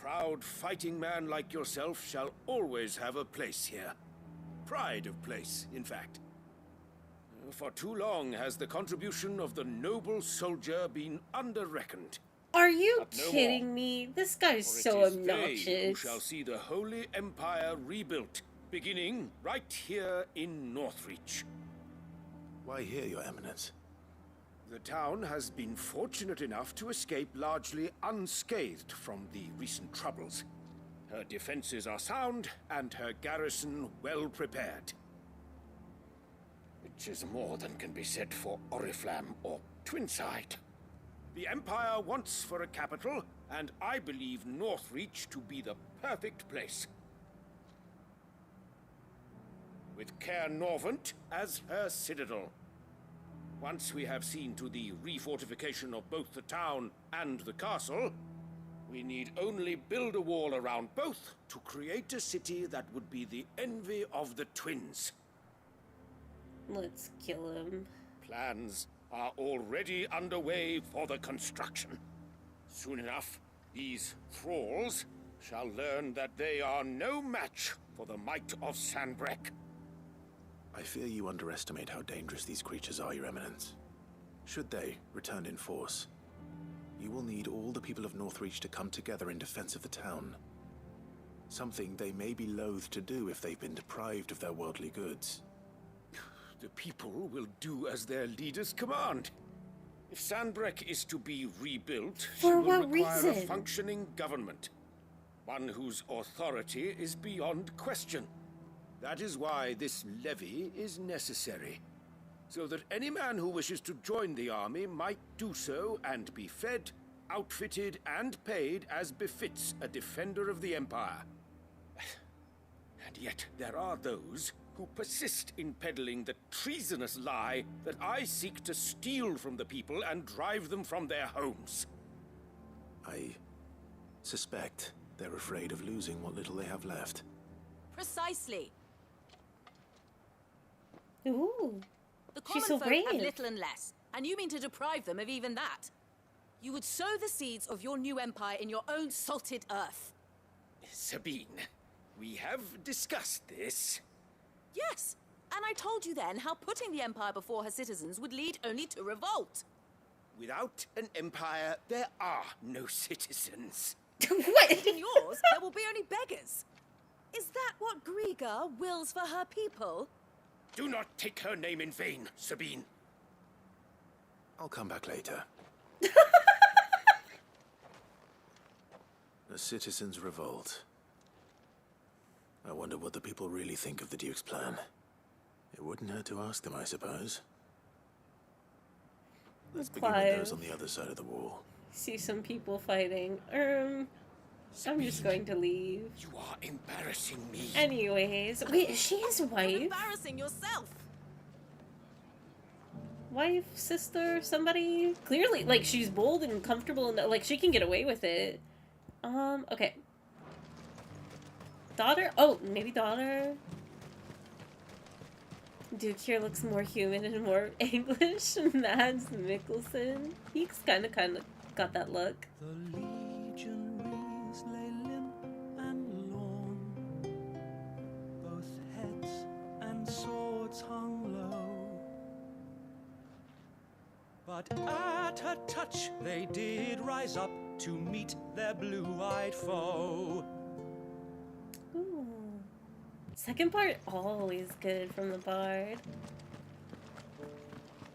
proud fighting man like yourself shall always have a place here. Pride of place, in fact. For too long has the contribution of the noble soldier been under-reckoned. Are you But no kidding more. me? This guy's For so it is they who obnoxious. shall see the Holy Empire rebuilt, beginning right here in Northreach. Why here, Your Eminence? The town has been fortunate enough to escape largely unscathed from the recent troubles. Her defenses are sound, and her garrison well prepared. Which is more than can be said for Oriflamme or Twinside. The Empire wants for a capital, and I believe Northreach to be the perfect place. With Caer Norvent as her citadel. Once we have seen to the refortification of both the town and the castle, we need only build a wall around both to create a city that would be the envy of the twins. Let's kill him. Plans are already underway for the construction. Soon enough, these thralls shall learn that they are no match for the might of Sanbreque. I fear you underestimate how dangerous these creatures are, Your Eminence. Should they return in force, you will need all the people of Northreach to come together in defense of the town. Something they may be loath to do if they've been deprived of their worldly goods. The people will do as their leaders command. If Sanbreque is to be rebuilt, she For will what require a reason? functioning government. One whose authority is beyond question. That is why this levy is necessary. So that any man who wishes to join the army might do so and be fed, outfitted, and paid as befits a defender of the Empire. And yet there are those who persist in peddling the treasonous lie that I seek to steal from the people and drive them from their homes. I suspect they're afraid of losing what little they have left. Precisely. Ooh. The She's common so folk brave. have little and less, and you mean to deprive them of even that. You would sow the seeds of your new empire in your own salted earth. Sabine, we have discussed this. Yes, and I told you then how putting the empire before her citizens would lead only to revolt. Without an empire, there are no citizens. What? In yours, there will be only beggars. Is that what Griga wills for her people? Do not take her name in vain, Sabine. I'll come back later. The citizens revolt. I wonder what the people really think of the Duke's plan. It wouldn't hurt to ask them, I suppose. Let's begin with those on the other side of the wall. See some people fighting. I'm just going to leave. You are embarrassing me. Anyways, wait, is she his You're wife? embarrassing yourself. Wife, sister, somebody? Clearly, like, she's bold and comfortable and, like, she can get away with it. Okay. Daughter? Oh, maybe daughter? Duke here looks more human and more English. Mads Mikkelsen. He's kind of got that look. The legionaries lay limp and lorn, both heads and swords hung low. But at her touch they did rise up to meet their blue-eyed foe. Ooh. Second part, always good from the Bard.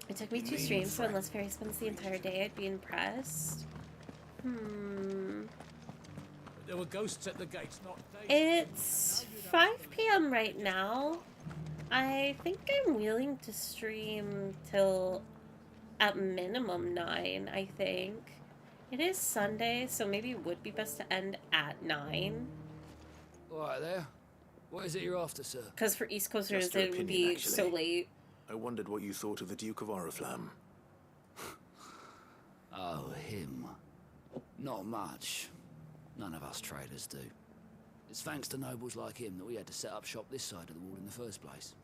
It took me 2 streams, so unless Fairy spends the entire day, I'd be impressed. There were ghosts at the gates, not days. It's 5 p.m. right now. I think I'm willing to stream till at minimum 9, I think. It is Sunday, so maybe it would be best to end at 9. All right there. What is it you're after, sir? Because for East Coasters, Just your it would opinion, be actually. so late. I wondered what you thought of the Duke of Oriflamme. Oh, him. Not much. None of us traders do. It's thanks to nobles like him that we had to set up shop this side of the wall in the first place.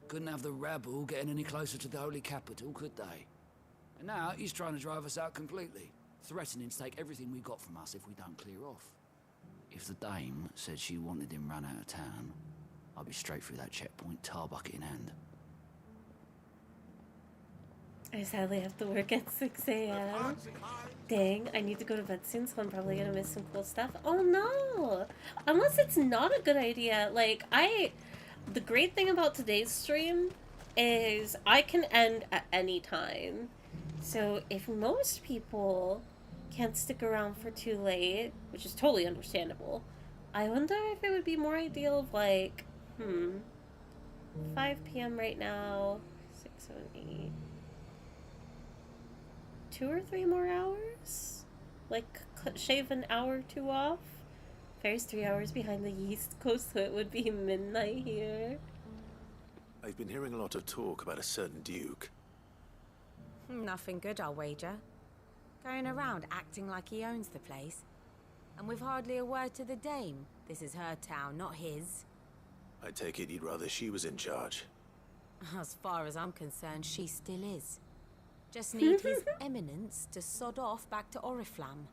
Couldn't have the rabble getting any closer to the holy capital, could they? And now he's trying to drive us out completely, threatening to take everything we got from us if we don't clear off. If the dame said she wanted him run out of town, I'd be straight through that checkpoint, tar bucket in hand. I sadly have to work at 6 a.m. Dang, I need to go to bed soon, so I'm probably gonna miss some cool stuff. Oh no! Unless it's not a good idea. Like, the great thing about today's stream is I can end at any time. So if most people can't stick around for too late, which is totally understandable, I wonder if it would be more ideal of like, 5 p.m. right now, 6, 7, 8. 2 or 3 more hours? Like, shave an hour or 2 off? Ferry's 3 hours behind the East Coast, so it would be midnight here. I've been hearing a lot of talk about a certain duke. Nothing good, I'll wager. Going around acting like he owns the place. And with hardly a word to the dame. This is her town, not his. I take it you'd rather she was in charge. As far as I'm concerned, she still is. Just need his eminence to sod off back to Oriflamme.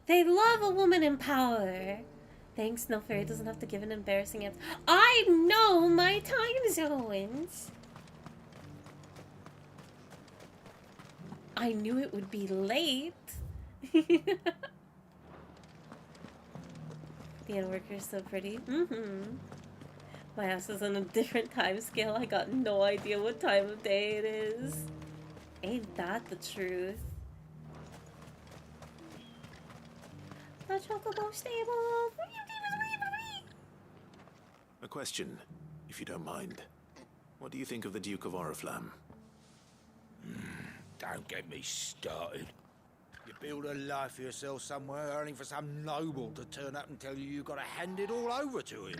They love a woman in power. Thanks, no, Fairy doesn't have to give an embarrassing answer. I know my time zones. I knew it would be late. The end worker is so pretty. My house is on a different time scale. I got no idea what time of day it is. Ain't that the truth? The Chocobo Stable. A question, if you don't mind. What do you think of the Duke of Oriflamme? Don't get me started. You build a life for yourself somewhere, only for some noble to turn up and tell you you've got to hand it all over to him.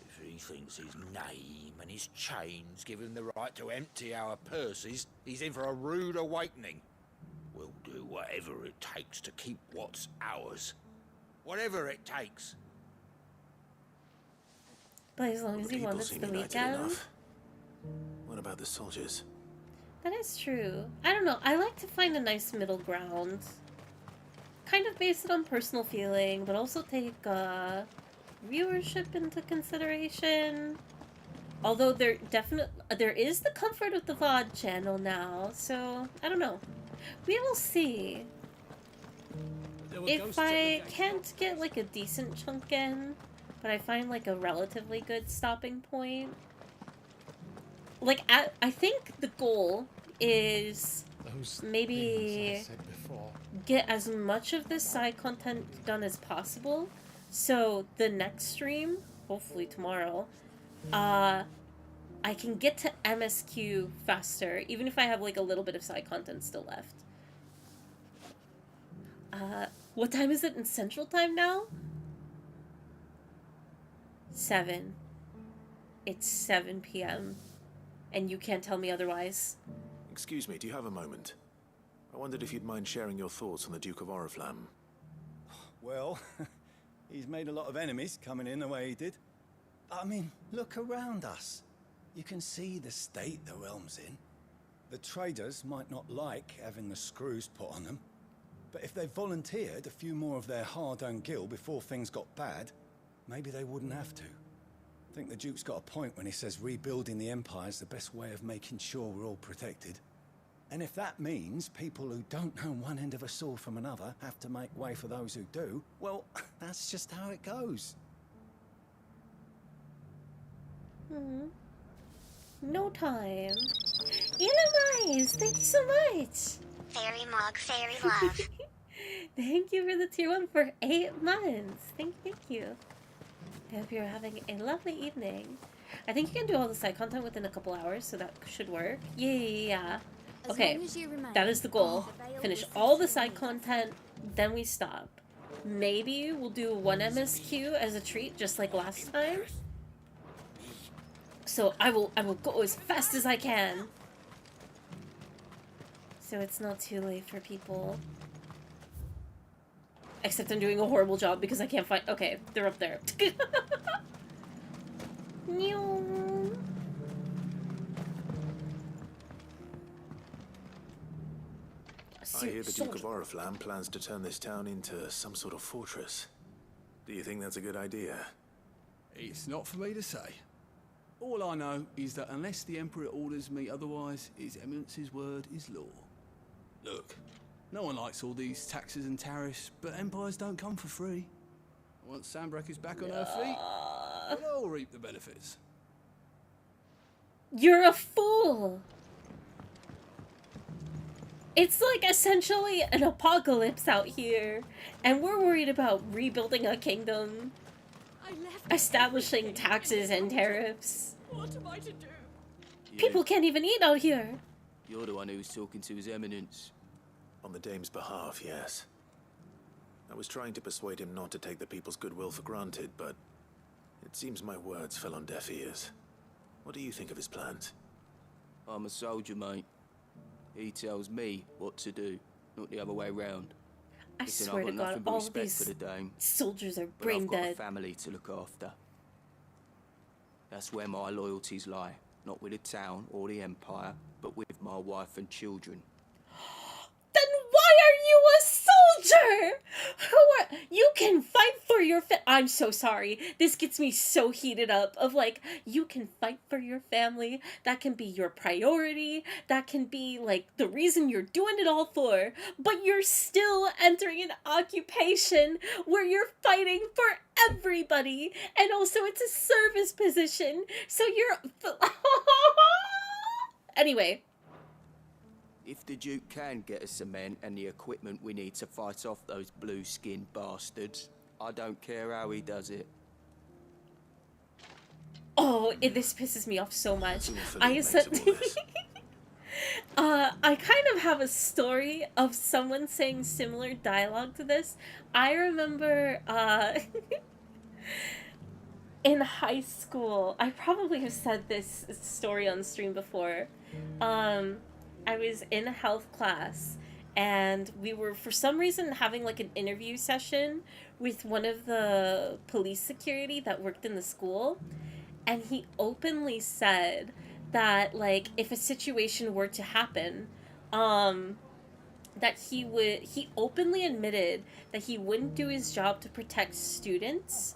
If he thinks his name and his chains give him the right to empty our purses, he's in for a rude awakening. We'll do whatever it takes to keep what's ours. Whatever it takes. But as long as he wants the weekend. What about the soldiers? That is true. I don't know. I like to find a nice middle ground. Kind of base it on personal feeling, but also take viewership into consideration. Although there is the comfort of the VOD channel now, so I don't know. We will see. If I can't get like a decent chunk in, but I find like a relatively good stopping point. Like, I think the goal is maybe get as much of this side content done as possible. So the next stream, hopefully tomorrow, I can get to MSQ faster, even if I have like a little bit of side content still left. What time is it in Central Time now? 7. It's 7 p.m. And you can't tell me otherwise. Excuse me, do you have a moment? I wondered if you'd mind sharing your thoughts on the Duke of Oriflamme. Well, he's made a lot of enemies coming in the way he did. I mean, look around us. You can see the state the realm's in. The traders might not like having the screws put on them, but if they volunteered a few more of their hard-earned gil before things got bad, maybe they wouldn't have to. I think the Duke's got a point when he says rebuilding the Empire is the best way of making sure we're all protected. And if that means people who don't know one end of a sword from another have to make way for those who do, well, that's just how it goes. No time. Elamais, thank you so much. Fairy Mog, Fairy Love. Thank you for the tier 1 for 8 months. Thank you. I hope you're having a lovely evening. I think you can do all the side content within a couple hours, so that should work. Yeah. Okay, that is the goal. Finish all the side content, then we stop. Maybe we'll do 1 MSQ as a treat, just like last time. So I will go as fast as I can. So it's not too late for people. Except I'm doing a horrible job because I can't find... Okay, they're up there. hear the Duke of Oriflamme plans to turn this town into some sort of fortress. Do you think that's a good idea? It's not for me to say. All I know is that unless the Emperor orders me otherwise, His Eminence's word is law. Look, no one likes all these taxes and tariffs, but empires don't come for free. Once Sandbreak is back on her feet, we'll all reap the benefits. You're a fool! It's like essentially an apocalypse out here, and we're worried about rebuilding a kingdom, establishing taxes and tariffs. What am I to do? People can't even eat out here. You're the one who was talking to His Eminence. On the Dame's behalf, yes. I was trying to persuade him not to take the people's goodwill for granted, but it seems my words fell on deaf ears. What do you think of his plans? I'm a soldier, mate. He tells me what to do, not the other way round. I swear to God, all of these soldiers are brain but I've got dead. a family to look after. That's where my loyalties lie. Not with the town or the Empire, but with my wife and children. Then why are you a soldier? You can fight for your I'm so sorry. This gets me so heated up of like, you can fight for your family. That can be your priority. That can be like the reason you're doing it all for. But you're still entering an occupation where you're fighting for everybody. And also it's a service position. So you're... Anyway. If the Duke can get us cement and the equipment we need to fight off those blue-skinned bastards, I don't care how he does it. Oh, this pisses me off so much. I kind of have a story of someone saying similar dialogue to this. I remember, in high school, I probably have said this story on stream before. I was in a health class and we were for some reason having like an interview session with one of the police security that worked in the school, and he openly said that like if a situation were to happen, that he openly admitted that he wouldn't do his job to protect students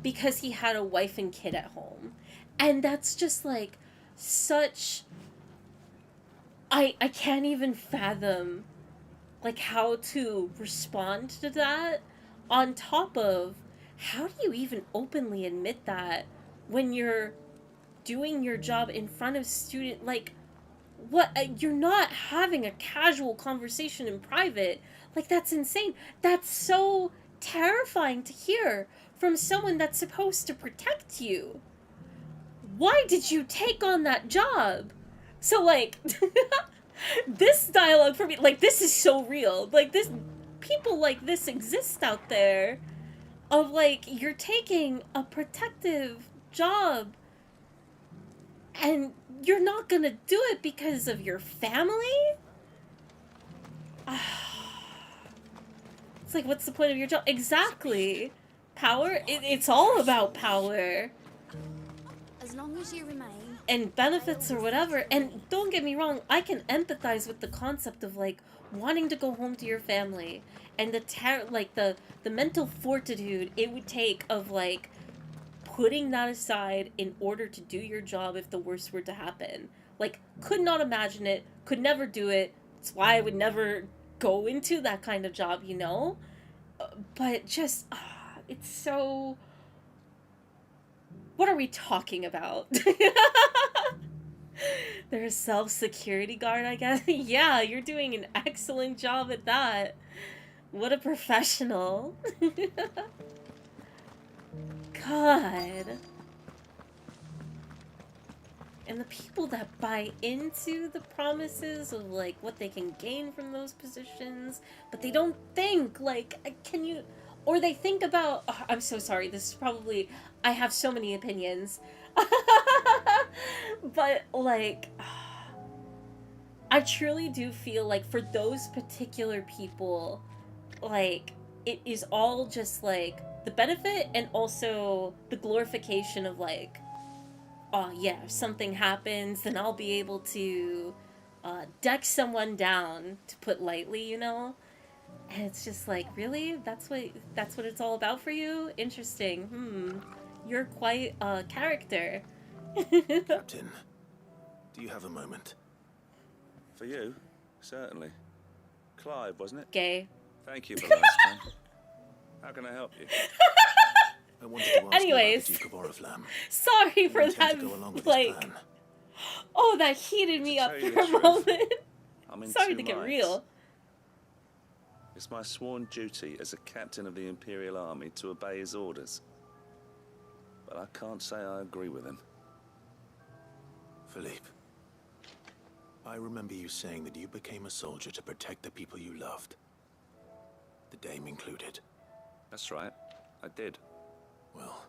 because he had a wife and kid at home. And that's just like such... I can't even fathom like how to respond to that, on top of how do you even openly admit that when you're doing your job in front of student, like what, you're not having a casual conversation in private. Like that's insane. That's so terrifying to hear from someone that's supposed to protect you. Why did you take on that job? So like this dialogue for me, like this is so real. Like this, people like this exist out there of like you're taking a protective job and you're not gonna do it because of your family? It's like, what's the point of your job? Exactly. Power? It's all about power. As long as you remain... And benefits or whatever. And don't get me wrong, I can empathize with the concept of like wanting to go home to your family and the mental fortitude it would take of like putting that aside in order to do your job if the worst were to happen. Like, could not imagine it, could never do it. That's why I would never go into that kind of job, you know? But just, it's so... What are we talking about? They're a self-security guard, I guess? Yeah, you're doing an excellent job at that. What a professional. God. And the people that buy into the promises of, like, what they can gain from those positions, but they don't think, like, can you... Or they think about... Oh, I'm so sorry, this is probably... I have so many opinions. But, like... I truly do feel like for those particular people, like, it is all just, like, the benefit and also the glorification of, like, oh, yeah, if something happens, then I'll be able to deck someone down, to put lightly, you know? And it's just like, really? That's what it's all about for you? Interesting. You're quite a character. Captain, do you have a moment? For you? Certainly. Clive, wasn't it? Gay. Thank you for last time. How can I help you? I wanted to ask Anyways, you about the Duke of Oriflamme. sorry for intend that, to go along with his like, plan. oh, that heated me up tell you for the a truth, moment. I'm in Sorry two to get minds. real. It's my sworn duty as a captain of the Imperial Army to obey his orders. But I can't say I agree with him. Philippe, I remember you saying that you became a soldier to protect the people you loved. The Dame included. That's right. I did. Well,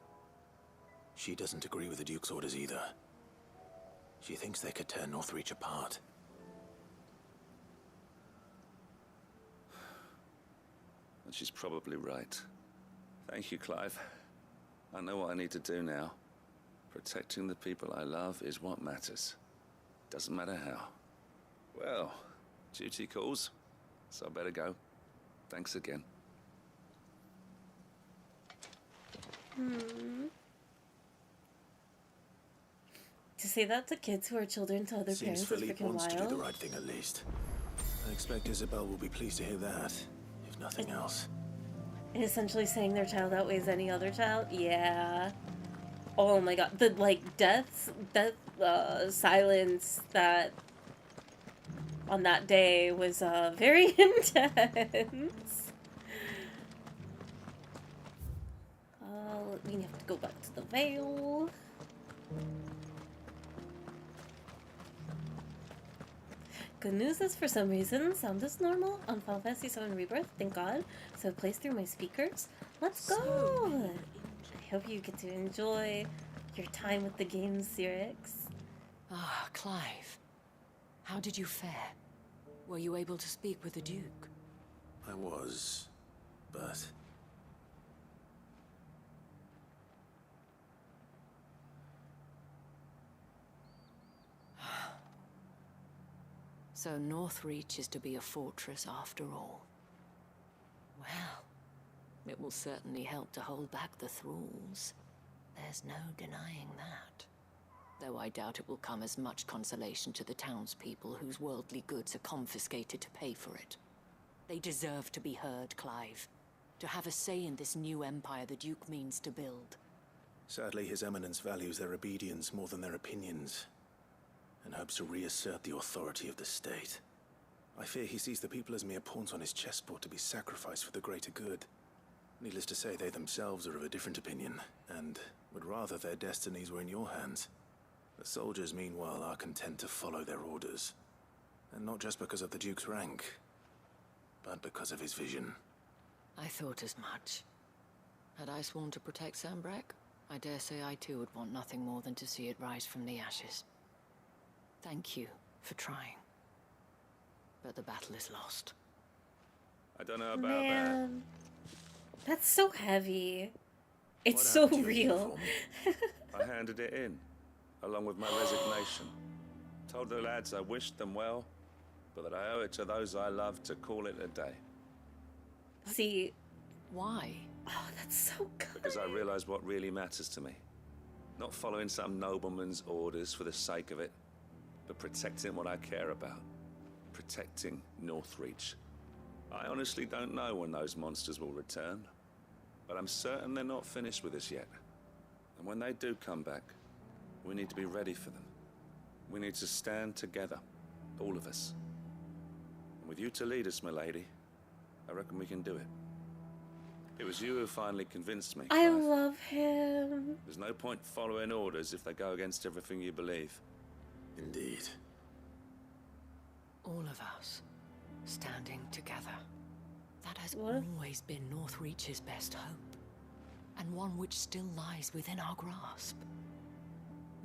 she doesn't agree with the Duke's orders either. She thinks they could tear Northreach apart. And she's probably right. Thank you, Clive. I know what I need to do now. Protecting the people I love is what matters. Doesn't matter how. Well, duty calls, so I better go. Thanks again. To say that to kids who are children to other Seems parents is Philippe freaking wants to do the wild. right thing at least. I expect Isabel will be pleased to hear that, if nothing else. And essentially saying their child outweighs any other child? Yeah. Oh my god. The, like, death silence that on that day was, very intense. We have to go back to the Vale. Good news is, for some reason, sound is normal on Final Fantasy VII Rebirth, thank God. So it plays through my speakers. Let's go! I hope you get to enjoy your time with the game, Cyrix. Ah, Clive. How did you fare? Were you able to speak with the Duke? I was, but... So Northreach is to be a fortress after all. Well, it will certainly help to hold back the thralls. There's no denying that. Though I doubt it will come as much consolation to the townspeople whose worldly goods are confiscated to pay for it. They deserve to be heard, Clive. To have a say in this new empire the Duke means to build. Sadly, His Eminence values their obedience more than their opinions, and hopes to reassert the authority of the state. I fear he sees the people as mere pawns on his chessboard to be sacrificed for the greater good. Needless to say, they themselves are of a different opinion, and would rather their destinies were in your hands. The soldiers, meanwhile, are content to follow their orders. And not just because of the Duke's rank, but because of his vision. I thought as much. Had I sworn to protect Sambrek, I dare say I too would want nothing more than to see it rise from the ashes. Thank you for trying. But the battle is lost. I don't know about Man, that's so heavy. It's What so happened to your real. I handed it in, along with my resignation. Told the lads I wished them well, but that I owe it to those I love to call it a day. See, why? Oh, that's so good. Because I realize what really matters to me. Not following some nobleman's orders for the sake of it, but protecting what I care about. Protecting Northreach. I honestly don't know when those monsters will return, but I'm certain they're not finished with us yet. And when they do come back, we need to be ready for them. We need to stand together, all of us. And with you to lead us, milady, I reckon we can do it. It was you who finally convinced me, I Clive. love him. There's no point following orders if they go against everything you believe. Indeed. All of us, standing together. That has always been Northreach's best hope, and one which still lies within our grasp.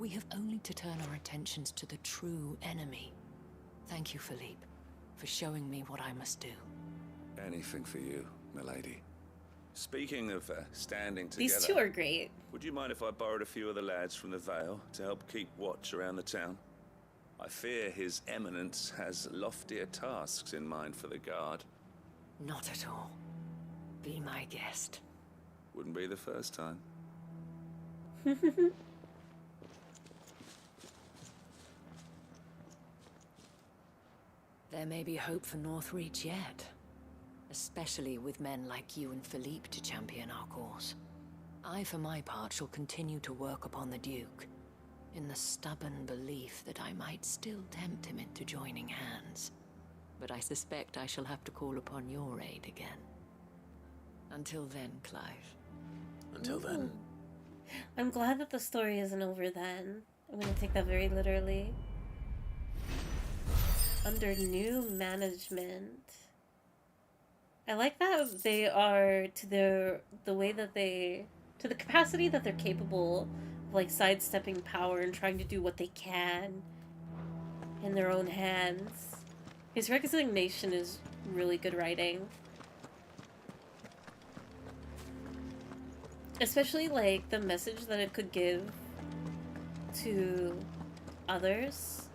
We have only to turn our attentions to the true enemy. Thank you, Philippe, for showing me what I must do. Anything for you, milady. Speaking of standing together... These two are great. Would you mind if I borrowed a few of the lads from the Vale to help keep watch around the town? I fear His Eminence has loftier tasks in mind for the Guard. Not at all. Be my guest. Wouldn't be the first time. There may be hope for Northreach yet. Especially with men like you and Philippe to champion our cause. I, for my part, shall continue to work upon the Duke, in the stubborn belief that I might still tempt him into joining hands. But I suspect I shall have to call upon your aid again. Until then, Clive. Until then. I'm glad that the story isn't over then. I'm gonna take that very literally. Under new management. I like that they are to the way that they, to the capacity that they're capable of, like, sidestepping power and trying to do what they can in their own hands. His resignation is really good writing. Especially, like, the message that it could give to others.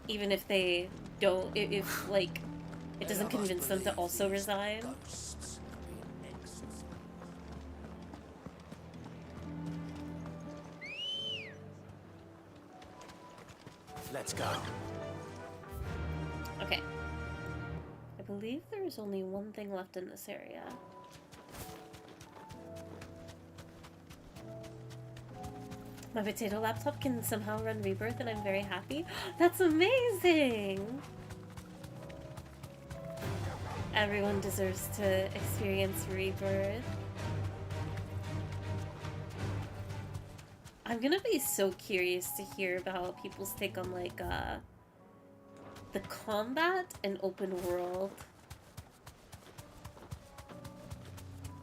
Even if they don't, if like, it doesn't convince them to also resign. Let's go. Okay. I believe there is only one thing left in this area. My potato laptop can somehow run Rebirth and I'm very happy. That's amazing! Everyone deserves to experience Rebirth. I'm gonna be so curious to hear about people's take on, like, the combat and open world.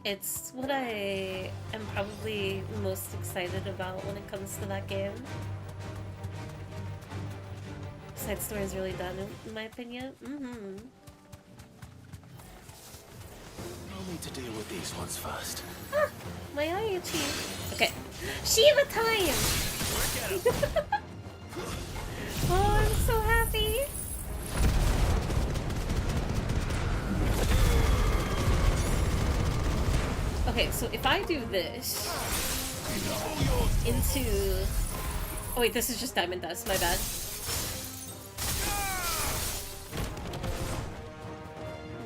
It's what I am probably most excited about when it comes to that game. Side story is really done, in my opinion. I'll need to deal with these ones first. Ah, my eye itchy. Okay, Shiva time! Oh, I'm so happy! Okay, so if I do this into... Oh wait, this is just diamond dust, my bad.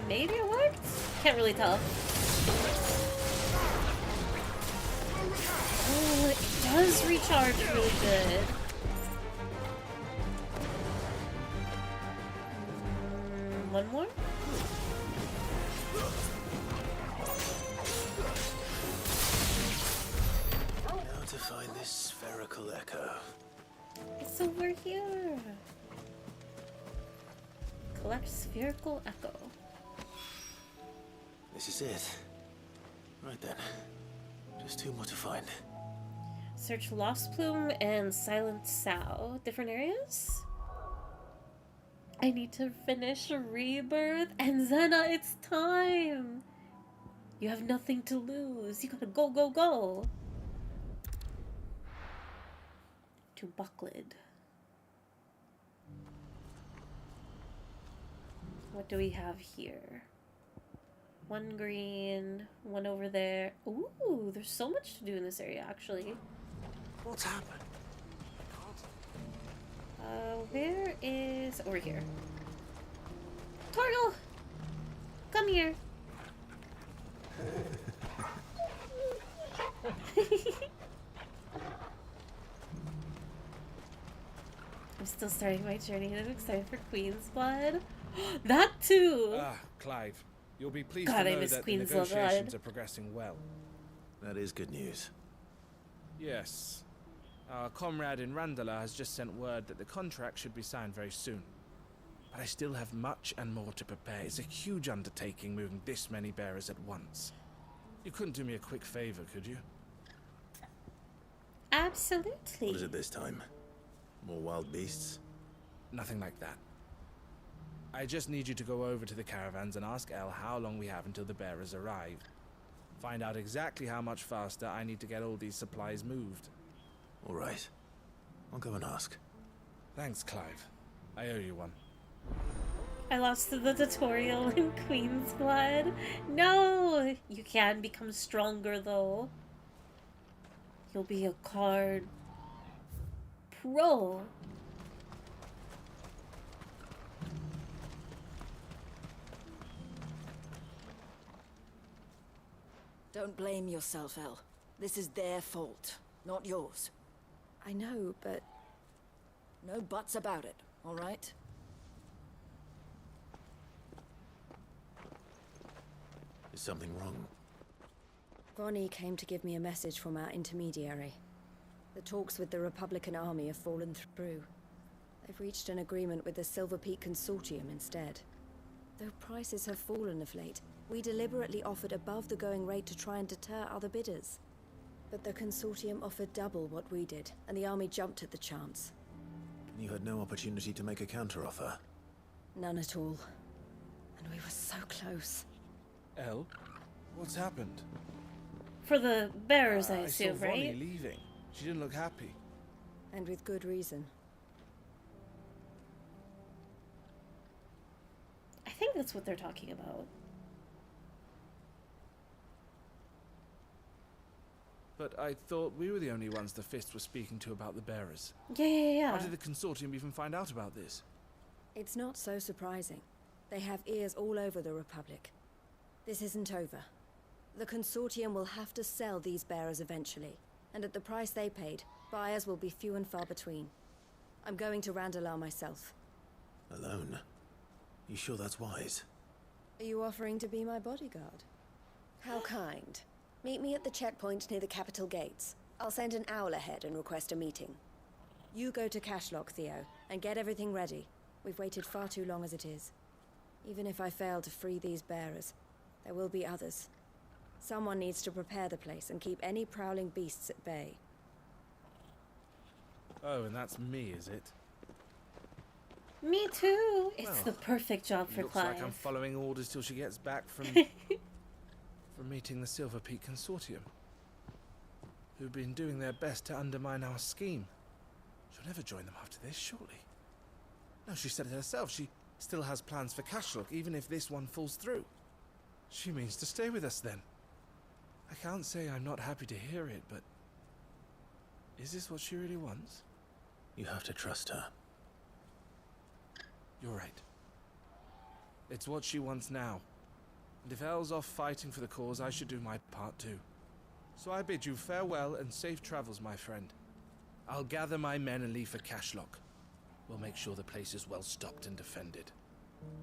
Maybe it worked? Can't really tell. Oh, it does recharge really good. One more? Now to find this spherical echo. It's over here. Collect spherical echo. This is it. Right then. Just two more to find. Search Lost Plume and Silent Sow. Different areas? I need to finish Rebirth. And Zena, it's time! You have nothing to lose. You gotta go, go, go! To Bucklid. What do we have here? One green, one over there. Ooh, there's so much to do in this area, actually. What's happened? Where is... Over here. Torgal! Come here! I'm still starting my journey and I'm excited for Queen's Blood. That too! Ah, Clive. You'll be pleased God, to I know miss that the Queen's Blood. negotiations are progressing well. That is good news. Yes. Our comrade in Randala has just sent word that the contract should be signed very soon. But I still have much and more to prepare. It's a huge undertaking moving this many bearers at once. You couldn't do me a quick favor, could you? Absolutely. What is it this time? More wild beasts? Nothing like that. I just need you to go over to the caravans and ask El how long we have until the bearers arrive. Find out exactly how much faster I need to get all these supplies moved. All right. I'll go and ask. Thanks, Clive. I owe you one. I lost the tutorial in Queen's Blood. No! You can become stronger, though. You'll be a card pro. Don't blame yourself, Elle. This is their fault, not yours. I know, but... No buts about it, all right? Is something wrong? Bonnie came to give me a message from our intermediary. The talks with the Republican Army have fallen through. They've reached an agreement with the Silver Peak Consortium instead. Though prices have fallen of late, we deliberately offered above the going rate to try and deter other bidders. But the Consortium offered double what we did, and the Army jumped at the chance. You had no opportunity to make a counteroffer? None at all. And we were so close. Elle, what's happened? For the bearers, I saw assume, Vonnie right? leaving. She didn't look happy. And with good reason. I think that's what they're talking about. But I thought we were the only ones the Fist was speaking to about the bearers. Yeah. How did the Consortium even find out about this? It's not so surprising. They have ears all over the Republic. This isn't over. The Consortium will have to sell these bearers eventually, and at the price they paid, buyers will be few and far between. I'm going to Randalar myself. Alone? You sure that's wise? Are you offering to be my bodyguard? How kind. Meet me at the checkpoint near the capital gates. I'll send an owl ahead and request a meeting. You go to Cashlock, Theo, and get everything ready. We've waited far too long as it is. Even if I fail to free these bearers, there will be others. Someone needs to prepare the place and keep any prowling beasts at bay. Oh, and that's me, is it? Me too. It's Well, the perfect job for Looks Clive. like I'm following orders till she gets back from from meeting the Silver Peak Consortium, who've been doing their best to undermine our scheme. She'll never join them after this, surely. No, she said it herself. She still has plans for Cashlock, even if this one falls through. She means to stay with us then. I can't say I'm not happy to hear it, but is this what she really wants? You have to trust her. You're right. It's what she wants now. And if Elle's off fighting for the cause, I should do my part too. So I bid you farewell and safe travels, my friend. I'll gather my men and leave for Cashlock. We'll make sure the place is well stocked and defended.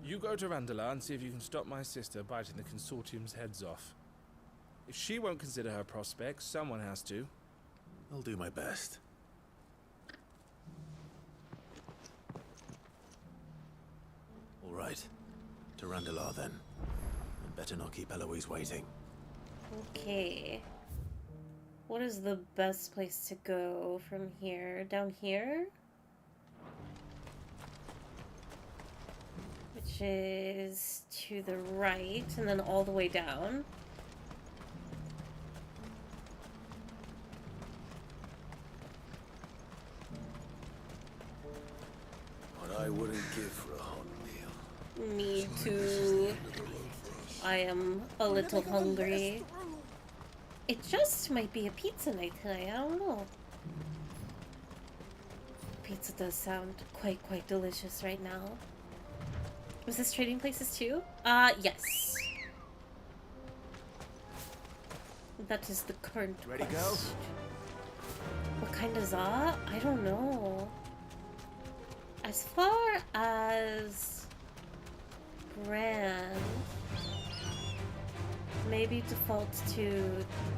You go to Randalar and see if you can stop my sister biting the Consortium's heads off. If she won't consider her prospects, someone has to. I'll do my best. All right. To Randalar then. And better not keep Eloise waiting. Okay. What is the best place to go from here? Down here? Which is to the right, and then all the way down. What I wouldn't give for a hot meal. Me too. I am a little hungry. It just might be a pizza night tonight, I don't know. Pizza does sound quite delicious right now. Was this trading places too? Yes. That is the current Ready, quest. go? What kind is that? I don't know. As far as brand, maybe default to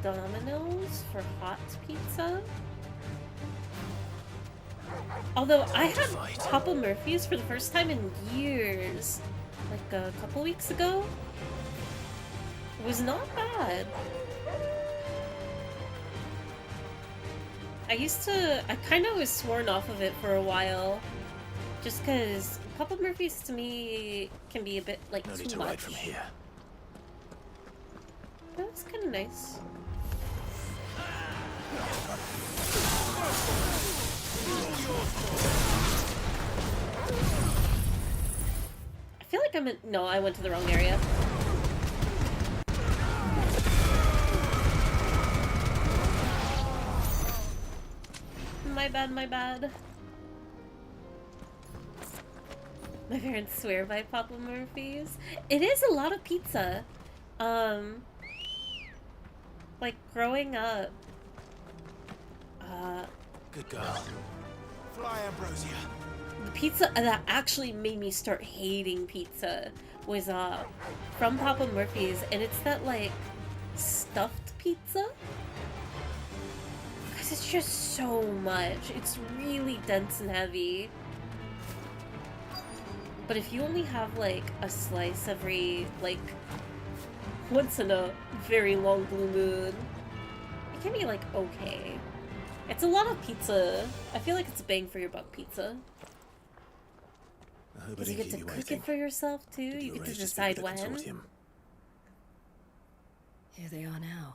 Domino's for hot pizza. Although I had Papa Murphy's for the first time in years, like a couple weeks ago. It was not bad. I kind of was sworn off of it for a while, just because Papa Murphy's to me can be a bit like No too need to much. ride from here. That was kind of nice. I feel like I'm in... No, I went to the wrong area. My bad, my bad. My parents swear by Papa Murphy's. It is a lot of pizza. Like, growing up... Good girl. Fly, Ambrosia. The pizza that actually made me start hating pizza was, from Papa Murphy's, and it's that, like, stuffed pizza? Because it's just so much. It's really dense and heavy. But if you only have, like, a slice every, like, once in a very long blue moon, it can be, like, okay. It's a lot of pizza. I feel like it's a bang for your buck pizza. Because you get to cook it for yourself, too. You get to decide when. Here they are now.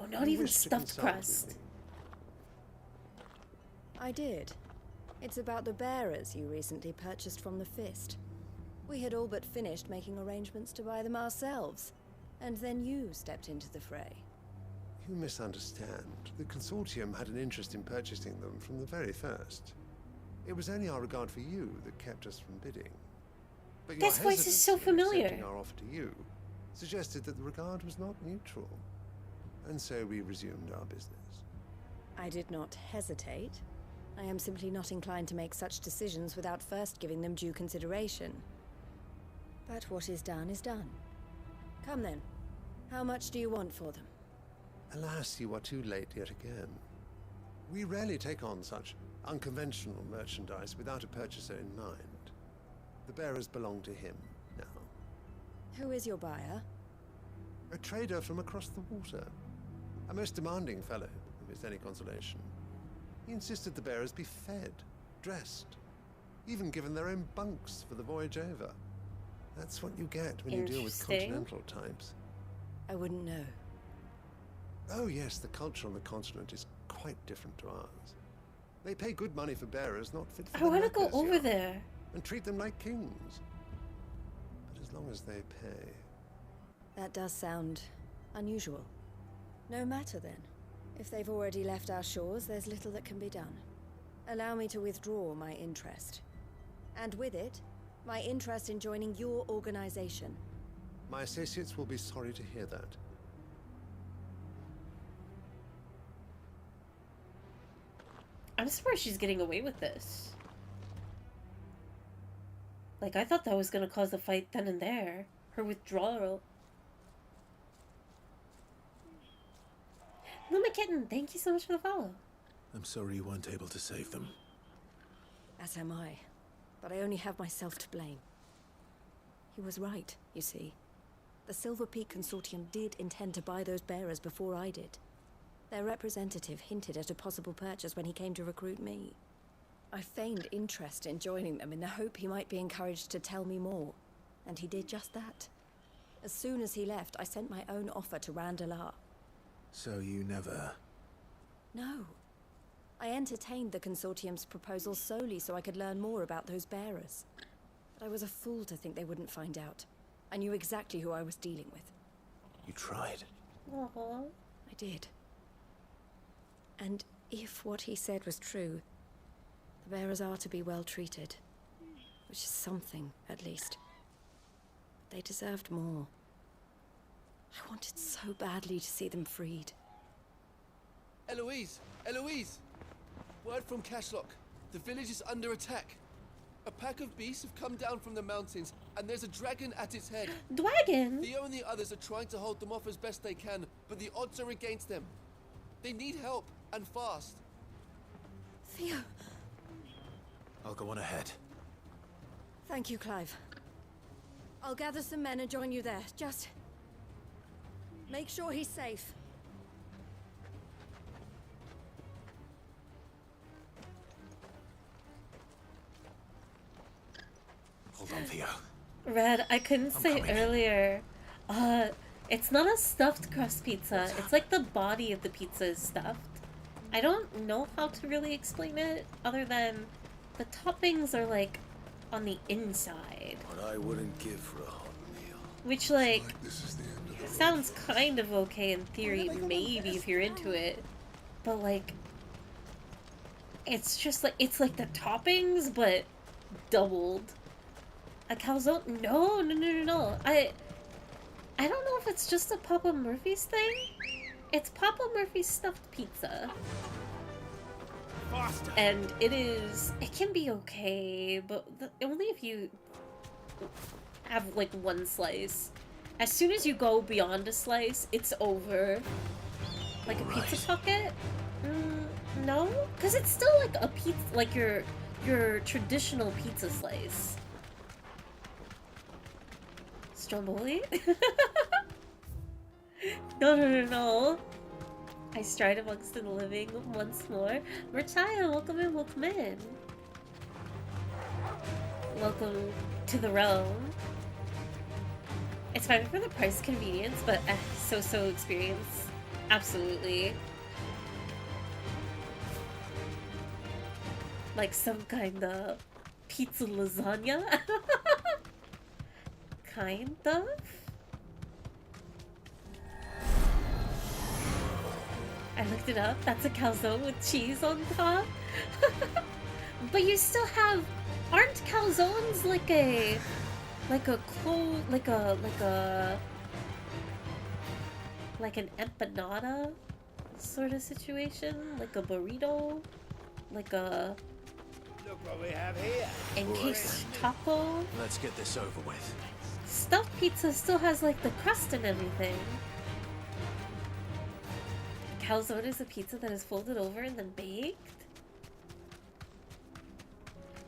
Oh, not even stuffed crust. I did. It's about the bearers you recently purchased from the Fist. We had all but finished making arrangements to buy them ourselves, and then you stepped into the fray. You misunderstand. The Consortium had an interest in purchasing them from the very first. It was only our regard for you that kept us from bidding. But your This voice is so hesitancy in familiar. accepting our offer to you suggested that the regard was not mutual. And so we resumed our business. I did not hesitate. I am simply not inclined to make such decisions without first giving them due consideration. But what is done is done. Come then. How much do you want for them? Alas, you are too late yet again. We rarely take on such unconventional merchandise without a purchaser in mind. The bearers belong to him now. Who is your buyer? A trader from across the water. A most demanding fellow, if it's any consolation. He insisted the bearers be fed, dressed, even given their own bunks for the voyage over. That's what you get when you deal with continental types. I wouldn't know. Oh yes, the culture on the continent is quite different to ours. They pay good money for bearers, not fit for I want to go knackers, over there. and treat them like kings. But as long as they pay. That does sound unusual. No matter then. If they've already left our shores, there's little that can be done. Allow me to withdraw my interest. And with it, my interest in joining your organization. My associates will be sorry to hear that. I'm surprised she's getting away with this. Like, I thought that was gonna cause a fight then and there. Her withdrawal. Luma Kitten, thank you so much for the follow. I'm sorry you weren't able to save them. As am I. But I only have myself to blame. He was right, you see. The Silver Peak Consortium did intend to buy those bearers before I did. Their representative hinted at a possible purchase when he came to recruit me. I feigned interest in joining them in the hope he might be encouraged to tell me more. And he did just that. As soon as he left, I sent my own offer to Randalar. So you never... No. I entertained the Consortium's proposal solely so I could learn more about those bearers. But I was a fool to think they wouldn't find out. I knew exactly who I was dealing with. You tried. Aww. I did. And if what he said was true, the bearers are to be well treated. Which is something, at least. They deserved more. I wanted so badly to see them freed. Eloise! Eloise! Word from Cashlock. The village is under attack. A pack of beasts have come down from the mountains, and there's a dragon at its head. Dragon? Theo and the others are trying to hold them off as best they can, but the odds are against them. They need help, and fast. Theo! I'll go on ahead. Thank you, Clive. I'll gather some men and join you there. Just... make sure he's safe. Hold on, Theo. Red, I couldn't say earlier. It's not a stuffed crust pizza. It's like the body of the pizza is stuffed. I don't know how to really explain it other than the toppings are like on the inside. What I wouldn't give for a hot meal. Which like sounds kind of okay in theory, maybe if you're into it. But like it's just like it's like the toppings but doubled. A calzone? No. I don't know if it's just a Papa Murphy's thing. It's Papa Murphy's stuffed pizza. And it can be okay, but only if you have like one slice. As soon as you go beyond a slice, it's over. Like a pizza pocket? No, because it's still like a pizza, like your traditional pizza slice. Stromboli? No. I stride amongst the living once more. Merchaya, welcome in. Welcome to the realm. It's fine for the price convenience, but so experience. Absolutely. Like some kind of pizza lasagna? Kind of? I looked it up. That's a calzone with cheese on top. But you still have, aren't calzones like an empanada sort of situation? Like a burrito? Like a Look what we have here. encased taco? Let's get this over with. Stuffed pizza still has like the crust and everything. Calzone is a pizza that is folded over and then baked?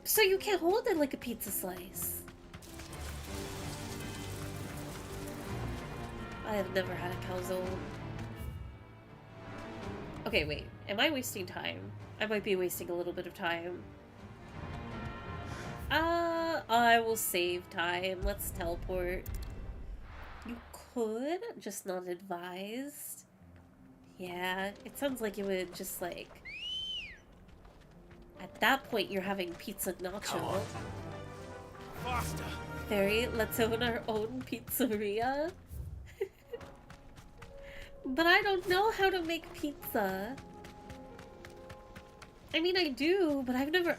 So you can't hold it like a pizza slice. I have never had a calzone. Okay, wait. Am I wasting time? I might be wasting a little bit of time. I will save time. Let's teleport. You could, just not advised. Yeah, it sounds like you would just like... At that point, you're having pizza nacho. Faster. Let's open our own pizzeria. But I don't know how to make pizza. I mean, I do, but I've never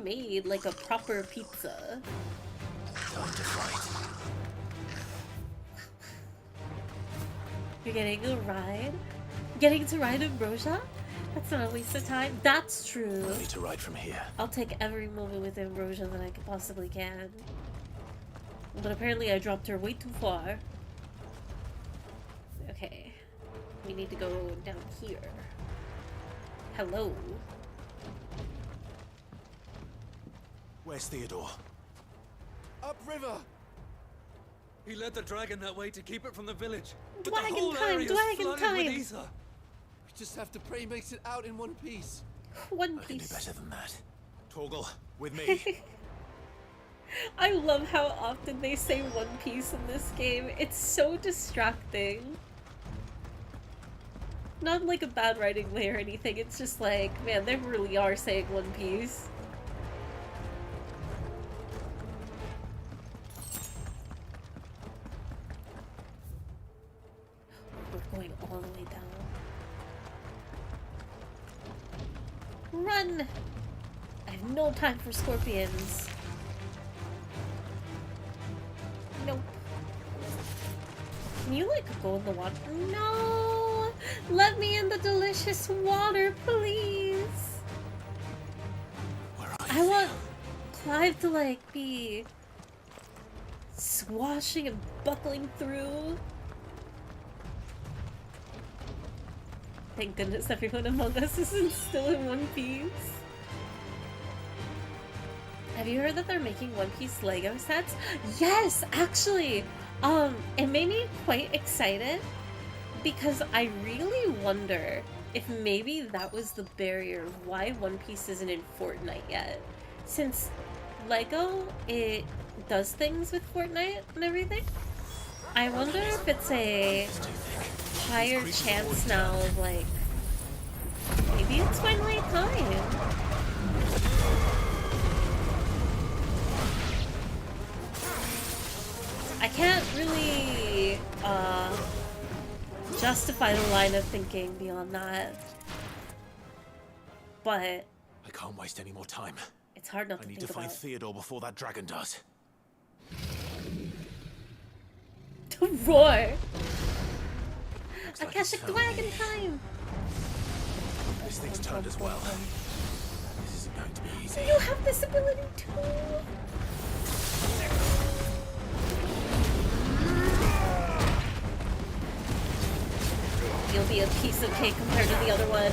made like a proper pizza. Time to fight. You're getting a ride? Getting to ride Ambrosia? That's not a waste of time. That's true. No need to ride from here. I'll take every moment with Ambrosia that I possibly can. But apparently I dropped her way too far. Okay. We need to go down here. Hello. Where's Theodore? Upriver! He led the dragon that way to keep it from the village. But the Dragon whole time, area's dragon flooded time. with ether. We just have to pray he makes it out in one piece. One I can do piece. better than that. Torgal, with me. I love how often they say One Piece in this game. It's so distracting. Not like a bad writing way or anything, it's just like, man, they really are saying One Piece. We're going all the way down. Run! I have no time for scorpions. Nope. Can you like go in the water? No! Let me in the delicious water, please! I want Clive to like be swashing and buckling through. Thank goodness everyone among us isn't still in One Piece. Have you heard that they're making One Piece Lego sets? Yes, actually! It made me quite excited because I really wonder if maybe that was the barrier of why One Piece isn't in Fortnite yet. Since Lego, it does things with Fortnite and everything. I wonder if it's a higher chance now of like Maybe it's finally time. I can't really justify the line of thinking beyond that. But I can't waste any more time. it's hard not to I need think to find about. Theodore before that dragon does. To roar! Looks like Akashic it's found Dragon me. time! This thing's turned as well. This isn't going to be easy. You have this ability too! You'll be a piece of cake compared to the other one.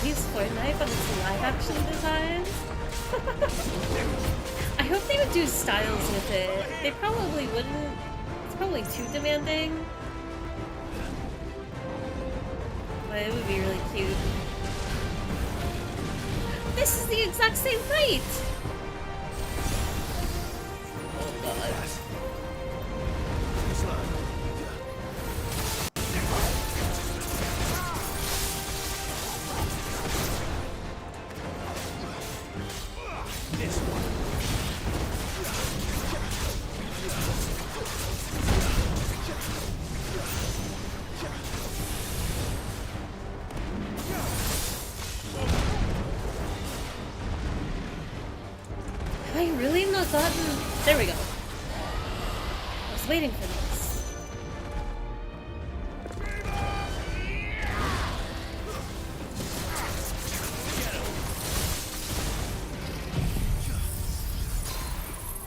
He's Fortnite, but it's live action design. I hope they would do styles with it. They probably wouldn't. It's probably too demanding. But it would be really cute. This is the exact same fight! Oh god. Have I really not gotten... There we go. I was waiting for this.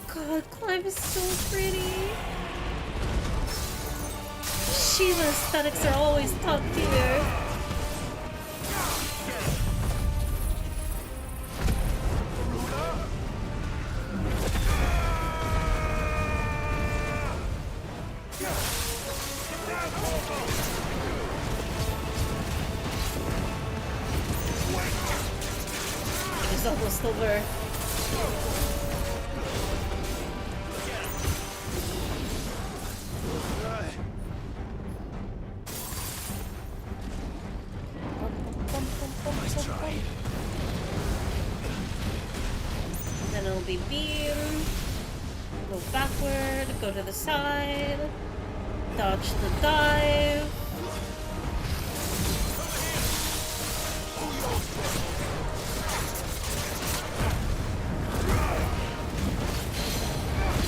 God, Clive is so pretty. Shiva aesthetics are always top tier. It's almost over. Nice try. Then it'll be beam. Go backward, go to the side. Dodge the dive.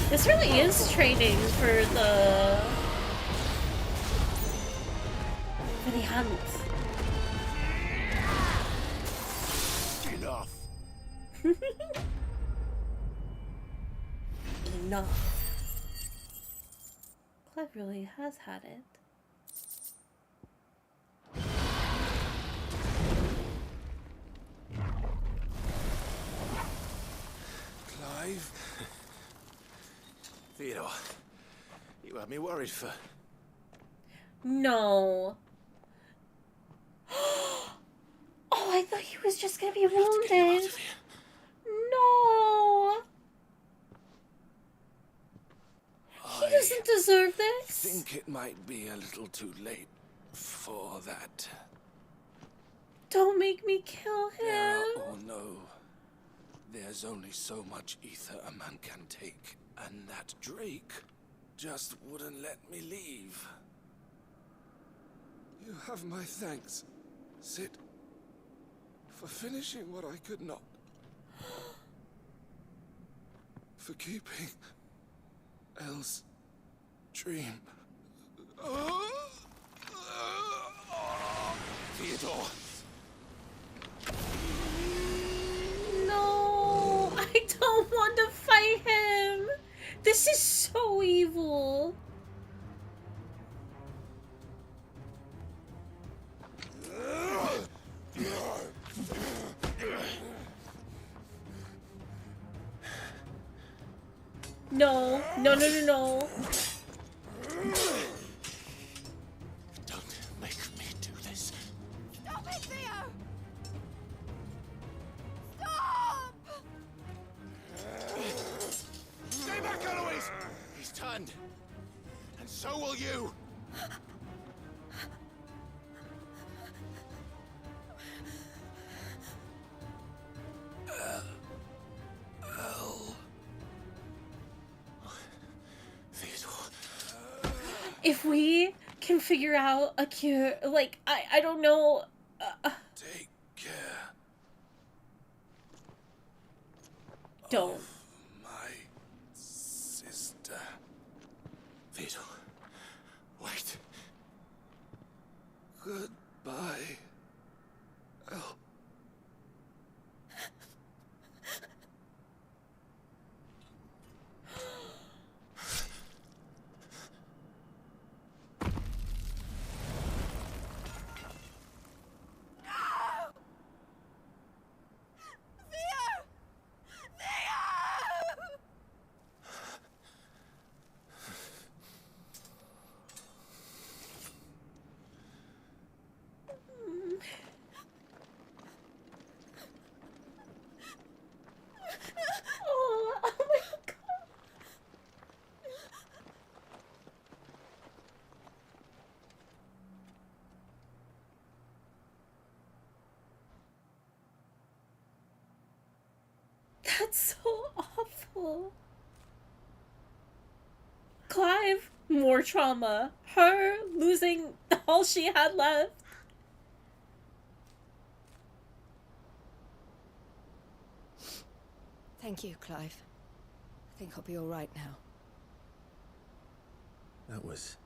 This really is training for the hunt. Enough. Enough. Clive really has had it. Clive? Theodore, you had me worried for... No. Oh, I thought he was just gonna be wounded. No. He doesn't deserve I this. think it might be a little too late for that. Don't make me kill him. Oh no. There's only so much ether a man can take, and that Drake just wouldn't let me leave. You have my thanks, Sid, for finishing what I could not. For keeping Elle's dream. Theodore! No, I don't want to fight him. This is so evil. No, no, no, no, no. Don't make me do this. Stop it, Theo! Stop! Stay back, Eloise! He's turned. And so will you. If we can figure out a cure, like, I don't know. Take care. Don't. My sister. Theodore, wait. Goodbye. Oh. Oh, oh my god. That's so awful. Clive, more trauma. Her losing all she had left. Thank you, Clive. I think I'll be all right now. That was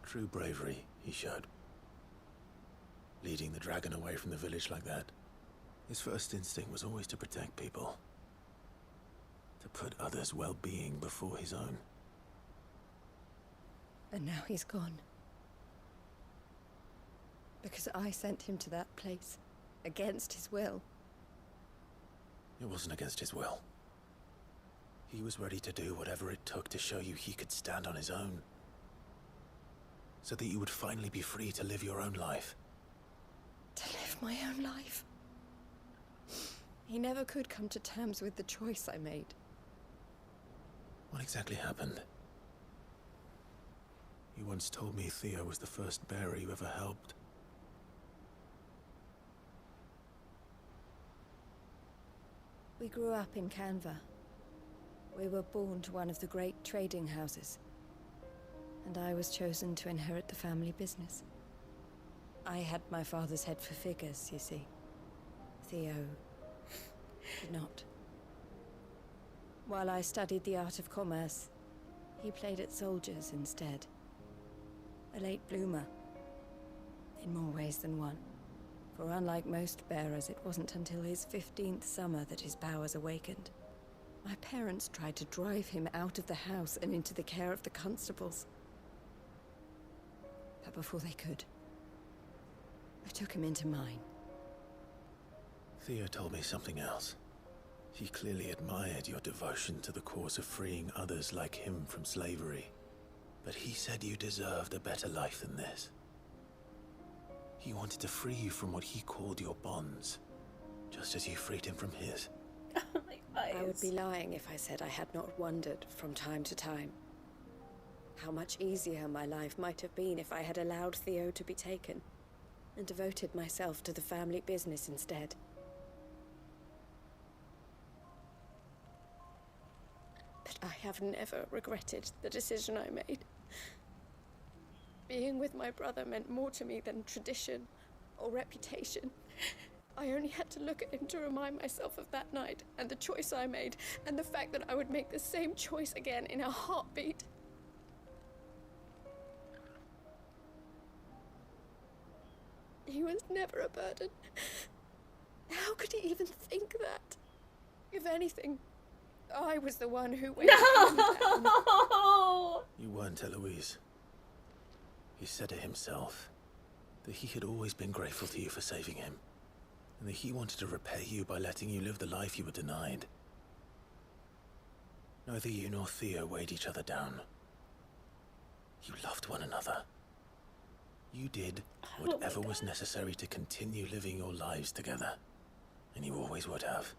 true bravery he showed. Leading the dragon away from the village like that. His first instinct was always to protect people. To put others' well-being before his own. And now he's gone. Because I sent him to that place, against his will. It wasn't against his will. He was ready to do whatever it took to show you he could stand on his own. So that you would finally be free to live your own life. To live my own life. He never could come to terms with the choice I made. What exactly happened? You once told me Theo was the first bearer you ever helped. We grew up in Canva. We were born to one of the great trading houses. And I was chosen to inherit the family business. I had my father's head for figures, you see. Theo did not. While I studied the art of commerce, he played at soldiers instead. A late bloomer, in more ways than one. For unlike most bearers, it wasn't until his 15th summer that his powers awakened. My parents tried to drive him out of the house and into the care of the constables. But before they could, I took him into mine. Theo told me something else. He clearly admired your devotion to the cause of freeing others like him from slavery. But he said you deserved a better life than this. He wanted to free you from what he called your bonds, just as you freed him from his. Oh my eyes. I would be lying if I said I had not wondered from time to time how much easier my life might have been if I had allowed Theo to be taken and devoted myself to the family business instead. But I have never regretted the decision I made. Being with my brother meant more to me than tradition or reputation. I only had to look at him to remind myself of that night and the choice I made and the fact that I would make the same choice again in a heartbeat. He was never a burden. How could he even think that? If anything, I was the one who went. No! You weren't, Eloise. He said it himself, that he had always been grateful to you for saving him, and that he wanted to repay you by letting you live the life you were denied. Neither you nor Theo weighed each other down. You loved one another. You did whatever was necessary to continue living your lives together. And you always would have.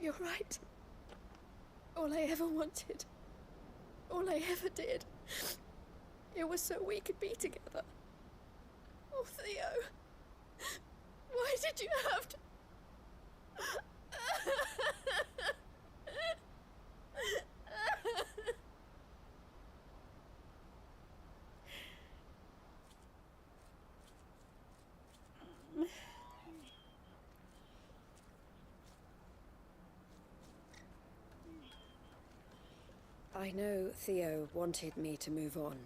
You're right. All I ever wanted, all I ever did, it was so we could be together. Oh, Theo. Why did you have to... I know Theo wanted me to move on,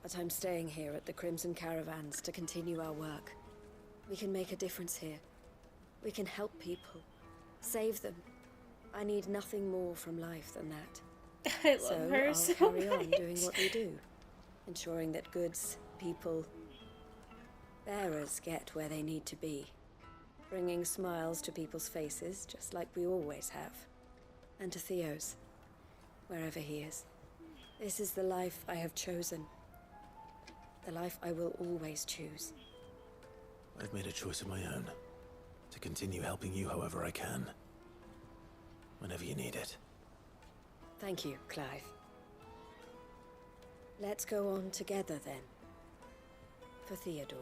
but I'm staying here at the Crimson Caravans to continue our work. We can make a difference here. We can help people, save them. I need nothing more from life than that. I love her I'll so carry on much. doing what we do, ensuring that goods, people, bearers get where they need to be, bringing smiles to people's faces, just like we always have, and to Theo's, wherever he is. This is the life I have chosen, the life I will always choose. I've made a choice of my own, to continue helping you however I can, whenever you need it. Thank you, Clive. Let's go on together then, for Theodore.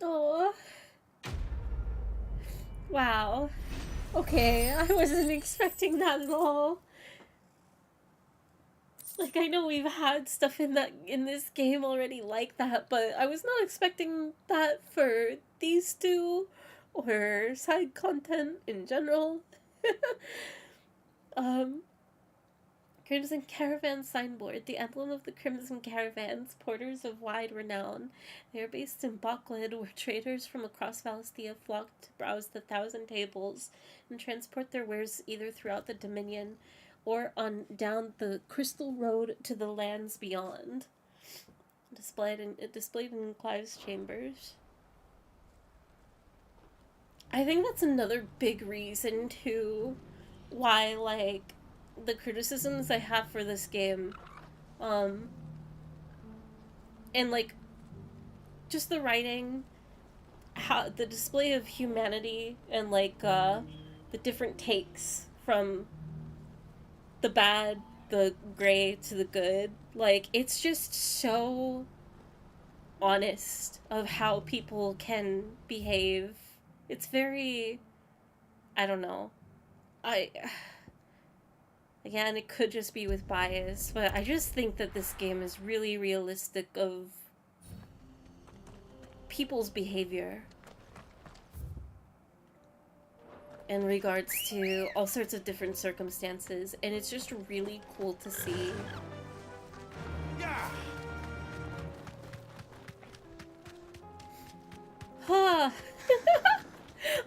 Oh. Wow. Okay, I wasn't expecting that at all. Like, I know we've had stuff in this game already like that, but I was not expecting that for these two or side content in general. Crimson Caravan signboard, the emblem of the Crimson Caravans, porters of wide renown. They are based in Bocklid, where traders from across Valisthea flock to browse the 1,000 tables and transport their wares either throughout the Dominion or on down the Crystal Road to the lands beyond. Displayed in Clive's chambers. I think that's another big reason too why, like, the criticisms I have for this game, and like just the writing, how the display of humanity, and like the different takes from the bad, the gray to the good. Like, it's just so honest of how people can behave. It's very, I don't know. Again, it could just be with bias, but I just think that this game is really realistic of people's behavior in regards to all sorts of different circumstances, and it's just really cool to see. Huh.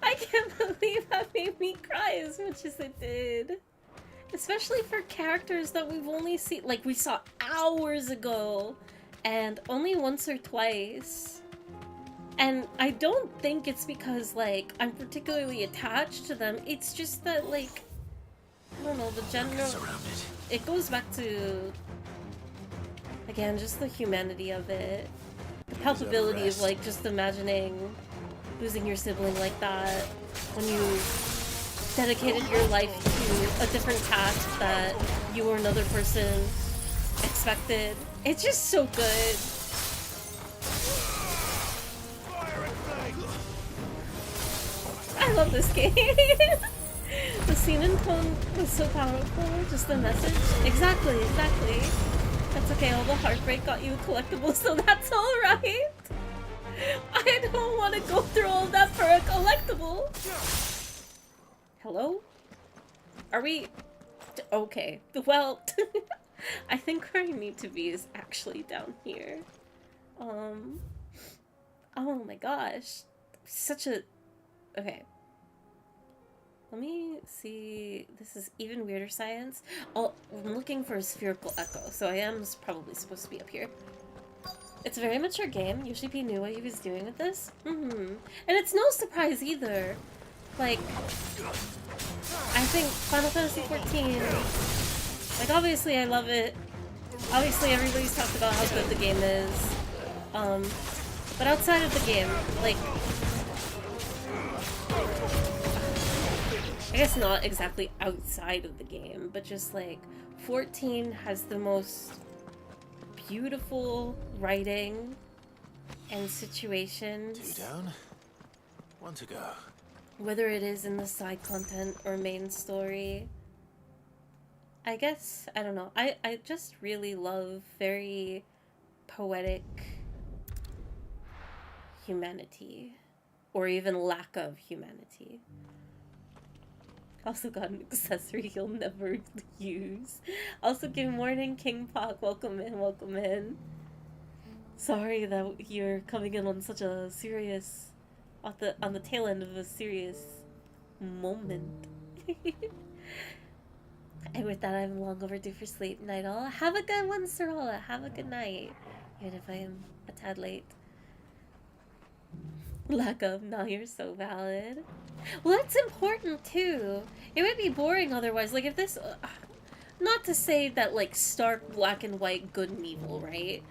I can't believe that made me cry as much as it did. Especially for characters that we've only seen, like, we saw hours ago, and only once or twice. And I don't think it's because, like, I'm particularly attached to them. It's just that, like, I don't know, the general... It goes back to, again, just the humanity of it. The palpability of, like, just imagining losing your sibling like that when you dedicated your life to a different task that you or another person expected. It's just so good. I love this game. The scene and tone was so powerful. Just the message. Exactly. That's okay. All the heartbreak got you a collectible, so that's alright. I don't want to go through all of that for a collectible. Hello? Are we... Okay. Well, I think where I need to be is actually down here. Oh my gosh. Such a... Okay. Let me see... This is even weirder science. Oh, I'm looking for a spherical echo, so I am probably supposed to be up here. It's a very mature game. UCP knew what he was doing with this. And it's no surprise either. like, I think Final Fantasy 14, like, obviously I love it. Obviously everybody's talked about how good the game is. But outside of the game, like, I guess not exactly outside of the game, but just like 14 has the most beautiful writing and situations. 2 down, 1 to go. Whether it is in the side content or main story. I guess, I don't know. I just really love very poetic humanity. Or even lack of humanity. Also got an accessory you'll never use. Also, good morning, King Pak. Welcome in, welcome in. Sorry that you're coming in on such a serious, on the tail end of a serious moment. And with that, I'm long overdue for sleep. Night all. Have a good one, Sorala. Have a good night. Even if I am a tad late. Lack of. Nah, you're so valid. Well, that's important too. It would be boring otherwise. Like if this, not to say that like stark black and white good and evil, right?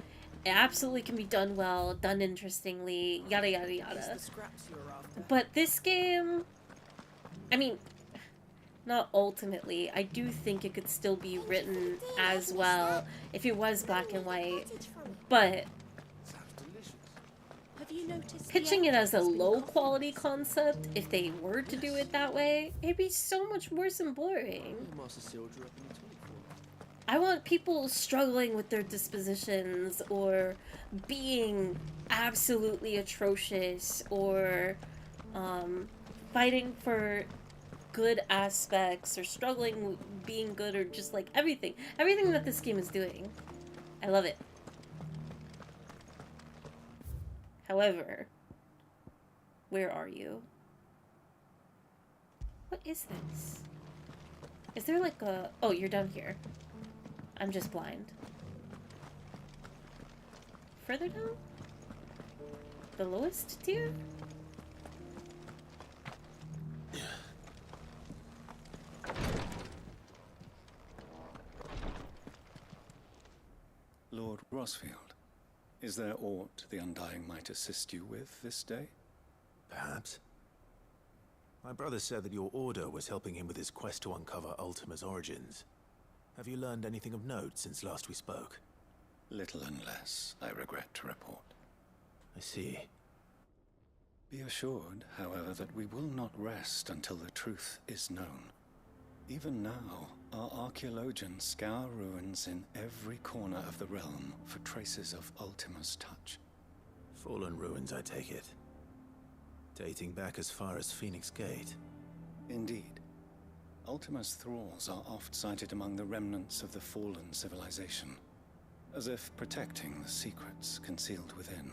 It absolutely can be done well, done interestingly, yada yada yada. But this game, I mean, not ultimately. I do think it could still be written as well if it was black and white, but pitching it as a low-quality concept, if they were to do it that way, it'd be so much worse and boring. I want people struggling with their dispositions, or being absolutely atrocious, or fighting for good aspects, or struggling with being good, or just like everything. Everything that this game is doing. I love it. However, where are you? What is this? Is there like a... Oh, you're down here. I'm just blind. Further down? The lowest tier? Lord Rosefield, is there aught the Undying might assist you with this day? Perhaps. My brother said that your order was helping him with his quest to uncover Ultima's origins. Have you learned anything of note since last we spoke? Little and less, I regret to report. I see. Be assured, however, that we will not rest until the truth is known. Even now, our archaeologians scour ruins in every corner of the realm for traces of Ultima's touch. Fallen ruins, I take it. Dating back as far as Phoenix Gate. Indeed. Ultima's thralls are oft sighted among the remnants of the fallen civilization, as if protecting the secrets concealed within.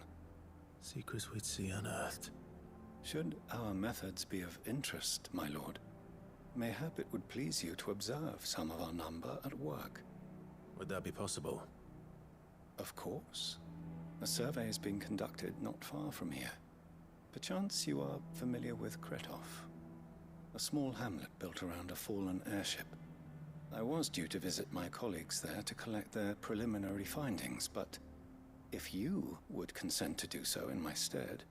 Secrets we'd see unearthed. Should our methods be of interest, my lord, mayhap it would please you to observe some of our number at work. Would that be possible? Of course. A survey is being conducted not far from here. Perchance you are familiar with Kretov, a small hamlet built around a fallen airship. I was due to visit my colleagues there to collect their preliminary findings, but if you would consent to do so in my stead,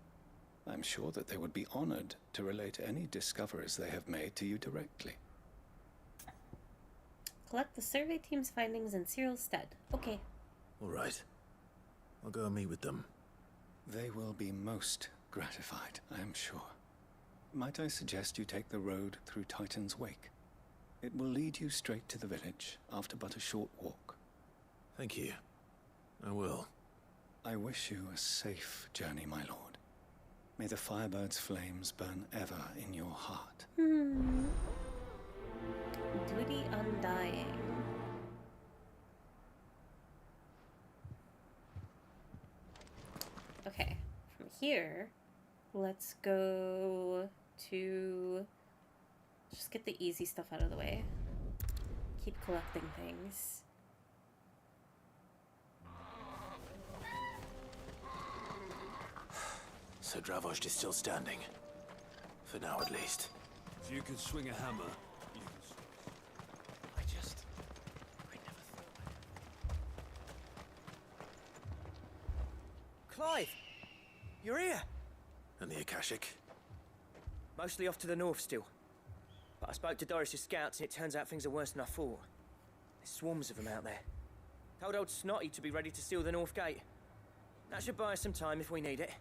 I'm sure that they would be honored to relate any discoveries they have made to you directly. Collect the survey team's findings in Cyril's stead. Okay. All right. I'll go and meet with them. They will be most gratified, I am sure. Might I suggest you take the road through Titan's Wake? It will lead you straight to the village after but a short walk. Thank you. I will. I wish you a safe journey, my lord. May the Firebird's flames burn ever in your heart. Duty undying. Okay, from here, let's go to... Just get the easy stuff out of the way. Keep collecting things. So Dravost is still standing. For now, at least. If you could swing a hammer, you could I never thought. Clive! You're here! And the Akashic? Mostly off to the north still. But I spoke to Doris's scouts and it turns out things are worse than I thought. There's swarms of them out there. Told old Snotty to be ready to seal the north gate. That should buy us some time if we need it.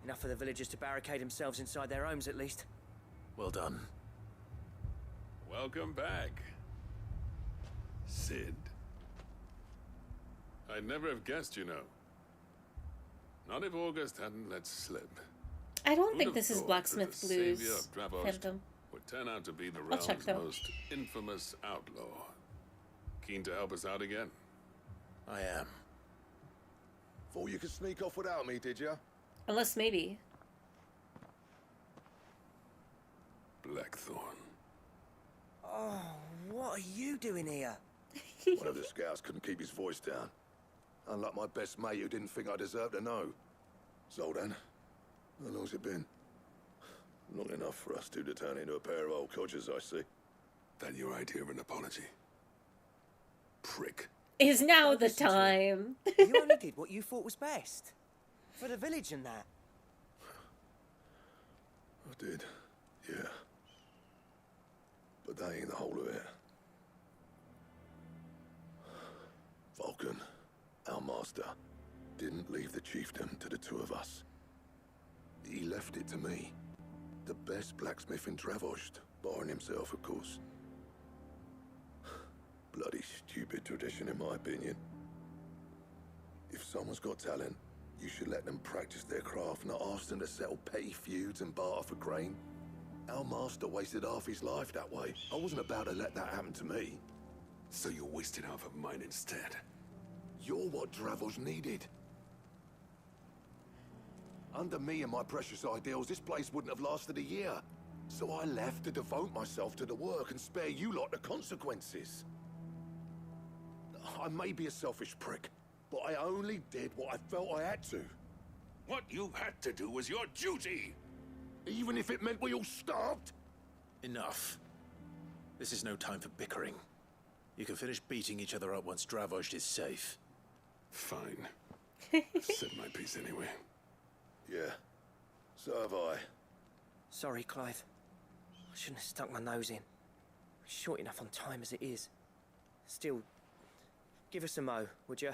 Enough for the villagers to barricade themselves inside their homes at least. Well done. Welcome back, Sid. I'd never have guessed, you know. Not if August hadn't let slip. I don't Who'd think have this is thought Blacksmith that the savior Blues of Dravost Phantom. would turn out to be the I'll check, realm's though. most infamous outlaw. Keen to help us out again? I am. Thought you could sneak off without me, did you? Unless maybe. Blackthorn. Oh, what are you doing here? One of the scouts couldn't keep his voice down. Unlike my best mate who didn't think I deserved to know. So then, how long's it been? Long enough for us two to turn into a pair of old codgers, I see. That your idea of an apology? Prick. Is now the time. You only did what you thought was best. For the village and that. I did, yeah. But that ain't the whole of it. Vulcan, our master, didn't leave the chiefdom to the two of us. He left it to me. The best blacksmith in Dravost, barring himself, of course. Bloody stupid tradition, in my opinion. If someone's got talent, you should let them practice their craft, not ask them to settle petty feuds and barter for grain. Our master wasted half his life that way. I wasn't about to let that happen to me. So you wasted half of mine instead. You're what Dravost needed. Under me and my precious ideals, this place wouldn't have lasted a year. So I left to devote myself to the work and spare you lot the consequences. I may be a selfish prick, but I only did what I felt I had to. What you had to do was your duty! Even if it meant we all starved? Enough. This is no time for bickering. You can finish beating each other up once Dravost is safe. Fine. I've said my piece anyway. Yeah, so have I. Sorry, Clive. I shouldn't have stuck my nose in. Short enough on time as it is. Still, give us a mo, would you?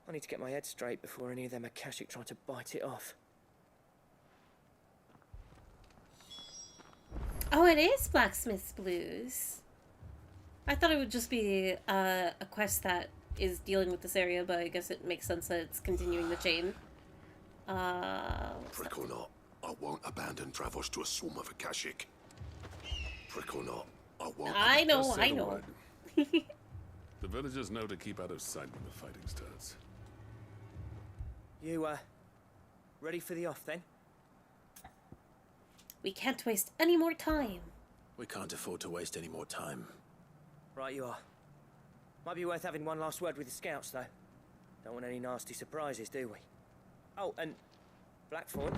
I need to get my head straight before any of them Akashic try to bite it off. Oh, it is Blacksmith's Blues. I thought it would just be a quest that is dealing with this area, but I guess it makes sense that it's continuing the chain. Prick or not, I won't abandon Dravost to a swarm of Akashic. Prick or not, I won't. I know, Just I settle know. right. The villagers know to keep out of sight when the fighting starts. You, ready for the off then? We can't waste any more time. We can't afford to waste any more time. Right you are. Might be worth having one last word with the scouts, though. Don't want any nasty surprises, do we? Oh, and Blackthorn,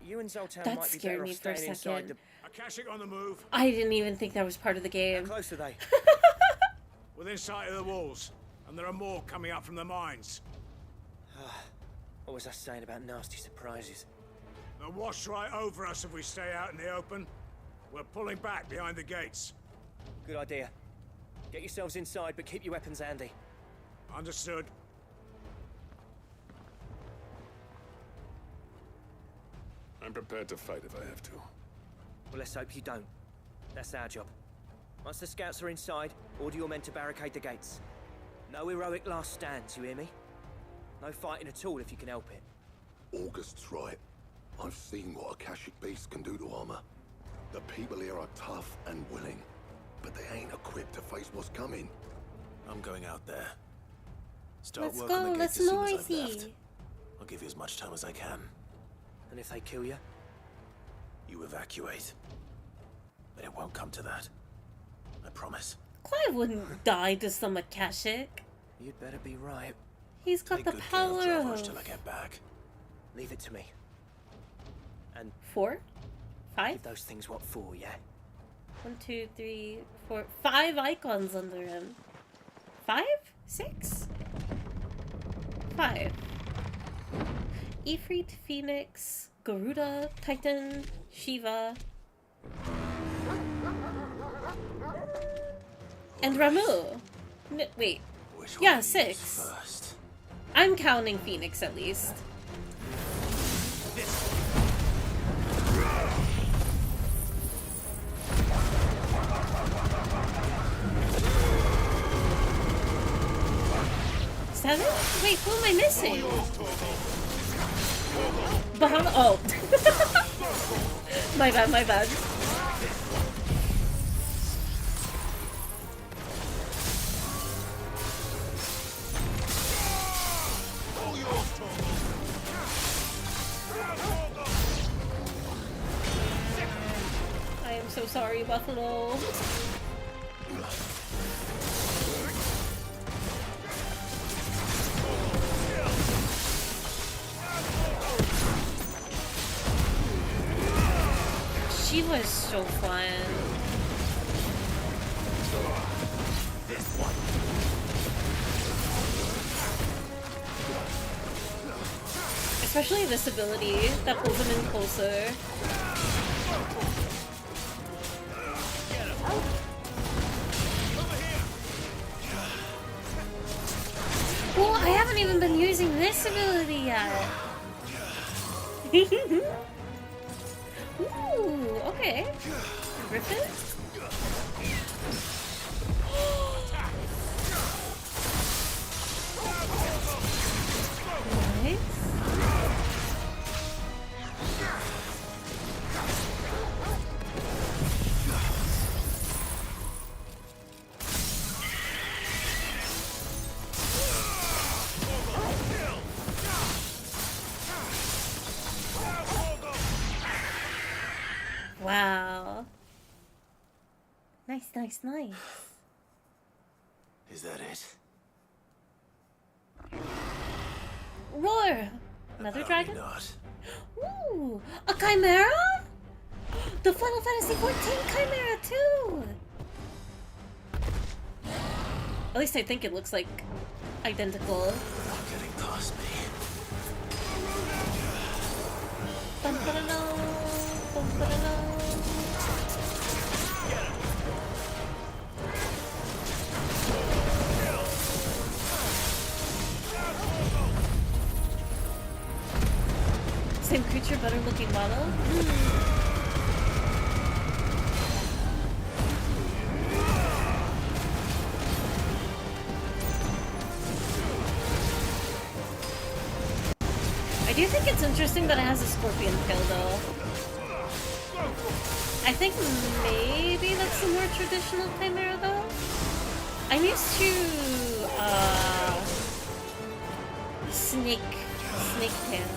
you and Zoltan That might be scared better me off for a staying inside second. the... Akashic on the move. I didn't even think that was part of the game. How close are they? Within sight of the walls. And there are more coming up from the mines. What was I saying about nasty surprises? They'll wash right over us if we stay out in the open. We're pulling back behind the gates. Good idea. Get yourselves inside, but keep your weapons handy. Understood. I'm prepared to fight if I have to. Well, let's hope you don't. That's our job. Once the scouts are inside, order your men to barricade the gates. No heroic last stands, you hear me? No fighting at all if you can help it. August's right. I've seen what Akashic beasts can do to armor. The people here are tough and willing, but they ain't equipped to face what's coming. I'm going out there. Start Let's work go, on the gates let's as soon as I've noisy. left. I'll give you as much time as I can. And if they kill you? You evacuate. But it won't come to that. I promise. Clive wouldn't die to some Akashic. You'd better be right. He's got Take the good care of power Dravost of... till I get back. Leave it to me. And 4? 5? Give those things what for, yeah? 1, 2, 3, 4, 5 icons under him. 5? 6? 5. Ifrit, Phoenix, Garuda, Titan, Shiva, and Ramu. Wait. Yeah, 6. First. I'm counting Phoenix at least. Seven? Wait, who am I missing? Bahamut. Oh. My bad, my bad. I am so sorry, Buffalo. She was so fun. Especially this ability that pulls him in closer. Well, I haven't even been using this ability yet. Ooh, okay. Griffin? Nice. Wow. Nice, nice, nice. Is that it? Roar! Another Apparently dragon? not. Ooh! A chimera? The Final Fantasy XIV chimera too! At least I think it looks like identical. Not getting past me. Bum, ba-da-da, bum, ba-da-da. Same creature, better looking model? I do think it's interesting that it has a scorpion tail though. I think maybe that's the more traditional chimera though. I'm used to snake tail.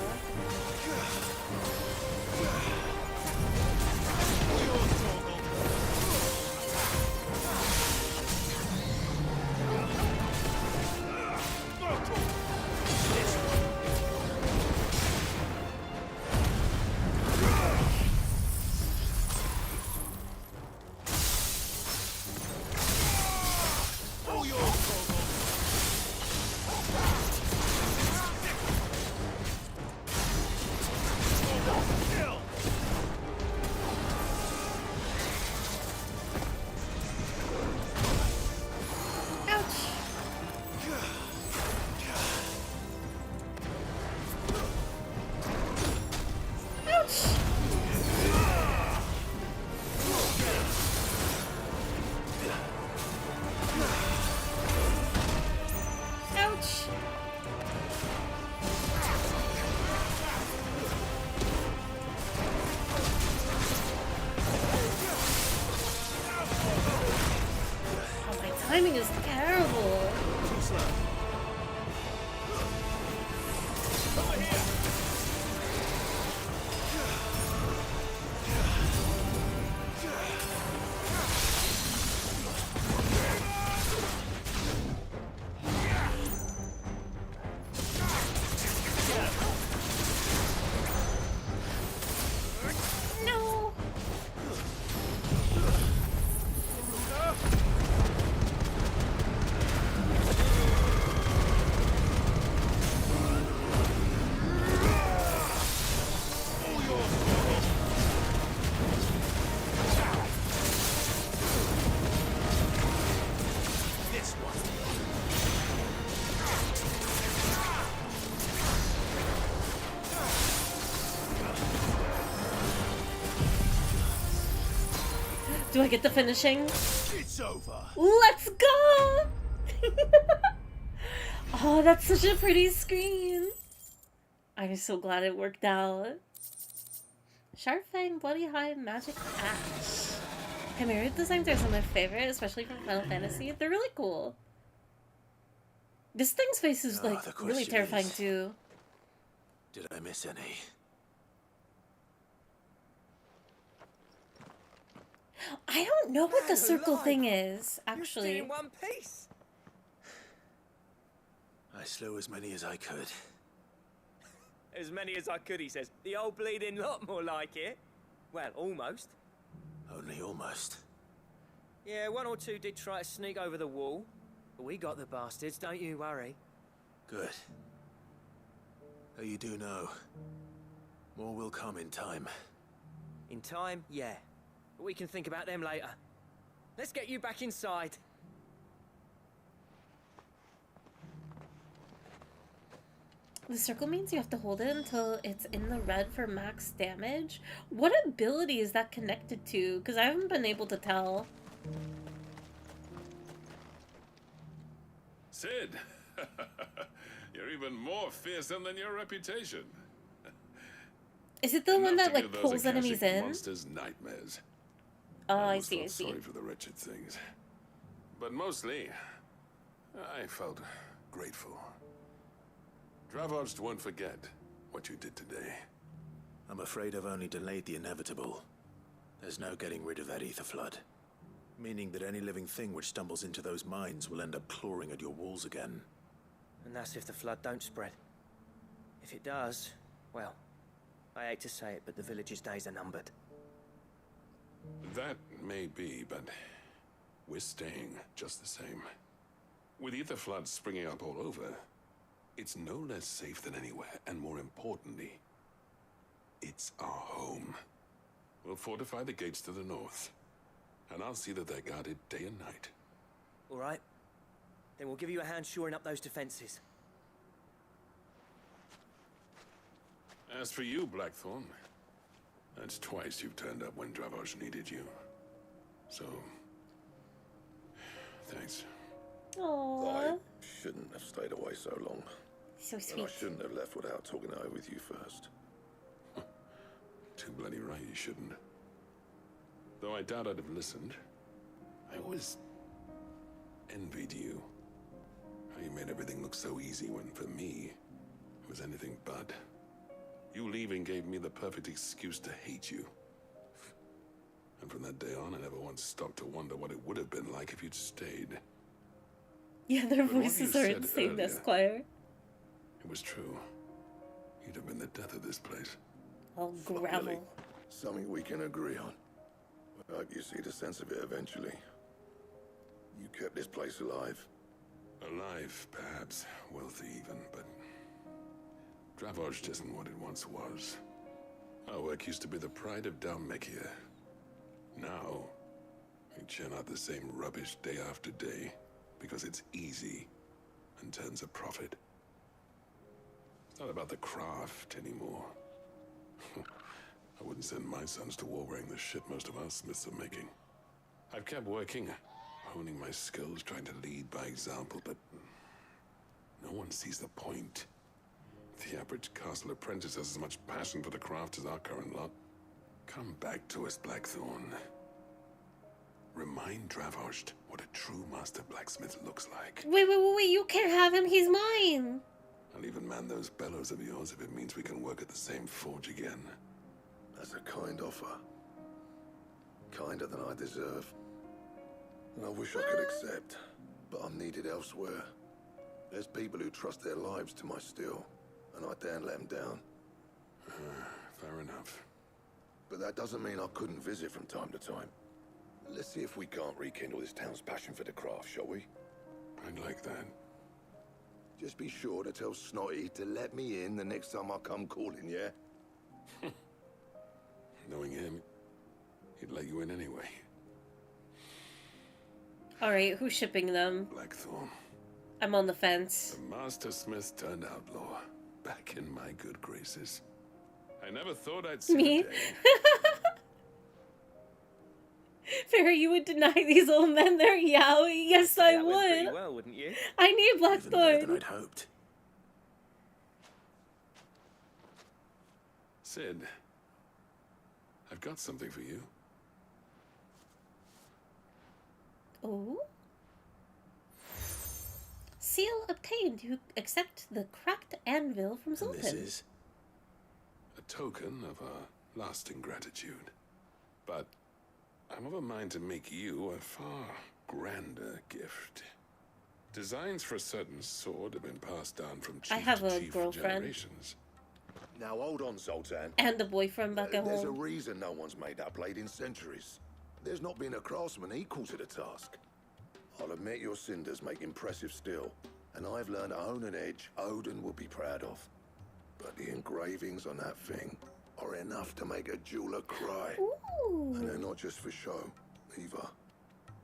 Timing is terrible. No. Do I get the finishing? It's over. Let's go! Oh, that's such a pretty screen. I'm so glad it worked out. Sharp Fang, Bloody High, Magic Ash. Chimera designs are some of my favorite, especially from Final Fantasy. They're really cool. This thing's face is like really terrifying too. Did I miss any? I don't know what the circle thing is, actually. You're still in one piece. I slew as many as I could. As many as I could, he says. The old bleeding lot, more like it. Well, almost. Only almost. Yeah, one or two did try to sneak over the wall. But we got the bastards, don't you worry. Good. Though you do know, more will come in time. In time, yeah. But we can think about them later. Let's get you back inside. The circle means you have to hold it until it's in the red for max damage. What ability is that connected to? Because I haven't been able to tell. Sid, you're even more fearsome than your reputation. Is it the one that like Give those pulls enemies Akashic in? monsters nightmares. Oh, I almost see, I felt see. Sorry for the wretched things, but mostly, I felt grateful. Dravos won't forget what you did today. I'm afraid I've only delayed the inevitable. There's no getting rid of that ether flood. Meaning that any living thing which stumbles into those mines will end up clawing at your walls again. And that's if the flood don't spread. If it does, well, I hate to say it, but the village's days are numbered. That may be, but we're staying just the same. With ether floods springing up all over, it's no less safe than anywhere, and more importantly, it's our home. We'll fortify the gates to the north, and I'll see that they're guarded day and night. All right. Then we'll give you a hand shoring up those defenses. As for you, Blackthorn, that's twice you've turned up when Dravos needed you. So, thanks. Aww. I shouldn't have stayed away so long. So And sweet. I shouldn't have left without talking it over with you first. Too bloody right you shouldn't. Though I doubt I'd have listened. I always envied you. How you made everything look so easy when, for me, it was anything but. You leaving gave me the perfect excuse to hate you. And from that day on, I never once stopped to wonder what it would have been like if you'd stayed. Yeah, their But what voices you are said insane, earlier, Esquire. It was true. You'd have been the death of this place. Oh, Finally, gravel. something we can agree on. I hope you see the sense of it eventually. You kept this place alive. Alive, perhaps. Wealthy even, but... Dravos isn't what it once was. Our work used to be the pride of Dalmekia. Now, we churn out the same rubbish day after day, because it's easy and turns a profit. It's not about the craft anymore. I wouldn't send my sons to war wearing the shit most of our smiths are making. I've kept working, honing my skills, trying to lead by example, but no one sees the point. The average castle apprentice has as much passion for the craft as our current lot. Come back to us, Blackthorn. Remind Dravos what a true master blacksmith looks like. Wait, you can't have him, he's mine! I'll even man those bellows of yours if it means we can work at the same forge again. That's a kind offer. Kinder than I deserve. And I wish I could accept, but I'm needed elsewhere. There's people who trust their lives to my steel, and I daren't let them down. Fair enough. But that doesn't mean I couldn't visit from time to time. Let's see if we can't rekindle this town's passion for the craft, shall we? I'd like that. Just be sure to tell Snotty to let me in the next time I come calling, yeah? Knowing him, he'd let you in anyway. Alright, who's shipping them? Blackthorn. I'm on the fence. The Master Smith turned outlaw. Back in my good graces. I never thought I'd see Me? the day. Fairy, you would deny these old men their yaoi? Yes, I That went pretty would. well, wouldn't you? I need Even better than Blackthorn. I'd hoped. Sid, I've got something for you. Oh. Seal obtained. You accept the cracked anvil from And Zoltan. this is... A token of our lasting gratitude. But I'm of a mind to make you a far grander gift. Designs for a certain sword have been passed down from chief I have to a chief girlfriend. generations. Now hold on, Zoltan. And a boyfriend back at There's a home. reason no one's made that blade in centuries. There's not been a craftsman equal to the task. I'll admit your cinders make impressive steel, and I've learned to own an edge Odin will be proud of. But the engravings on that thing are enough to make a jeweler cry. Ooh. And they're not just for show, either.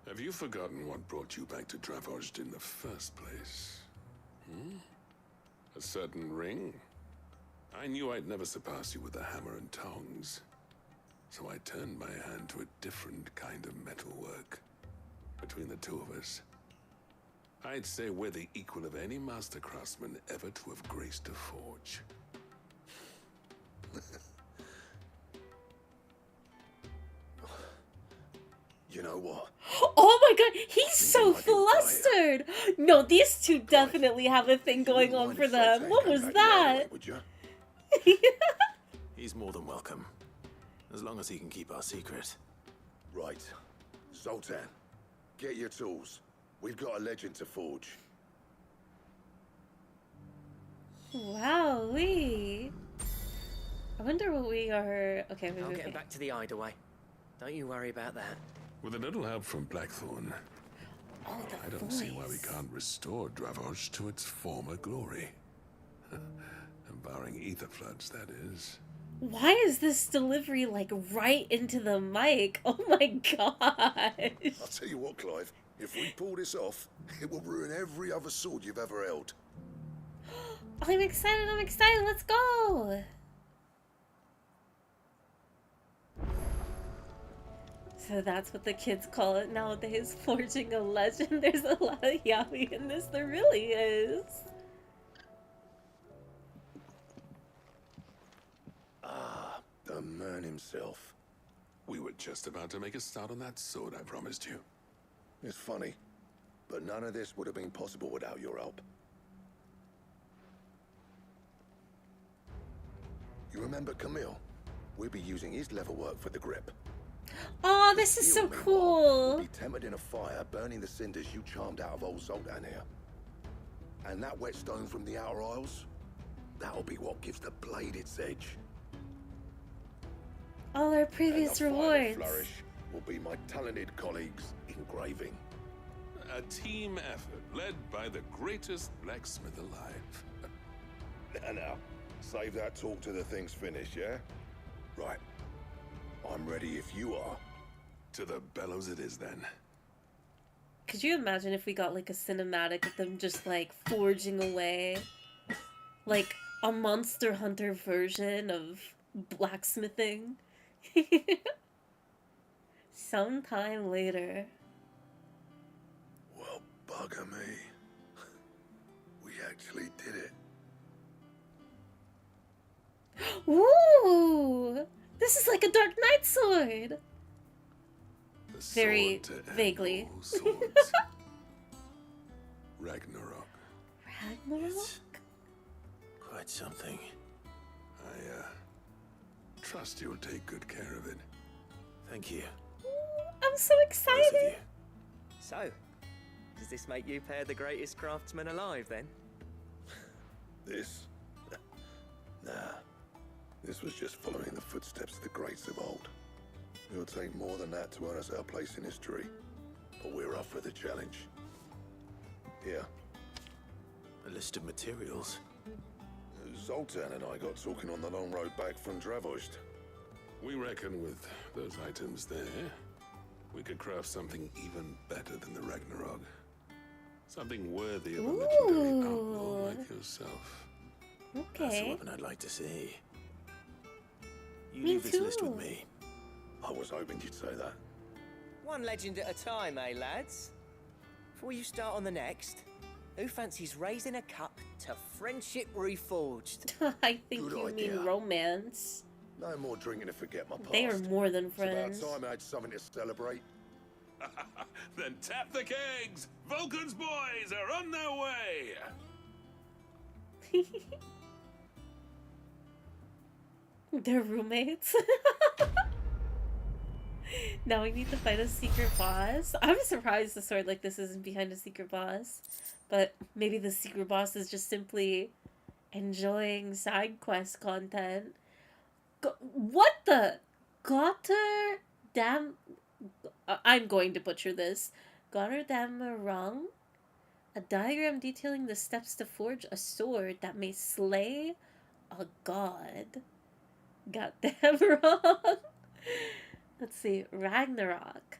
Have you forgotten what brought you back to Dravozd in the first place? A certain ring? I knew I'd never surpass you with a hammer and tongs. So I turned my hand to a different kind of metalwork. Between the two of us, I'd say we're the equal of any master craftsman ever to have graced a forge. You know what? Oh my god, he's so flustered! No, these two definitely have a thing going on for them. What was that? Would you? He's more than welcome. As long as he can keep our secret. Right. Zoltan, get your tools. We've got a legend to forge. Wowee. I wonder what we are... Okay, I'll get him back to the hideaway. Don't you worry about that. With a little help from Blackthorn, I don't see why we can't restore Dravozd to its former glory. And barring ether floods, that is. Why is this delivery like right into the mic? Oh my gosh. I'll tell you what, Clive. If we pull this off, it will ruin every other sword you've ever held. I'm excited, let's go! So that's what the kids call it nowadays, forging a legend. There's a lot of yaoi in this, there really is. Ah, the man himself. We were just about to make a start on that sword I promised you. It's funny, but none of this would have been possible without your help. You remember Camille? We'll be using his leatherwork for the grip. Oh, this is so cool. We'll be tempered in a fire, burning the cinders you charmed out of old Zoltan here. And that whetstone from the Outer Isles, that'll be what gives the blade its edge. All our previous and the rewards. final flourish will be my talented colleagues engraving. A team effort led by the greatest blacksmith alive. Now, save that talk till the thing's finished, yeah? Right. I'm ready if you are. To the bellows it is then. Could you imagine if we got like a cinematic of them just like forging away? Like a Monster Hunter version of blacksmithing? Sometime later. Well, bugger me. We actually did it. Ooh! This is like a Dark Knight sword! The Very sword to end vaguely. all swords. Ragnarok. Ragnarok? Quite something. I trust you'll take good care of it. Thank you. I'm so excited! So, does this make you pair the greatest craftsmen alive then? This? Nah. This was just following the footsteps of the greats of old. It'll take more than that to earn us our place in history. But we're up for the challenge. Here. A list of materials. Zoltan and I got talking on the long road back from Dravozd. We reckon with those items there, we could craft something even better than the Ragnarok. Something worthy of a legendary outlaw like yourself. That's the Okay. weapon I'd like to see. You Me leave this list with too. me. I was hoping you'd say that. One legend at a time, eh, lads? Before you start on the next, who fancies raising a cup to friendship reforged? I think Good you idea. mean romance. No more drinking to forget my past. They are more than friends. It's about time I had something to celebrate. Then tap the kegs! Vulcan's boys are on their way! They're roommates. Now we need to fight a secret boss. I'm surprised a sword like this isn't behind a secret boss. But maybe the secret boss is just simply enjoying side quest content. What the? Gotter damn... I'm going to butcher this. Gotterdammerung? A diagram detailing the steps to forge a sword that may slay a god. Goddamn wrong. Let's see. Ragnarok.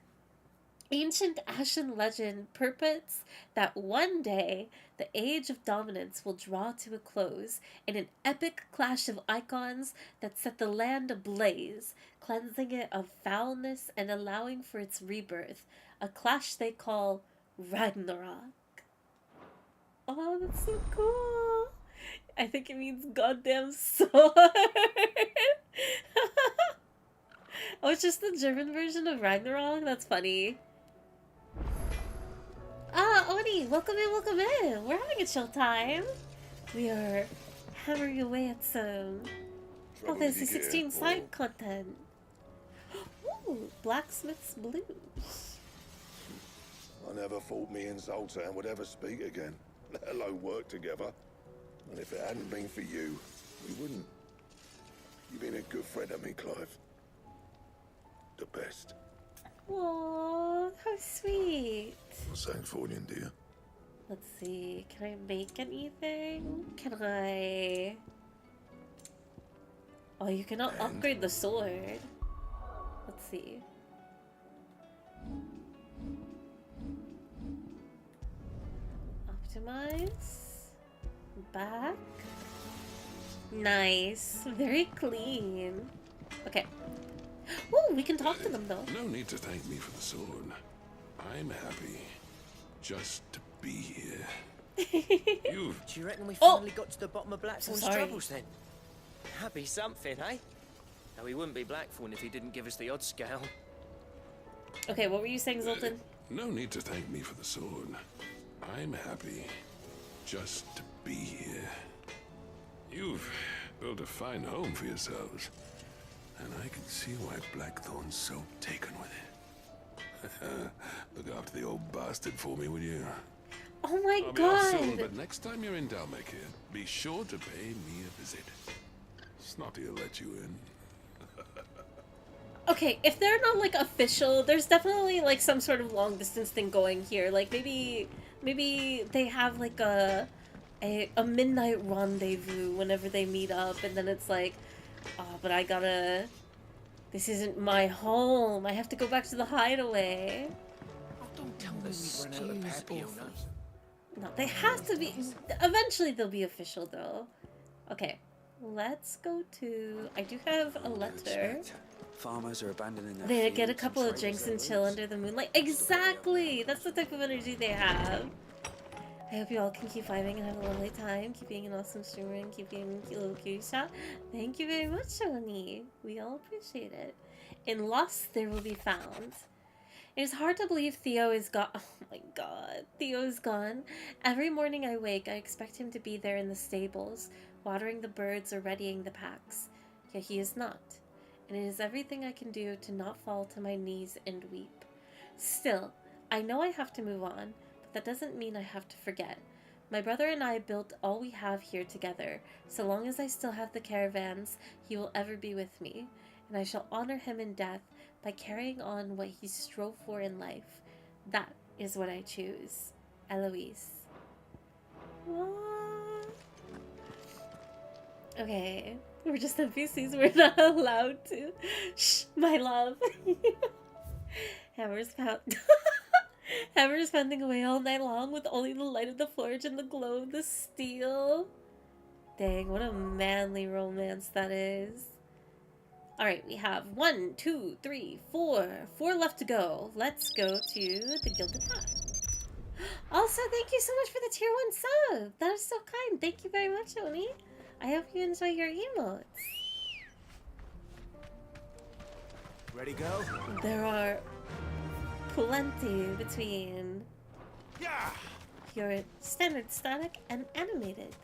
Ancient Ashen legend purports that one day the age of dominance will draw to a close in an epic clash of icons that set the land ablaze, cleansing it of foulness and allowing for its rebirth. A clash they call Ragnarok. Oh, that's so cool. I think it means goddamn sword. Oh, it's just the German version of Ragnarok? That's funny. Ah, Oni, welcome in, welcome in. We're having a chill time. We are hammering away at some... Oh, there's the 16 side content. Ooh, Blacksmith's Blues. I never thought me and Zoltan would ever speak again, let alone work together. And if it hadn't been for you, we wouldn't. You've been a good friend to me, Clive. The best. Aww, how sweet. What's that for you, dear? Let's see, can I make anything? Can I... Oh, you cannot upgrade the sword. Let's see. Optimize. Back. Nice. Very clean. Okay. Ooh, we can talk to them though. No need to thank me for the sword. I'm happy just to be here. Do you reckon we finally got to the bottom of Blackthorn's sorry. troubles then? That'd be something, eh? Though he wouldn't be Blackthorn if he didn't give us the odd scale. Okay, what were you saying, Zoltan? No need to thank me for the sword. I'm happy just to be here. You've built a fine home for yourselves, and I can see why Blackthorn's so taken with it. Look after the old bastard for me, will you? Oh my I'll be off god! soon, but next time you're in Dalmekir, be sure to pay me a visit. Snotty will let you in. Okay, if they're not like official, there's definitely like some sort of long distance thing going here. Like maybe they have like a midnight rendezvous whenever they meet up, and then it's like, oh, but this isn't my home. I have to go back to the hideaway. Don't tell them we run out of Pappy, No, they have to be. Eventually, they'll be official, though. Okay, let's go to. I do have a letter. Farmers are abandoning their They fields get a couple of drinks and chill under the moonlight. Exactly! That's the type of energy they have. I hope you all can keep vibing and have a lovely time. Keep being an awesome streamer and keep being a little cutie shot. Thank you very much, Shoni. We all appreciate it. In Lost, there will be found. It is hard to believe Theo is gone. Oh my god, Theo is gone. Every morning I wake, I expect him to be there in the stables, watering the birds or readying the packs. Yet he is not. And it is everything I can do to not fall to my knees and weep. Still, I know I have to move on, but that doesn't mean I have to forget. My brother and I built all we have here together. So long as I still have the caravans, he will ever be with me, and I shall honor him in death by carrying on what he strove for in life. That is what I choose. Eloise. What? Okay. We're just NPCs. We're not allowed to. Shh, my love. Hammer's pounding away all night long with only the light of the forge and the glow of the steel. Dang, what a manly romance that is. Alright, we have 1, 2, 3, 4. 4 left to go. Let's go to the Gilded Path. Also, thank you so much for the tier 1 sub. That is so kind. Thank you very much, Oni. I hope you enjoy your emotes. Ready, go? There are plenty between your standard static and animated.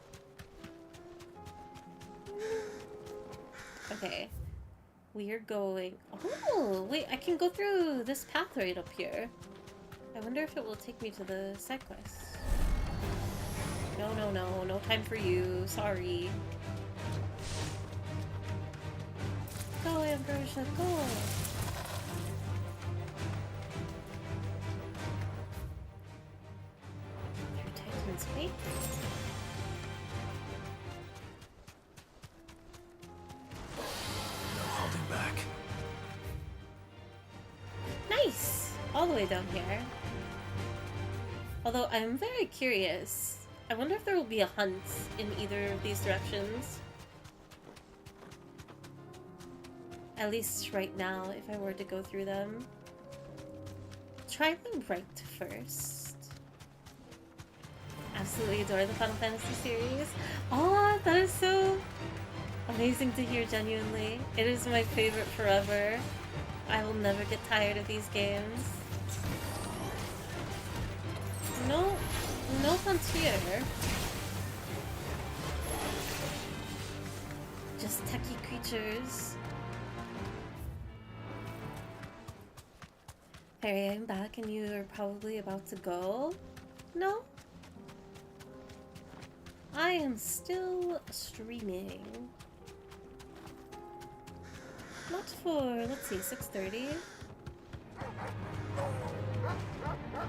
Okay. We are going... Oh, wait, I can go through this path right up here. I wonder if it will take me to the side quest. No, no, no. No time for you. Sorry. Go, Ambrosia, go! Through Titan's Wake. No holding back. Nice! All the way down here. Although I'm very curious. I wonder if there will be a hunt in either of these directions. At least right now, if I were to go through them. Try the right first. Absolutely adore the Final Fantasy series. Oh, that is so amazing to hear, genuinely. It is my favorite forever. I will never get tired of these games. No hunts here. Just techie creatures. Harry, I'm back and you are probably about to go? No? I am still streaming. Not for, let's see, 6:30?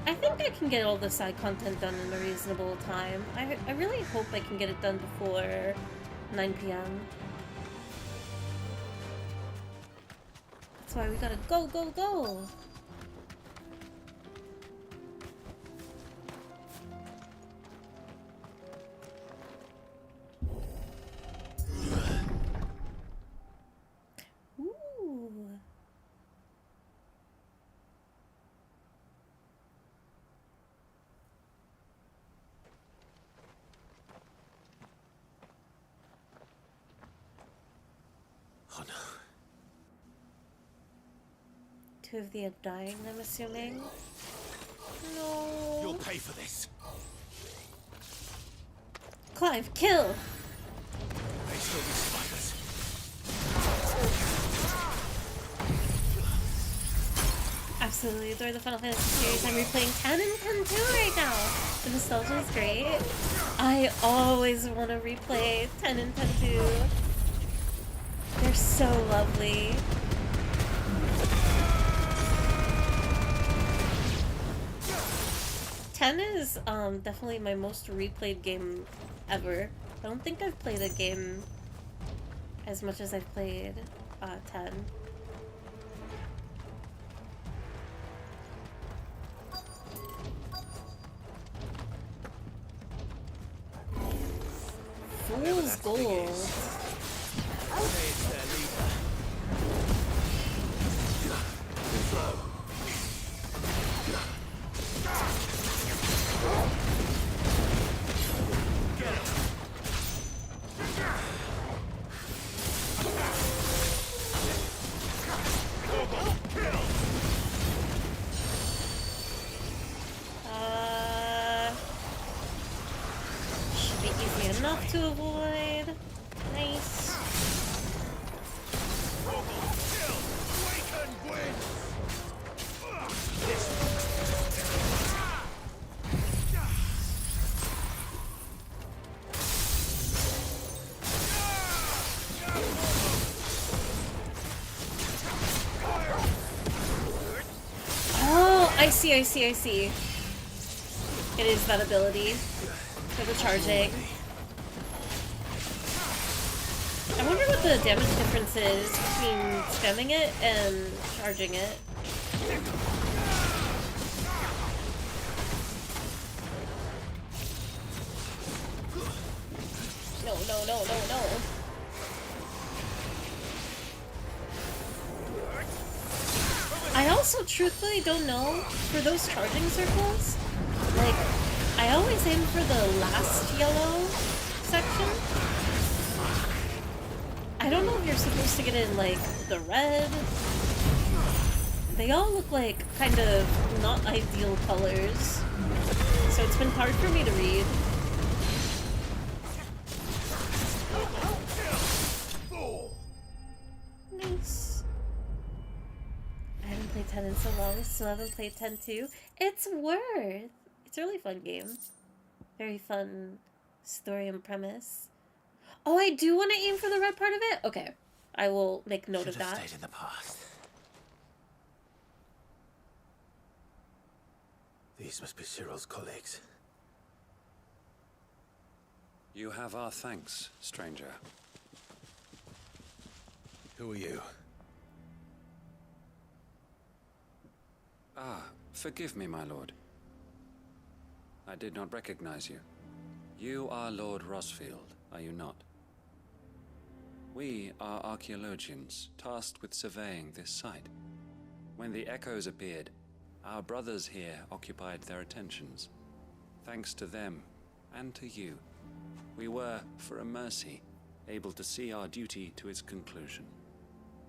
I think I can get all the side content done in a reasonable time. I really hope I can get it done before 9 p.m. That's why we gotta go, go, go! Ooh. Oh no. Two of the Undying, I'm assuming. No. You'll pay for this. Clive, kill! They still be spiders. Absolutely adore the Final Fantasy series. I'm replaying 10 and 10 2 right now. The nostalgia is great. I always want to replay 10 and 10 2. They're so lovely. Ten is definitely my most replayed game ever. I don't think I've played a game as much as I've played 10. Fool's Gold. Should be easy enough to avoid. Nice. Oh, I see. It is that ability for the charging. I wonder what the damage difference is between spamming it and charging it. No. also truthfully don't know for those charging circles. Like, I always aim for the last yellow section. I don't know if you're supposed to get in like the red. They all look like kind of not ideal colors, so it's been hard for me to read. Nice. I haven't played 10 in so long, still haven't played 10 too. It's worth. It's a really fun game. Very fun story and premise. Oh, I do want to aim for the red part of it? Okay. I will make note of that. Stayed in the past. These must be Cyril's colleagues. You have our thanks, stranger. Who are you? Ah, forgive me, my lord. I did not recognize you. You are Lord Rosefield, are you not? We are archaeologians, tasked with surveying this site. When the echoes appeared, our brothers here occupied their attentions. Thanks to them, and to you, we were, for a mercy, able to see our duty to its conclusion.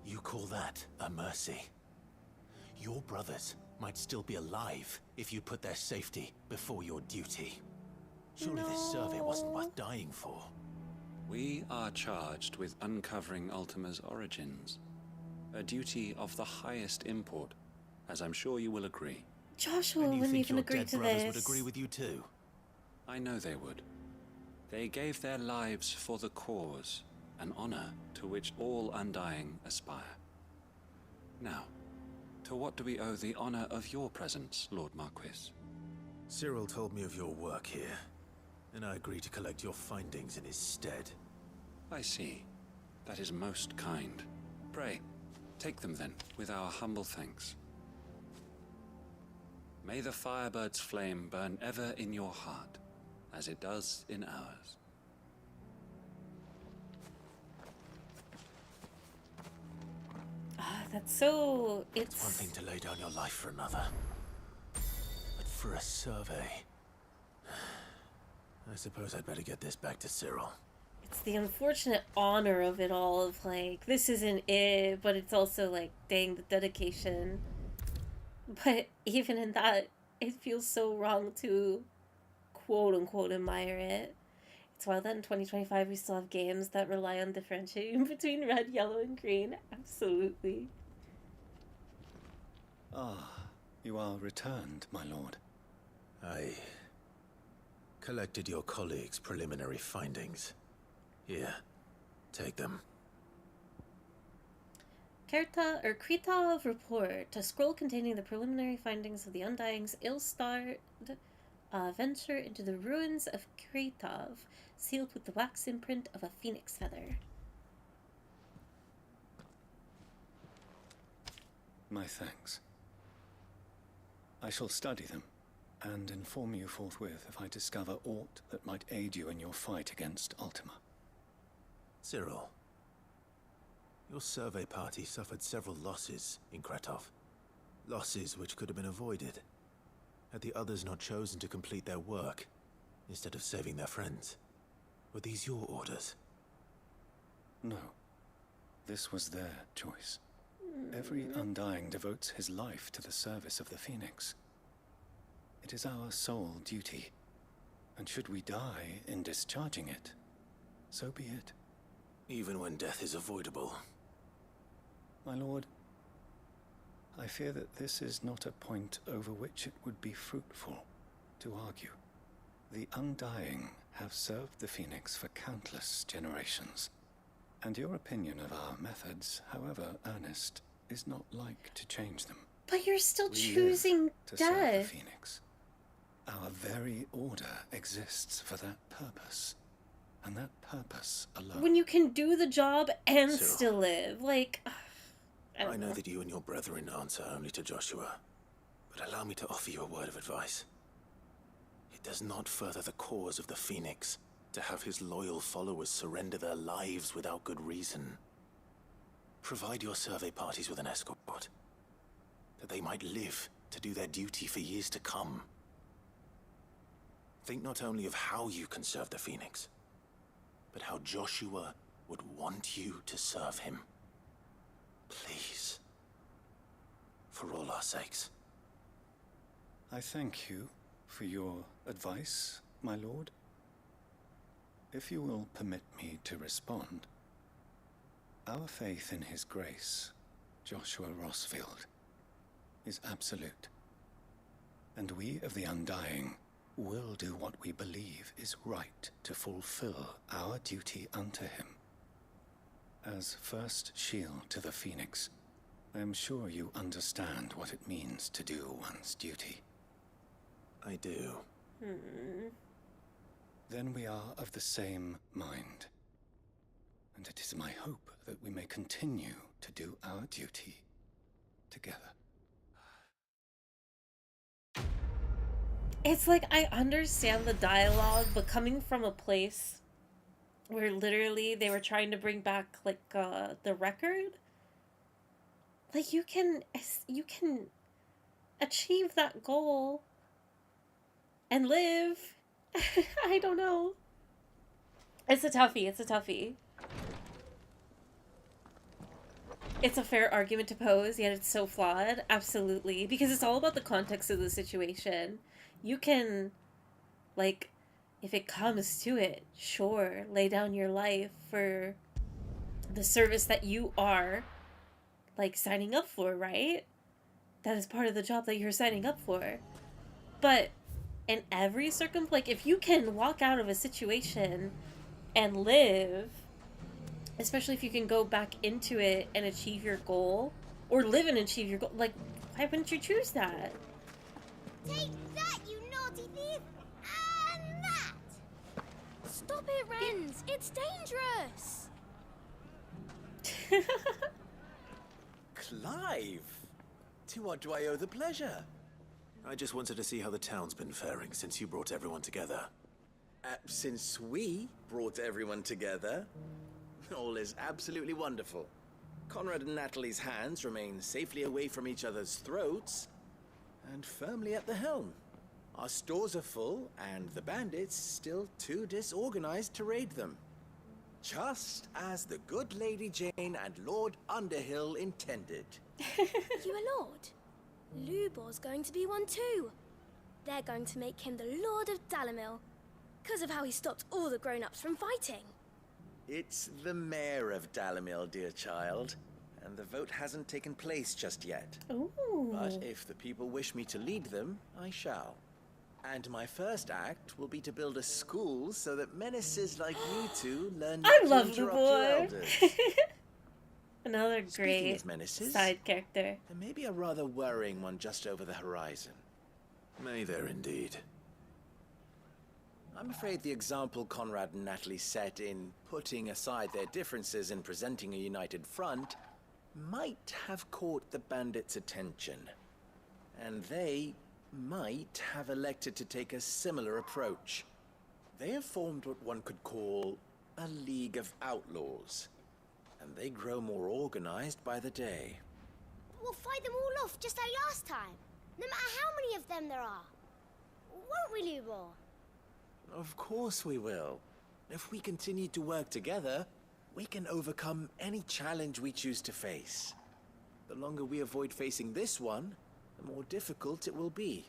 You call that a mercy? Your brothers might still be alive if you put their safety before your duty. Surely this survey wasn't worth dying for. We are charged with uncovering Ultima's origins. A duty of the highest import, as I'm sure you will agree. Joshua And you wouldn't think even your agree dead to brothers this. would agree with you too? I know they would. They gave their lives for the cause, an honor to which all Undying aspire. Now, to what do we owe the honor of your presence, Lord Marquis? Cyril told me of your work here, and I agreed to collect your findings in his stead. I see. That is most kind. Pray, take them then, with our humble thanks. May the Firebird's flame burn ever in your heart, as it does in ours. Ah, that's so... It's one thing to lay down your life for another. But for a survey... I suppose I'd better get this back to Cyril. It's the unfortunate honor of it all, of like, this isn't it, but it's also like, dang, the dedication. But even in that, it feels so wrong to quote-unquote admire it. It's wild that in 2025 we still have games that rely on differentiating between red, yellow, and green. Absolutely. Ah, you are returned, my lord. I collected your colleagues' preliminary findings. Here, take them. Kretov report, a scroll containing the preliminary findings of the Undying's ill-starred venture into the ruins of Kretov, sealed with the wax imprint of a phoenix feather. My thanks. I shall study them, and inform you forthwith if I discover aught that might aid you in your fight against Ultima. Cyril, your survey party suffered several losses in Kretov. Losses which could have been avoided, had the others not chosen to complete their work, instead of saving their friends. Were these your orders? No. This was their choice. Every Undying devotes his life to the service of the Phoenix. It is our sole duty, and should we die in discharging it, so be it. Even when death is avoidable. My lord, I fear that this is not a point over which it would be fruitful to argue. The Undying have served the Phoenix for countless generations, and your opinion of our methods, however earnest, is not like to change them. But you're still We choosing live to serve the death. Phoenix. Our very order exists for that purpose, and that purpose alone. When you can do the job and Cyril. still live, like, I don't know know. that you and your brethren answer only to Joshua, but allow me to offer you a word of advice. It does not further the cause of the Phoenix to have his loyal followers surrender their lives without good reason. Provide your survey parties with an escort. that they might live to do their duty for years to come. Think not only of how you can serve the Phoenix, but how Joshua would want you to serve him. Please. For all our sakes. I thank you for your advice, my lord. If you will permit me to respond, our faith in his grace, Joshua Rosefield, is absolute. And we of the Undying will do what we believe is right to fulfill our duty unto him. As first shield to the Phoenix, I am sure you understand what it means to do one's duty. I do. Then we are of the same mind. And it is my hope that we may continue to do our duty together. It's like I understand the dialogue, but coming from a place where literally they were trying to bring back like the record, like you can achieve that goal and live. I don't know. It's a toughie. It's a toughie. It's a fair argument to pose, yet it's so flawed. Absolutely. Because it's all about the context of the situation. You can, like, if it comes to it, sure, lay down your life for the service that you are, like, signing up for, right? That is part of the job that you're signing up for. But in every like, if you can walk out of a situation and live, especially if you can go back into it and achieve your goal, or live and achieve your goal, like, why wouldn't you choose that? Take that, you naughty thief! And that! Stop it, Renz! It's dangerous! Clive! To what do I owe the pleasure? I just wanted to see how the town's been faring since you brought everyone together. Since we brought everyone together, all is absolutely wonderful. Conrad and Natalie's hands remain safely away from each other's throats and firmly at the helm. Our stores are full, and the bandits still too disorganized to raid them. Just as the good Lady Jane and Lord Underhill intended. You a lord? Lubor's going to be one too. They're going to make him the Lord of Dalimil, because of how he stopped all the grown-ups from fighting. It's the mayor of Dalimil, dear child, and the vote hasn't taken place just yet. Ooh. But if the people wish me to lead them, I shall. And my first act will be to build a school so that menaces like you two learn not I to love the interrupt your boy. elders. Another Speaking great of menaces, side character. there may be a rather worrying one just over the horizon. May there indeed. I'm afraid the example Conrad and Natalie set in putting aside their differences and presenting a united front might have caught the bandits' attention. And they might have elected to take a similar approach. They have formed what one could call a League of Outlaws, and they grow more organized by the day. We'll fight them all off just like last time, no matter how many of them there are. Won't we, Lubor? Of course we will. If we continue to work together, we can overcome any challenge we choose to face. The longer we avoid facing this one, the more difficult it will be.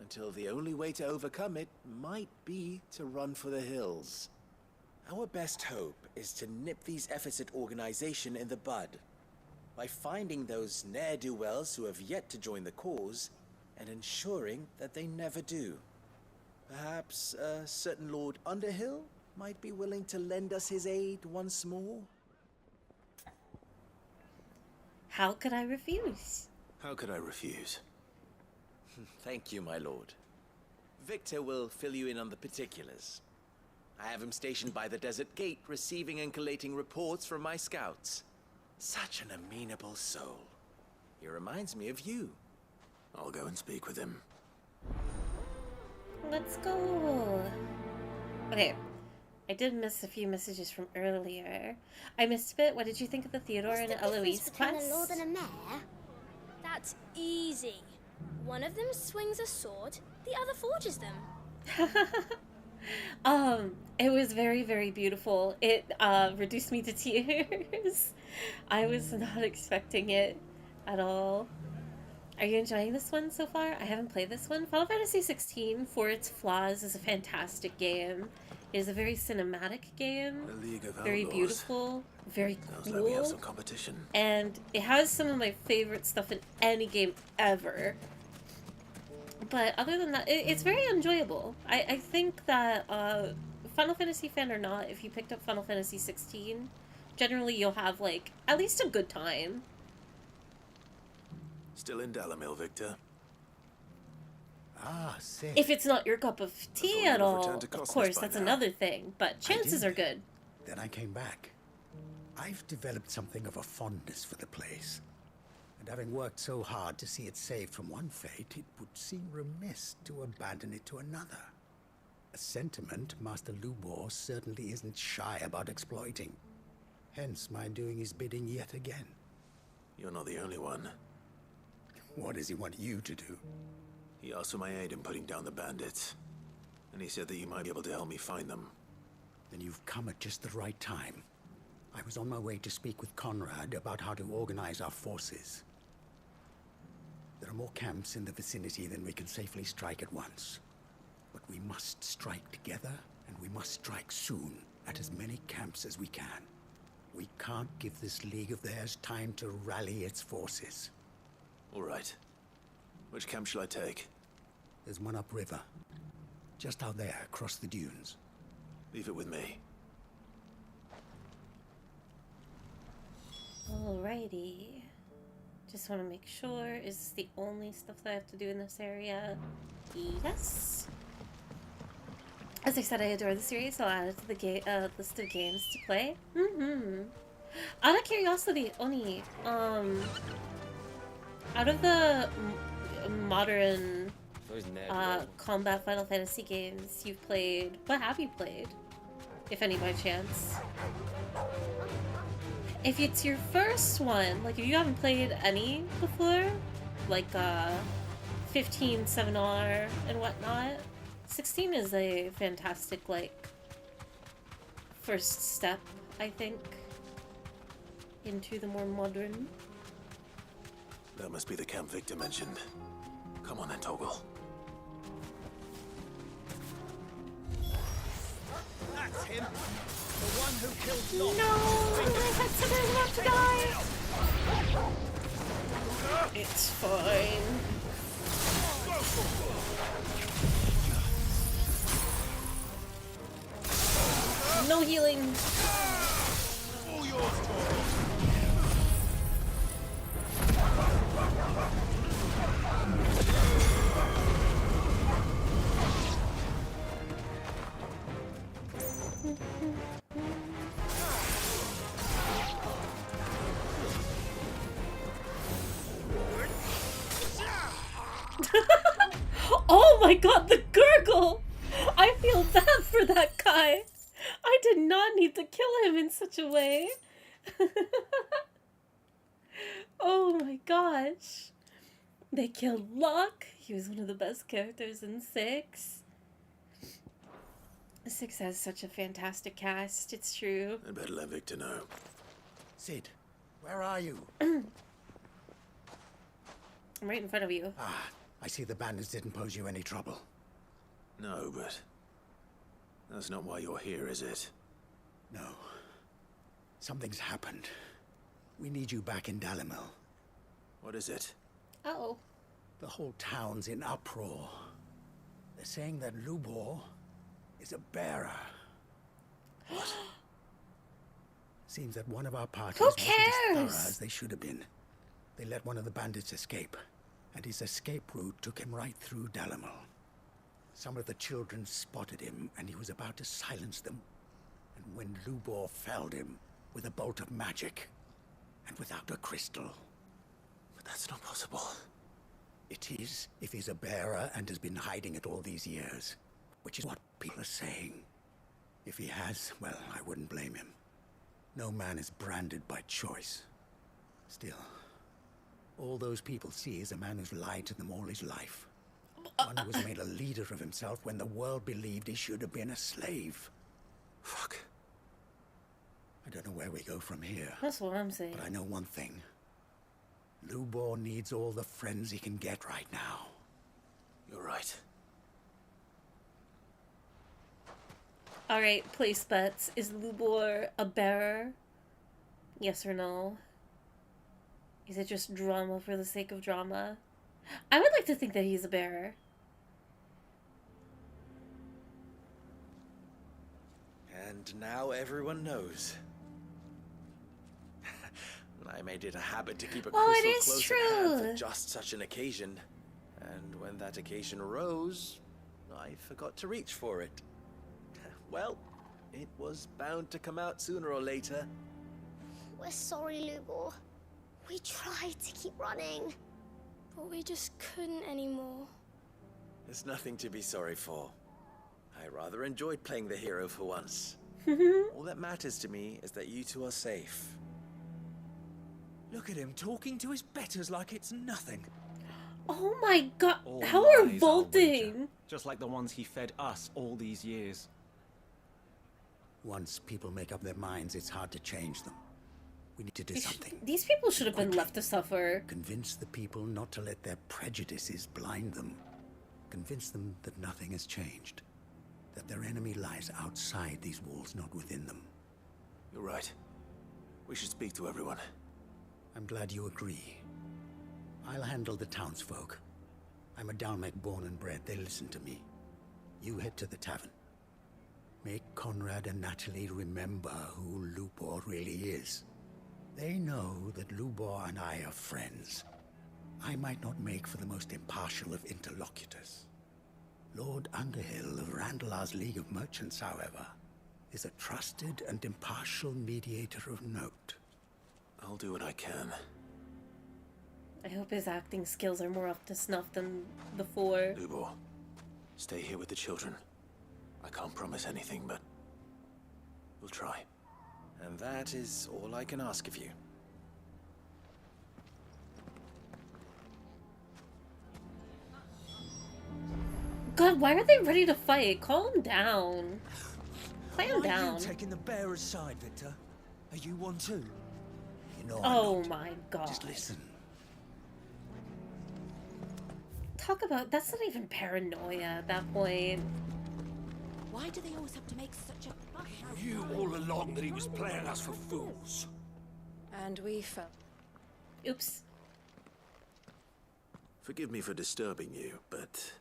Until the only way to overcome it might be to run for the hills. Our best hope is to nip these efforts at organization in the bud, by finding those ne'er-do-wells who have yet to join the cause, and ensuring that they never do. Perhaps a certain Lord Underhill might be willing to lend us his aid once more? How could I refuse? How could I refuse? Thank you, my lord. Victor will fill you in on the particulars. I have him stationed by the desert gate, receiving and collating reports from my scouts. Such an amenable soul. He reminds me of you. I'll go and speak with him. Let's go. Okay. I did miss a few messages from earlier. I missed a bit. What did you think of the Theodore and Eloise between quest? a lord and a mayor? That That's easy. One of them swings a sword, the other forges them. It was very, very beautiful. It reduced me to tears. I was not expecting it at all. Are you enjoying this one so far? I haven't played this one. Final Fantasy 16, for its flaws, is a fantastic game. It is a very cinematic game, very Outlaws. beautiful, very Sounds like we have cool, some competition. and it has some of my favorite stuff in any game ever. But other than that, it's very enjoyable. I think that, Final Fantasy fan or not, if you picked up Final Fantasy 16, generally you'll have, like, at least a good time. Still in Dalamil, Victor. Ah, sick. If it's not your cup of tea at all, returned to of Cosmos course, by that's now. another thing, but chances did. are good. Then I came back. I've developed something of a fondness for the place. And having worked so hard to see it saved from one fate, it would seem remiss to abandon it to another. A sentiment Master Lubor certainly isn't shy about exploiting. Hence my doing his bidding yet again. You're not the only one. What does he want you to do? He asked for my aid in putting down the bandits. And he said that you might be able to help me find them. Then you've come at just the right time. I was on my way to speak with Conrad about how to organize our forces. There are more camps in the vicinity than we can safely strike at once. But we must strike together, and we must strike soon at as many camps as we can. We can't give this league of theirs time to rally its forces. All right. Which camp shall I take? There's one upriver. Just out there, across the dunes. Leave it with me. Alrighty. Just want to make sure. Is this the only stuff that I have to do in this area? Yes. As I said, I adore the series, so I'll add it to the list of games to play. Out of curiosity, Oni, out of the modern combat Final Fantasy games you've played, what have you played, if any by chance? If it's your first one, like if you haven't played any before, like 15, 7R, and whatnot, 16 is a fantastic, like, first step, I think, into the more modern. That must be the camp Victor mentioned. Come on then, Toggle. That's him. The one who killed Lot. No! I had someone about to die! It's fine. No healing. All yours, Oh my god, the gurgle! I feel bad for that guy. I did not need to kill him in such a way. Oh my gosh. They killed Locke. He was one of the best characters in 6. 6 has such a fantastic cast, it's true. I'd better let Victor know. Sid, where are you? I'm right in front of you. Ah, I see the bandits didn't pose you any trouble. No, but that's not why you're here, is it? No. Something's happened. We need you back in Dalamil. What is it? Uh-oh. The whole town's in uproar. They're saying that Lubor is a bearer. What? Seems that one of our parties wasn't as thorough as they should have been. They let one of the bandits escape, and his escape route took him right through Dalamil. Some of the children spotted him, and he was about to silence them. And when Lubor felled him with a bolt of magic, and without a crystal. But that's not possible. It is, if he's a bearer and has been hiding it all these years. Which is what people are saying. If he has, well, I wouldn't blame him. No man is branded by choice. Still, All those people see is a man who's lied to them all his life. One who was made a leader of himself when the world believed he should have been a slave. Fuck. I don't know where we go from here. That's what I'm saying. But I know one thing. Lubor needs all the friends he can get right now. You're right. Alright, place bets. Is Lubor a bearer? Yes or no? Is it just drama for the sake of drama? I would like to think that he's a bearer. And now everyone knows. I made it a habit to keep a crystal close at hand for just such an occasion. And when that occasion arose, I forgot to reach for it. Well, it was bound to come out sooner or later. We're sorry, Lubor. We tried to keep running, but we just couldn't anymore. There's nothing to be sorry for. I rather enjoyed playing the hero for once. All that matters to me is that you two are safe. Look at him talking to his betters like it's nothing. Oh my god, All how lies, I'll revolting! wager. Just like the ones he fed us all these years. Once people make up their minds, it's hard to change them. We need to do something. These people should have been left to suffer. Convince the people not to let their prejudices blind them. Convince them that nothing has changed. That their enemy lies outside these walls, not within them. You're right. We should speak to everyone. I'm glad you agree. I'll handle the townsfolk. I'm a Dalmek born and bred. They listen to me. You head to the tavern. Make Conrad and Natalie remember who Lubor really is. They know that Lubor and I are friends. I might not make for the most impartial of interlocutors. Lord Underhill of Randalar's League of Merchants, however, is a trusted and impartial mediator of note. I'll do what I can. I hope his acting skills are more up to snuff than before. Lubor, stay here with the children. I can't promise anything, but we'll try. And that is all I can ask of you. God, why are they ready to fight? Calm down. Calm down. Are you taking the bearer's side, Victor? Are you one too? You know Oh my god. Just listen. Talk about, that's not even paranoia at that point. Why do they always have to make such a fuss? You all along that he was playing us for fools. And we fell. Oops. Forgive me for disturbing you, but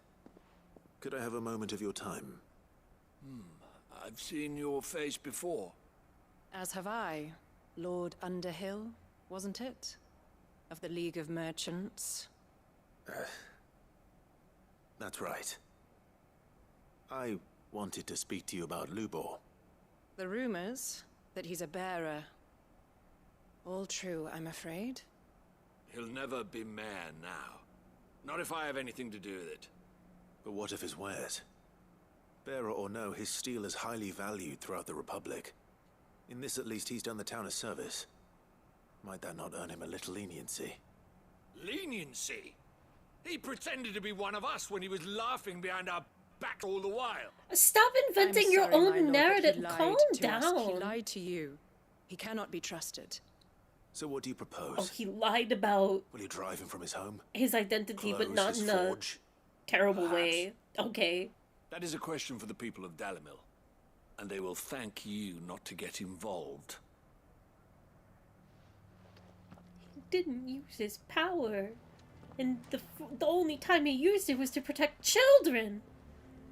could I have a moment of your time? I've seen your face before. As have I. Lord Underhill, wasn't it? Of the League of Merchants. That's right. I wanted to speak to you about Lubor. The rumors that he's a bearer. All true, I'm afraid. He'll never be mayor now. Not if I have anything to do with it. But what of his wares? Bearer or no, his steel is highly valued throughout the Republic. In this at least he's done the town a service. Might that not earn him a little leniency? Leniency? He pretended to be one of us when he was laughing behind our backs all the while. Stop inventing your sorry, my own lord, narrative. but he lied Calm to us. down. He lied to you. He cannot be trusted. So what do you propose? Oh, he lied about Will you drive him from his home? his identity, but Close not his in a forge? terrible way. Okay. That is a question for the people of Dalimil. And they will thank you not to get involved. He didn't use his power. And the only time he used it was to protect children.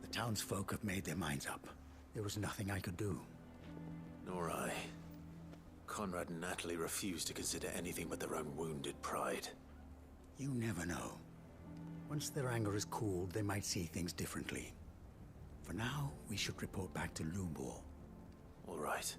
The townsfolk have made their minds up. There was nothing I could do. Nor I. Conrad and Natalie refused to consider anything but their own wounded pride. You never know. Once their anger is cooled, they might see things differently. For now, we should report back to Lubor. All right.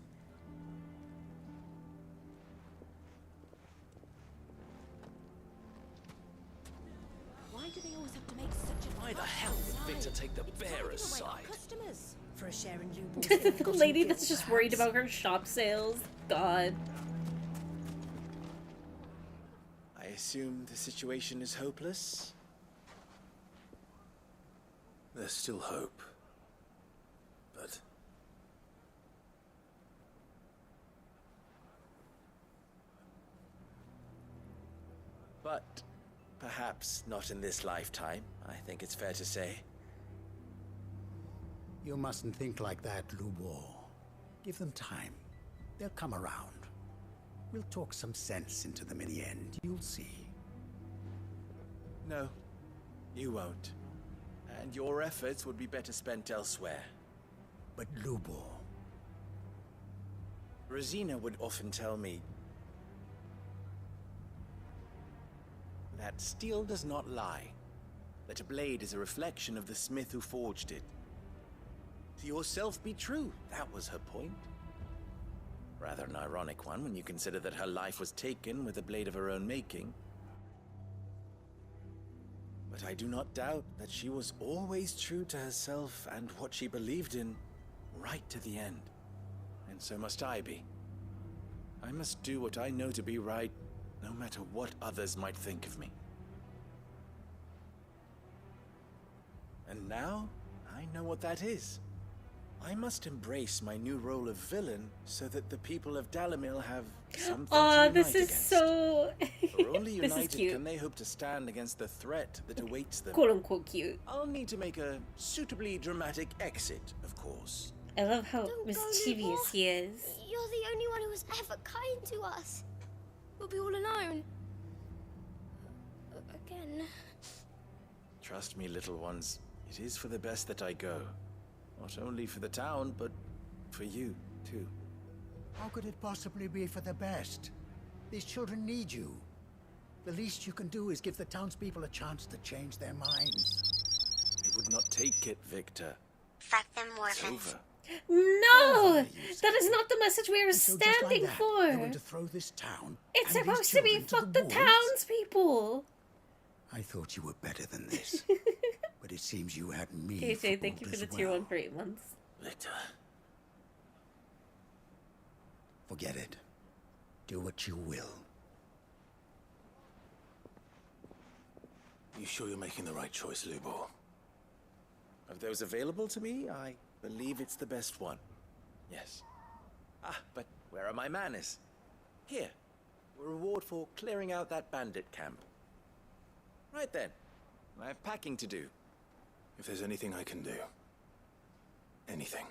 Why do they always have to make such a Why the hell would Victor take the bearer's side? customers for a share in Lubor's The ill-gotten lady goods, that's just worried perhaps? about her shop sales. God. I assume the situation is hopeless? There's still hope. But... But perhaps not in this lifetime, I think it's fair to say. You mustn't think like that, Lubor. Give them time. They'll come around. We'll talk some sense into them in the end. You'll see. No, you won't. And your efforts would be better spent elsewhere. But Lubor... Rosina would often tell me that steel does not lie, that a blade is a reflection of the smith who forged it. To yourself be true, that was her point. Rather an ironic one when you consider that her life was taken with a blade of her own making. But I do not doubt that she was always true to herself and what she believed in, right to the end. And so must I be. I must do what I know to be right, no matter what others might think of me. And now, I know what that is. I must embrace my new role of villain so that the people of Dalamil have something to unite this is against. so... For only This is united cute. can they hope to stand against the threat that awaits them. Quote-unquote cute. I'll need to make a suitably dramatic exit, of course. I love how Don't go, mischievous Lubor. he is. You're the only one who was ever kind to us. We'll be all alone. Again. Trust me, little ones. It is for the best that I go. Not only for the town, but for you, too. How could it possibly be for the best? These children need you. The least you can do is give the townspeople a chance to change their minds. I would not take it, Victor. Fuck them, It's orphans. over. No! That is not the message we were So just like standing that, you're going for. to throw this town It's and these supposed to be children fuck the woods? townspeople. I thought you were better than this. But it seems you had me KJ, thank you for the tier 1 for 8 months. Victor. Forget it. Do what you will. You sure you're making the right choice, Lubor? Of those available to me, I believe it's the best one. Yes. Ah, but where are my manners? Here. A reward for clearing out that bandit camp. Right then. I have packing to do. If there's anything I can do. Anything.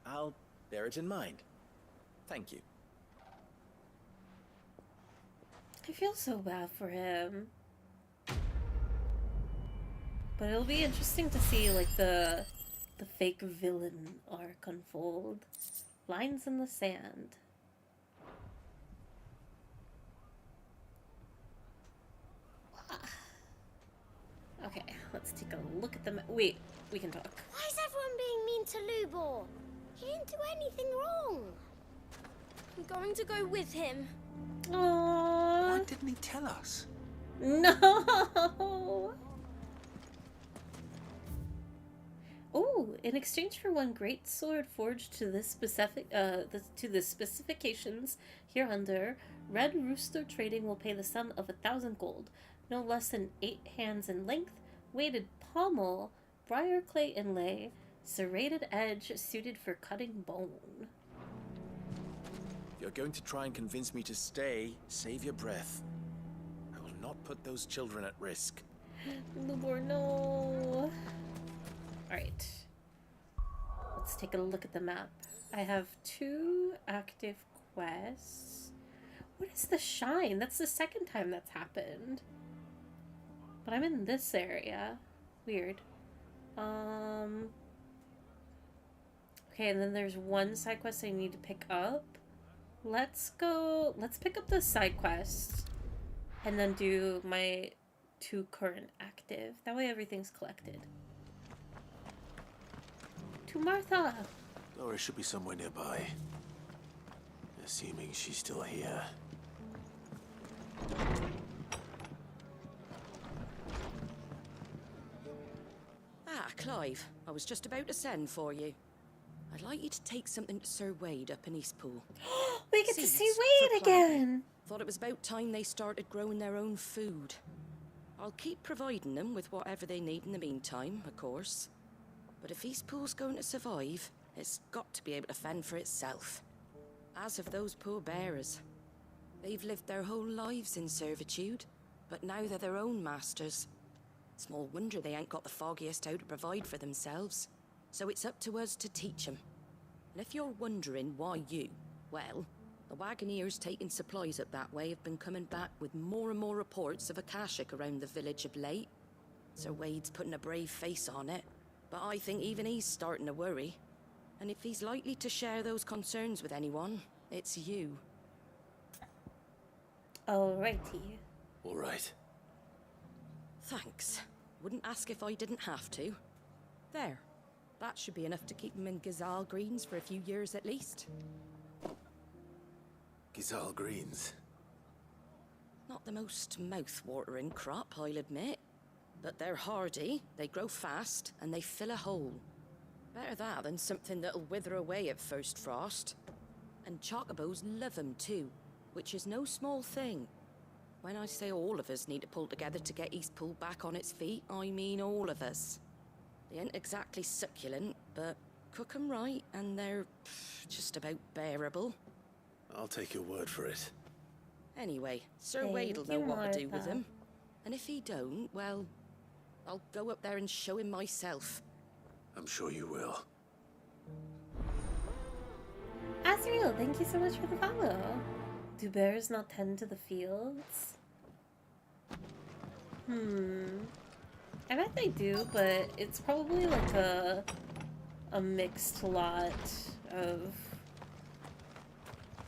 I'll bear it in mind. Thank you. I feel so bad for him. But it'll be interesting to see, like, the fake villain arc unfold. Lines in the sand. Okay, let's take a look at the wait, we can talk. Why is everyone being mean to Lubor? He didn't do anything wrong. I'm going to go with him. Aww. Why didn't he tell us? No! Oh, in exchange for one great sword forged to the specifications hereunder, Red Rooster Trading will pay the sum of 1,000 gold, no less than 8 hands in length, weighted pommel, briar clay inlay, serrated edge suited for cutting bone. If you're going to try and convince me to stay, save your breath. I will not put those children at risk. Lubor, no. Alright. Let's take a look at the map. I have 2 active quests. What is the shine? That's the second time that's happened. But I'm in this area. Weird. Okay, and then there's one side quest I need to pick up. Let's pick up the side quest. And then do my 2 current active. That way everything's collected. To Martha! Laura should be somewhere nearby. Assuming she's still here. Ah, Clive. I was just about to send for you. I'd like you to take something to Sir Wade up in Eastpool. We get to see Seeds Wade for planting. again. Thought it was about time they started growing their own food. I'll keep providing them with whatever they need in the meantime, of course. But if Eastpool's going to survive, it's got to be able to fend for itself. As of those poor bearers. They've lived their whole lives in servitude, but now they're their own masters. Small wonder they ain't got the foggiest how to provide for themselves. So it's up to us to teach them. And if you're wondering why you, well, the wagoneers taking supplies up that way have been coming back with more and more reports of Akashic around the village of late. Sir Wade's putting a brave face on it, but I think even he's starting to worry. And if he's likely to share those concerns with anyone, it's you. Alrighty. All right. Thanks. Wouldn't ask if I didn't have to. There. That should be enough to keep him in Gazal Greens for a few years at least. Gazal Greens. Not the most mouth-watering crop, I'll admit. But they're hardy, they grow fast, and they fill a hole. Better that than something that'll wither away at first frost. And chocobos love 'em too, which is no small thing. When I say all of us need to pull together to get Eastpool back on its feet, I mean all of us. They ain't exactly succulent, but cook 'em right, and they're just about bearable. I'll take your word for it. Anyway, Sir Thank Wade'll know you, what to do with Martha. him. And if he don't, well, I'll go up there and show him myself. I'm sure you will. Azriel, thank you so much for the follow. Do bears not tend to the fields? I bet they do, but it's probably like a mixed lot of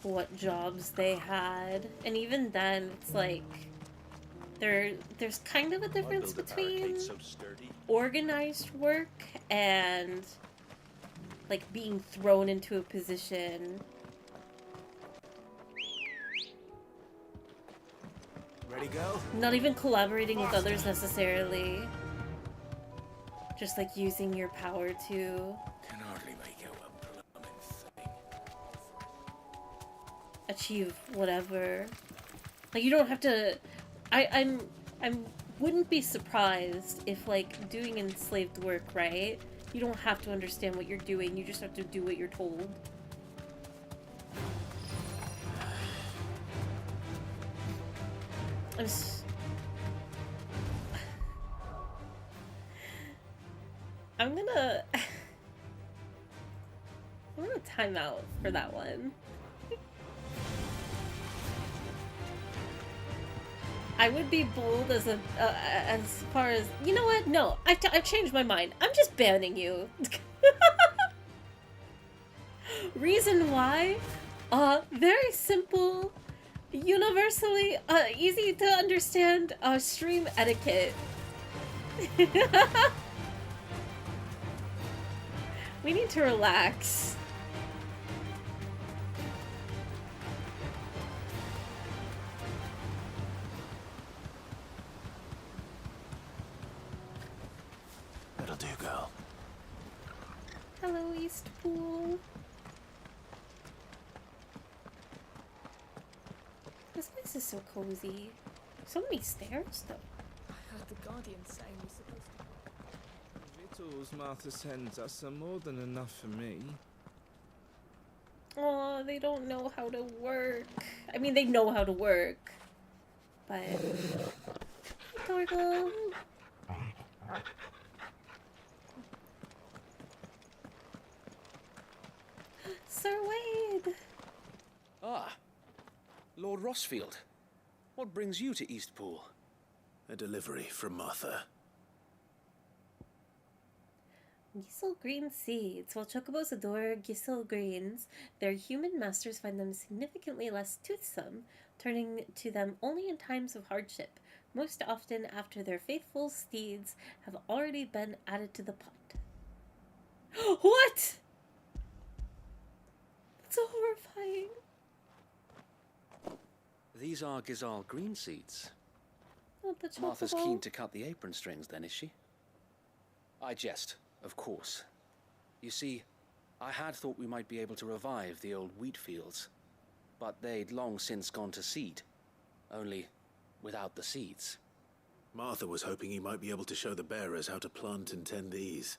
what jobs they had. And even then, it's like there's kind of a difference between organized work and like being thrown into a position. Ready, go? Not even collaborating with others necessarily. Just like using your power to Can hardly make out a blooming thing. achieve whatever. Like you don't have to. I wouldn't be surprised if like doing enslaved work, right? You don't have to understand what you're doing. You just have to do what you're told. I'm gonna time out for that one. I would be bold as far as, you know what? No, I've changed my mind. I'm just banning you. Reason why? Very simple, universally easy to understand stream etiquette. We need to relax. That'll do, girl. Hello, Eastpool. This place is so cozy. So many stairs, though. I heard the Guardian saying we're supposed to... Victuals Martha sends us are more than enough for me. Oh, they don't know how to work. I mean, they know how to work. But... Dorgle. Sir Wade! Ah, Lord Rosefield. What brings you to Eastpool? A delivery from Martha. Gisel green seeds. While chocobos adore Gisel greens, their human masters find them significantly less toothsome, turning to them only in times of hardship, most often after their faithful steeds have already been added to the pot. What? That's so horrifying. These are Gazal green seeds. Oh, the Martha's chocobo. keen to cut the apron strings then, is she? I jest, of course. You see, I had thought we might be able to revive the old wheat fields, but they'd long since gone to seed, only without the seeds. Martha was hoping you might be able to show the bearers how to plant and tend these,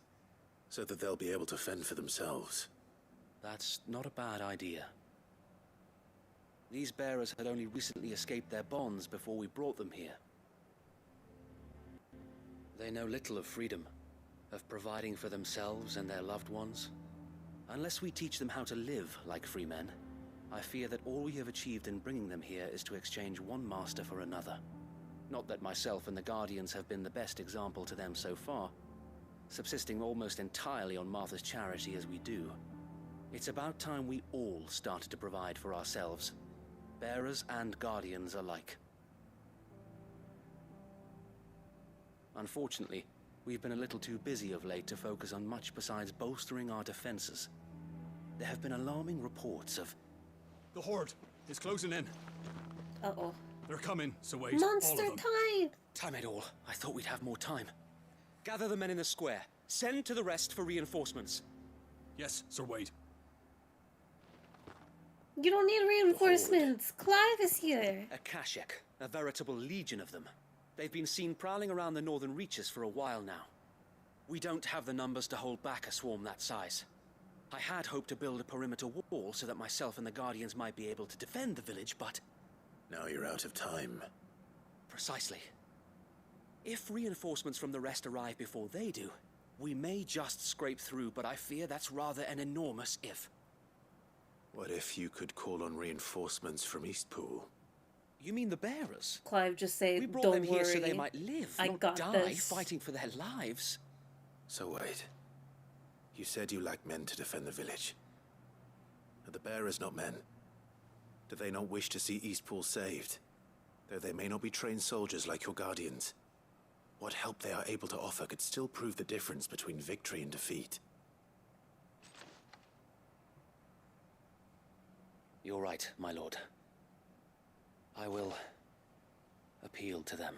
so that they'll be able to fend for themselves. That's not a bad idea. These bearers had only recently escaped their bonds before we brought them here. They know little of freedom, of providing for themselves and their loved ones. Unless we teach them how to live like free men, I fear that all we have achieved in bringing them here is to exchange one master for another. Not that myself and the Guardians have been the best example to them so far, subsisting almost entirely on Martha's charity as we do. It's about time we all started to provide for ourselves, bearers and Guardians alike. Unfortunately, we've been a little too busy of late to focus on much besides bolstering our defenses. There have been alarming reports of... The Horde is closing in. Uh-oh. They're coming, so wait. Monster time! Time it all. I thought we'd have more time. Gather the men in the square. Send to the rest for reinforcements. Yes, Sir Wade. You don't need reinforcements. Clive is here. A Kashek, a veritable legion of them. They've been seen prowling around the northern reaches for a while now. We don't have the numbers to hold back a swarm that size. I had hoped to build a perimeter wall so that myself and the Guardians might be able to defend the village, but... Now you're out of time. Precisely. If reinforcements from the rest arrive before they do, we may just scrape through, but I fear that's rather an enormous if. What if you could call on reinforcements from Eastpool? You mean the bearers? Clive just say, we brought don't them here worry. So they might live, I not got die this. fighting for their lives. So wait. You said you lacked men to defend the village. Are the bearers not men? Do they not wish to see Eastpool saved? Though they may not be trained soldiers like your Guardians. What help they are able to offer could still prove the difference between victory and defeat. You're right, my lord. I will appeal to them.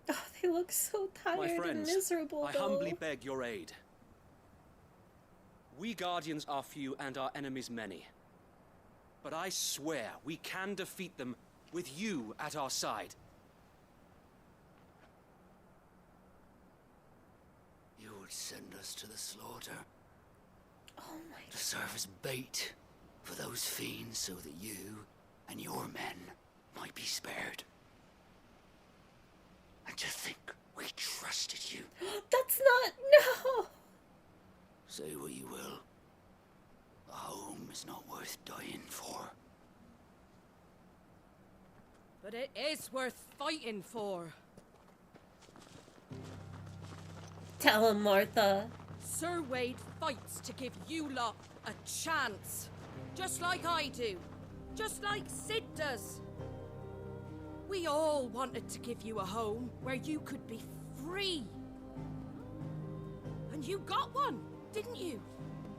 Oh, they look so tired My friends, and miserable, I humbly beg your aid. We Guardians are few and our enemies many. But I swear we can defeat them with you at our side. You would send us to the slaughter. Oh my God. To serve as bait for those fiends so that you and your men might be spared. And to think we trusted you. That's not... No! Say what you will. A home is not worth dying for. But it is worth fighting for. Tell him, Martha. Sir Wade fights to give you lot a chance. Just like I do. Just like Sid does. We all wanted to give you a home where you could be free. And you got one, didn't you?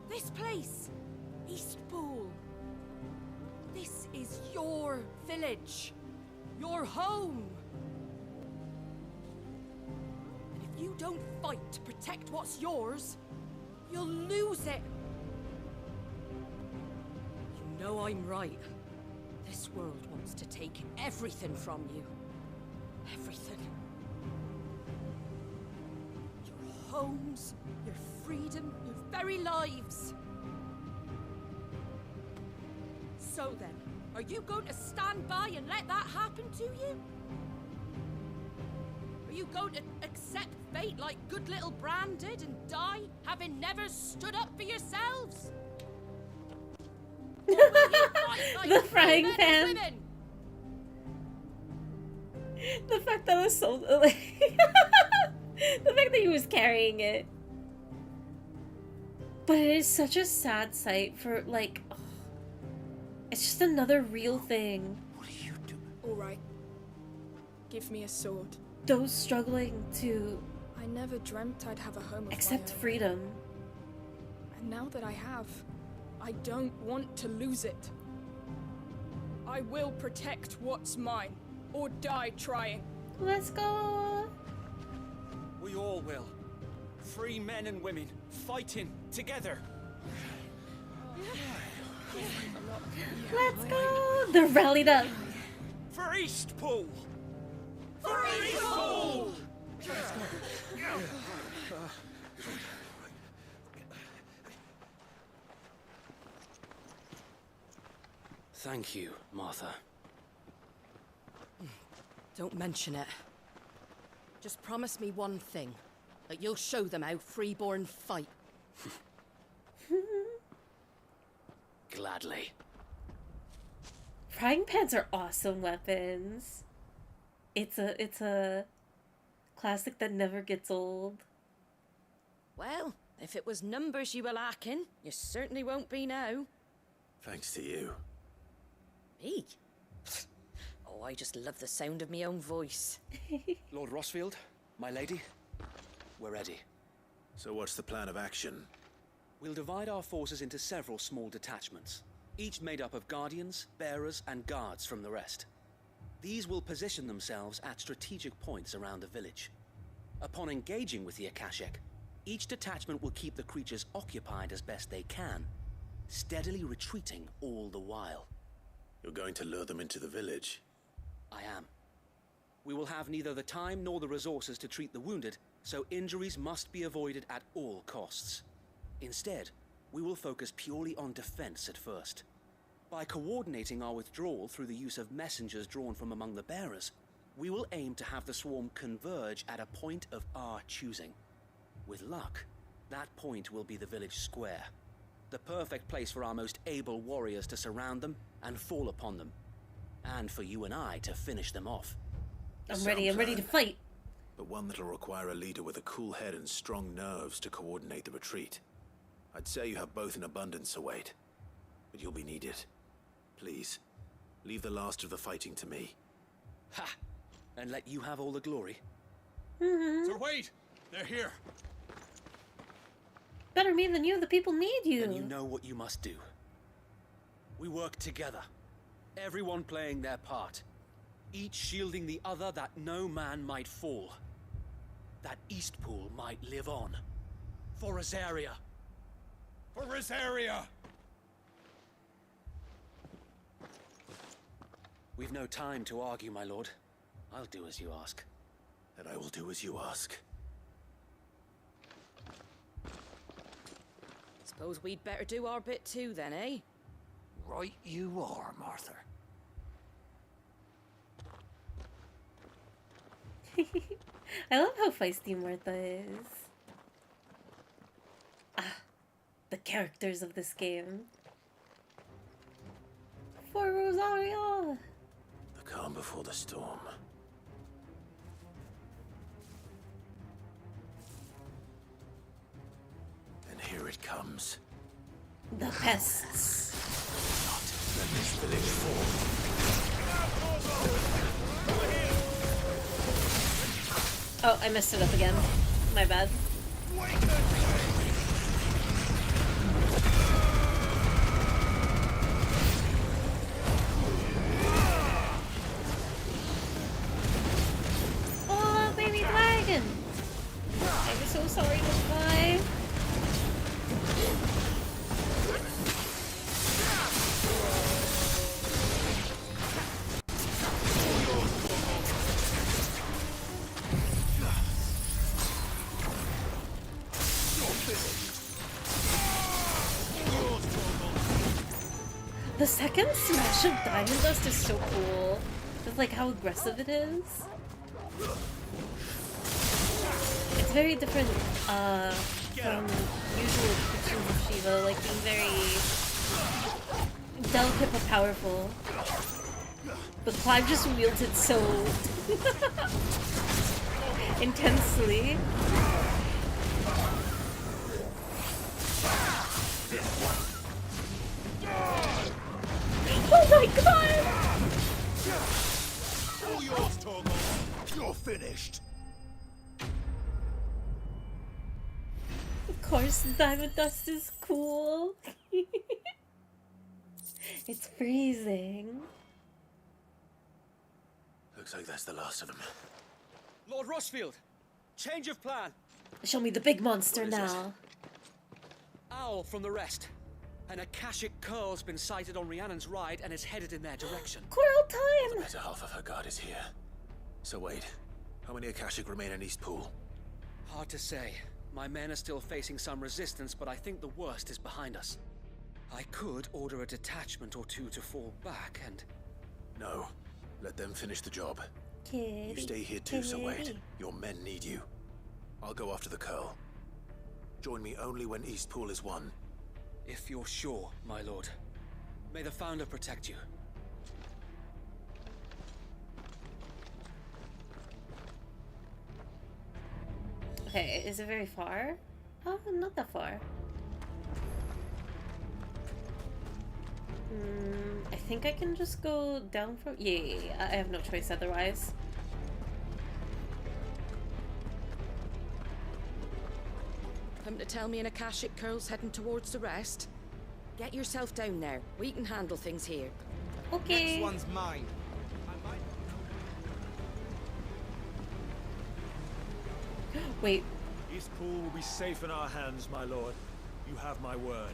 This place, Eastpool. This is your village. Your home. And if you don't fight to protect what's yours, you'll lose it. You know I'm right. This world wants to take everything from you. Everything. Your homes, your freedom, your very lives. So then, are you going to stand by and let that happen to you? Are you going to accept fate like good little Bran did and die, having never stood up for yourselves? The frying pan. The fact that was so... the fact that he was carrying it. But it is such a sad sight for, like... Oh, it's just another real thing. Alright. Give me a sword. Those struggling to... I never dreamt I'd have a home of accept my own. freedom. And now that I have, I don't want to lose it. I will protect what's mine, or die trying. Let's go. We all will. Free men and women, fighting together. Let's go. They're rallied up. For Eastpool! For Eastpool! Thank you, Martha. Don't mention it. Just promise me one thing. That you'll show them how freeborn fight. Gladly. Frying pans are awesome weapons. It's a classic that never gets old. Well, if it was numbers you were lacking, you certainly won't be now. Thanks to you. Me? Oh, I just love the sound of my own voice. Lord Rosefield, my lady, we're ready. So what's the plan of action? We'll divide our forces into several small detachments, each made up of guardians, bearers, and guards from the rest. These will position themselves at strategic points around the village. Upon engaging with the Akashic, each detachment will keep the creatures occupied as best they can, steadily retreating all the while. You're going to lure them into the village? I am. We will have neither the time nor the resources to treat the wounded, so injuries must be avoided at all costs. Instead, we will focus purely on defense at first. By coordinating our withdrawal through the use of messengers drawn from among the bearers, we will aim to have the swarm converge at a point of our choosing. With luck, that point will be the village square, the perfect place for our most able warriors to surround them and fall upon them, and for you and I to finish them off. I'm ready to fight. But one that'll require a leader with a cool head and strong nerves to coordinate the retreat. I'd say you have both in abundance, await, but you'll be needed. Please, leave the last of the fighting to me. Ha! And let you have all the glory. Mm-hmm. Sir Wade, they're here. Better me than you. The people need you. Then you know what you must do. We work together, everyone playing their part, each shielding the other that no man might fall, that Eastpool might live on. For Rosaria. For Rosaria! We've no time to argue, my lord. I'll do as you ask. And I will do as you ask. Suppose we'd better do our bit too then, eh? Right you are, Martha. I love how feisty Martha is. Ah, the characters of this game. For Rosaria! The calm before the storm. And here it comes. The pests. Not let this village fall. Oh, I messed it up again. My bad. Oh, baby dragon! I'm so sorry to fly. The second smash of Diamond Dust is so cool. With like how aggressive it is. It's very different from usual depictions of Shiva, like being very delicate but powerful. But Clive just wields it so intensely. Oh my god! All yours, Torgal. You're finished. Of course, Diamond Dust is cool. It's freezing. Looks like that's the last of them. Lord Rosefield, change of plan. Show me the big monster now. Owl from the rest. An Akashic curl's been sighted on Rhiannon's ride and is headed in their direction. Coral time! The better half of her guard is here. So wait, how many Akashic remain in East Pool? Hard to say. My men are still facing some resistance, but I think the worst is behind us. I could order a detachment or two to fall back and... No. Let them finish the job. Kitty, You stay here too, so wait. kitty. Your men need you. I'll go after the curl. Join me only when East Pool is won. If you're sure, my lord. May the Founder protect you. Okay, is it very far? Oh, not that far. I think I can just go down from... Yeah, I have no choice otherwise. Come to tell me an Akashic curl's heading towards the rest? Get yourself down there. We can handle things here. Okay. Next one's mine. Wait. East Pool will be safe in our hands, my lord. You have my word.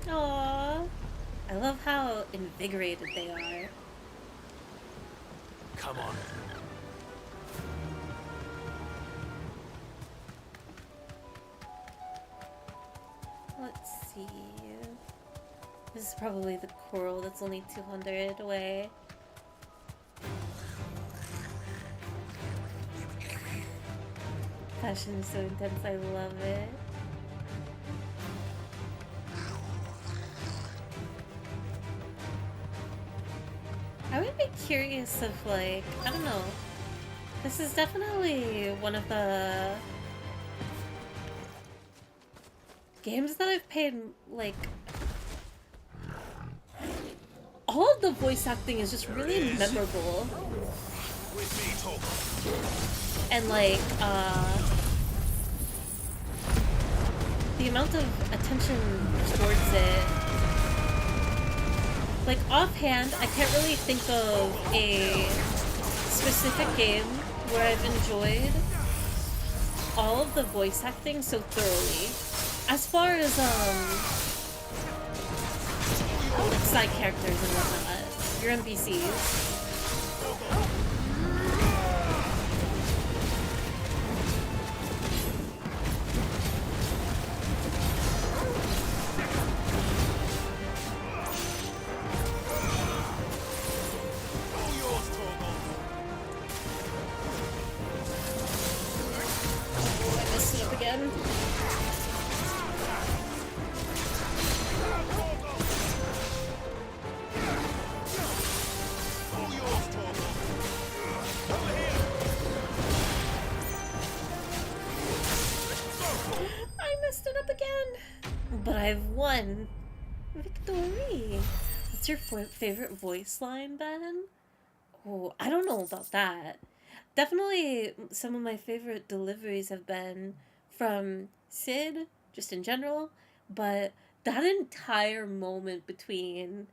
Aww. I love how invigorated they are. Come on. Let's see. This is probably the coral that's only 200 away. Passion is so intense, I love it. I would be curious if, like, I don't know. This is definitely one of the games that I've paid, like, all of the voice acting is just really memorable. And, like, the amount of attention towards it. Like, offhand, I can't really think of a specific game where I've enjoyed all of the voice acting so thoroughly. As far as, like side characters and whatnot, your NPCs. Victory! What's your favorite voice line, Ben? Oh, I don't know about that. Definitely some of my favorite deliveries have been from Sid, just in general, but that entire moment between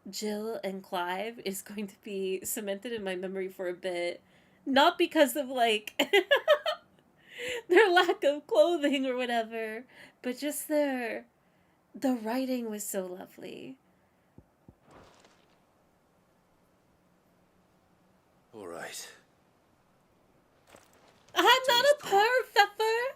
Jill and Clive is going to be cemented in my memory for a bit. Not because of, like, their lack of clothing or whatever, but just the writing was so lovely. All right. I'm not a perf, Pepper!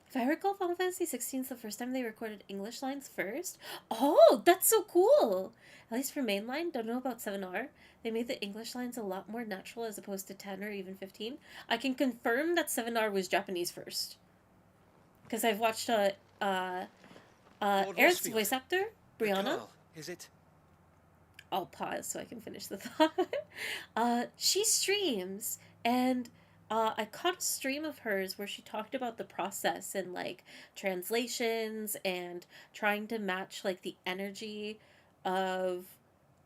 If I recall, Final Fantasy 16 is the first time they recorded English lines first. Oh, that's so cool! At least for mainline, don't know about 7R. They made the English lines a lot more natural as opposed to 10 or even 15. I can confirm that 7R was Japanese first. Because I've watched Eric's voice actor, Brianna. Is it? I'll pause so I can finish the thought. She streams, and I caught a stream of hers where she talked about the process and, like, translations and trying to match, like, the energy of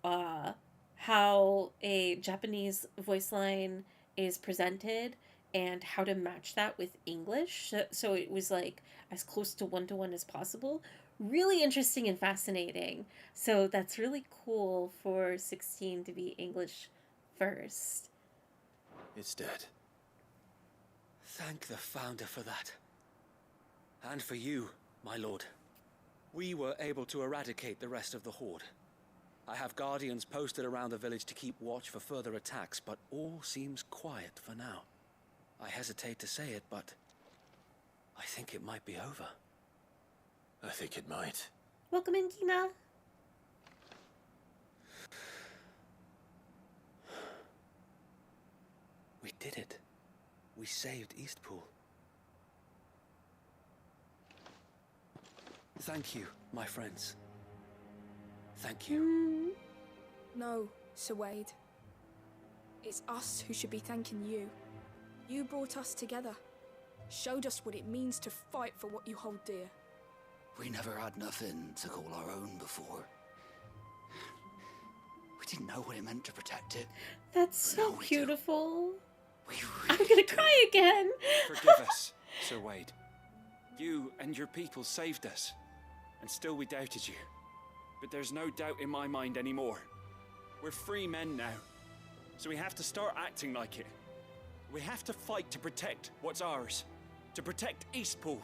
how a Japanese voice line is presented and how to match that with English. So it was, like, as close to one-to-one as possible. really interesting and fascinating. So that's really cool for 16 to be English first. It's dead. Thank the Founder for that. And for you, my lord. We were able to eradicate the rest of the Horde. I have guardians posted around the village to keep watch for further attacks, but all seems quiet for now. I hesitate to say it, but I think it might be over. I think it might. Welcome in, Kina. We did it. We saved Eastpool. Thank you, my friends. Thank you. No, Sir Wade. It's us who should be thanking you. You brought us together. Showed us what it means to fight for what you hold dear. We never had nothing to call our own before. We didn't know what it meant to protect it. That's so Now we beautiful. We I'm gonna cry again. Forgive us, Sir Wade. You and your people saved us, and still we doubted you. But there's no doubt in my mind anymore. We're free men now, so we have to start acting like it. We have to fight to protect what's ours, to protect Eastpool.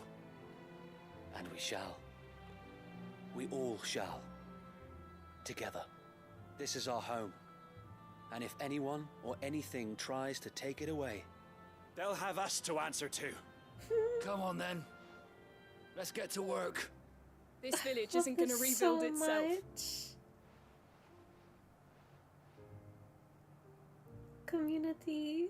And we shall. We all shall. Together. This is our home. And if anyone or anything tries to take it away, they'll have us to answer to. Come on then. Let's get to work. This village isn't going to rebuild itself. Community.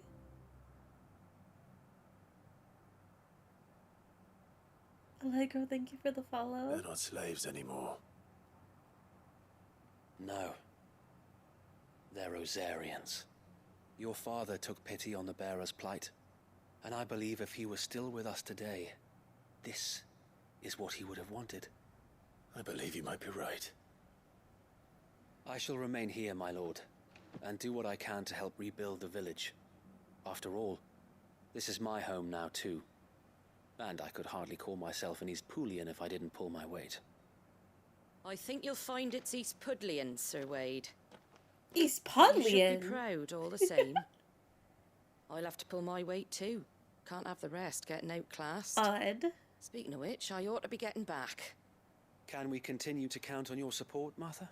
Allegro, thank you for the follow. They're not slaves anymore. no. They're Rosarians. Your father took pity on the bearer's plight, and I believe if he was still with us today, this is what he would have wanted. I believe you might be right. I shall remain here, my lord, and do what I can to help rebuild the village. After all, this is my home now too. And I could hardly call myself an Eastpoolian if I didn't pull my weight. I think you'll find it's Eastpudlian, Sir Wade. Eastpudlian? You should be proud all the same. I'll have to pull my weight too. Can't have the rest getting outclassed. Odd. Speaking of which, I ought to be getting back. Can we continue to count on your support, Martha?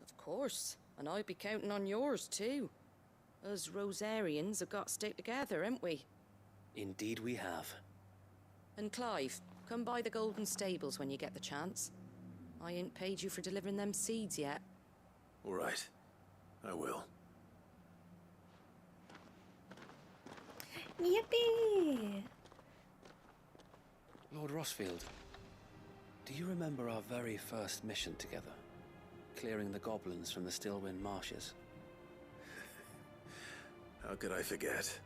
Of course. And I'll be counting on yours too. Us Rosarians have got to stick together, haven't we? Indeed we have. And Clive, come by the Golden Stables when you get the chance. I ain't paid you for delivering them seeds yet. All right. I will. Yippee! Lord Rosefield, do you remember our very first mission together? Clearing the goblins from the Stillwind marshes? How could I forget?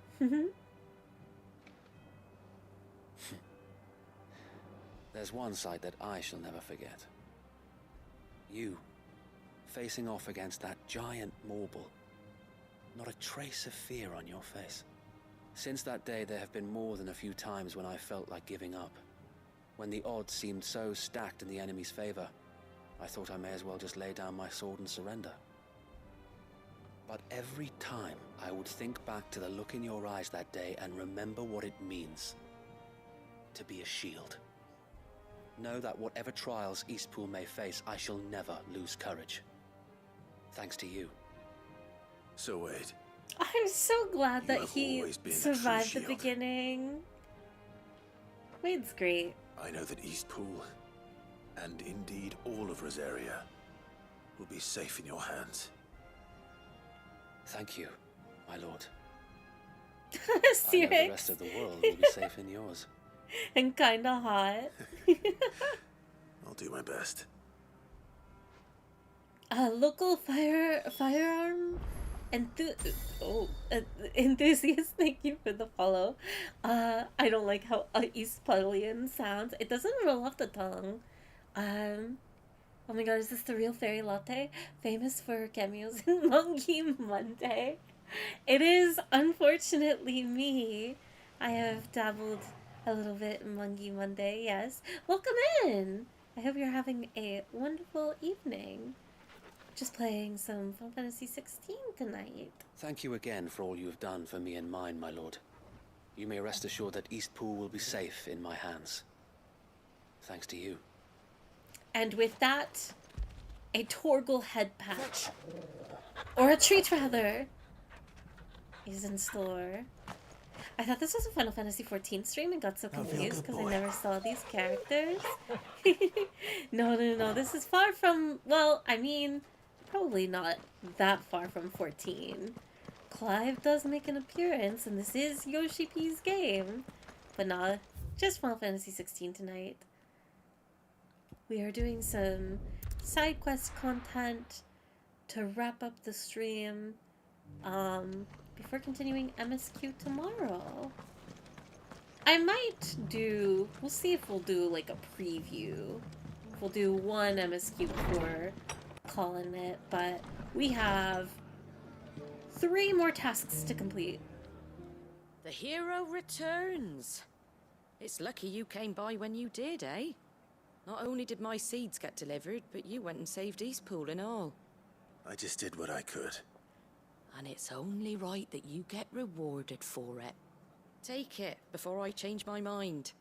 There's one sight that I shall never forget. You, facing off against that giant Morble. Not a trace of fear on your face. Since that day, there have been more than a few times when I felt like giving up. When the odds seemed so stacked in the enemy's favor, I thought I may as well just lay down my sword and surrender. But every time, I would think back to the look in your eyes that day and remember what it means to be a shield. Know that whatever trials Eastpool may face, I shall never lose courage. Thanks to you. So Wade. I'm so glad that he always been a survived true the shield. beginning. Wade's great. I know that Eastpool, and indeed all of Rosaria, will be safe in your hands. Thank you, my lord. Serious? I know the rest of the world will be safe in yours. And kinda hot. I'll do my best. Local firearm enthusiast, thank you for the follow. I don't like how Eastpudlian sounds. It doesn't roll off the tongue. Oh my god, is this the real fairy latte? Famous for cameos in Monkey Monday. It is unfortunately me. I have dabbled a little bit in Monkey Monday, yes. Welcome in! I hope you're having a wonderful evening. Just playing some Final Fantasy 16 tonight. Thank you again for all you have done for me and mine, my lord. You may rest assured that Eastpool will be safe in my hands. Thanks to you. And with that, a Torgal head patch, or a treat rather, is in store. I thought this was a Final Fantasy 14 stream and got so confused because I never saw these characters. No. This is far from, well, I mean, probably not that far from 14. Clive does make an appearance, and this is Yoshi P's game. But not just Final Fantasy 16 tonight. We are doing some side quest content to wrap up the stream. Before continuing MSQ tomorrow. I might do, we'll see if we'll do like a preview. We'll do one MSQ before calling it, but we have 3 more tasks to complete. The hero returns. It's lucky you came by when you did, eh? Not only did my seeds get delivered, but you went and saved Eastpool and all. I just did what I could. And it's only right that you get rewarded for it. Take it before I change my mind.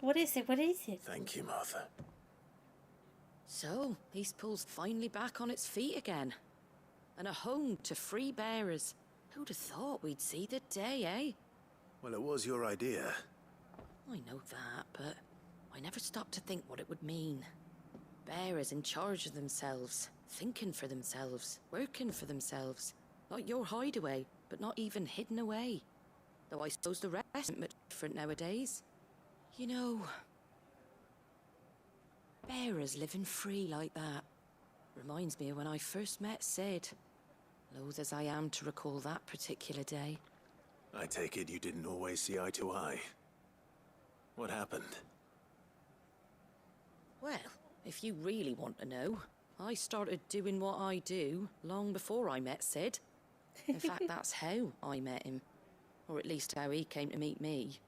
What is it? What is it? Thank you, Martha. So, Eastpool's finally back on its feet again. And a home to free bearers. Who'd have thought we'd see the day, eh? Well, it was your idea. I know that, but I never stopped to think what it would mean. Bearers in charge of themselves. Thinking for themselves, working for themselves. Like your hideaway, but not even hidden away. Though I suppose the rest isn't much different nowadays. You know, bearers living free like that reminds me of when I first met Sid. Loath as I am to recall that particular day. I take it you didn't always see eye to eye. What happened? Well, if you really want to know, I started doing what I do long before I met Sid. In fact, that's how I met him. Or at least how he came to meet me.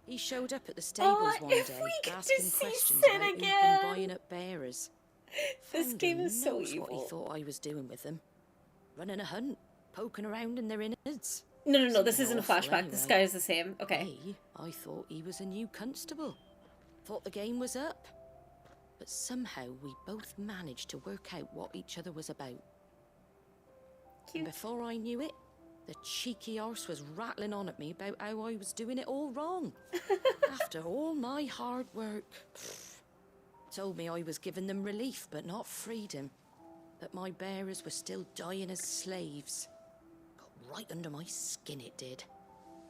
He showed up at the stables one day, asking questions about who'd been buying up bearers. This game is so evil. What he thought I was doing with them. Running a hunt, poking around in their innards. No, this isn't a flashback. Anyway. This guy is the same. Okay. I thought he was a new constable. Thought the game was up. But somehow we both managed to work out what each other was about. Cute. And before I knew it, the cheeky arse was rattling on at me about how I was doing it all wrong. After all my hard work. Told me I was giving them relief, but not freedom. That my bearers were still dying as slaves. Got right under my skin, it did.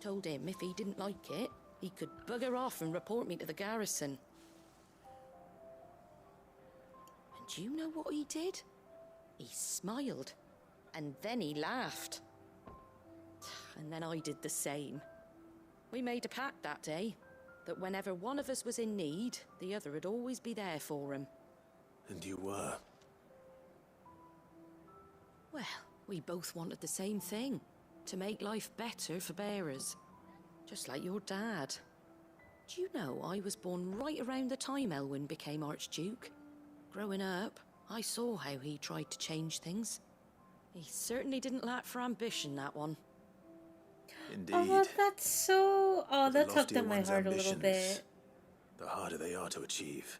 Told him if he didn't like it, he could bugger off and report me to the garrison. Do you know what he did? He smiled, and then he laughed. And then I did the same. We made a pact that day, that whenever one of us was in need, the other would always be there for him. And you were? Well, we both wanted the same thing, to make life better for bearers. Just like your dad. Do you know I was born right around the time Elwyn became Archduke? Growing up, I saw how he tried to change things. He certainly didn't lack for ambition, that one. Indeed. Oh, that's so... Oh, that tugged at my heart a little bit. The harder they are to achieve.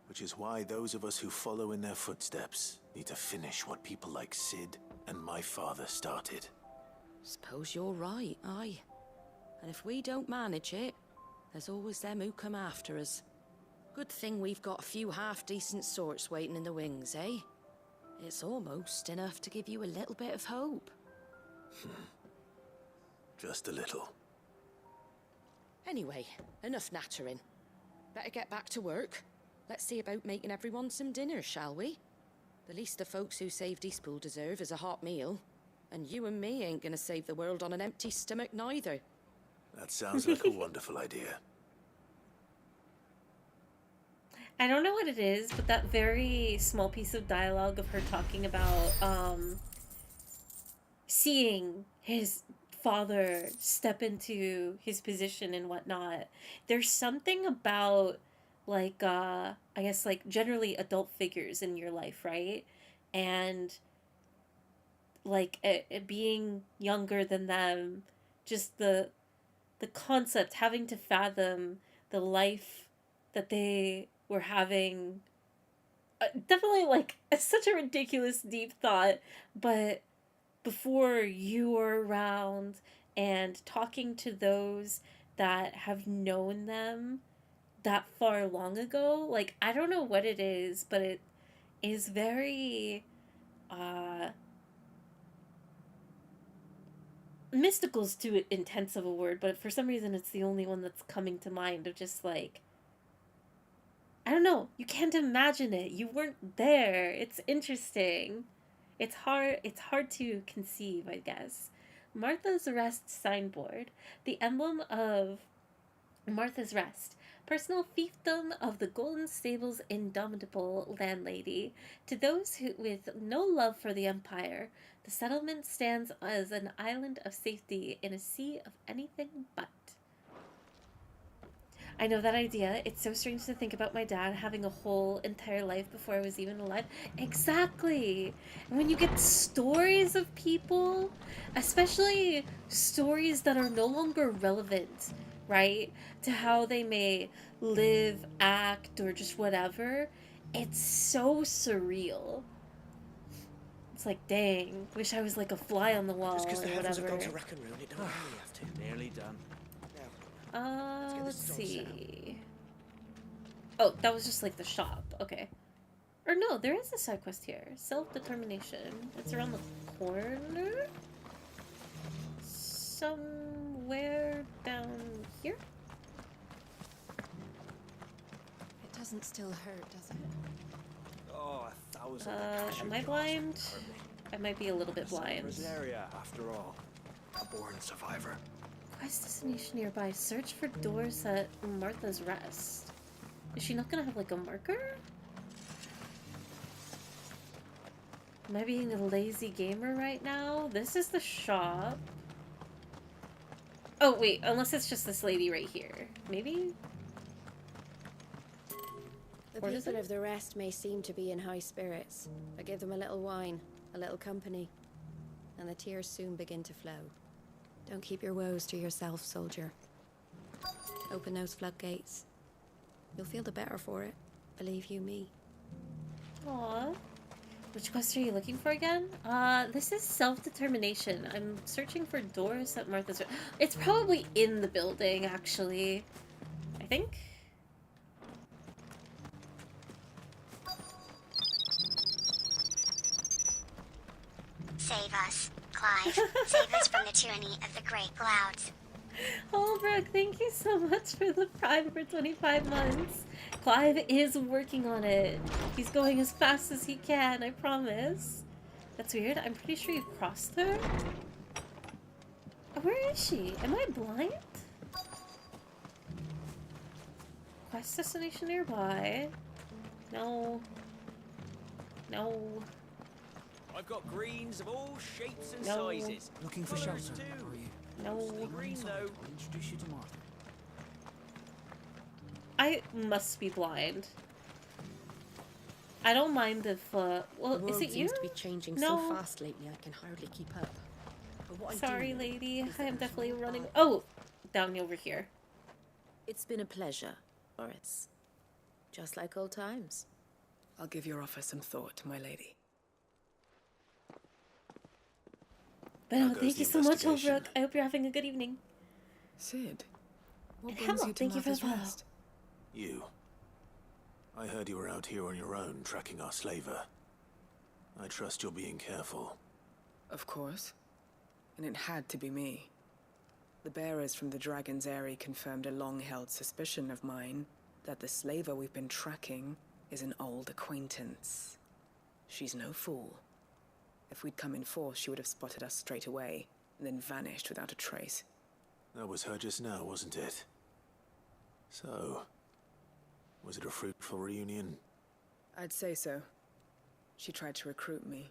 Which is why those of us who follow in their footsteps need to finish what people like Sid and my father started. Suppose you're right, aye. And if we don't manage it, there's always them who come after us. Good thing we've got a few half-decent sorts waiting in the wings, eh? It's almost enough to give you a little bit of hope. Just a little. Anyway, enough nattering. Better get back to work. Let's see about making everyone some dinner, shall we? The least the folks who saved Eastpool deserve is a hot meal. And you and me ain't gonna save the world on an empty stomach neither. That sounds like a wonderful idea. I don't know what it is, but that very small piece of dialogue of her talking about seeing his father step into his position and whatnot. There's something about, like, I guess, like, generally adult figures in your life, right? And, like, being younger than them, just the concept, having to fathom the life that they were having. Definitely, like, it's such a ridiculous, deep thought, but before you were around and talking to those that have known them that far long ago, like, I don't know what it is, but it is very, mystical's too intense of a word, but for some reason it's the only one that's coming to mind, of just like, I don't know, you can't imagine it. You weren't there. It's interesting. It's hard to conceive, I guess. Martha's Rest signboard, the emblem of Martha's Rest, personal fiefdom of the Golden Stable's indomitable landlady. To those who with no love for the Empire, the settlement stands as an island of safety in a sea of anything but. I know that idea. It's so strange to think about my dad having a whole entire life before I was even alive. Exactly! And when you get stories of people, especially stories that are no longer relevant, right, to how they may live, act, or just whatever, it's so surreal. It's like, dang, wish I was like a fly on the wall Just because the or heavens have whatever. gone to rack and ruin, it don't mean we have to. Nearly done. Let's see. Oh, that was just like the shop. Okay. Or no, there is a side quest here. Self-determination. It's around the corner? Somewhere down here? It doesn't still hurt, does it? Oh, 1,000. Am I blind? I might be a little bit blind. Rosaria, after all. A born survivor. Quest destination nearby. Search for doors at Martha's Rest. Is she not gonna have like a marker? Am I being a lazy gamer right now? This is the shop. Oh wait, unless it's just this lady right here. Maybe? The people of the Rest may seem to be in high spirits, but give them a little wine, a little company, and the tears soon begin to flow. Don't keep your woes to yourself, soldier. Open those floodgates. You'll feel the better for it, believe you me. Aww. Which quest are you looking for again? This is self-determination. I'm searching for doors at Martha's. It's probably in the building, actually. I think. Save us, Clive. Save us from the tyranny of the great clouds. Holbrook, thank you so much for the Prime for 25 months. Clive is working on it. He's going as fast as he can, I promise. That's weird. I'm pretty sure you crossed her. Oh, where is she? Am I blind? Quest destination nearby. No. No. I've got greens of all shapes and No. sizes. Looking for Colours shelter, too. are you? No. Mostly green though. I'll introduce you to Martha. I must be blind. I don't mind if, well, The world is it seems you? to be changing No. so fast lately, I can hardly keep up. But what I do Sorry, know lady. is I that am there's definitely one running. path. Oh, down over here. It's been a pleasure, Boris. Just like old times. I'll give your offer some thought, my lady. Well, goes thank the you so much, investigation? Holbrook. I hope you're having a good evening. Sid, what And brings hello, you to thank you for Martha's the follow. Rest? You. I heard you were out here on your own, tracking our slaver. I trust you're being careful. Of course. And it had to be me. The bearers from the Dragon's Eyrie confirmed a long-held suspicion of mine that the slaver we've been tracking is an old acquaintance. She's no fool. If we'd come in force, she would have spotted us straight away, and then vanished without a trace. That was her just now, wasn't it? So, was it a fruitful reunion? I'd say so. She tried to recruit me.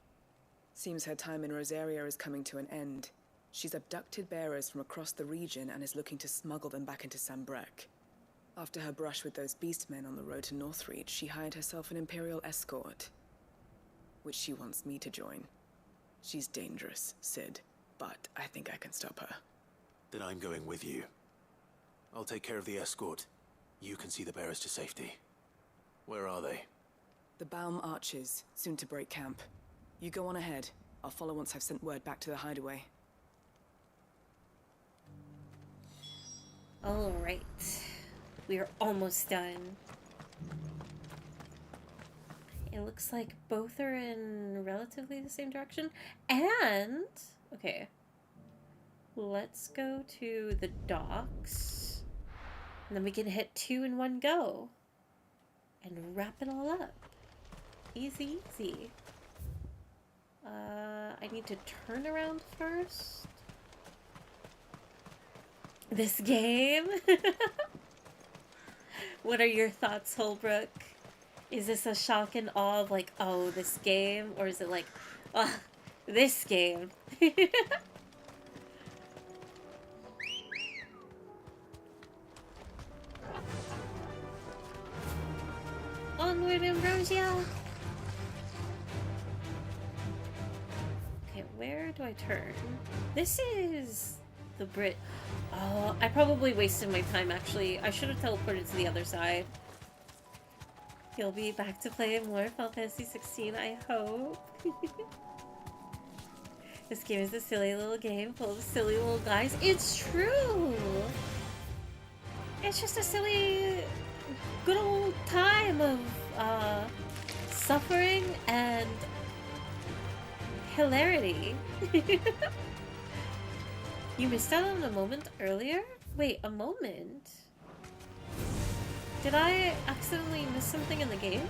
Seems her time in Rosaria is coming to an end, She's abducted bearers from across the region and is looking to smuggle them back into Sambrek. After her brush with those beastmen on the road to Northreach, she hired herself an Imperial escort, which she wants me to join. She's dangerous, Sid, but I think I can stop her. Then I'm going with you. I'll take care of the escort. You can see the bearers to safety. Where are they? The Baum Archers, soon to break camp. You go on ahead. I'll follow once I've sent word back to the hideaway. Alright. We are almost done. It looks like both are in relatively the same direction. And, okay. Let's go to the docks. And then we can hit 2 in one go. And wrap it all up. Easy, easy. I need to turn around first. This game? What are your thoughts, Holbrook? Is this a shock and awe of like, oh, this game? Or is it like, oh, this game? Onward, Ambrosia! Okay, where do I turn? This is the Brit. Oh, I probably wasted my time actually. I should have teleported to the other side. You'll be back to play more Final Fantasy 16, I hope. This game is a silly little game full of silly little guys. It's true! It's just a silly, good old time of suffering and hilarity. You missed out on a moment earlier? Wait, a moment? Did I accidentally miss something in the game?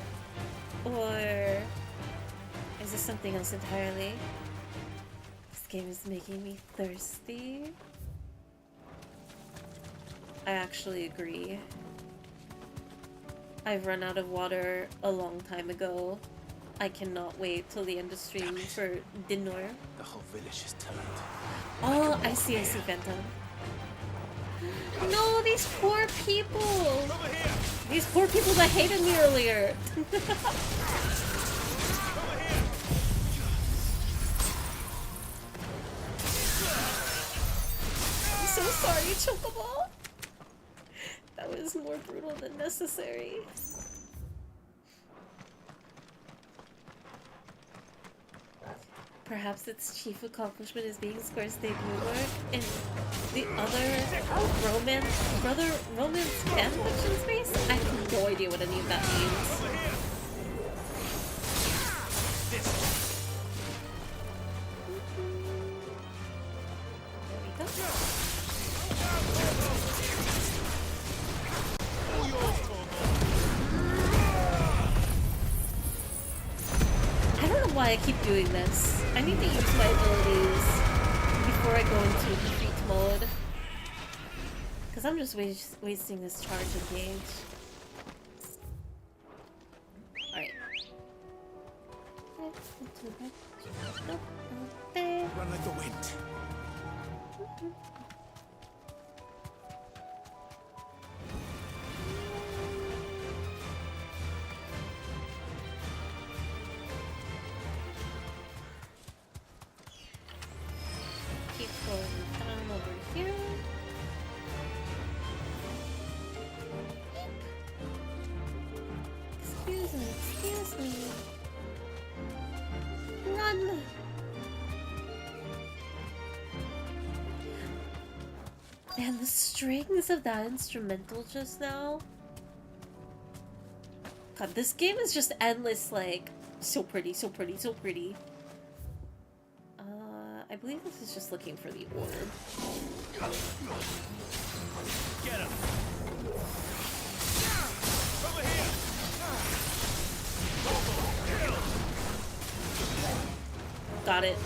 Or is this something else entirely? This game is making me thirsty. I actually agree. I've run out of water a long time ago. I cannot wait till the end of stream for dinner. The whole village is turned. Oh, I see, Phantom. No, these poor people! These poor people that hated me earlier! I'm so sorry, Chocobo! That was more brutal than necessary. Perhaps its chief accomplishment is being Square's debut work in the other romance fanfiction space? I have no idea what any of that means. There we go. I don't know why I keep doing this. I need to use my abilities before I go into defeat mode. Because I'm just wasting this charge engage. Alright. Run like the wind. Keep going down over here. Excuse me. Run! Man, the strings of that instrumental just now. God, this game is just endless, like, so pretty, so pretty, so pretty. I believe this is just looking for the orb. Get him! Over here! Got it.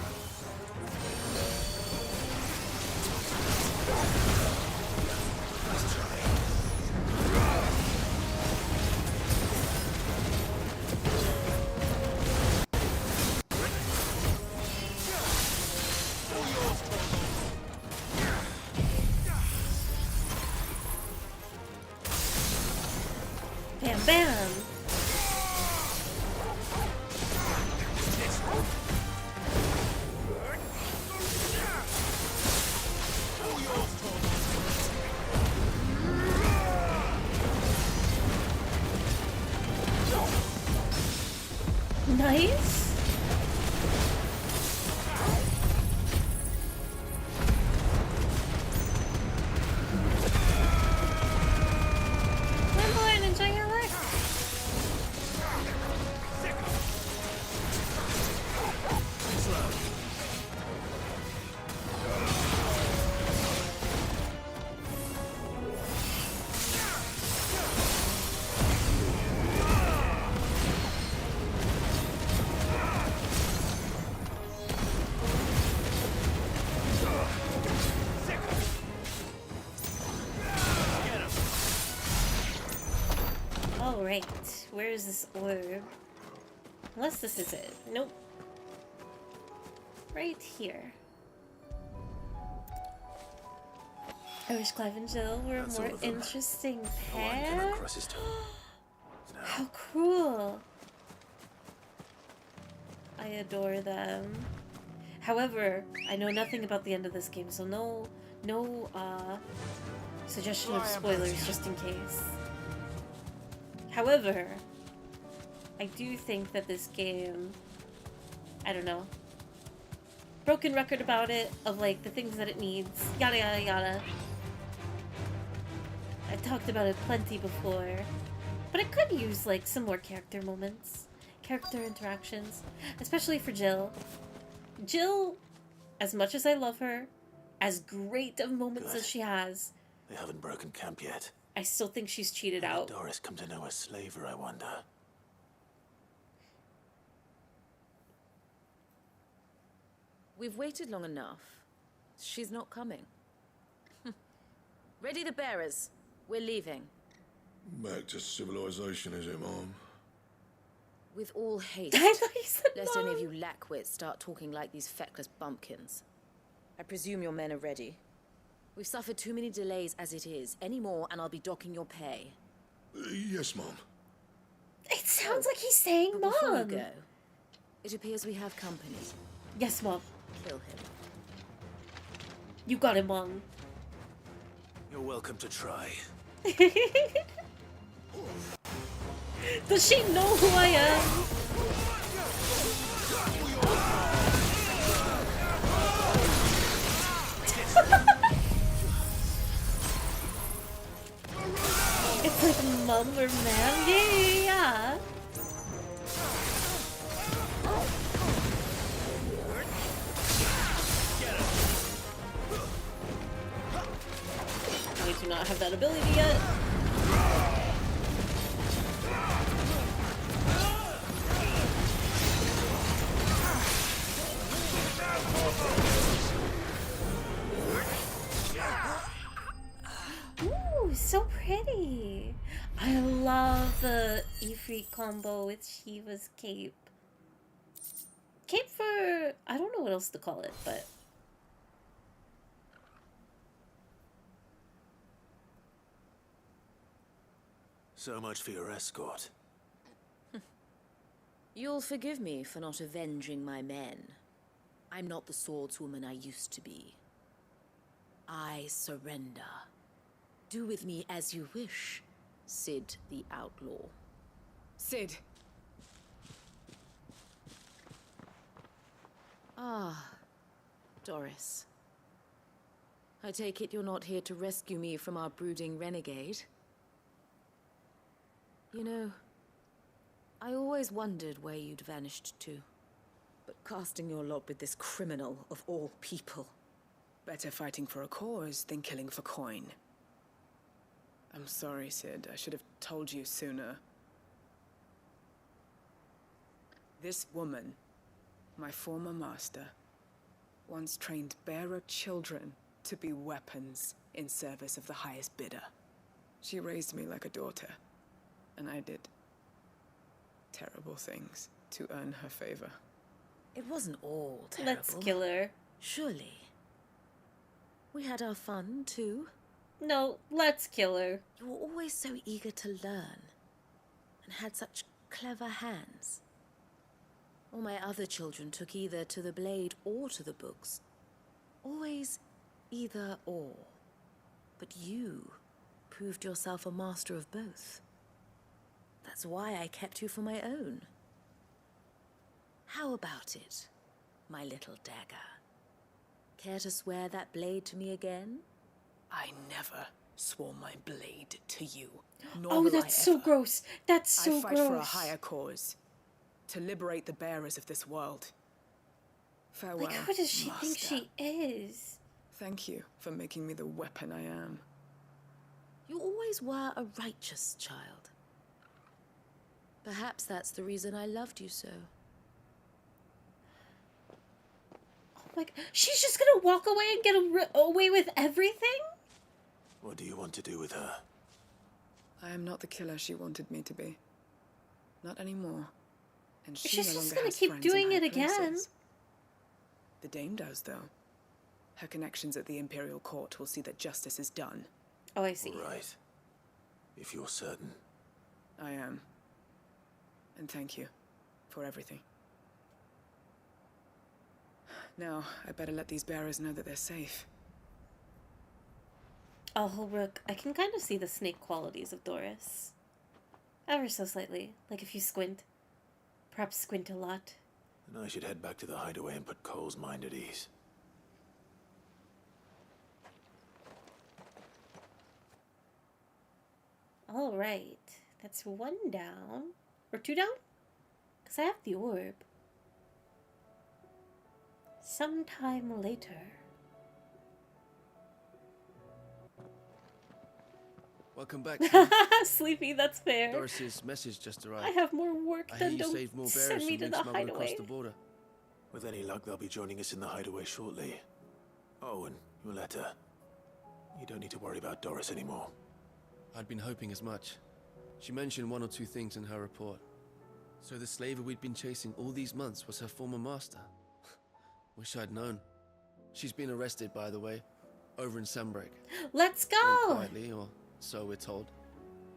Bam! Nice. Come on, enjoy your life. Alright, where is this orb? Unless this is it. Nope. Right here. I wish Clive and Jill were a more interesting pair. How cruel. I adore them. However, I know nothing about the end of this game, so no suggestion of spoilers just in case. However, I do think that this game, I don't know, broken record about it, of like the things that it needs, yada yada yada. I talked about it plenty before, but it could use like some more character moments, character interactions, especially for Jill. Jill, as much as I love her, as great of moments as she has, They haven't broken camp yet. I still think she's cheated out. Doris come to know a slaver, I wonder. We've waited long enough. She's not coming. Ready the bearers. We're leaving. Back to civilization, is it, Mom? With all haste. I thought you said Lest Mom. any of you lackwits start talking like these feckless bumpkins. I presume your men are ready. We've suffered too many delays as it is. Any more and I'll be docking your pay. Yes, Mom. It sounds like he's saying But before we Mom. go, it appears we have company. Yes, Mom. Kill him. You got him, Mom. You're welcome to try. Does she know who I am? It's like mom or man. Yeah. I do not have that ability yet. Ooh, so pretty. I love the Ifrit combo with Shiva's cape. Cape for... I don't know what else to call it, but... So much for your escort. You'll forgive me for not avenging my men. I'm not the swordswoman I used to be. I surrender. Do with me as you wish, Sid the Outlaw. Sid. Ah, Doris. I take it you're not here to rescue me from our brooding renegade? You know, I always wondered where you'd vanished to. But casting your lot with this criminal of all people. Better fighting for a cause than killing for coin. I'm sorry, Sid. I should have told you sooner. This woman, my former master, once trained bearer children to be weapons in service of the highest bidder. She raised me like a daughter, and I did terrible things to earn her favor. It wasn't all terrible. Let's kill her. Surely. We had our fun, too. No, let's kill her. You were always so eager to learn. and had such clever hands. All my other children took either to the blade or to the books. Always either or. But you proved yourself a master of both. That's why I kept you for my own. How about it, my little dagger? Care to swear that blade to me again? I never swore my blade to you. Oh, that's so gross. That's so gross. I fight gross. for a higher cause. To liberate the bearers of this world. Farewell, Like, who does she think master. she is? Thank you for making me the weapon I am. You always were a righteous child. Perhaps that's the reason I loved you so. Oh my god. She's just gonna walk away and get away with everything? What do you want to do with her? I am not the killer she wanted me to be. Not anymore. And she She's no just longer gonna has keep friends in doing high it again. places. The dame does, though. Her connections at the Imperial Court will see that justice is done. Oh, I see. Right. If you're certain. I am. And thank you for everything. Now, I better let these bearers know that they're safe. Oh, Rook, I can kind of see the snake qualities of Doris. Ever so slightly. Like if you squint. Perhaps squint a lot. Then I should head back to the hideaway and put Cole's mind at ease. Alright. That's 1 down. Or 2 down? Because I have the orb. Sometime later. Welcome back. Steve. Sleepy, that's fair. Doris's message just arrived. I have more work I done. hear you Don't saved more send bearers me from to the being smuggled across hideaway. the border. With any luck, they'll be joining us in the hideaway shortly. Oh, and your letter. You don't need to worry about Doris anymore. I'd been hoping as much. She mentioned 1 or 2 things in her report. So the slaver we'd been chasing all these months was her former master. Wish I'd known. She's been arrested, by the way, over in Sunbreak. Let's go! Went quietly, or so we're told.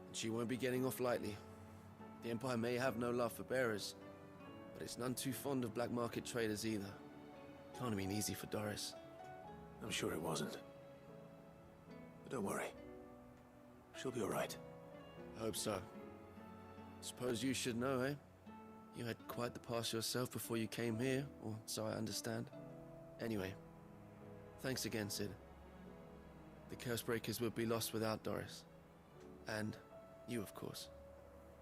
And she won't be getting off lightly. The Empire may have no love for bearers, but it's none too fond of black market traders either. Can't have been easy for Doris. I'm sure it wasn't. But don't worry. She'll be all right. I hope so. Suppose you should know, eh? You had quite the past yourself before you came here, or so I understand. Anyway, thanks again, Sid. The Cursebreakers would be lost without Doris. And you, of course.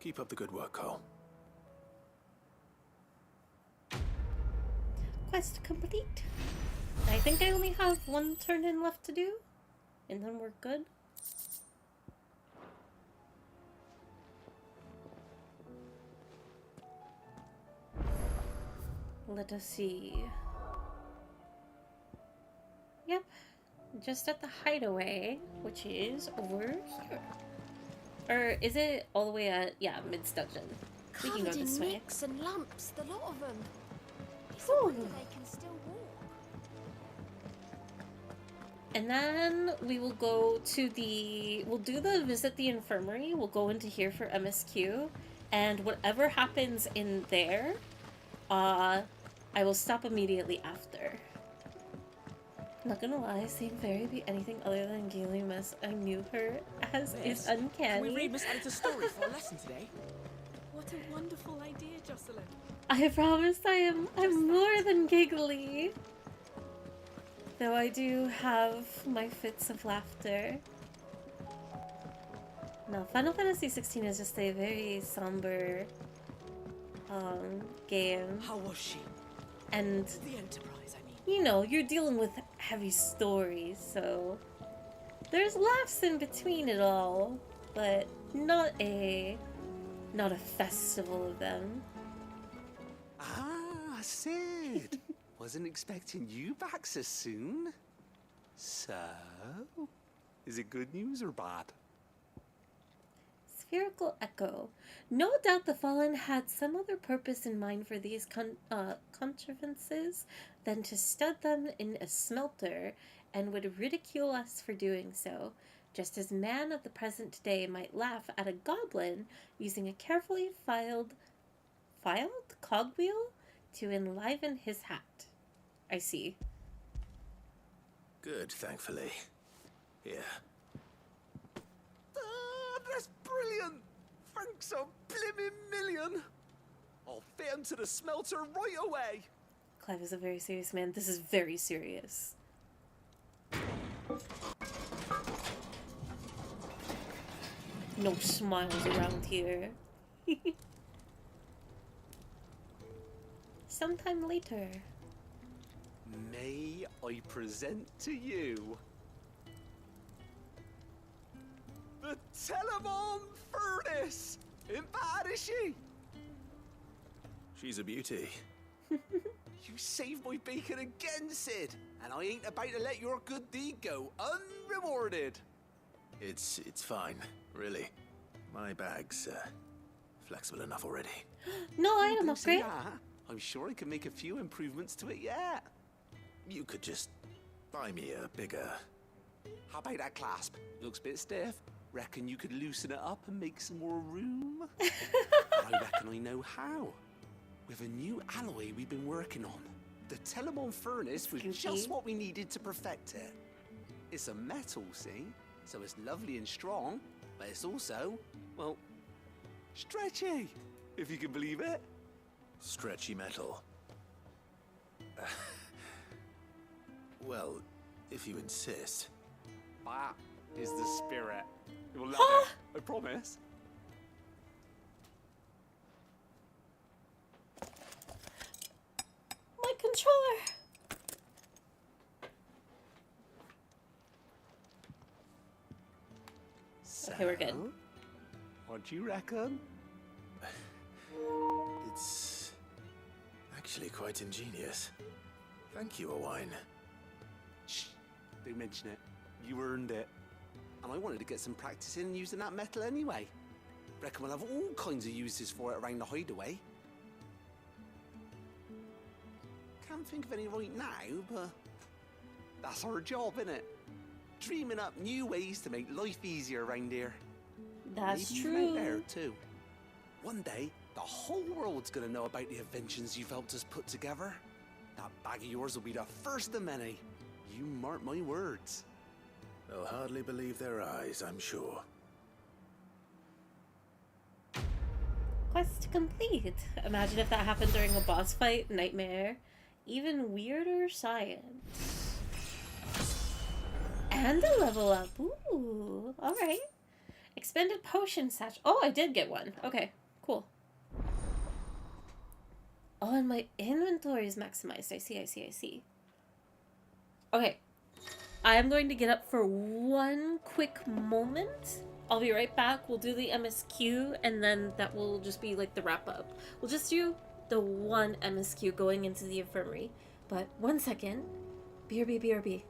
Keep up the good work, Cole. Quest complete. I think I only have 1 turn in left to do. And then we're good. Let us see. Yep. Just at the hideaway, which is over here. Or is it all the way at, yeah, Mid's Dungeon. We can go Covered this in way. nicks and lumps, the lot of them. It's a wonder they can still walk. And then we will go to the... We'll do the visit the infirmary. We'll go into here for MSQ. And whatever happens in there, I will stop immediately after. Not gonna lie, seeing Fairy be anything other than Gaily Miss I knew her as is uncanny. Can we read Miss Editor's story for our lesson today? What a wonderful idea, Jocelyn. I promise I'm more than giggly. Though I do have my fits of laughter. No, Final Fantasy 16 is just a very somber game. How was she? And The Enterprise, I mean. you know, you're dealing with heavy stories, so there's laughs in between it all, but not a festival of them. Ah, Sid. Wasn't expecting you back so soon. So, is it good news or bad? Spherical Echo. No doubt the Fallen had some other purpose in mind for these contrivances than to stud them in a smelter, and would ridicule us for doing so. just as man of the present day might laugh at a goblin using a carefully filed cogwheel to enliven his hat. I see. Good, thankfully. Here. That's brilliant! Thanks a blimmin' million! I'll fit him to the smelter right away! Clive is a very serious man. This is very serious. No smiles around here. Sometime later. May I present to you the Telemon Furnace! Ain't bad, is she? She's a beauty. You saved my bacon again, Sid, and I ain't about to let your good deed go unrewarded. It's fine, really. My bag's flexible enough already. No item Don't say upgrade. that. I'm sure I can make a few improvements to it yet. You could just buy me a bigger... How about that clasp? Looks a bit stiff. Reckon you could loosen it up and make some more room? I reckon I know how. With a new alloy we've been working on. The Telemon Furnace was just what we needed to perfect it. It's a metal, see? So it's lovely and strong, but it's also, well, stretchy, if you can believe it. Stretchy metal. Well, if you insist. That is the spirit. You'll love it, I promise. My controller. Okay, we're good. What do you reckon? It's actually quite ingenious. Thank you, Owain. Shh, don't mention it. You earned it. And I wanted to get some practice in using that metal anyway. Reckon we'll have all kinds of uses for it around the hideaway. Can't think of any right now, but that's our job, innit? Dreaming up new ways to make life easier around here. That's Maybe true. Out there too. One day, the whole world's gonna know about the inventions you've helped us put together. That bag of yours will be the first of many. You mark my words. They'll hardly believe their eyes, I'm sure. Quest complete. Imagine if that happened during a boss fight. Nightmare. Even weirder science. And a level up. Ooh. Alright. Expended potion satch. Oh, I did get one. Okay. Cool. Oh, and my inventory is maximized. I see. Okay. I am going to get up for one quick moment. I'll be right back. We'll do the MSQ, and then that will just be like the wrap-up. We'll just do the one MSQ going into the infirmary. But 1 second. BRB.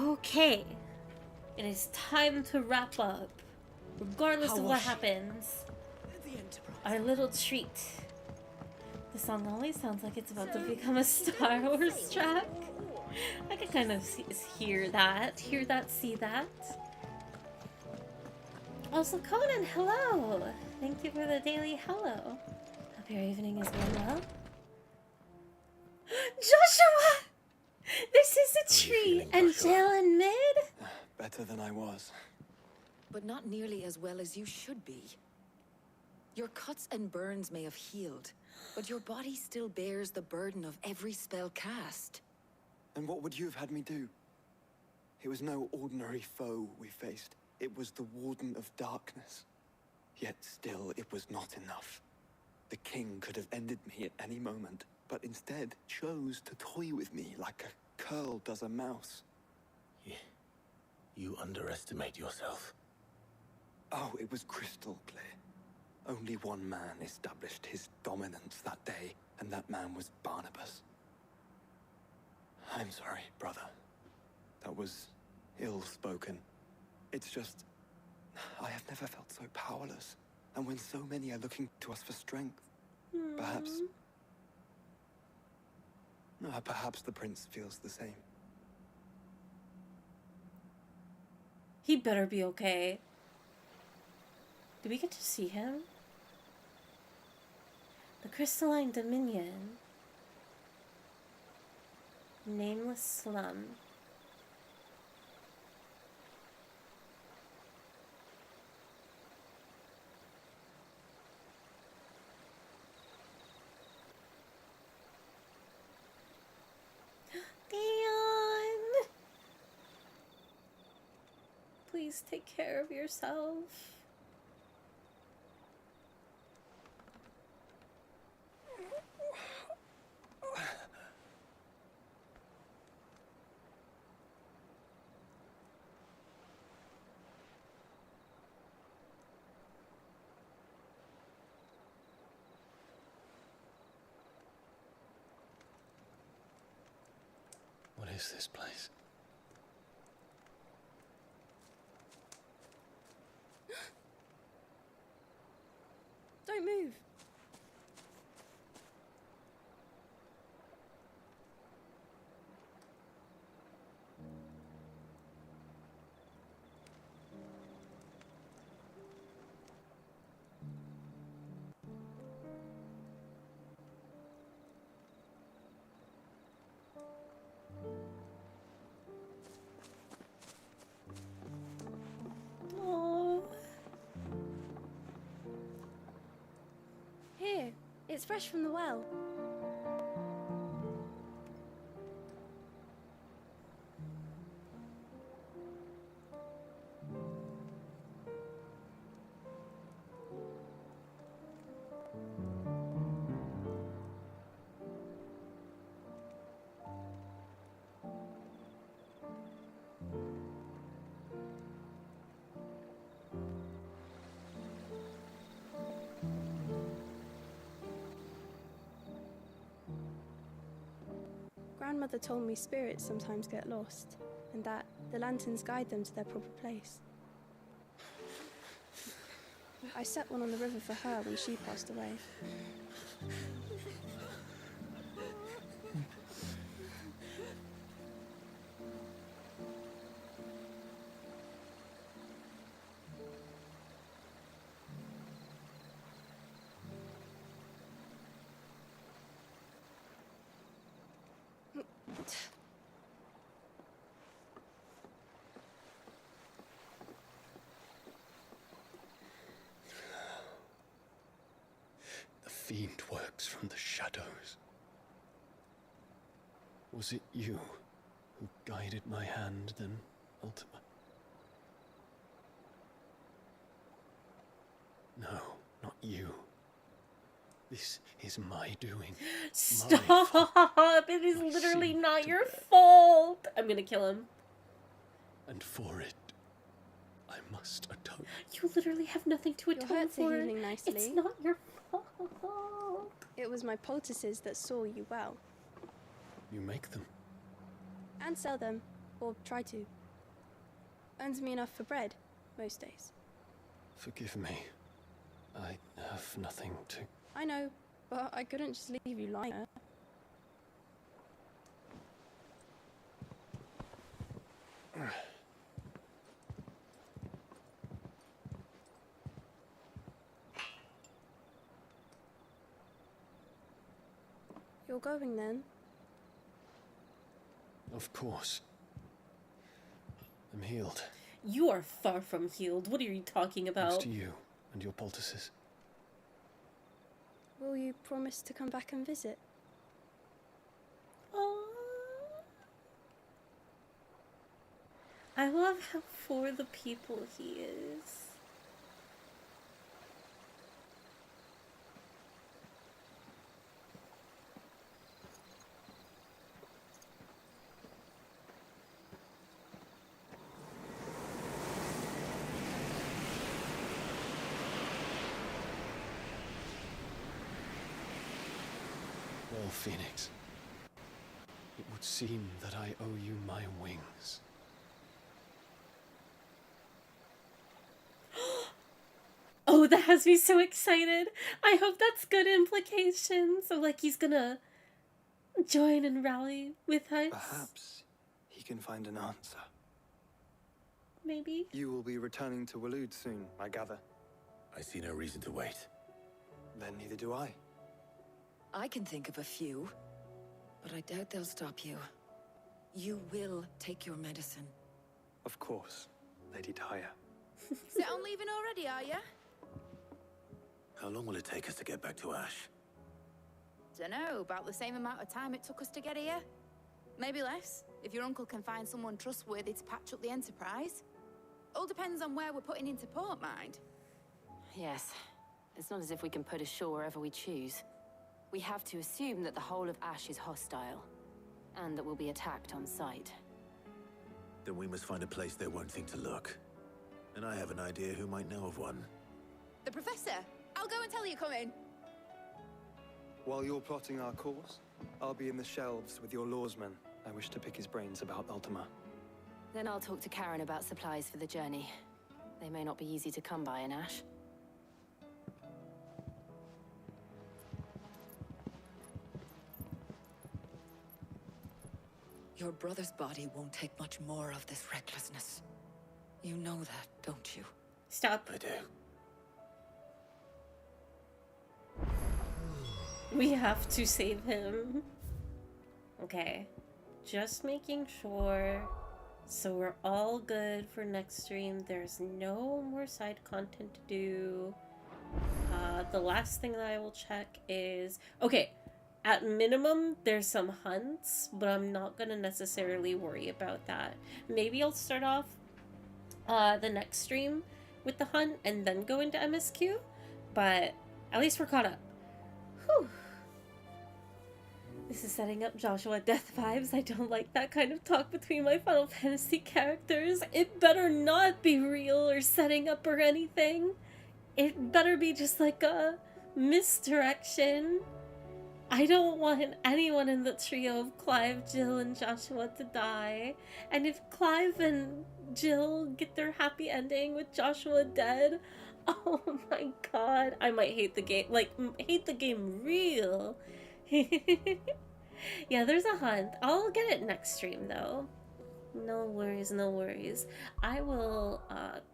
Okay. It is time to wrap up. Regardless of what happens. Our little treat. The song always sounds like it's about to become a Star Wars track. I can kind of hear that, see that. Also, Conan, hello! Thank you for the daily hello. Hope your evening is going well. Joshua! This is a treat! And Jill and Mid? Better than I was. But not nearly as well as you should be. Your cuts and burns may have healed, but your body still bears the burden of every spell cast. And what would you have had me do? It was no ordinary foe we faced. It was the Warden of Darkness. Yet still, it was not enough. The king could have ended me at any moment, but instead chose to toy with me like a curl does a mouse. You underestimate yourself. Oh, it was crystal clear. Only one man established his dominance that day, and that man was Barnabas. I'm sorry, brother. That was ill-spoken. It's just, I have never felt so powerless. And when so many are looking to us for strength, perhaps the prince feels the same. He better be okay. Do we get to see him? The Crystalline Dominion. Nameless Slum. Dion! Please take care of yourself. What is this place? Don't move. Here, it's fresh from the well. Grandmother told me spirits sometimes get lost, and that the lanterns guide them to their proper place. I set one on the river for her when she passed away. The fiend works from the shadows. Was it you who guided my hand, then, Ultima? No, not you. This is my doing. Stop! It is literally not your fault. I'm gonna kill him. And for it, I must atone. You literally have nothing to atone Your hurts for. are healing nicely. It's not your fault. It was my poultices that saw you well. You make them? And sell them, or try to. Earns me enough for bread, most days. Forgive me. I have nothing to... I know, but I couldn't just leave you lying there. You're going then? Of course. I'm healed. You are far from healed. What are you talking about? Thanks to you and your poultices. Will you promise to come back and visit? Oh, I love how for the people he is. Oh, Phoenix. It would seem that I owe you my wings. Oh, that has me so excited. I hope that's good implications. So, like, he's gonna join and rally with us. Perhaps he can find an answer. Maybe. You will be returning to Waloed soon, I gather. I see no reason to wait. Then neither do I. I can think of a few, but I doubt they'll stop you. You will take your medicine. Of course, Lady Daya. Set on leaving already, are you? How long will it take us to get back to Ash? Dunno, about the same amount of time it took us to get here. Maybe less, if your uncle can find someone trustworthy to patch up the Enterprise. All depends on where we're putting into port, mind. Yes. It's not as if we can put ashore wherever we choose. We have to assume that the whole of Ash is hostile, and that we'll be attacked on sight. Then we must find a place they won't think to look. And I have an idea who might know of one. The Professor! I'll go and tell you come in. While you're plotting our course, I'll be in the shelves with your lawsman. I wish to pick his brains about Ultima. Then I'll talk to Karen about supplies for the journey. They may not be easy to come by in Ash. Your brother's body won't take much more of this recklessness. You know that, don't you? Stop. I do. We have to save him. Okay. Just making sure. So we're all good for next stream. There's no more side content to do. The last thing that I will check is... Okay. At minimum, there's some hunts, but I'm not gonna necessarily worry about that. Maybe I'll start off the next stream with the hunt and then go into MSQ, but at least we're caught up. Whew. This is setting up Joshua death vibes. I don't like that kind of talk between my Final Fantasy characters. It better not be real or setting up or anything. It better be just like a misdirection. I don't want anyone in the trio of Clive, Jill, and Joshua to die. And if Clive and Jill get their happy ending with Joshua dead, oh my god, I might hate the game. Like, hate the game real. Yeah, there's a hunt. I'll get it next stream, though. No worries, no worries. I will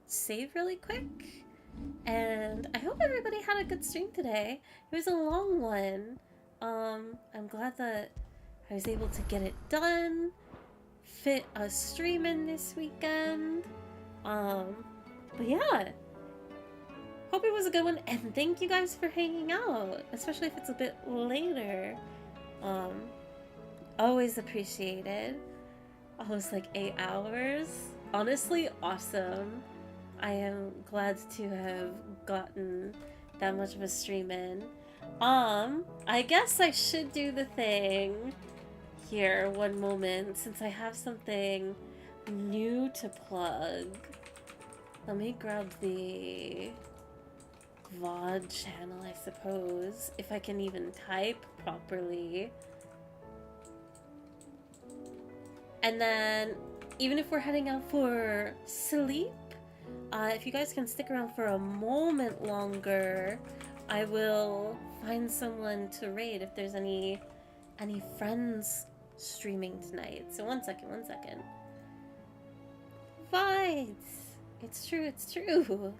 save really quick. And I hope everybody had a good stream today. It was a long one. I'm glad that I was able to get it done, fit a stream in this weekend. But yeah, hope it was a good one, and thank you guys for hanging out, especially if it's a bit later. Always appreciated. Almost like 8 hours. Honestly, awesome. I am glad to have gotten that much of a stream in. I guess I should do the thing here one moment since I have something new to plug. Let me grab the VOD channel, I suppose, if I can even type properly. And then, even if we're heading out for sleep, if you guys can stick around for a moment longer, I will find someone to raid if there's any friends streaming tonight. So one second. Vibes! It's true.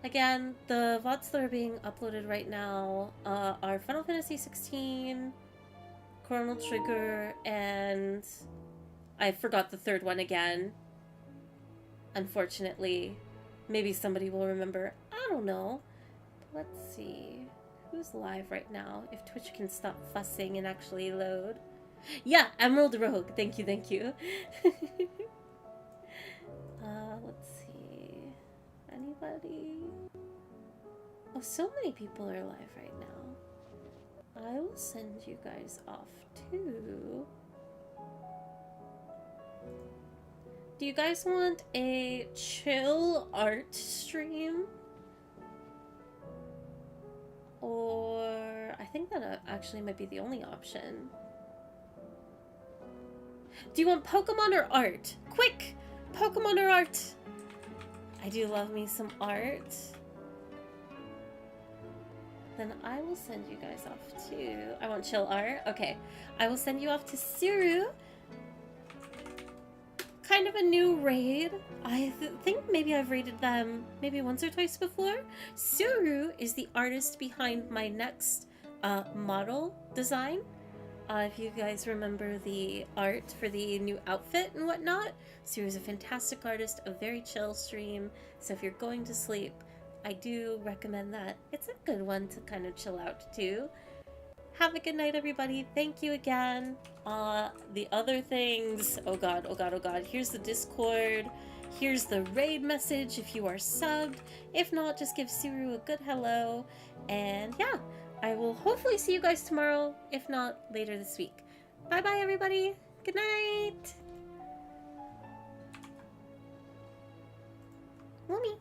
Again, the VODs that are being uploaded right now are Final Fantasy 16, Chrono Trigger, and I forgot the third one again. Unfortunately. Maybe somebody will remember. I don't know. Let's see. Who's live right now? If Twitch can stop fussing and actually load. Yeah, Emerald Rogue. Thank you, thank you. Let's see. Anybody? Oh, so many people are live right now. I will send you guys off too. Do you guys want a chill art stream? Or I think that actually might be the only option. Do you want Pokemon or art? Quick! Pokemon or art? I do love me some art. Then I will send you guys off to... I want chill art? Okay. I will send you off to Siru. Kind of a new raid. I think maybe I've raided them maybe once or twice before. Suru is the artist behind my next model design. If you guys remember the art for the new outfit and whatnot, Suru is a fantastic artist, a very chill stream. So if you're going to sleep, I do recommend that. It's a good one to kind of chill out to. Have a good night, everybody. Thank you again. The other things, oh god, oh god, oh god. Here's the Discord. Here's the raid message if you are subbed. If not, just give Siru a good hello. And yeah, I will hopefully see you guys tomorrow, if not later this week. Bye-bye, everybody. Good night. Mommy.